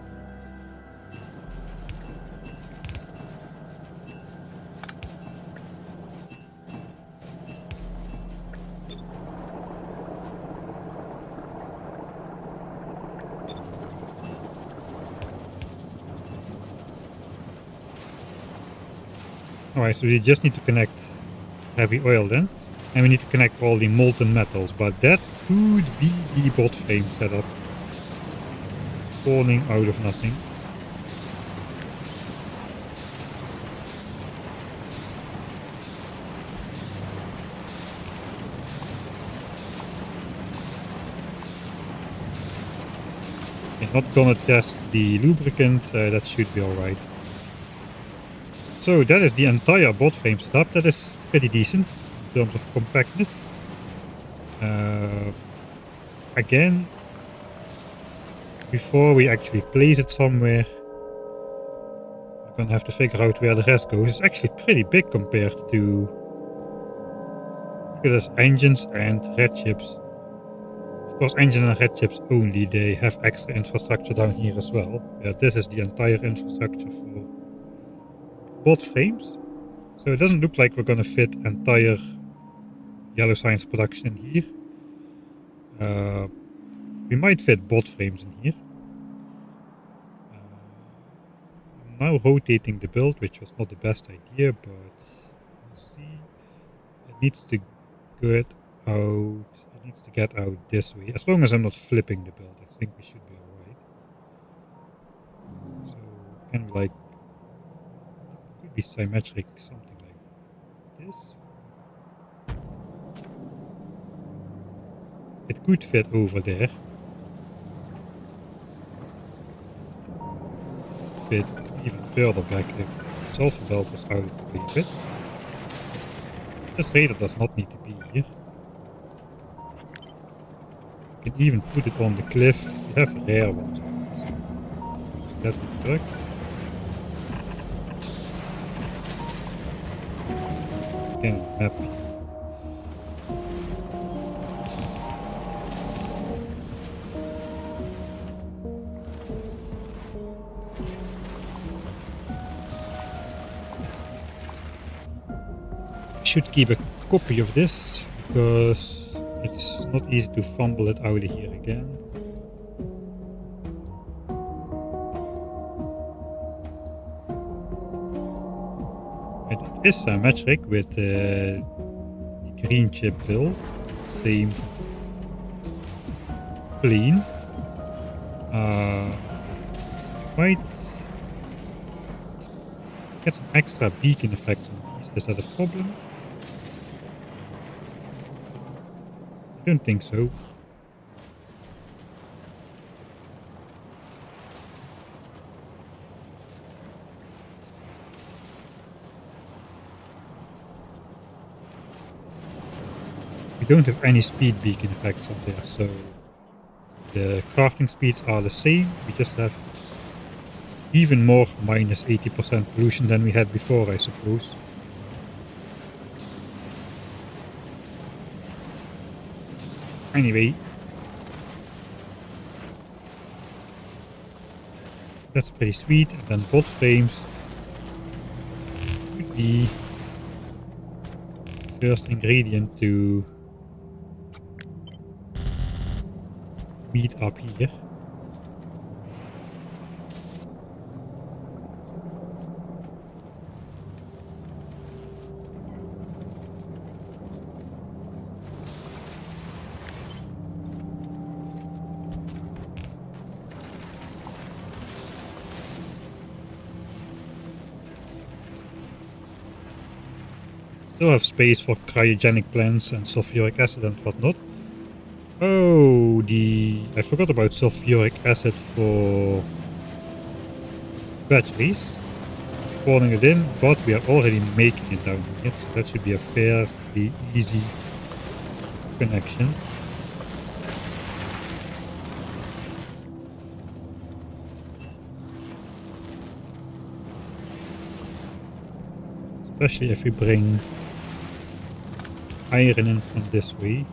Alright, so we just need to connect heavy oil then. And we need to connect all the molten metals, but that could be the bot frame setup. Spawning out of nothing. Not gonna test the lubricant, that should be alright. So that is the entire bot frame setup. That is pretty decent in terms of compactness. Again, before we actually place it somewhere, we're gonna have to figure out where the rest goes. It's actually pretty big compared to, look at this, engines and red chips. Of course, engine and red chips only, they have extra infrastructure down here as well. Yeah, this is the entire infrastructure for bot frames. So it doesn't look like we're gonna fit entire Yellow Science production in here. We might fit bot frames in here. I'm now rotating the build, which was not the best idea, but we'll see. It needs to get out. It needs to get out this way. As long as I'm not flipping the build, I think we should be alright. So can we, like, could be symmetric, something like this. It could fit over there. Fit even further back if the sulfur belt was out of the way a bit. This radar does not need to be here. You can even put it on the cliff. We have rare ones. That would work. Again, map view. Should keep a copy of this because it's not easy to fumble it out of here again. It is symmetric with the green chip build, same plane. Might get some extra beacon effects on these. Is that a problem? I don't think so. We don't have any speed beacon effects up there, so the crafting speeds are the same. We just have even more minus 80% pollution than we had before, I suppose. Anyway, that's pretty sweet. And then bot frames could be first ingredient to meet up here. Still have space for cryogenic plants and sulfuric acid and whatnot. Oh, I forgot about sulfuric acid for batteries. Pouring it in, but we are already making it down here, so that should be a fairly easy connection. Especially if we bring iron in from this way.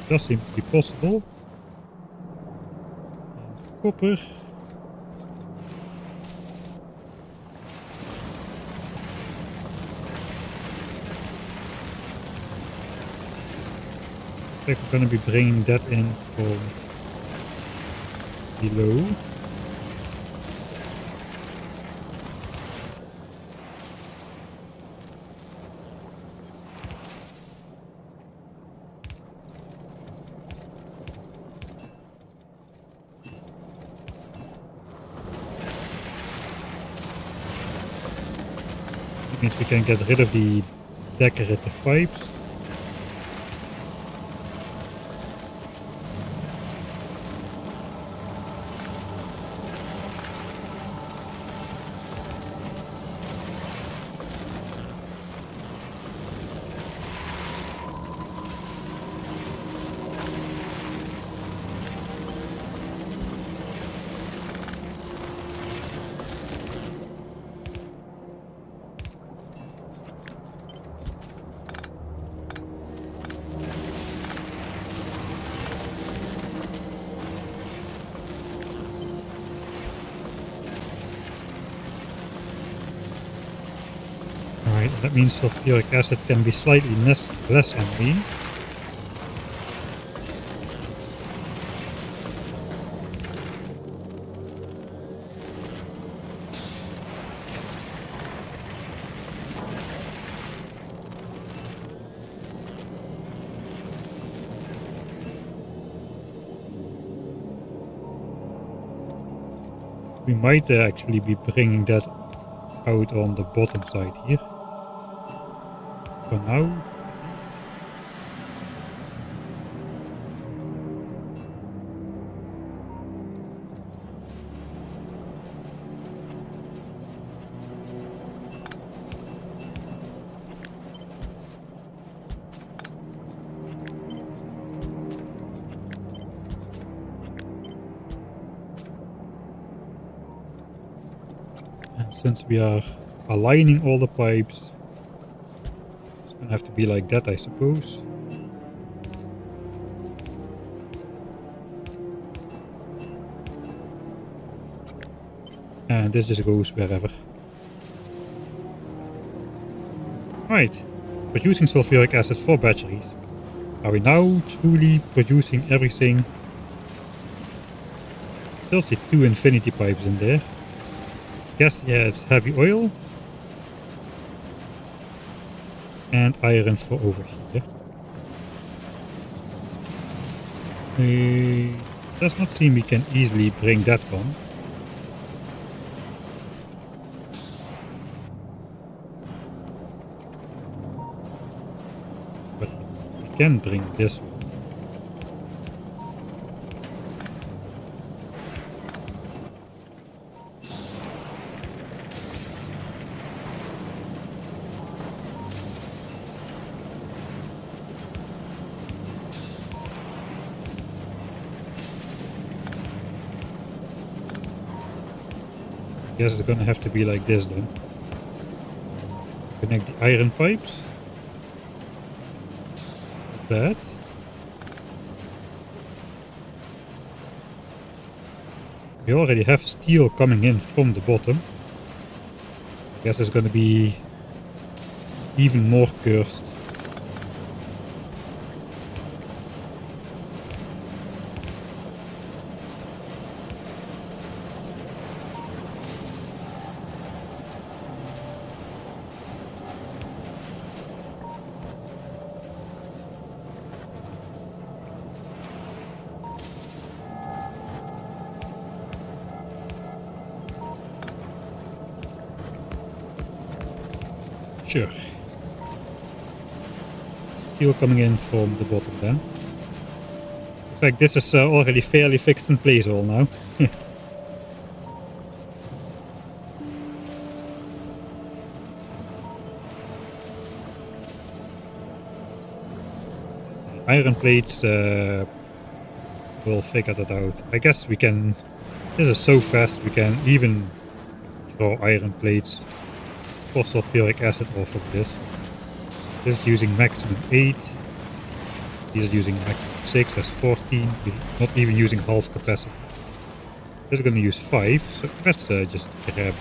Does seem to be possible. And copper. I think we're going to be bringing that in from below. Means we can get rid of the decorative pipes. Right, that means sulfuric acid can be slightly less ME. We might actually be bringing that out on the bottom side here. For now, at least. And since we are aligning all the pipes, it's gonna have to be like that, I suppose. And this just goes wherever. Right, producing sulfuric acid for batteries. Are we now truly producing everything? Still see 2 infinity pipes in there. Yes, yeah, it's heavy oil. And iron for over here. Does not seem we can easily bring that one. But we can bring this one. Guess it's gonna have to be like this then. Connect the iron pipes. Like that. We already have steel coming in from the bottom. I guess it's gonna be even more cursed. Sure. Steel coming in from the bottom then. In fact, this is already fairly fixed in place all now. Iron plates will figure that out. I guess we can... This is so fast we can even draw iron plates for sulfuric acid off of this. This is using maximum 8. These are using maximum 6, that's 14. We're not even using half capacity. This is going to use 5, so let's just grab it.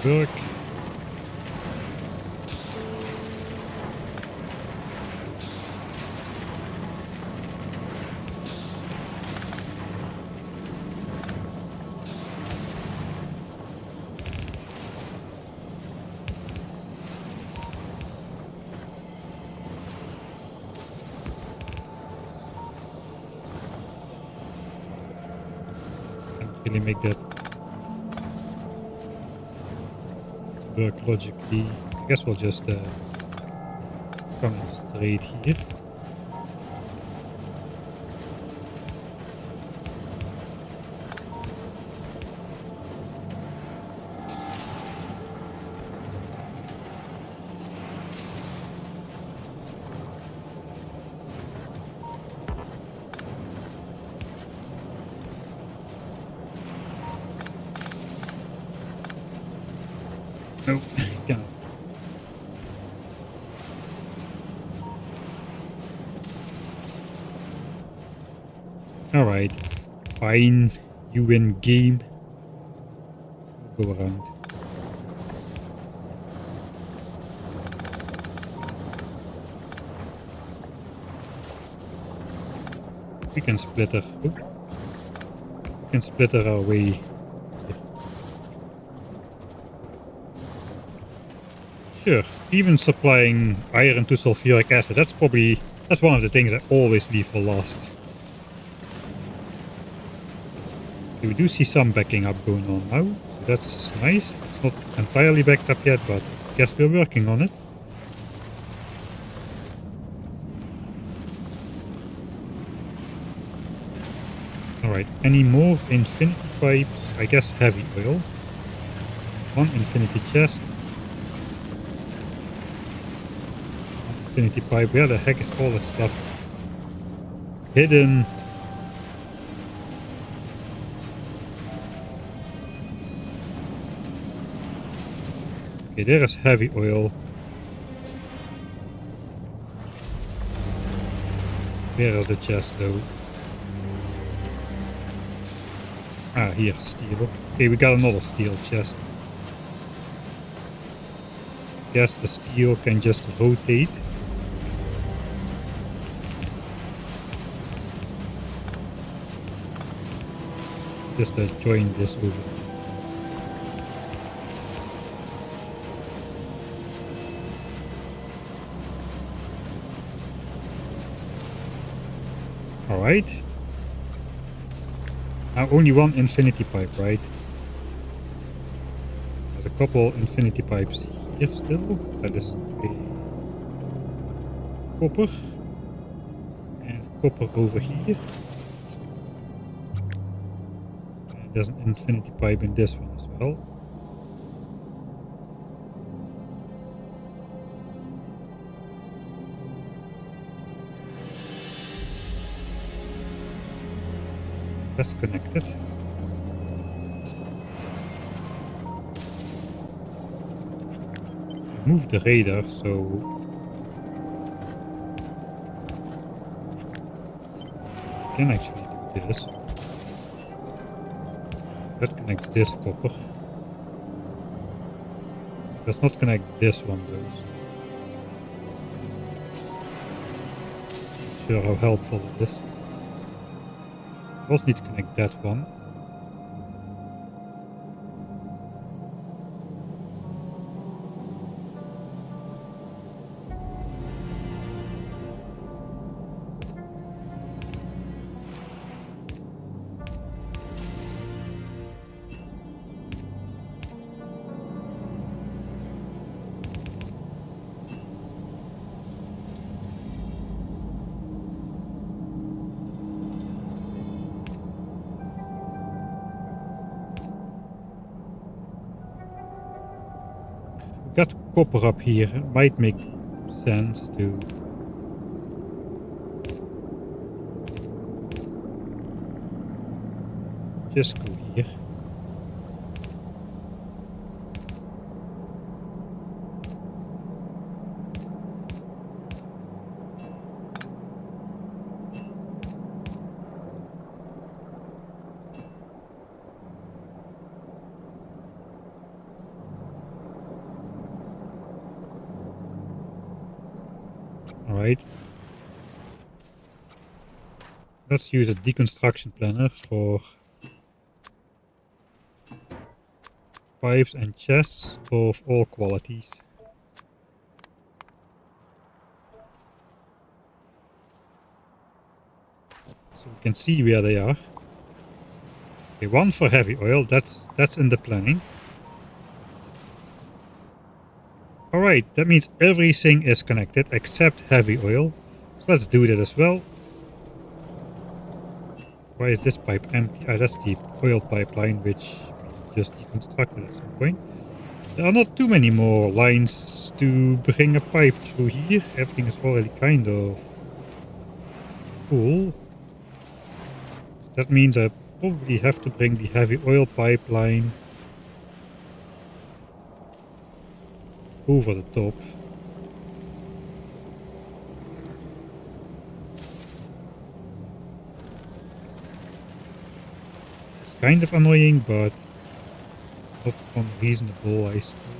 Work. Can't really make that work logically. I guess we'll just come in straight here. No, cannot. Alright, fine, you win game. We'll go around. We can splitter. Oh. We can splitter our way. Sure, even supplying iron to sulfuric acid, that's one of the things I always leave for last. Okay, we do see some backing up going on now, so that's nice. It's not entirely backed up yet, but I guess we're working on it. Alright, any more infinity pipes? I guess heavy oil. One infinity chest. Infinity pipe. Where the heck is all that stuff hidden? Okay, there is heavy oil. Where is the chest though? Ah, here, steel. Okay, we got another steel chest. Guess the steel can just rotate. Just join this over. Alright. Now only one infinity pipe, right? There's a couple infinity pipes here still. That is a copper. And copper over here. There's an infinity pipe in this one as well. That's connected. Move the radar, so I can actually do this. That connects this copper. Does not connect this one though. Not sure how helpful it is. I also need to connect that one. Got copper up here. It might make sense to just go here. Alright. Let's use a deconstruction planner for pipes and chests of all qualities. So we can see where they are. Okay, one for heavy oil, that's in the planning. Alright, that means everything is connected except heavy oil. So let's do that as well. Why is this pipe empty? Ah, that's the oil pipeline which we just deconstructed at some point. There are not too many more lines to bring a pipe through here. Everything is already kind of full. That means I probably have to bring the heavy oil pipeline over the top. It's kind of annoying, but not unreasonable, I suppose.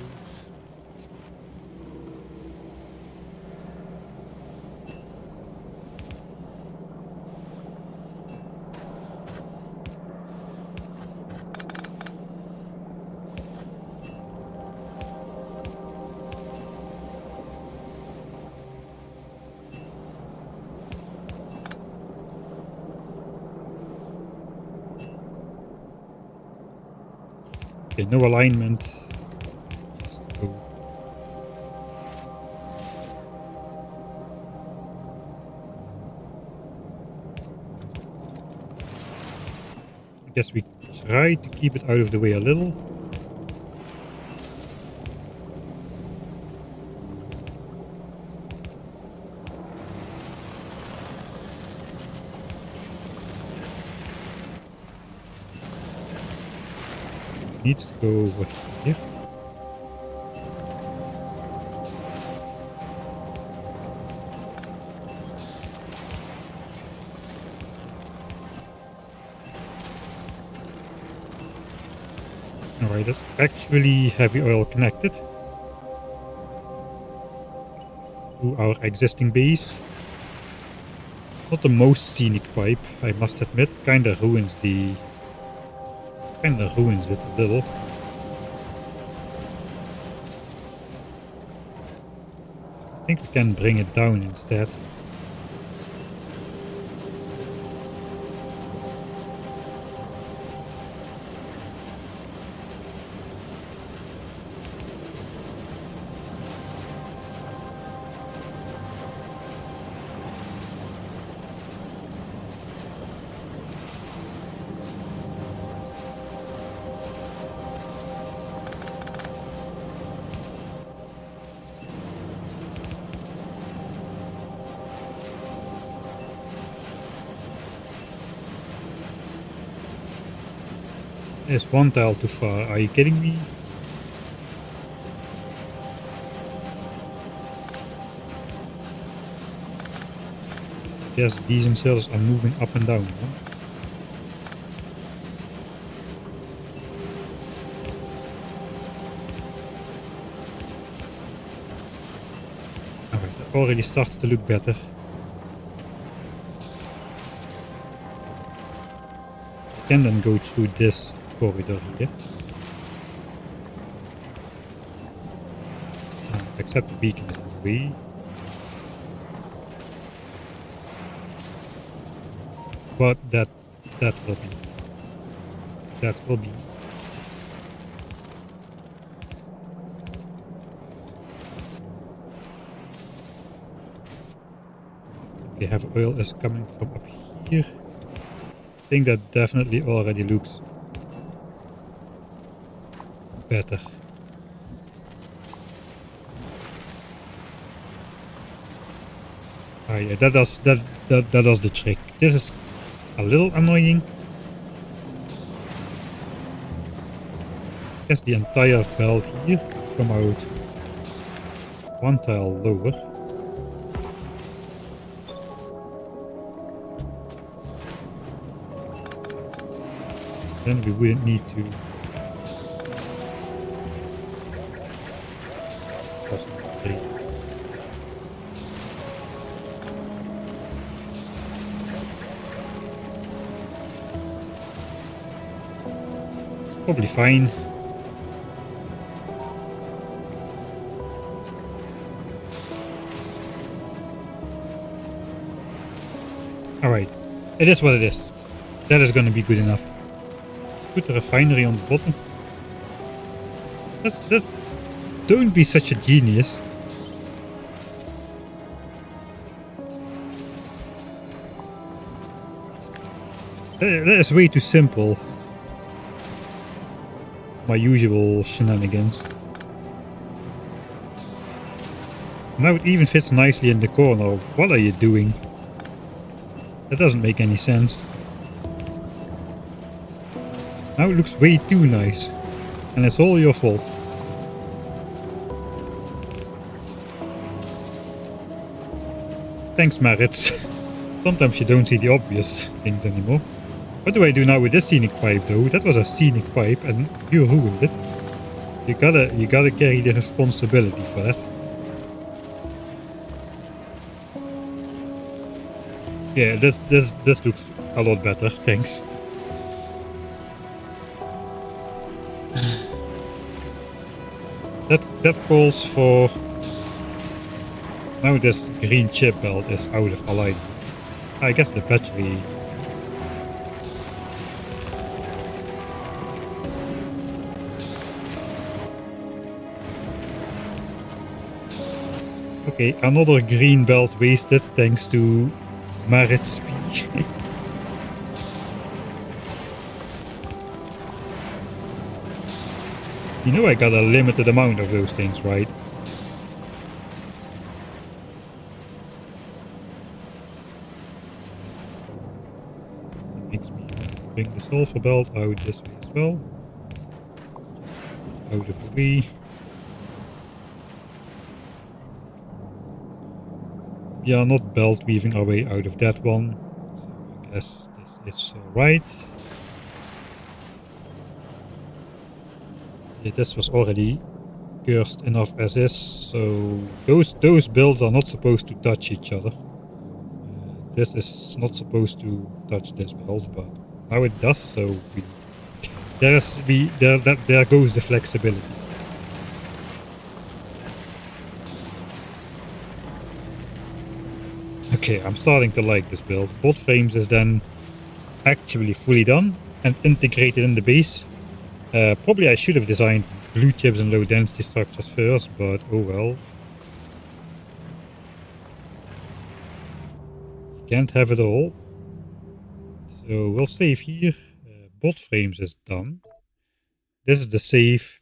Okay, no alignment. Just go. I guess we try to keep it out of the way a little. Needs to go over here. Alright, that's actually heavy oil connected to our existing base. Not the most scenic pipe, I must admit. Kinda ruins it a little. I think we can bring it down instead. There's one tile too far. Are you kidding me? Yes, these themselves are moving up and down. Huh? Alright, that already starts to look better. Can then go through this corridor here. Except the beacon is in the way. But that will be okay. Heavy oil is coming from up here. I think that definitely already looks better. Ah yeah, that does the trick. This is a little annoying. I guess the entire belt here come out one tile lower. Then we wouldn't need to possibly. It's probably fine. Alright, it is what it is. That is gonna be good enough. Put the refinery on the bottom. Don't be such a genius. That is way too simple. My usual shenanigans. Now it even fits nicely in the corner. What are you doing? That doesn't make any sense. Now it looks way too nice. And it's all your fault. Thanks, Maritz. Sometimes you don't see the obvious things anymore. What do I do now with this scenic pipe though? That was a scenic pipe and you ruined it. You gotta carry the responsibility for that. Yeah, this looks a lot better, thanks. That calls for... Now this green chip belt is out of alignment. I guess the battery... Okay, another green belt wasted thanks to Maritz P. You know I got a limited amount of those things, right? That makes me bring the sulfur belt out this way as well. Out of the way. We are not belt weaving our way out of that one, so I guess this is alright. Yeah, this was already cursed enough as is, so those builds are not supposed to touch each other. This is not supposed to touch this build, but now it does, so there goes the flexibility. Okay, I'm starting to like this build. Bot frames is then actually fully done and integrated in the base. Probably I should have designed blue chips and low density structures first, but oh well. You can't have it all. So we'll save here. Bot frames is done. This is the save.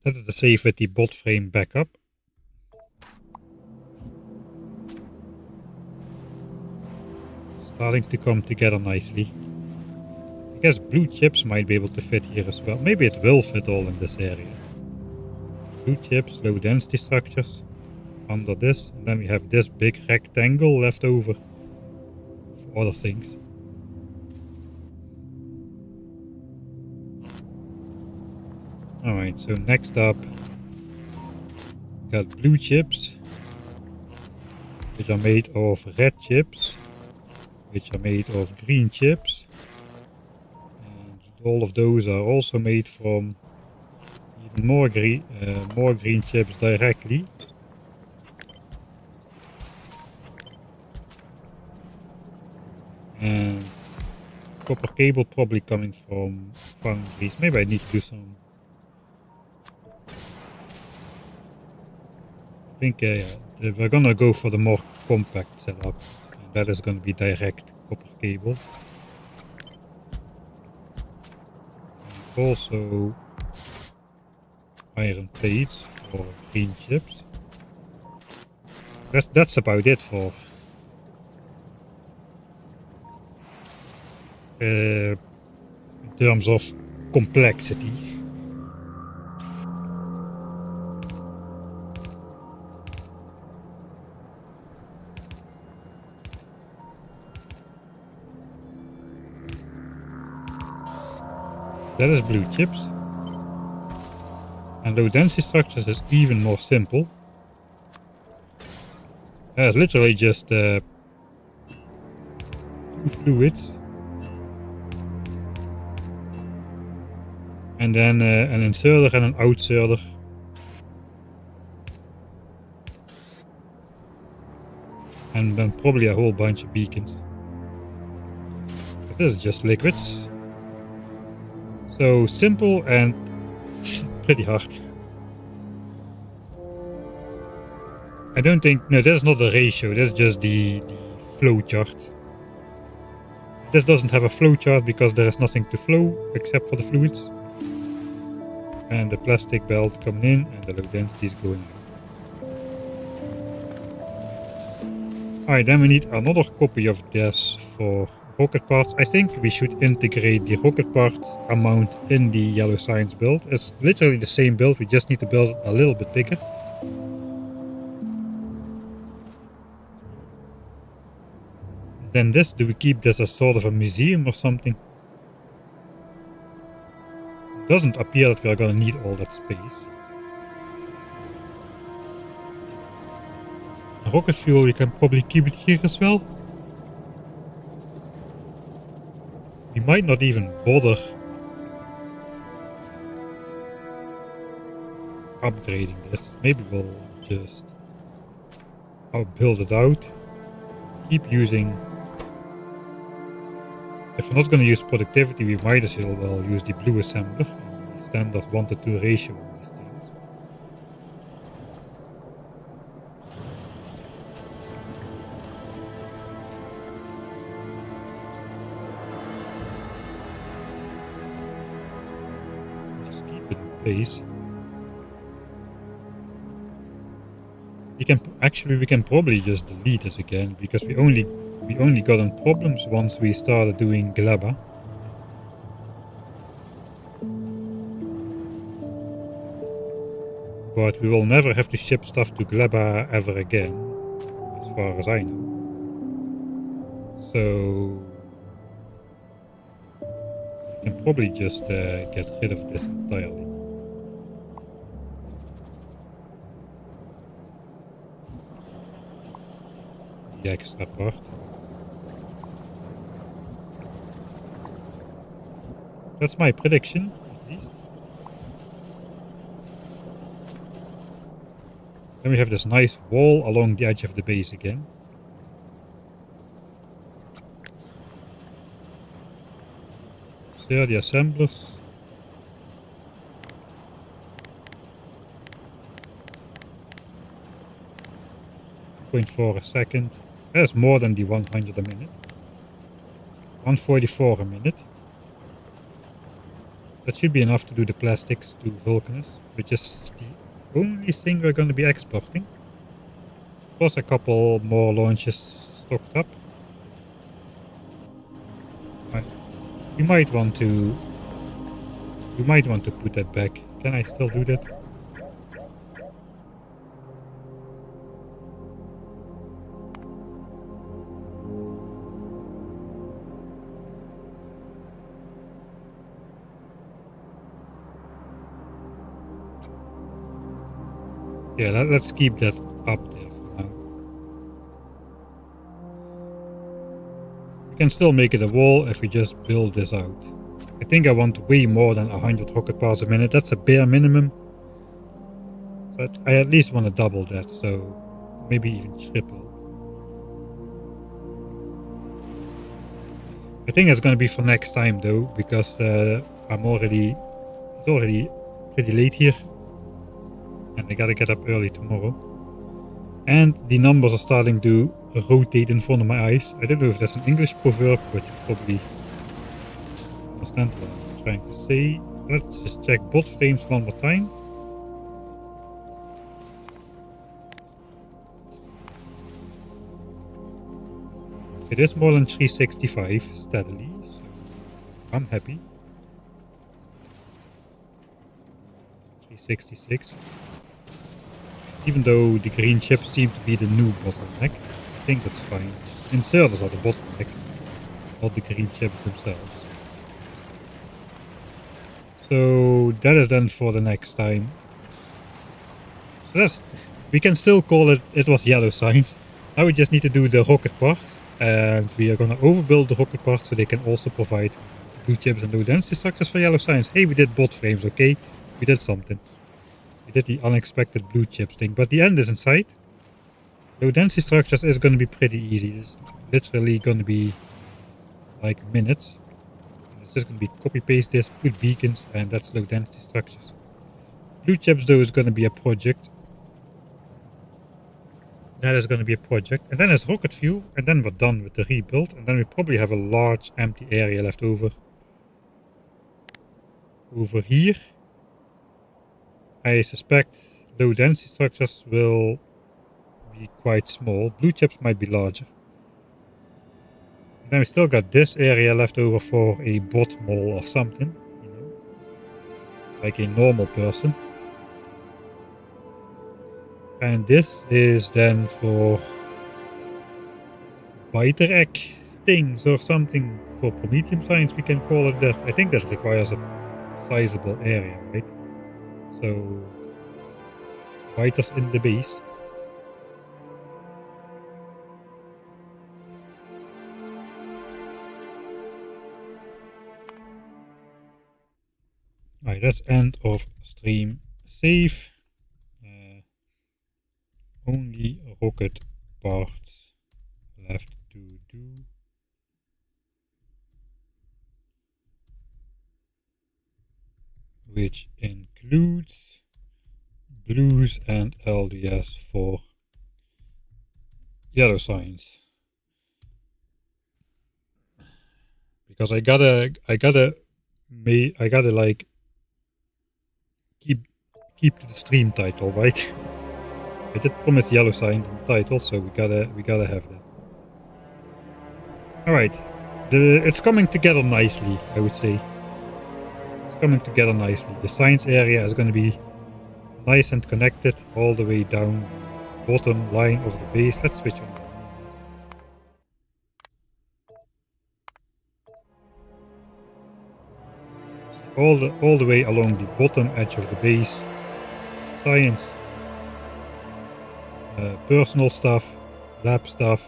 That is the save with the bot frame backup. Starting to come together nicely. I guess blue chips might be able to fit here as well. Maybe it will fit all in this area. Blue chips, low density structures under this. And then we have this big rectangle left over for other things. Alright, so next up we got blue chips, which are made of red chips, which are made of green chips. And all of those are also made from even more green chips directly. And copper cable probably coming from foundries. Maybe I need to do some... I think we're gonna go for the more compact setup. And that is gonna be direct copper cable. And also iron plates for green chips. That's about it for in terms of complexity. That is blue chips. And low density structures is even more simple. It's literally just 2 fluids. And then an inserter and an outserter. And then probably a whole bunch of beacons. This is just liquids. So simple and pretty hard. I don't think... No, that's not the ratio. That's just the flow chart. This doesn't have a flow chart because there is nothing to flow except for the fluids. And the plastic belt coming in and the low density is going out. Alright, then we need another copy of this for rocket parts. I think we should integrate the rocket part amount in the Yellow Science build. It's literally the same build, we just need to build it a little bit bigger. Then this, do we keep this as sort of a museum or something? Doesn't appear that we are gonna need all that space. Rocket fuel, we can probably keep it here as well. We might not even bother upgrading this. Maybe we'll just build it out. Keep using... If we're not going to use productivity, we might as well use the blue assembler. And the standard 1:2 ratio on these things. Just keep it in place. We can probably just delete this again because we only got in problems once we started doing Glabba. But we will never have to ship stuff to Glabba ever again, as far as I know. So we can probably just get rid of this entirely. The extra part. That's my prediction, at least. Then we have this nice wall along the edge of the base again. There, the assemblers. .4 a second. That's more than the 100 a minute. 144 a minute. That should be enough to do the plastics to Vulcanus, which is the only thing we're going to be exporting. Plus a couple more launches stocked up. We might want to put that back. Can I still do that? Yeah, let's keep that up there for now. We can still make it a wall if we just build this out. I think I want way more than 100 rocket parts a minute. That's a bare minimum. But I at least want to double that, so maybe even triple. I think it's going to be for next time though, because it's already pretty late here. And I gotta get up early tomorrow. And the numbers are starting to rotate in front of my eyes. I don't know if that's an English proverb, but you probably understand what I'm trying to say. Let's just check bot frames one more time. It is more than 365 steadily, so I'm happy. 366. Even though the green chips seem to be the new bottleneck, I think that's fine. Inserters are the bottleneck, not the green chips themselves. So that is then for the next time. So we can still call it was Yellow Science. Now we just need to do the rocket part, and we are gonna overbuild the rocket part so they can also provide blue chips and low density structures for Yellow Science. Hey, we did bot frames, okay? We did something. We did the unexpected blue chips thing, but the end is in sight. Low density structures is going to be pretty easy. It's literally going to be like minutes. And it's just going to be copy paste this, put beacons, and that's low density structures. Blue chips though is going to be a project. That is going to be a project. And then there's rocket fuel, and then we're done with the rebuild. And then we probably have a large empty area left over here. I suspect low density structures will be quite small. Blue chips might be larger. And then we still got this area left over for a bot mole or something, you know, like a normal person. And this is then for biter egg stings or something for Prometheum science, we can call it that. I think that requires a sizable area, right? So biters in the base. Alright, that's end of stream save. Only rocket parts left to do. Which includes blues and LDS for yellow signs. Because I gotta like keep to the stream title, right? I did promise yellow signs in the title, so we gotta have that. Alright. It's coming together nicely, I would say. It's coming together nicely. The science area is gonna be nice and connected all the way down the bottom line of the base. Let's switch on. All the way along the bottom edge of the base. Science. Personal stuff. Lab stuff.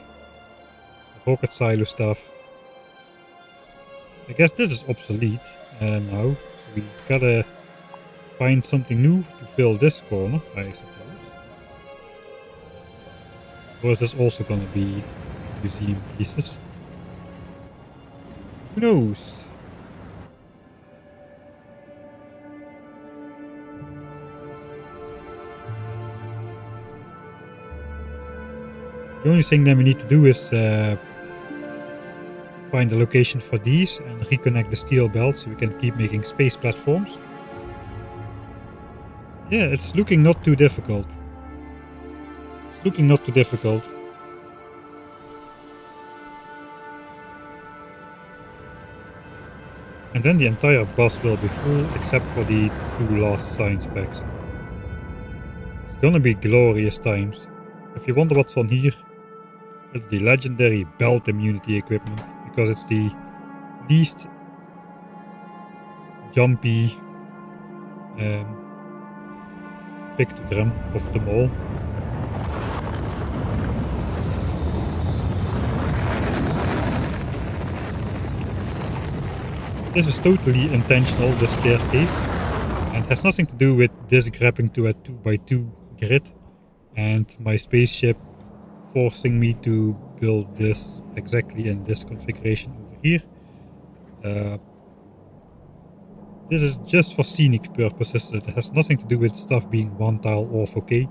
Rocket silo stuff. I guess this is obsolete now. So we gotta find something new to fill this corner, I suppose. Or is this also gonna be museum pieces? Who knows? The only thing that we need to do is find a location for these and reconnect the steel belt so we can keep making space platforms. Yeah, it's looking not too difficult. It's looking not too difficult. And then the entire bus will be full except for the 2 last science packs. It's gonna be glorious times. If you wonder what's on here, it's the legendary belt immunity equipment, because it's the least jumpy pictogram of them all. This is totally intentional, this staircase, and has nothing to do with this grabbing to a 2x2 grid and my spaceship forcing me to build this exactly in this configuration over here. This is just for scenic purposes. It has nothing to do with stuff being one tile off, okay?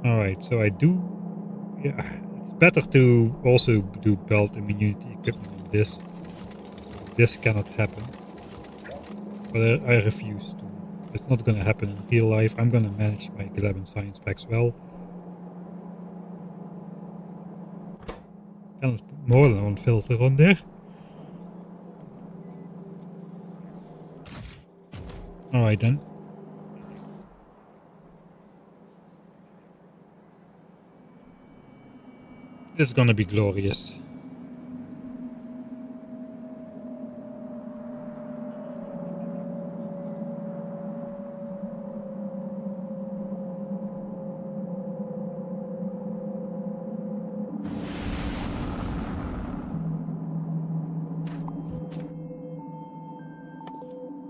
Alright, so I do... Yeah, it's better to also do belt immunity equipment on this. So this cannot happen. But I refuse to. It's not gonna happen in real life. I'm gonna manage my 11 science packs well. Cannot put more than one filter on there. Alright then. This is gonna be glorious.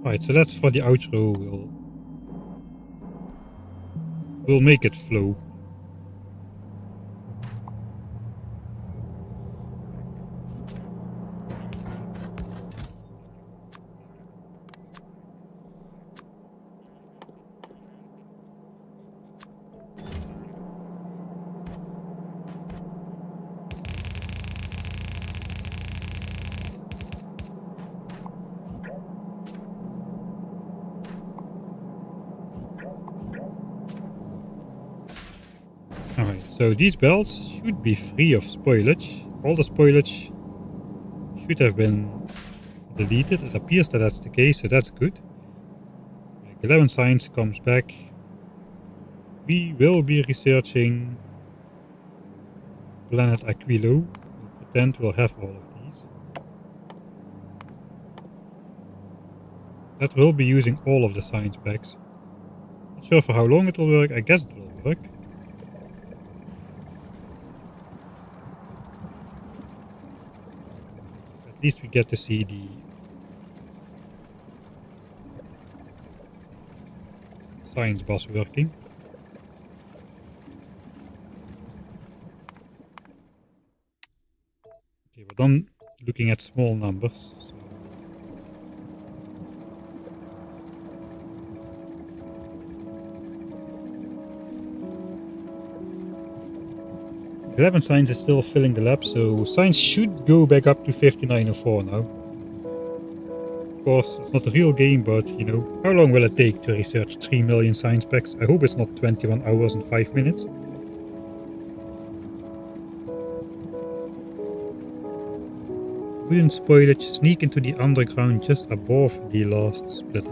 Alright, so that's for the outro. We'll make it flow. Right, so these belts should be free of spoilage. All the spoilage should have been deleted. It appears that that's the case, so that's good. 11 Science comes back. We will be researching Planet Aquilo. We'll pretend we'll have all of these. That will be using all of the science packs. Not sure for how long it will work. I guess it will work. At least we get to see the science bus working. Okay, we're done looking at small numbers. So 11 science is still filling the lab, so science should go back up to 5904 now. Of course, it's not a real game, but you know, how long will it take to research 3 million science packs? I hope it's not 21 hours and 5 minutes. Wooden spoilage sneak into the underground just above the last splitter.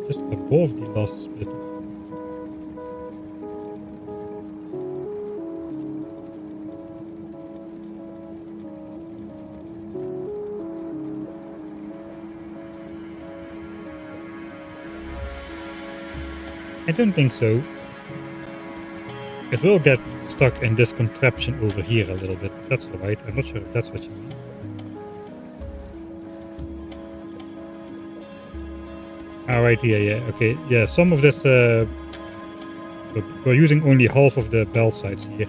Just above the last splitter. I don't think so. It will get stuck in this contraption over here a little bit, but that's alright. I'm not sure if that's what you mean. Alright, yeah, okay. Yeah, some of this, we're using only half of the belt sides here.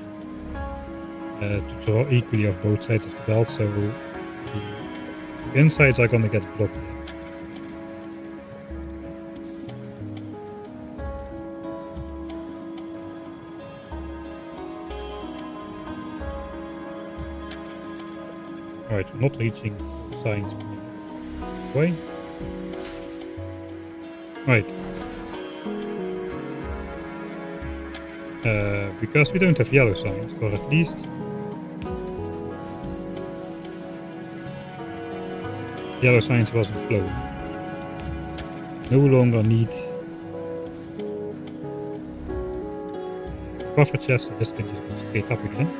To draw equally off both sides of the belt, so the insides are gonna get blocked. Alright, we're not reaching science. Why? Right. Because we don't have yellow science, or at least yellow science wasn't flowing. No longer need buffer chest, so this can just go straight up again.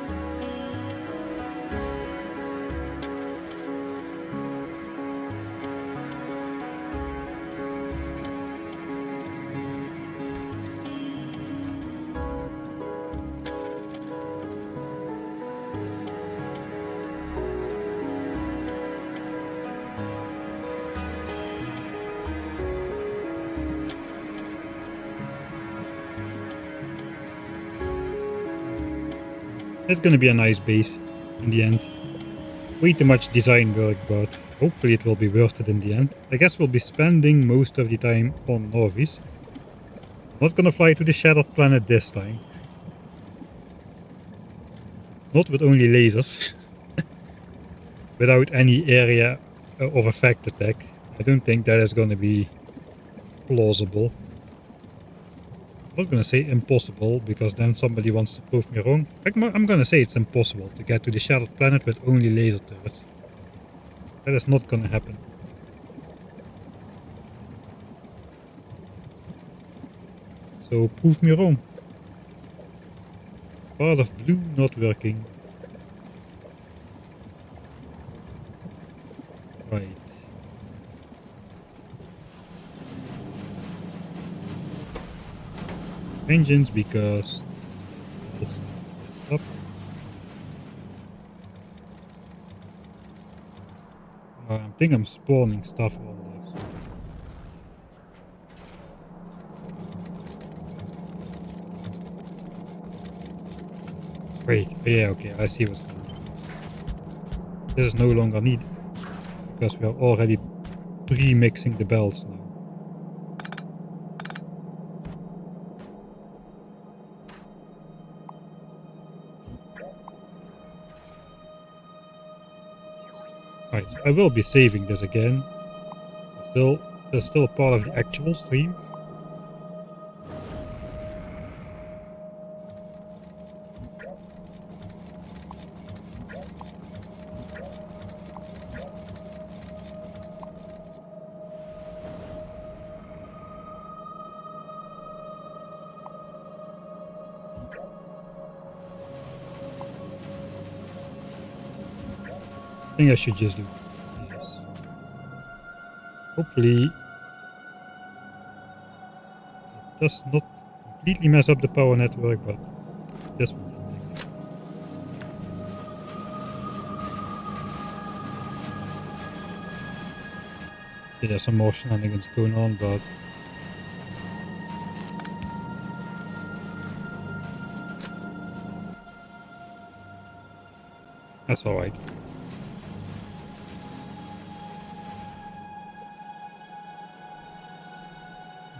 It's gonna be a nice base in the end. Way too much design work, but hopefully it will be worth it in the end. I guess we'll be spending most of the time on Nauvis. Not gonna fly to the Shattered Planet this time. Not with only lasers. Without any area of effect attack. I don't think that is gonna be plausible. I'm not gonna say impossible, because then somebody wants to prove me wrong. I'm gonna say it's impossible to get to the Shattered Planet with only laser turrets. That is not gonna happen. So prove me wrong. Part of blue not working. Right. Engines, because it's stop. I think I'm spawning stuff on this. Wait, yeah, okay, I see what's going on. This is no longer needed, because we are already pre-mixing the belts now. Right, so I will be saving this again. There's still a part of the actual stream. I think I should just do this. Hopefully it does not completely mess up the power network, but this one. Okay, there's some more shenanigans going on, but that's alright.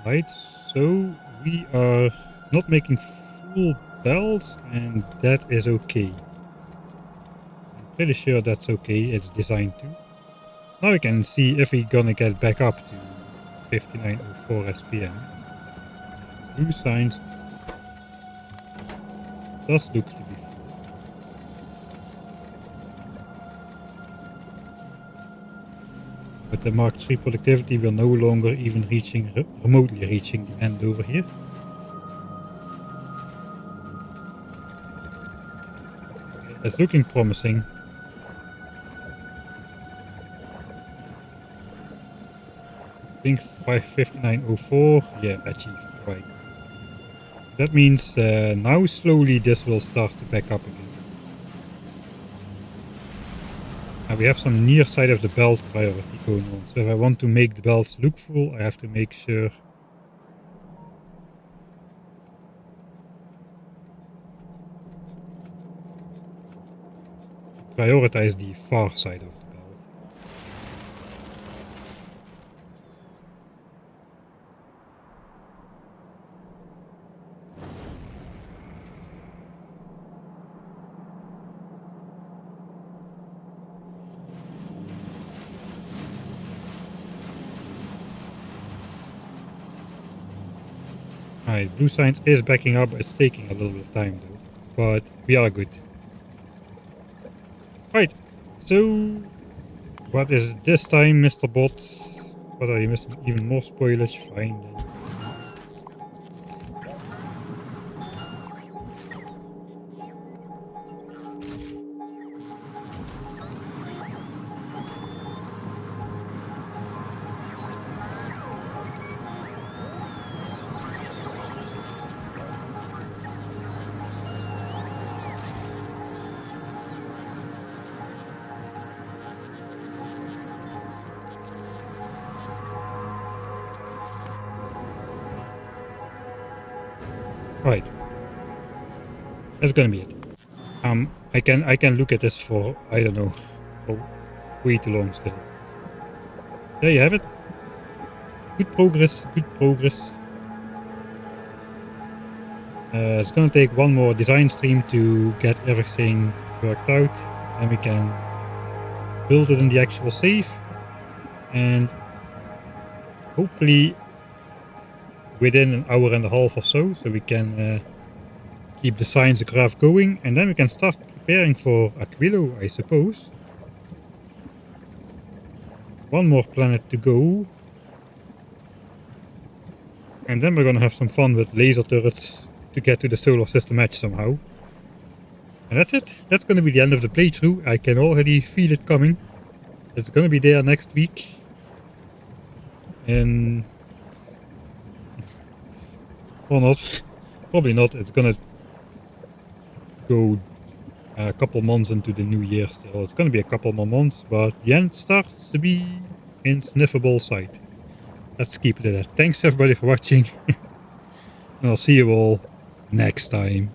Right, so we are not making full belts, and that is okay. I'm pretty sure that's okay, it's designed to. So now we can see if we're gonna get back up to 5904 SPM. Blue signs does look to be full. With the Mark III productivity, we're no longer even remotely reaching the end over here. It's looking promising. I think 55904, yeah, achieved, right. That means now slowly this will start to back up again. And we have some near side of the belt priority going on. So if I want to make the belts look full, I have to make sure to prioritize the far side of the belt. Alright, blue science is backing up. It's taking a little bit of time though, but we are good. Right, so what is this time, Mr. Bot? What are you missing? Even more spoilage? Fine then. Right. That's gonna be it. I can look at this for, I don't know, for way too long still. There you have it. Good progress, good progress. It's gonna take one more design stream to get everything worked out, and we can build it in the actual save, and hopefully within an hour and a half or so we can keep the science graph going, and then we can start preparing for Aquilo, I suppose. One more planet to go, and then we're gonna have some fun with laser turrets to get to the solar system edge somehow. And that's it. That's gonna be the end of the playthrough. I can already feel it coming. It's gonna be there next week. And or not. Probably not. It's gonna go a couple months into the new year still. It's gonna be a couple more months, but the end starts to be in sniffable sight. Let's keep it at that. Thanks everybody for watching. And I'll see you all next time.